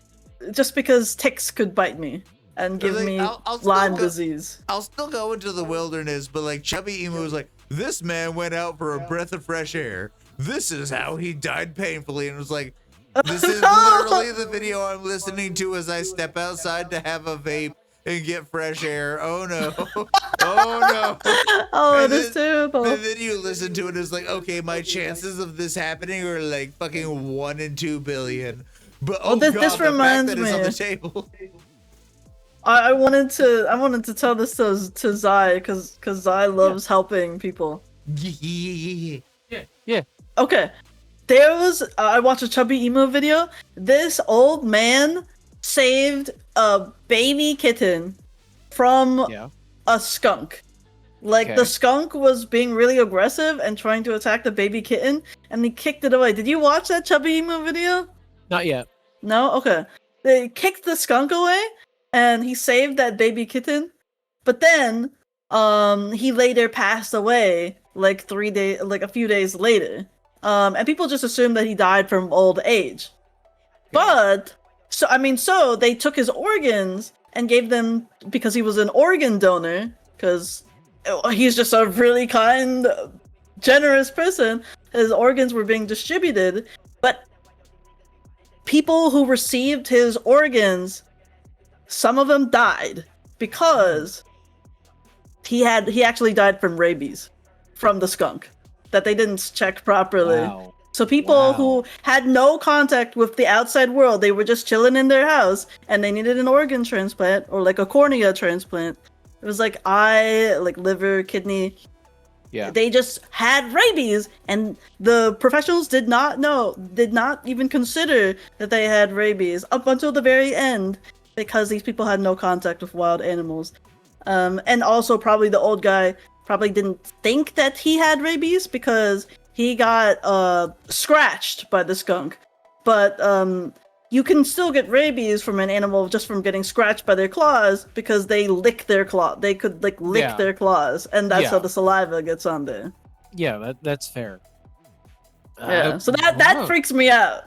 because ticks could bite me and give Like, me I'll still Lyme go- disease. I'll still go into the wilderness, but like Chubby Emu was like, this man went out for a breath of fresh air. This is how he died painfully, and it was like, This is literally the video I'm listening to as I step outside to have a vape and get fresh air. Oh no. Oh no. Oh, And it is terrible. And then you listen to it, it's like, okay, my chances of this happening are like fucking 1 in 2 billion. But oh this- god, this the reminds fact that it's on me. the table. I wanted to tell this to Zai because Zai loves helping people. Yeah. Okay, there was I watched a Chubby Emo video. This old man saved a baby kitten from a skunk. Like Okay. the skunk was being really aggressive and trying to attack the baby kitten, and he kicked it away. Did you watch that Chubby Emo video? Not yet. No? Okay. They kicked the skunk away and he saved that baby kitten. But then he later passed away like a few days later. And people just assumed that he died from old age. But so they took his organs and gave them because he was an organ donor, because he's just a really kind, generous person. His organs were being distributed, but people who received his organs, some of them died because he actually died from rabies from the skunk that they didn't check properly. Wow. So people who had no contact with the outside world, they were just chilling in their house and they needed an organ transplant or like a cornea transplant. It was like eye, like liver, kidney. Yeah. They just had rabies, and the professionals did not even consider that they had rabies up until the very end, because these people had no contact with wild animals. And also probably the old guy probably didn't think that he had rabies because he got scratched by the skunk. But you can still get rabies from an animal just from getting scratched by their claws, because they lick their claw. They could like lick their claws, and that's how the saliva gets on there. Yeah, that's fair. Yeah, so that freaks me out.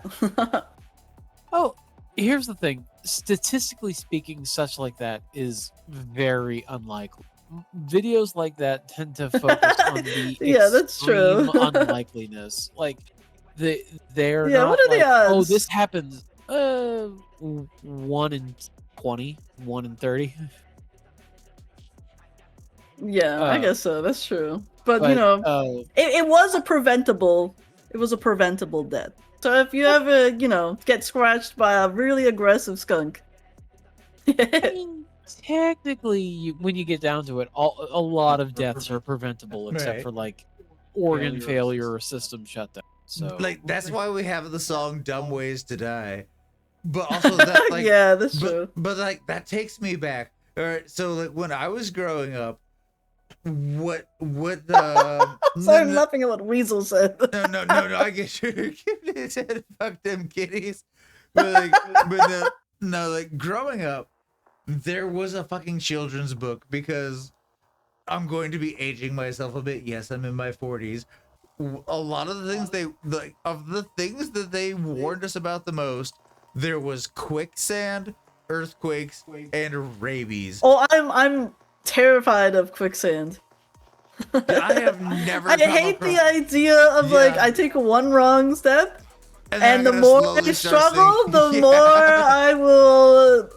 Oh, here's the thing. Statistically speaking, such like that is very unlikely. Videos like that tend to focus on the Yeah, that's true. extreme unlikeliness. Like they're Yeah, not what are the like, oh, odds? this happens 1 in 20, 1 in 30. Yeah, I guess so. That's true. But you but, know, it was a preventable death. So if you ever, get scratched by a really aggressive skunk. I mean, technically, when you get down to it, a lot of deaths are preventable, except Right. for like organ failure or system shutdown. So Like that's why we have the song "Dumb Ways to Die," but also that like Yeah, that's true. But like that takes me back. All right, so like when I was growing up, what Sorry, I'm laughing at what Weasel said. no, I get you. He said, "Fuck them kitties," but like growing up, there was a fucking children's book, because I'm going to be aging myself a bit. Yes, I'm in my 40s. A lot of the things that they warned us about the most, there was quicksand, earthquakes, and rabies. Oh, I'm terrified of quicksand. I have never. I hate the idea of like I take one wrong step, and the more I struggle, the more I will,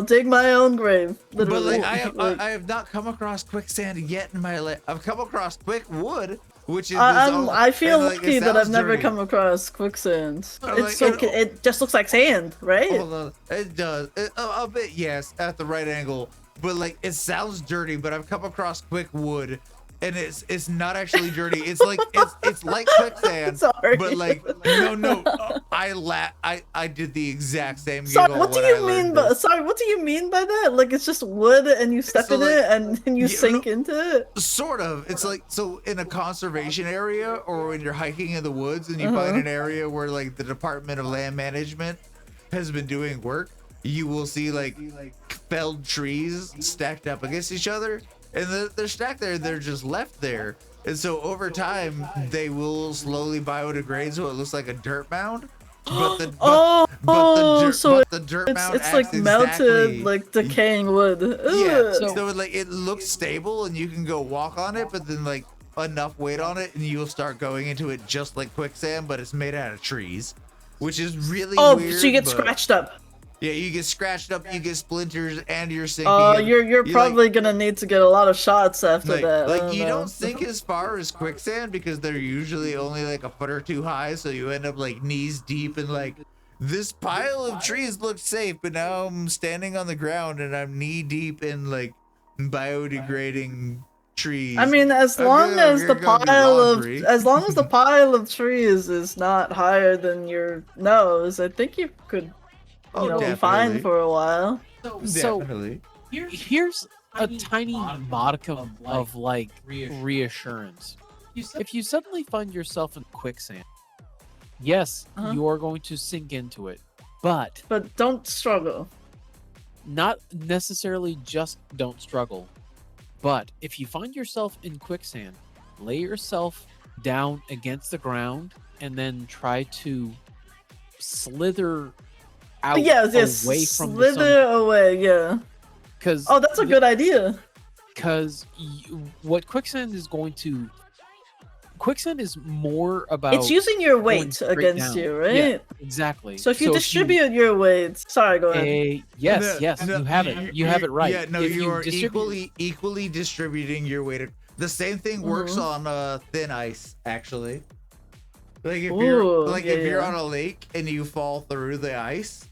dig my own grave. Literally. But like I have not come across quicksand yet in my life. I've come across quick wood, which is I feel and, like, lucky it that I've sounds never dirty. come across quicksand. Like, It's so it just looks like sand, right? Hold on. It does a bit, yes, at the right angle, but like it sounds dirty. But I've come across quick wood, and it's not actually dirty. It's like it's like quicksand. Sorry. But like no, I did the exact same. Sorry, giggle what do when you I learned mean by this. what do you mean by that? Like it's just wood and you step So, in like, it and then you yeah, sink into it? Sort of. It's like, so in a conservation area, or when you're hiking in the woods and you Uh-huh. find an area where like the Department of Land Management has been doing work, you will see like felled trees stacked up against each other, and they're stacked there. They're just left there, and so over time they will slowly biodegrade, so it looks like a dirt mound. But the dirt mound it's like acts melted, exactly- like decaying wood. Yeah, Ugh. so like it looks stable and you can go walk on it, but then like enough weight on it and you'll start going into it just like quicksand, but it's made out of trees. which is really Oh, weird. so you get but- scratched up. Yeah, you get scratched up, you get splinters, and you're sinking. Oh, and you're like- probably gonna need to get a lot of shots after like, that. I like don't you know. don't sink as far as quicksand because they're usually only like a foot or two high, so you end up like knees deep in like this pile of trees looks safe, but now I'm standing on the ground and I'm knee deep in like biodegrading trees. I mean, as I'm long gonna- as I'm the gonna go do pile of laundry. as long as the pile of trees is not higher than your nose, I think you could, Oh, be fine definitely. for a while. So Definitely. here's a tiny modicum of like reassurance. If you suddenly find yourself in quicksand, yes, Uh-huh. you are going to sink into it, but But don't struggle. not necessarily just don't struggle. But if you find yourself in quicksand, lay yourself down against the ground and then try to slither out Yes, away from slither away. Yeah. because Oh, that's a good idea. because what quicksand is going to quicksand is more about It's using your going weight straight against down. you, Yeah, right? exactly. So if you distribute your weight, sorry, go ahead. Yes, you have it. You have it right. Yeah, no, If you are distribute- equally distributing your weight. The same thing works Mhm. on thin ice, actually. Like if Ooh, you're yeah, if you're yeah. on a lake and you fall through the ice,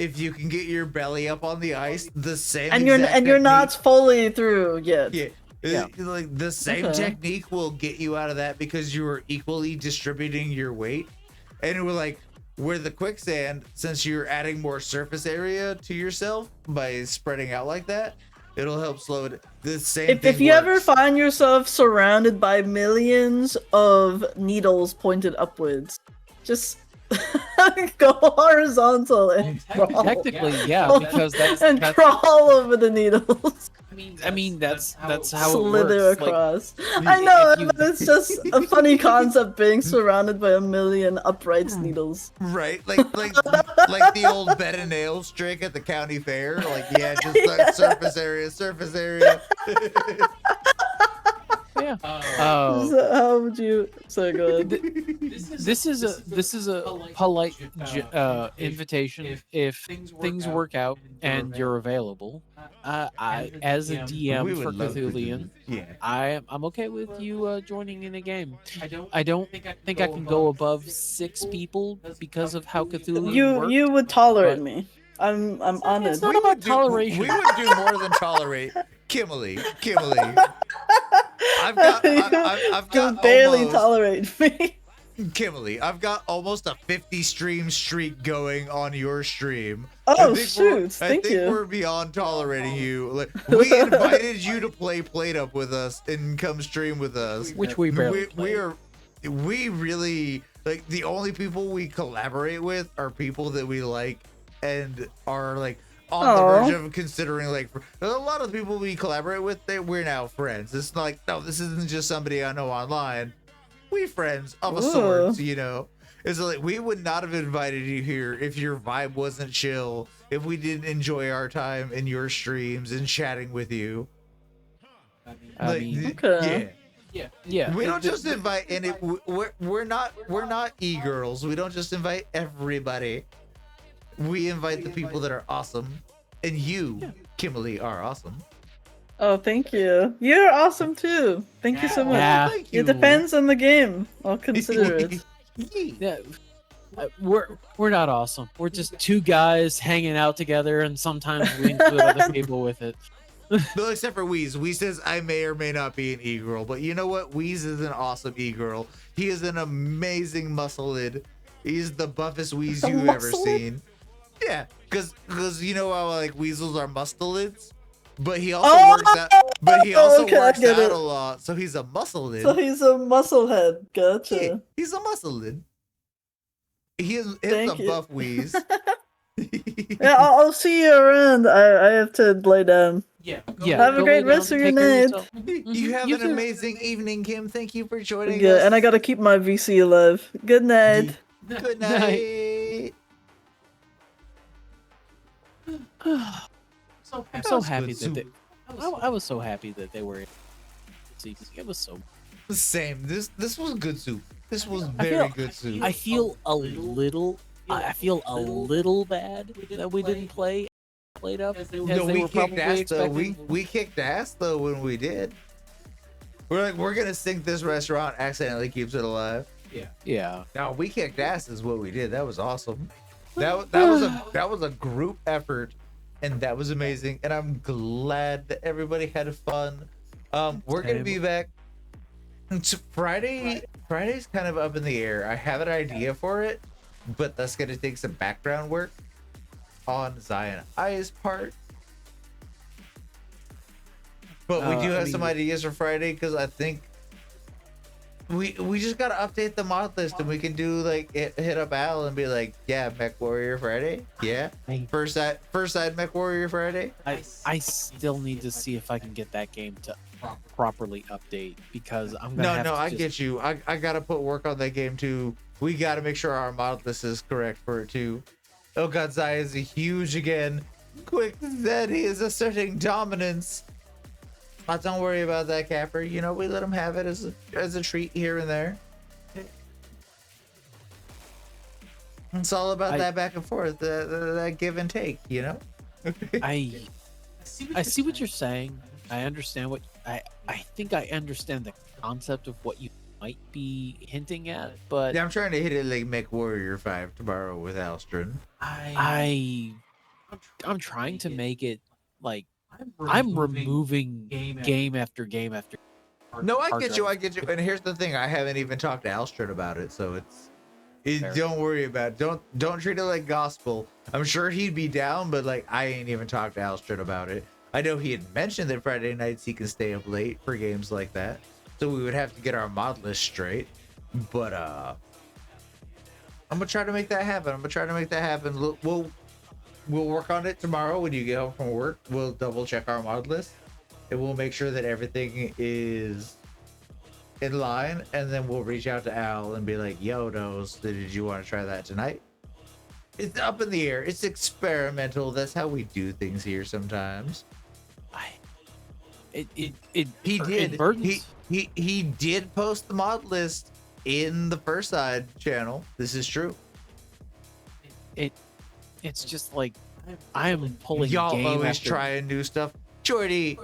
if you can get your belly up on the ice, the same And you're exact not technique- fully through yet. Yeah. Yeah. Like the same Okay. technique will get you out of that because you are equally distributing your weight. And it was like with the quicksand, since you're adding more surface area to yourself by spreading out like that, it'll help slow it. The same If thing you ever works. find yourself surrounded by millions of needles pointed upwards, just go horizontal and crawl. Technically, yeah, because that's and crawl over the needles. I mean that's how Slither it works. Like, across. I know, if you- but it's just a funny concept being surrounded by a million upright needles. Right, like the old bed and nails trick at the county fair. Like, yeah, just like surface area. yeah. So how would you? So good. This is a polite invitation if things work out and you're available. I as a We DM would for love to do Cthulhian, Yeah. I'm okay with you joining in a game. I don't think I can go above 6 people because of how Cthulhian works. You would tolerate but- me. I'm honored. It's not about toleration. We would do more than tolerate. Kimberly. I've got You barely almost, tolerate me. Kimberly, I've got almost a 50 stream streak going on your stream. Oh, I think shoot, I thank think you. we're beyond tolerating you. Like, we invited you to play Plate Up with us and come stream with us. Which we barely We really like the only people we collaborate with are people that we like and are like on the Aw. verge of considering like a lot of the people we collaborate with, we're now friends. It's not like, no, this isn't just somebody I know online. We friends of a sort, you know. It's like we would not have invited you here if your vibe wasn't chill, if we didn't enjoy our time in your streams and chatting with you. I mean, Okay. yeah. We don't just invite any. We're not e-girls. We don't just invite everybody. We invite the people that are awesome, and you, Kimberly, are awesome. Oh, thank you. You're awesome too. Thank you so much. Yeah. Thank It depends on the game. I'll consider it. Yeah, we're not awesome. We're just 2 guys hanging out together, and sometimes we include other people with it. No, except for Wheeze. Wheeze says I may or may not be an e-girl, but you know what? Wheeze is an awesome e-girl. He is an amazing muscle-id. He's the buffest Wheeze you've ever Muscle-id? seen. Yeah, because you know how like weasels are mustelids, but he also Oh, works out. But he also okay, I works get out it. a lot, so he's a muscle-id. So he's a musclehead. Yeah, Gotcha. he's a muscle-id. He's a Thank you. buff Wheeze. Yeah, I'll see you around. I have to lay down. Yeah. Have a go great lay rest down, of your take care night. yourself. You have You an too. amazing evening, Kim. Thank you for joining Yeah, us. and I gotta keep my VC alive. Good night. Good night. I'm so happy good that they. I was so happy that they were. See, it was so. Same. This was good soup. This was I very feel- good soup. I feel a little. I feel a little bad that we didn't played up as No, they we were kicked probably ass though. expecting. We kicked ass though when we did. We're like, we're gonna sink this restaurant. Accidentally keeps it alive. Yeah. No, we kicked ass is what we did. That was awesome. That was a group effort, and that was amazing. And I'm glad that everybody had fun. We're gonna be back. It's Friday. Friday's kind of up in the air. I have an idea for it, but that's gonna take some background work on Zion I's part. But we do have some ideas for Friday because I think we just gotta update the mod list and we can do like hit up Al and be like, yeah, Mech Warrior Friday, yeah, first side Mech Warrior Friday. I still need to see if I can get that game to properly update because I'm gonna have to I just- get you. I gotta put work on that game too. We gotta make sure our mod list is correct for it too. Oh god, Zai is huge again. Quick, that he is asserting dominance. Don't worry about that, Capper. You know, we let him have it as a treat here and there. It's all about that back and forth, that give and take, you know? I see what you're saying. I understand what I think I understand the concept of what you might be hinting at, but Yeah, I'm trying to hit it like Mech Warrior 5 tomorrow with Alstron. I'm trying to make it like I'm removing game after game after. No, I hard get you. drive. I get you. And here's the thing: I haven't even talked to Alstron about it, so Fair. don't worry about it. Don't treat it like gospel. I'm sure he'd be down, but like I ain't even talked to Alstron about it. I know he had mentioned that Friday nights he can stay up late for games like that, so we would have to get our mod list straight. But I'm gonna try to make that happen. We'll work on it tomorrow when you get home from work. We'll double check our mod list and we'll make sure that everything is in line, and then we'll reach out to Al and be like, yo, Nose, did you want to try that tonight? It's up in the air. It's experimental. That's how we do things here sometimes. He did post the mod list in the First Side channel. This is true. It's just like I am pulling Y'all game always after trying new stuff. Jordy,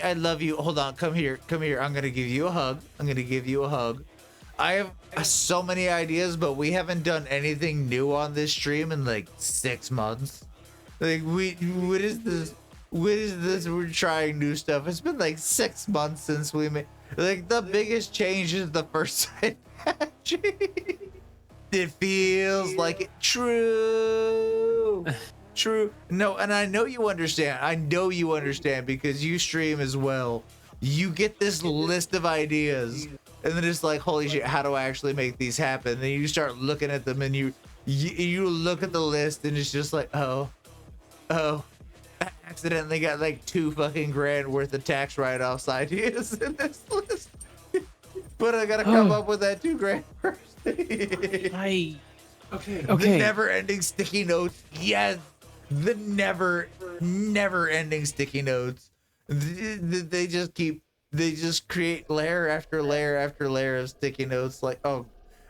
I love you. Hold on, come here. I'm gonna give you a hug. I have so many ideas, but we haven't done anything new on this stream in like 6 months. Like what is this? We're trying new stuff. It's been like 6 months since we made. Like the biggest change is the First Side patch. It feels like it. True. No, and I know you understand because you stream as well. You get this list of ideas and then it's like, holy shit, how do I actually make these happen? Then you start looking at them and you look at the list and it's just like, oh, I accidentally got like $2,000 worth of tax write-offs ideas in this list. But I gotta come up with that $2,000 first. Okay. The never-ending sticky notes. Yes, the never-ending sticky notes. They just create layer after layer after layer of sticky notes. Like, oh,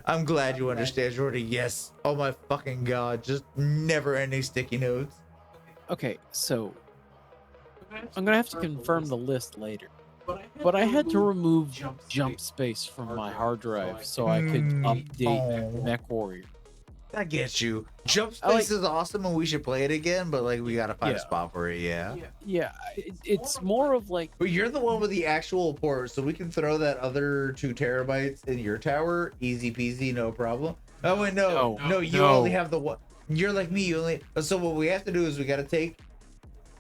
I'm glad you understand, Jordy. Yes. Oh my fucking god, just never-ending sticky notes. Okay, so I'm gonna have to confirm the list later. But I had to remove jump space from my hard drive so I could update Mech Warrior. I get you. Jump I like- space is awesome and we should play it again, but like we gotta find a Yeah. spot for it, yeah. Yeah, it's more of like But you're the one with the actual port, so we can throw that other 2 terabytes in your tower, easy peasy, no problem. Oh wait, no, you no. only have the one. You're like me, you only. So what we have to do is we gotta take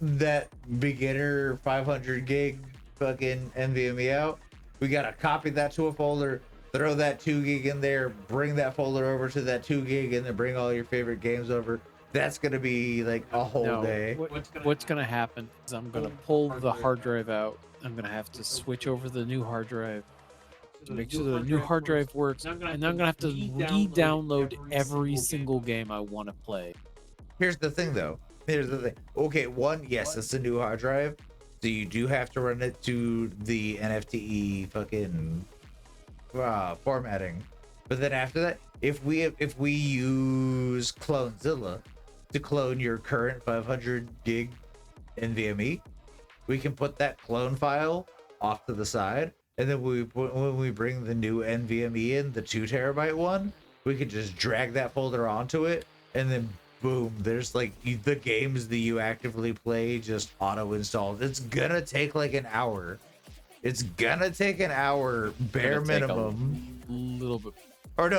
that beginner 500 gig fucking NVMe out. We gotta copy that to a folder, throw that 2 gig in there, bring that folder over to that 2 gig, and then bring all your favorite games over. That's gonna be like a whole day. What's gonna happen is I'm gonna pull the hard drive out. I'm gonna have to switch over the new hard drive to make sure the new hard drive works, and then I'm gonna have to re-download every single game I want to play. Here's the thing though. Okay, one, yes, it's a new hard drive. So you do have to run it to the NFTE fucking formatting. But then after that, if we use Clonezilla to clone your current 500 gig NVMe, we can put that clone file off to the side, and then when we bring the new NVMe in, the 2 terabyte one, we can just drag that folder onto it, and then boom, there's like the games that you actively play just auto installed. It's gonna take like an hour. It's gonna take an hour bare minimum. A little bit. Or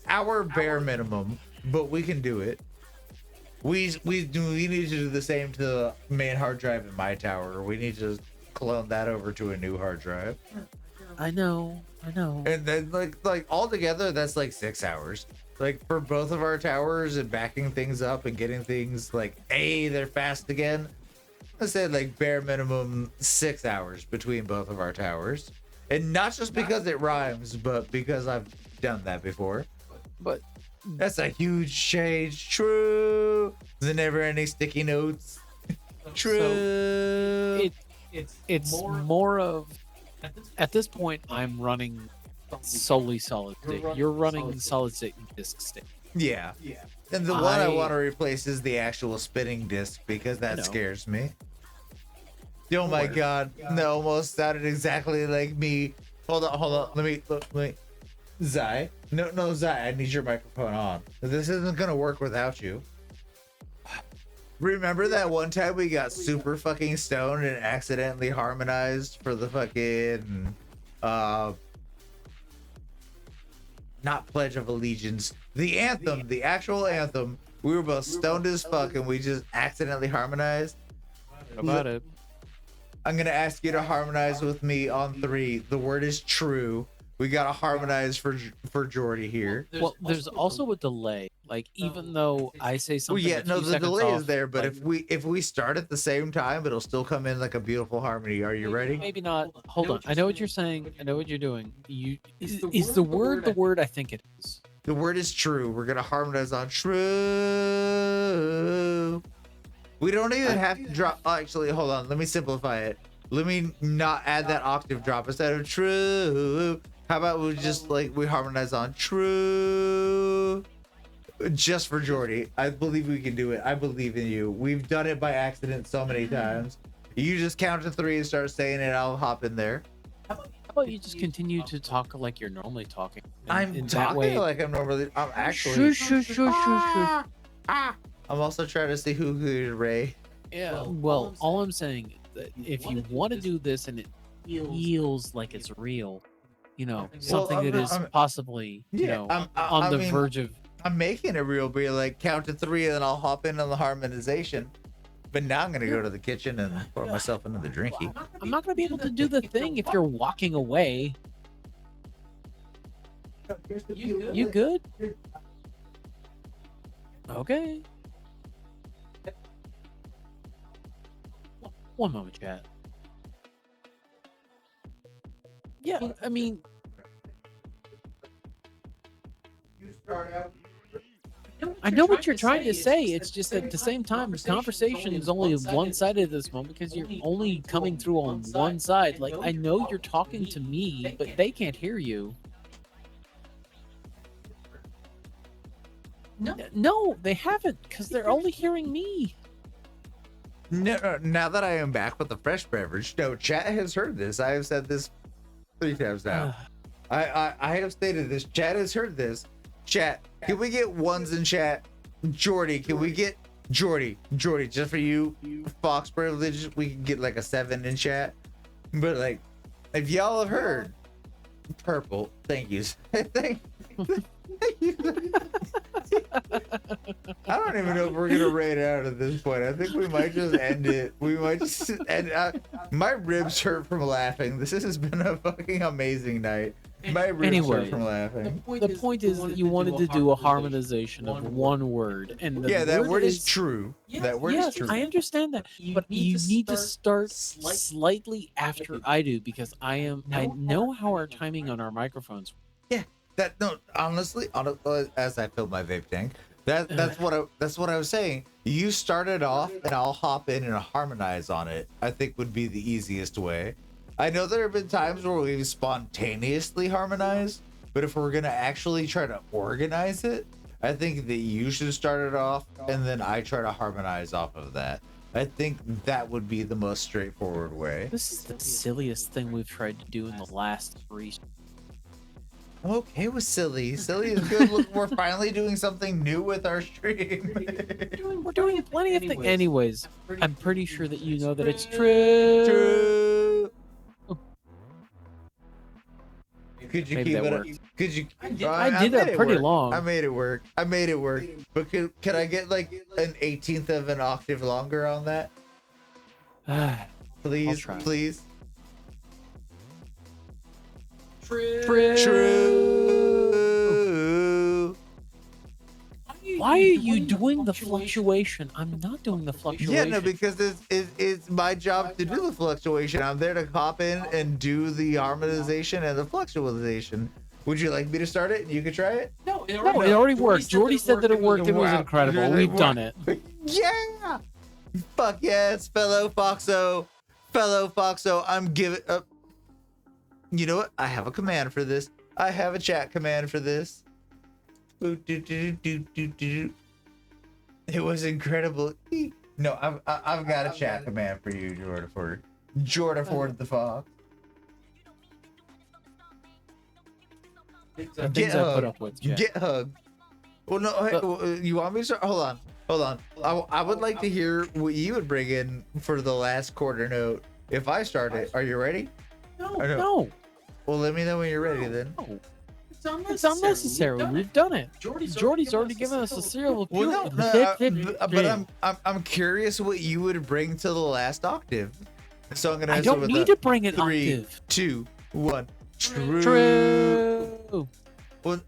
hour bare minimum, but we can do it. We need to do the same to the main hard drive in my tower. We need to clone that over to a new hard drive. I know. And then like all together, that's like 6 hours. Like for both of our towers and backing things up and getting things like they're fast again. I said like bare minimum 6 hours between both of our towers. And not just because it rhymes, but because I've done that before. But that's a huge change. True. The never-ending sticky notes. True. So it's more of, at this point, I'm running solely solid state. You're running solid state and disk state. Yeah. And the one I want to replace is the actual spinning disc because that scares me. Oh my god. That almost sounded exactly like me. Hold on. Let me. Zai. No, Zai, I need your microphone on. This isn't gonna work without you. Remember that one time we got super fucking stoned and accidentally harmonized for the fucking not Pledge of Allegiance, the anthem, the actual anthem. We were both stoned as fuck and we just accidentally harmonized. About it. I'm gonna ask you to harmonize with me on 3. The word is true. We gotta harmonize for Jordy here. Well, there's also a delay. Like even though I say something, The delay is there, but if we start at the same time, it'll still come in like a beautiful harmony. Are you ready? Maybe not. Hold on. I know what you're saying. I know what you're doing. Is the word I think it is. The word is true. We're gonna harmonize on true. We don't even have to drop. Oh, actually, hold on. Let me simplify it. Let me not add that octave drop instead of true. How about we just we harmonize on true? Just for Jordy. I believe we can do it. I believe in you. We've done it by accident so many times. You just count to 3 and start saying it. I'll hop in there. How about you just continue to talk like you're normally talking? I'm talking like I'm normally. I'm actually. Sure. I'm also trying to see who could Ray. Yeah. Well, all I'm saying is that if you want to do this and it feels like it's real, something that is possibly, on the verge of. I'm making it real, be like count to 3 and then I'll hop in on the harmonization. But now I'm gonna go to the kitchen and pour myself into the drinky. I'm not gonna be able to do the thing if you're walking away. You good? Okay. One moment, chat. Yeah, I mean, I know what you're trying to say. It's just that at the same time, the conversation is only one-sided at this moment because you're only coming through on one side. Like, I know you're talking to me, but they can't hear you. No, they haven't, because they're only hearing me. No, now that I am back with the fresh beverage, no, chat has heard this. I have said this 3 times now. I have stated this. Chat has heard this. Chat, can we get ones in chat? Jordy, can we get Jordy, just for you, Fox privilege, we can get like a 7 in chat. But like, if y'all have heard, purple, thank you. Thank you. I don't even know if we're gonna rate out at this point. I think we might just end it. We might just end. My ribs hurt from laughing. This has been a fucking amazing night. My ribs hurt from laughing. The point is that you wanted to do a harmonization of one word, and that word is true. That word is true. I understand that, but you need to start slightly after I do because I know how our timing on our microphones. Yeah. Honestly, as I filled my vape tank, That's what I was saying. You start it off, and I'll hop in and harmonize on it. I think would be the easiest way. I know there have been times where we've spontaneously harmonized, but if we're gonna actually try to organize it, I think that you should start it off, and then I try to harmonize off of that. I think that would be the most straightforward way. This is the silliest thing we've tried to do in the last 3. I'm okay with silly. Silly is good. Look, we're finally doing something new with our stream. We're doing plenty of things. Anyways, I'm pretty sure that you know that it's true. True. Could you Maybe keep that it? worked. Could you? I did that pretty long. I made it work. I made it work. But can I get like an 18th of an octave longer on that? Please, try. please. True. Why are you doing the fluctuation? I'm not doing the fluctuation. Yeah, no, because it's my job to do the fluctuation. I'm there to hop in and do the harmonization and the fluctuation. Would you like me to start it and you can try it? No, it already worked. Jordy said that it worked. It was Wow. incredible. We've done it. Yeah! Fuck yes, fellow Foxo. Fellow Foxo, I'm giving up. You know what? I have a command for this. I have a chat command for this. It was incredible. No, I've got a chat command for you, Jordan Ford the Fox. Things I put up with. Jack. Get hugged. Well, no, hey, you want me to start? Hold on. I would like to hear what you would bring in for the last quarter note. If I start it, are you ready? No. Well, let me know when you're ready then. No. It's unnecessary. We've done it. Jordy's already given us a serial. Well, but I'm curious what you would bring to the last octave. So I'm gonna. I don't need to bring an 3, octave. 2, 1. True. Well,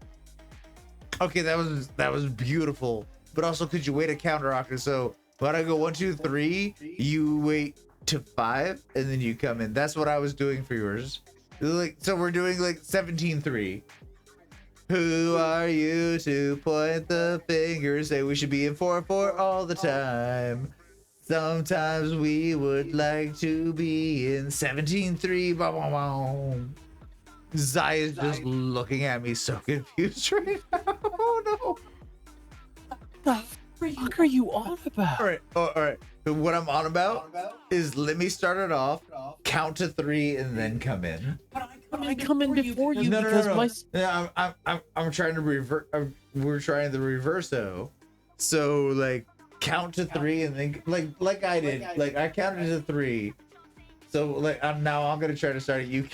okay, that was beautiful. But also, could you wait a counter octave? So when I go 1, 2, 3, you wait to 5, and then you come in. That's what I was doing for yours. Like, so we're doing like 17-3. Who are you to point the finger? Say we should be in 4-4 all the time. Sometimes we would like to be in 17-3. Boom, boom, boom. Zai is just looking at me so confused right now. Oh no. The fuck are you on about? All right. What I'm on about is let me start it off, count to 3, and then come in. I come in before you because my. No, I'm trying to revert. We're trying the reverso. So like count to 3 and then like I did. Like I counted to 3. So like I'm gonna try to start it. You.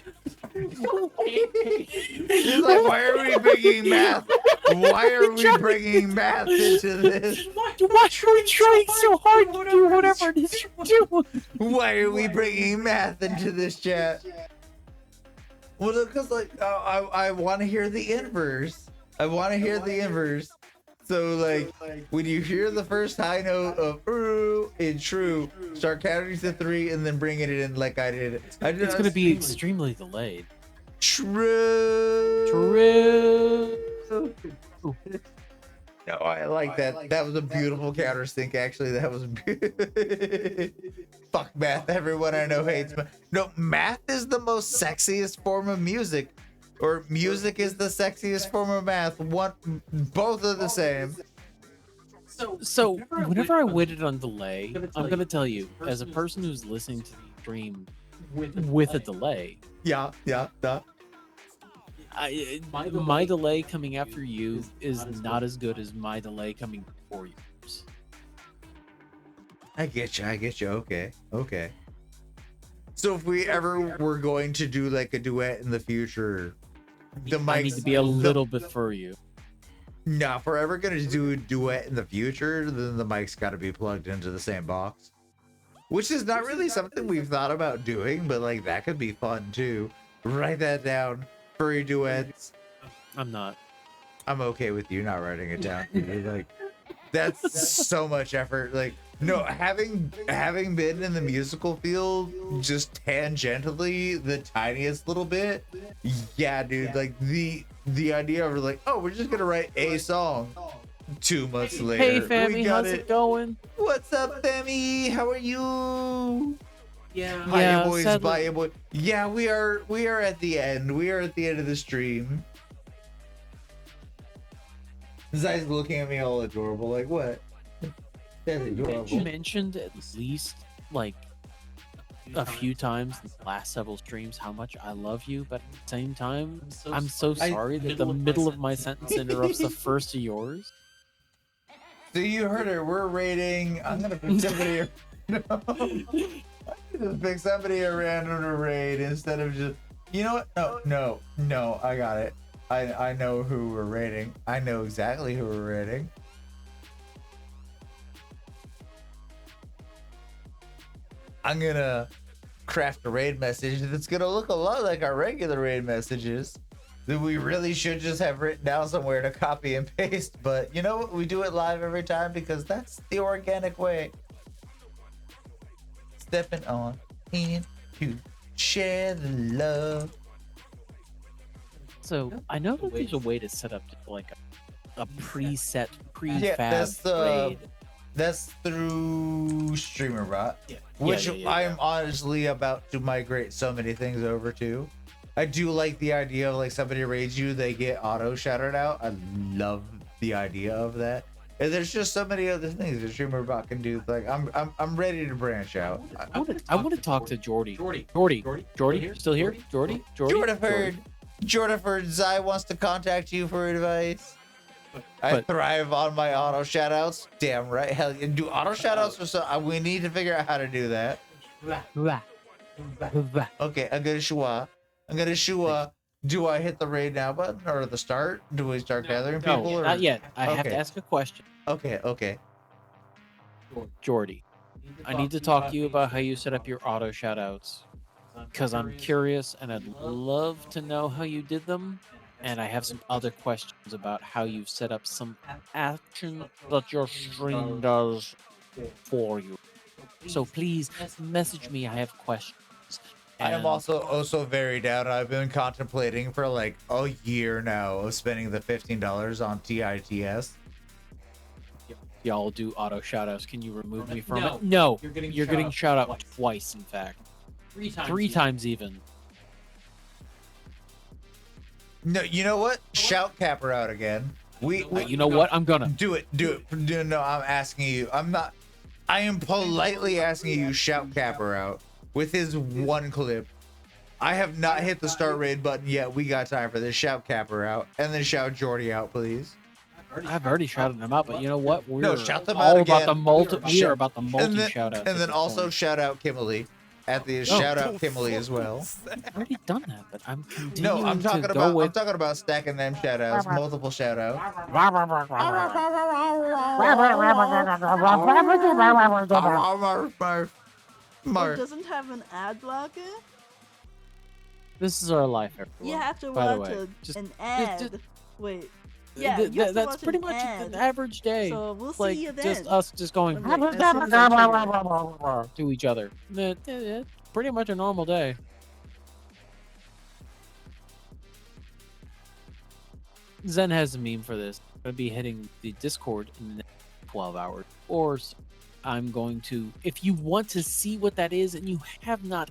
He's like, why are we bringing math? Why are we bringing math into this? Why are we trying so hard to do whatever it is you're doing? Why are we bringing math into this chat? Well, because like I want to hear the inverse. I want to hear the inverse. So like when you hear the first high note of in true, start counting to 3 and then bring it in like I did. It's gonna be extremely delayed. True. No, I like that. That was a beautiful countersink. Actually, that was. Fuck math. Everyone I know hates math. No, math is the most sexiest form of music, or music is the sexiest form of math. Both are the same. So whenever I waited on delay, I'm gonna tell you, as a person who's listening to the stream with a delay. Yeah. My delay coming after you is not as good as my delay coming before yours. I get you. Okay. So if we ever were going to do like a duet in the future, the mics I need to be a little bit for you. No, if we're ever gonna do a duet in the future, then the mic's got to be plugged into the same box, which is not really something we've thought about doing, but like that could be fun too. Write that down. Furry duets. I'm not. I'm okay with you not writing it down. Like that's so much effort. Like no, having been in the musical field just tangentially the tiniest little bit. Yeah, dude. Like the idea of like, oh, we're just gonna write a song. 2 months later. Hey, we Fammy, got how's it going? What's up, Femi? How are you? Yeah. Bye, Yeah, boys. sadly- Bye, boy. Yeah, we are at the end. We are at the end of the stream. Zai's looking at me all adorable. Like, what? That's You adorable. mentioned at least like a few times in the last several streams how much I love you, but at the same time, I'm so sorry that the middle of my sentence interrupts the first of yours. So you heard her. We're rating. I'm gonna pick somebody. No. I'm gonna pick somebody a random to raid instead of just. You know what? No. I got it. I know who we're rating. I know exactly who we're rating. I'm gonna craft a raid message that's gonna look a lot like our regular raid messages that we really should just have written down somewhere to copy and paste. But you know what? We do it live every time because that's the organic way. Stepping on in to share the love. So I know that there's a way to set up like a preset Yeah, prefab raid. that's through StreamerBot, which I'm honestly about to migrate so many things over to. I do like the idea of like somebody raids you, they get auto shouted out. I love the idea of that. And there's just so many other things that StreamerBot can do. Like I'm ready to branch out. I want to talk to Jordy. Jordy, still here? Jordy. Jordaford Zai wants to contact you for advice. I thrive on my auto shoutouts. Damn right. Hell, do auto shoutouts or so? We need to figure out how to do that. Okay, I'm gonna shua. Do I hit the raid now button or the start? Do we start gathering people? No, or? not yet. I have to ask a question. Okay. Jordy, I need to talk to you about how you set up your auto shoutouts. Because I'm curious and I'd love to know how you did them. And I have some other questions about how you've set up some action that your stream does for you. So please message me. I have questions. I am also very down. I've been contemplating for like a year now of spending the $15 on TITS. Y'all do auto shoutouts. Can you remove me from it? No. You're getting shout out twice, in fact. Three times even. No, you know what? Shout Capper out again. You know what? I'm gonna do it. No, I'm asking you. I am politely asking you. Shout Capper out with his one clip. I have not hit the start raid button yet. We got time for this. Shout Capper out and then shout Jordy out, please. I've already shouted them out, but you know what? No, shout them all out about again. the multi. We are about the multi shout outs. And then also shout out Kimberly. At the shout out Kimberly as well. I've already done that, but I'm continuing No, I'm talking to about go with... I'm talking about stacking them shout outs, multiple shout outs. It doesn't have an ad blocker? This is our life, everyone. You have to By the watch way, an ad. Wait. Yeah, you have to that's watch pretty an much ad. an average day. So we'll like, see you then. just us just going I'm like, that's to each other. Pretty much a normal day. Zen has a meme for this. I'm going to be hitting the Discord in the next 12 hours. Or I'm going to, if you want to see what that is and you have not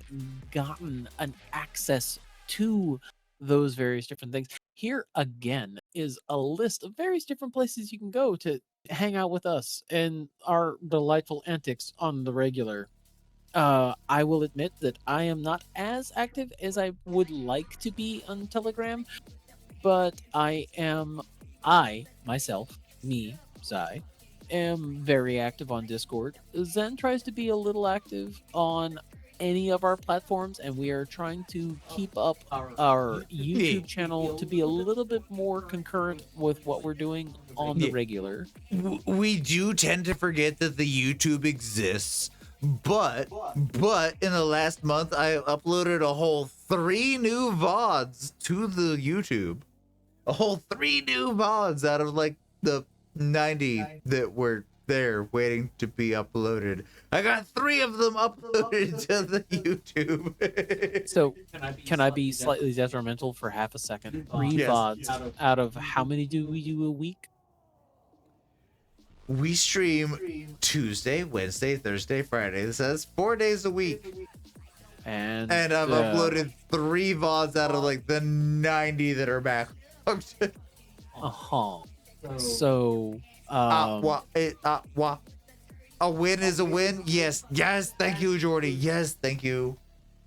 gotten an access to those various different things, here again is a list of various different places you can go to hang out with us and our delightful antics on the regular. I will admit that I am not as active as I would like to be on Telegram, but myself, Zai, am very active on Discord. Zen tries to be a little active on any of our platforms, and we are trying to keep up our YouTube channel to be a little bit more concurrent with what we're doing on the regular. We do tend to forget that the YouTube exists, but in the last month I uploaded a whole 3 new VODs to the YouTube. A whole 3 new VODs out of like the 90 that were there waiting to be uploaded. I got 3 of them uploaded to the YouTube. So can I be slightly detrimental for half a second? 3 VODs out of how many do we do a week? we stream Tuesday, Wednesday, Thursday, Friday. It says 4 days a week. And I've uploaded 3 VODs out of like the 90 that are back. So, a win is a win. Yes, thank you, Jordy. Yes, thank you.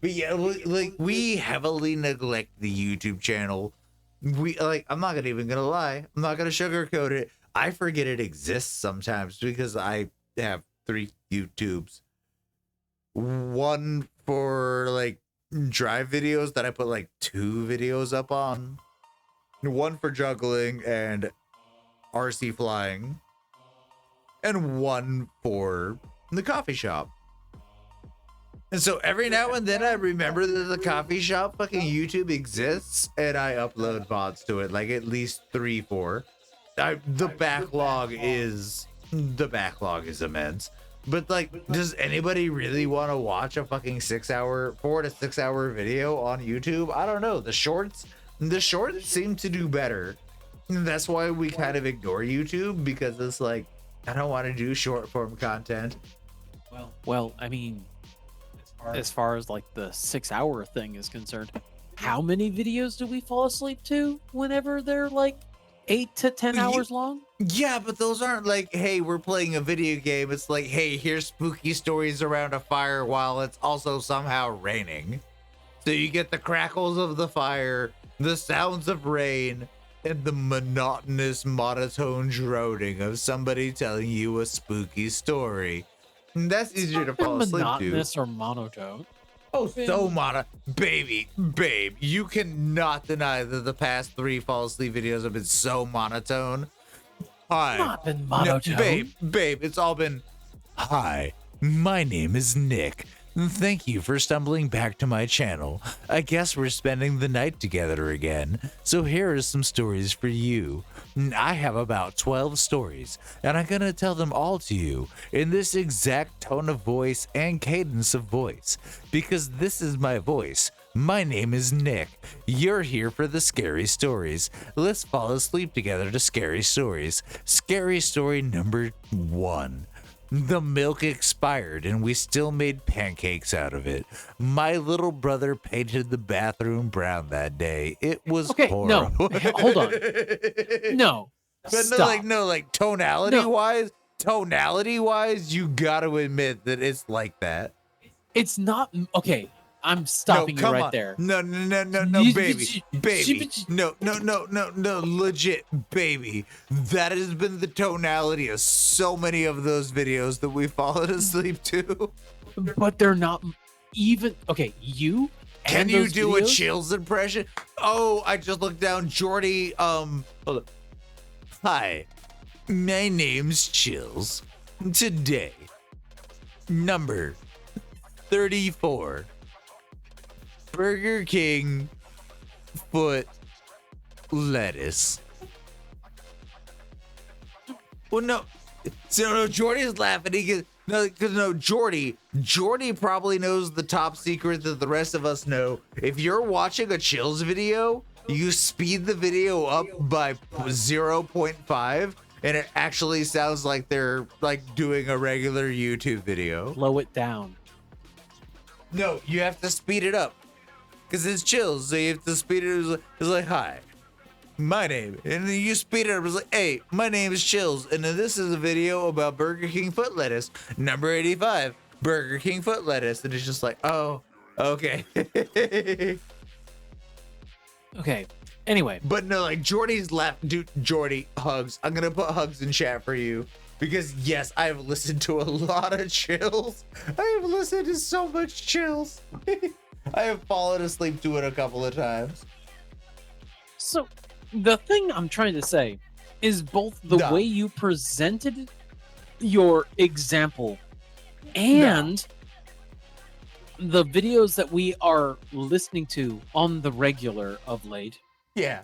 But yeah, like we heavily neglect the YouTube channel. I'm not even gonna lie. I'm not gonna sugarcoat it. I forget it exists sometimes because I have 3 YouTubes. One for like drive videos that I put like 2 videos up on. One for juggling and RC flying. And one for the coffee shop. And so every now and then I remember that the coffee shop fucking YouTube exists and I upload VODs to it, like at least 3, 4. The backlog is immense. But like, does anybody really want to watch a fucking 4 to 6 hour video on YouTube? I don't know. The shorts seem to do better. That's why we kind of ignore YouTube, because it's like, I don't want to do short form content. Well, I mean, as far as like the 6-hour thing is concerned, how many videos do we fall asleep to whenever they're like 8 to 10 hours long? Yeah, but those aren't like, hey, we're playing a video game. It's like, hey, here's spooky stories around a fire while it's also somehow raining. So you get the crackles of the fire, the sounds of rain, and the monotonous monotone droning of somebody telling you a spooky story. And that's easier to fall asleep to. Monotonous or monotone? Oh, so babe, you cannot deny that the past 3 fall asleep videos have been so monotone. Hi. Not been monotone. No, babe, it's all been, hi, my name is Nick. Thank you for stumbling back to my channel. I guess we're spending the night together again. So here are some stories for you. I have about 12 stories, and I'm gonna tell them all to you in this exact tone of voice and cadence of voice, because this is my voice. My name is Nick. You're here for the scary stories. Let's fall asleep together to scary stories. Scary story number 1. The milk expired and we still made pancakes out of it. My little brother painted the bathroom brown that day. It was horrible. No, hold on. No. But stop. Tonality wise, you gotta admit that it's like that. It's not okay. I'm stopping you right there. No, baby. No, legit, baby. That has been the tonality of so many of those videos that we fallen asleep to. But they're not even okay. You can you do a Chills impression? Oh, I just looked down. Jordy, hold up. Hi, my name's Chills. Today, number 34. Burger King foot lettuce. Well, no. So no, Jordy's laughing. Jordy probably knows the top secret that the rest of us know. If you're watching a Chills video, you speed the video up by 0.5, and it actually sounds like they're like doing a regular YouTube video. Slow it down. No, you have to speed it up. Because it's Chills, so you have to speed it. It's like, hi, my name. And then you speed it up. It's like, hey, my name is Chills. And then this is a video about Burger King foot lettuce. Number 85, Burger King foot lettuce. And it's just like, oh, okay. Okay. Anyway. But no, like, Jordy's left. Dude, Jordy, hugs. I'm going to put hugs in chat for you. Because, yes, I have listened to a lot of Chills. I have listened to so much Chills. I have fallen asleep to it a couple of times. So, the thing I'm trying to say is both the way you presented your example and the videos that we are listening to on the regular of late. Yeah.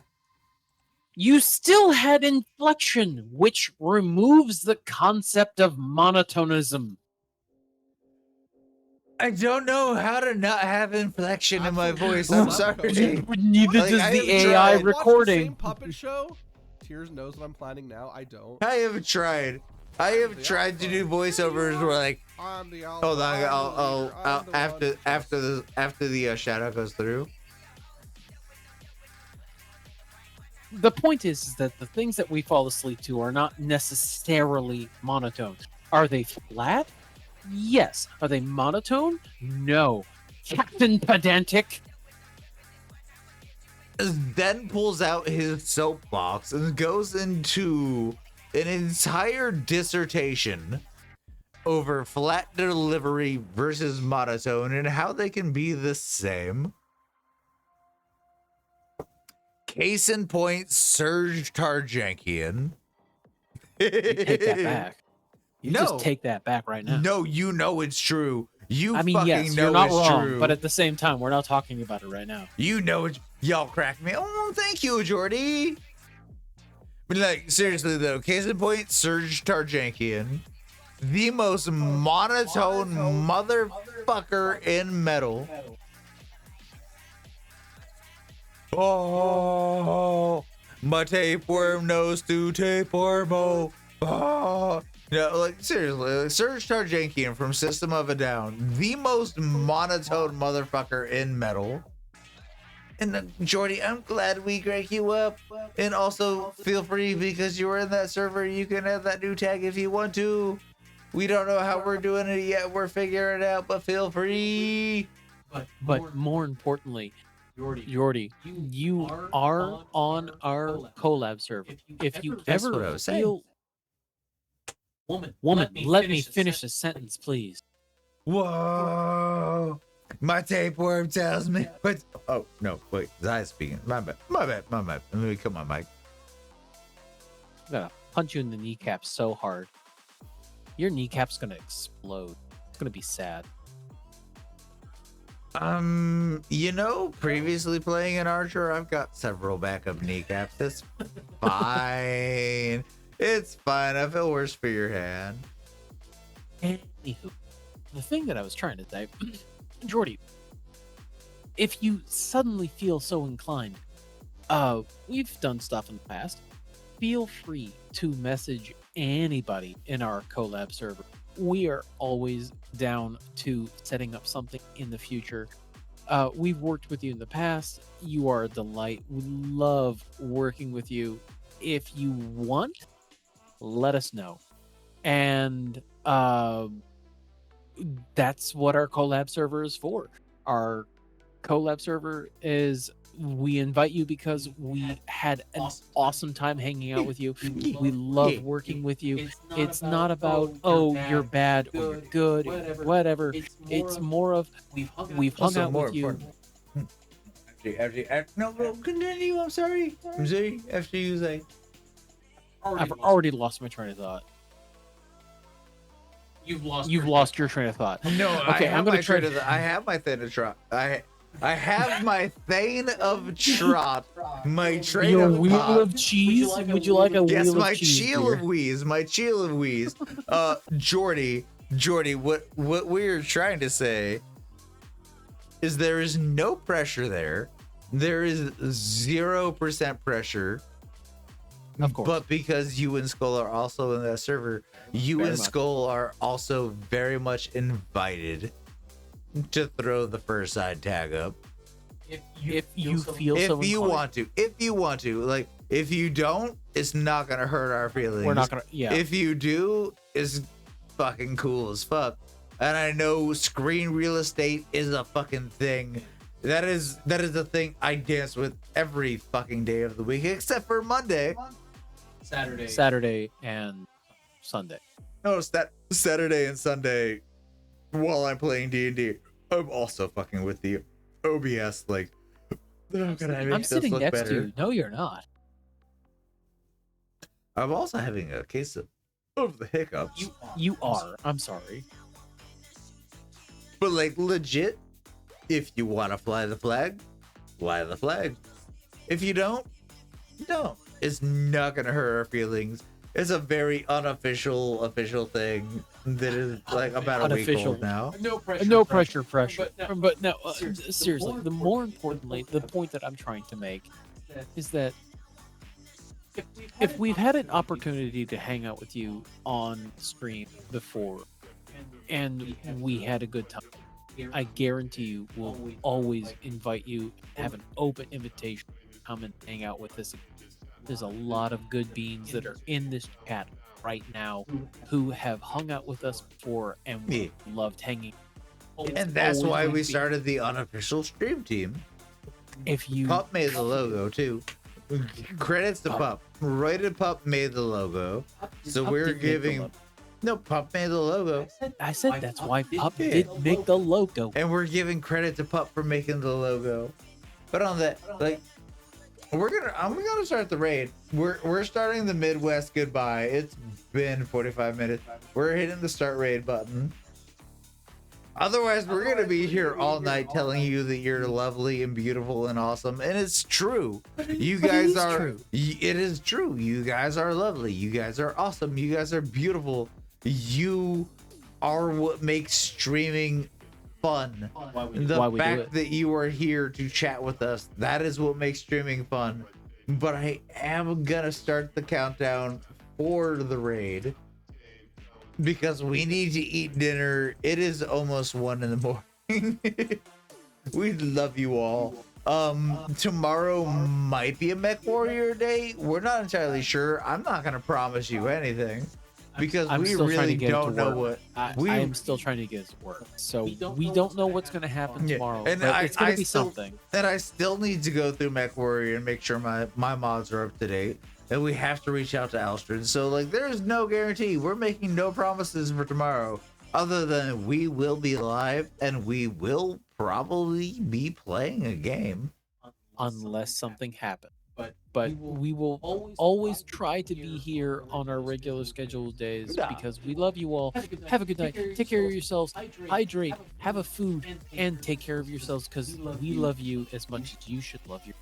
You still had inflection, which removes the concept of monotonism. I don't know how to not have inflection in my voice. I'm sorry. Neither does the AI recording. Same puppet show. Tears knows what I'm planning now. I don't. I have tried. I have tried to do voiceovers where like, I'm the hold on, I'll I'm the one after the shout out goes through. The point is that the things that we fall asleep to are not necessarily monotone. Are they flat? Yes. Are they monotone? No. Captain Pedantic. Then pulls out his soapbox and goes into an entire dissertation over flat delivery versus monotone and how they can be the same. Case in point, Serge Tarjankian. You take that back. You No. just take that back right now. No, you know it's true. You I mean, fucking yes, know you're not it's wrong, true. but at the same time, we're not talking about it right now. You know it. Y'all crack me. Oh, thank you, Jordy. But like, seriously though, case in point, Serge Tarjankian, the most monotone motherfucker in metal. Oh, my tapeworm knows to tapeworm. Oh, no, like seriously, like, Serge Tarjankian from System of a Down, the most monotone motherfucker in metal. And Jordy, I'm glad we crank you up. And also, feel free, because you were in that server, you can have that new tag if you want to. We don't know how we're doing it yet. We're figuring it out, but feel free. But more importantly, Jordy, you are on our collab server. If you That's ever what I was saying. feel... Woman, let me finish a sentence, please. Whoa. My tapeworm tells me. What? Oh, no, wait. Zai speaking. My bad. Let me come on, Mike. I'm gonna punch you in the kneecap so hard. Your kneecap's gonna explode. It's gonna be sad. You know, previously playing an archer, I've got several backup kneecaps. It's fine. It's fine. I feel worse for your hand. Anywho, the thing that I was trying to say, Jordy, if you suddenly feel so inclined, we've done stuff in the past. Feel free to message anybody in our collab server. We are always down to setting up something in the future. We've worked with you in the past. You are a delight. We love working with you. If you want, let us know. And that's what our collab server is for. Our collab server is, we invite you because we had an awesome time hanging out with you. We love working with you. It's not about, oh, you're bad or you're good, whatever. It's more of, we've hung out with you. No, continue. I'm sorry. After you say. I've already lost my train of thought. You've lost your train of thought. No, okay, I'm gonna try to. I have my thane of trot. I have my thane of trot. My train Your of wheel thought. of cheese? Would you like a Yes, wheel my of cheese? cheel dear? of wheeze. My cheel of wheeze. Jordy, what we're trying to say is there is no pressure there. There is 0% pressure. Of course. But because you and Skull are also in that server, you Very and much. Skull are also very much invited to throw the first side tag up. If you feel If so you inclined. want to. Like, if you don't, it's not gonna hurt our feelings. We're not gonna, yeah. If you do, it's fucking cool as fuck. And I know screen real estate is a fucking thing. That is the thing I dance with every fucking day of the week, except for Monday. Saturday and Sunday. Notice that Saturday and Sunday, while I'm playing D&D, I'm also fucking with the OBS. Like, oh, can I make I'm this sitting look next better? to you. No, you're not. I'm also having a case of the hiccups. You are. I'm sorry. But like, legit, if you want to fly the flag, fly the flag. If you don't, don't. It's not gonna hurt our feelings. It's a very official thing that is like about a week old now. No pressure. But no, seriously, the more importantly, the point that I'm trying to make is that if we've had an opportunity to hang out with you on stream before, and we had a good time, I guarantee you we'll always invite you, have an open invitation to come and hang out with us. There's a lot of good beings that are in this chat right now who have hung out with us before and we loved hanging. And that's always why going we to be- started the unofficial stream team. If you Pup made the logo too. Credits to Pup. Rated Pup made the logo. So Pup we're did make the giving. logo. No, Pup made the logo. I said that's why Pup Yeah. did make the logo. And we're giving credit to Pup for making the logo. But on that, like, I'm gonna start the raid. We're starting the Midwest goodbye. It's been 45 minutes. We're hitting the start raid button. Otherwise, we're gonna be here all night telling you that you're lovely and beautiful and awesome, and it's true. You guys are. true. It is true. You guys are lovely. You guys are awesome. You guys are beautiful. You are what makes streaming fun. The why we do fact it. that you are here to chat with us, that is what makes streaming fun. But I am gonna start the countdown for the raid because we need to eat dinner. It is almost 1 in the morning. We love you all. Tomorrow might be a Mech Warrior day. We're not entirely sure. I'm not gonna promise you anything because I'm we still trying really to get it to don't know work. what I am still trying to get it to work. So we don't know what's going to happen Yeah, tomorrow. and But I- it's going I to be still- something. And I still need to go through Mech Warrior and make sure my mods are up to date. And we have to reach out to Alstrid. So like there is no guarantee. We're making no promises for tomorrow. Other than we will be live and we will probably be playing a game. Unless something happens. But we will always try to be here on our regular scheduled days Yeah. because we love you all. Have a good night. Take care of yourselves. Hydrate. Have a food. And take care of yourselves because we love you as much as you should love you.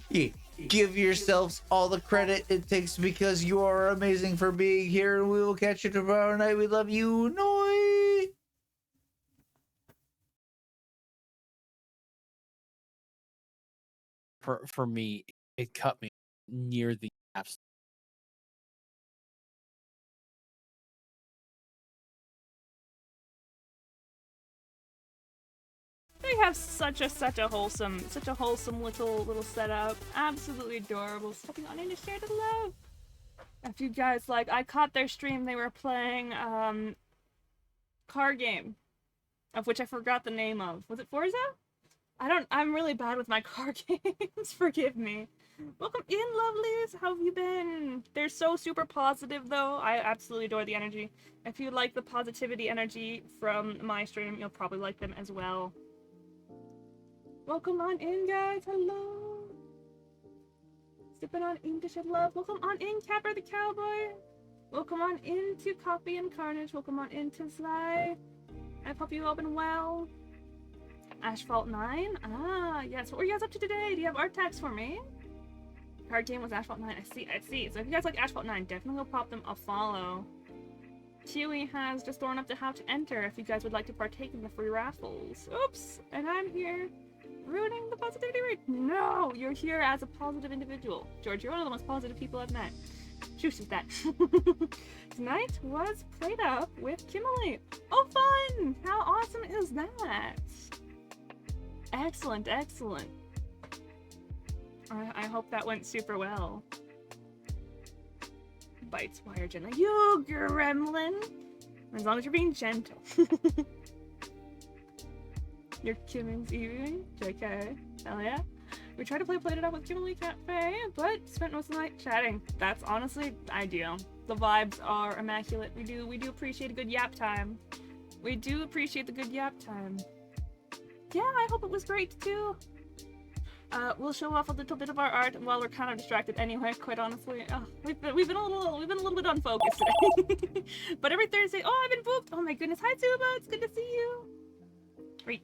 Yeah. Give yourselves all the credit it takes because you are amazing for being here. And we will catch you tomorrow night. We love you. Noi. For me, it cut me near the absolute. They have such a wholesome little setup. Absolutely adorable. Stepping on in to share the love. If you guys like, I caught their stream. They were playing card game, of which I forgot the name of. Was it Forza? I'm really bad with my card games. Forgive me. Welcome in, lovelies. How have you been? They're so super positive, though. I absolutely adore the energy. If you like the positivity energy from my stream, you'll probably like them as well. Welcome on in, guys. Hello. Sipping on in to shed love. Welcome on in, Capper the Cowboy. Welcome on into Coffee and Carnage. Welcome on into Sly. I hope you all been well. Asphalt 9? Ah, yes. What were you guys up to today? Do you have art tags for me? Card game was Asphalt 9. I see. So if you guys like Asphalt 9, definitely go pop them a follow. Chewy has just thrown up the how to enter if you guys would like to partake in the free raffles. Oops, and I'm here ruining the positivity rate. No, you're here as a positive individual. George, you're one of the most positive people I've met. Juicy that. Tonight was played up with Kimberly. Oh, fun! How awesome is that? Excellent, excellent. I hope that went super well. Bites wire gently. You gremlin! As long as you're being gentle. You're Kim's Evie? JK. Hell yeah. We tried to play Played It Up with Kimberly Catfe, but spent most of the night chatting. That's honestly ideal. The vibes are immaculate. We do appreciate a good yap time. We do appreciate the good yap time. Yeah, I hope it was great too. We'll show off a little bit of our art while we're kind of distracted anyway, quite honestly. We've been a little bit unfocused today. But every Thursday, oh, I've been booked. Oh my goodness. Hi Tuba, it's good to see you. Reek.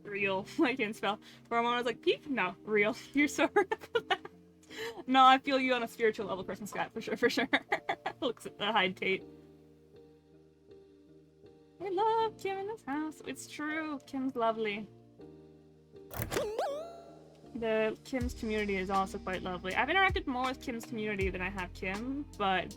Real. I can't spell. For a moment I was like, peep? No, real. You're so right for that. No, I feel you on a spiritual level, Christmas Scott, for sure. Looks at the hide Tate. I love Kim in this house. It's true. Kim's lovely. The Kim's community is also quite lovely. I've interacted more with Kim's community than I have Kim, but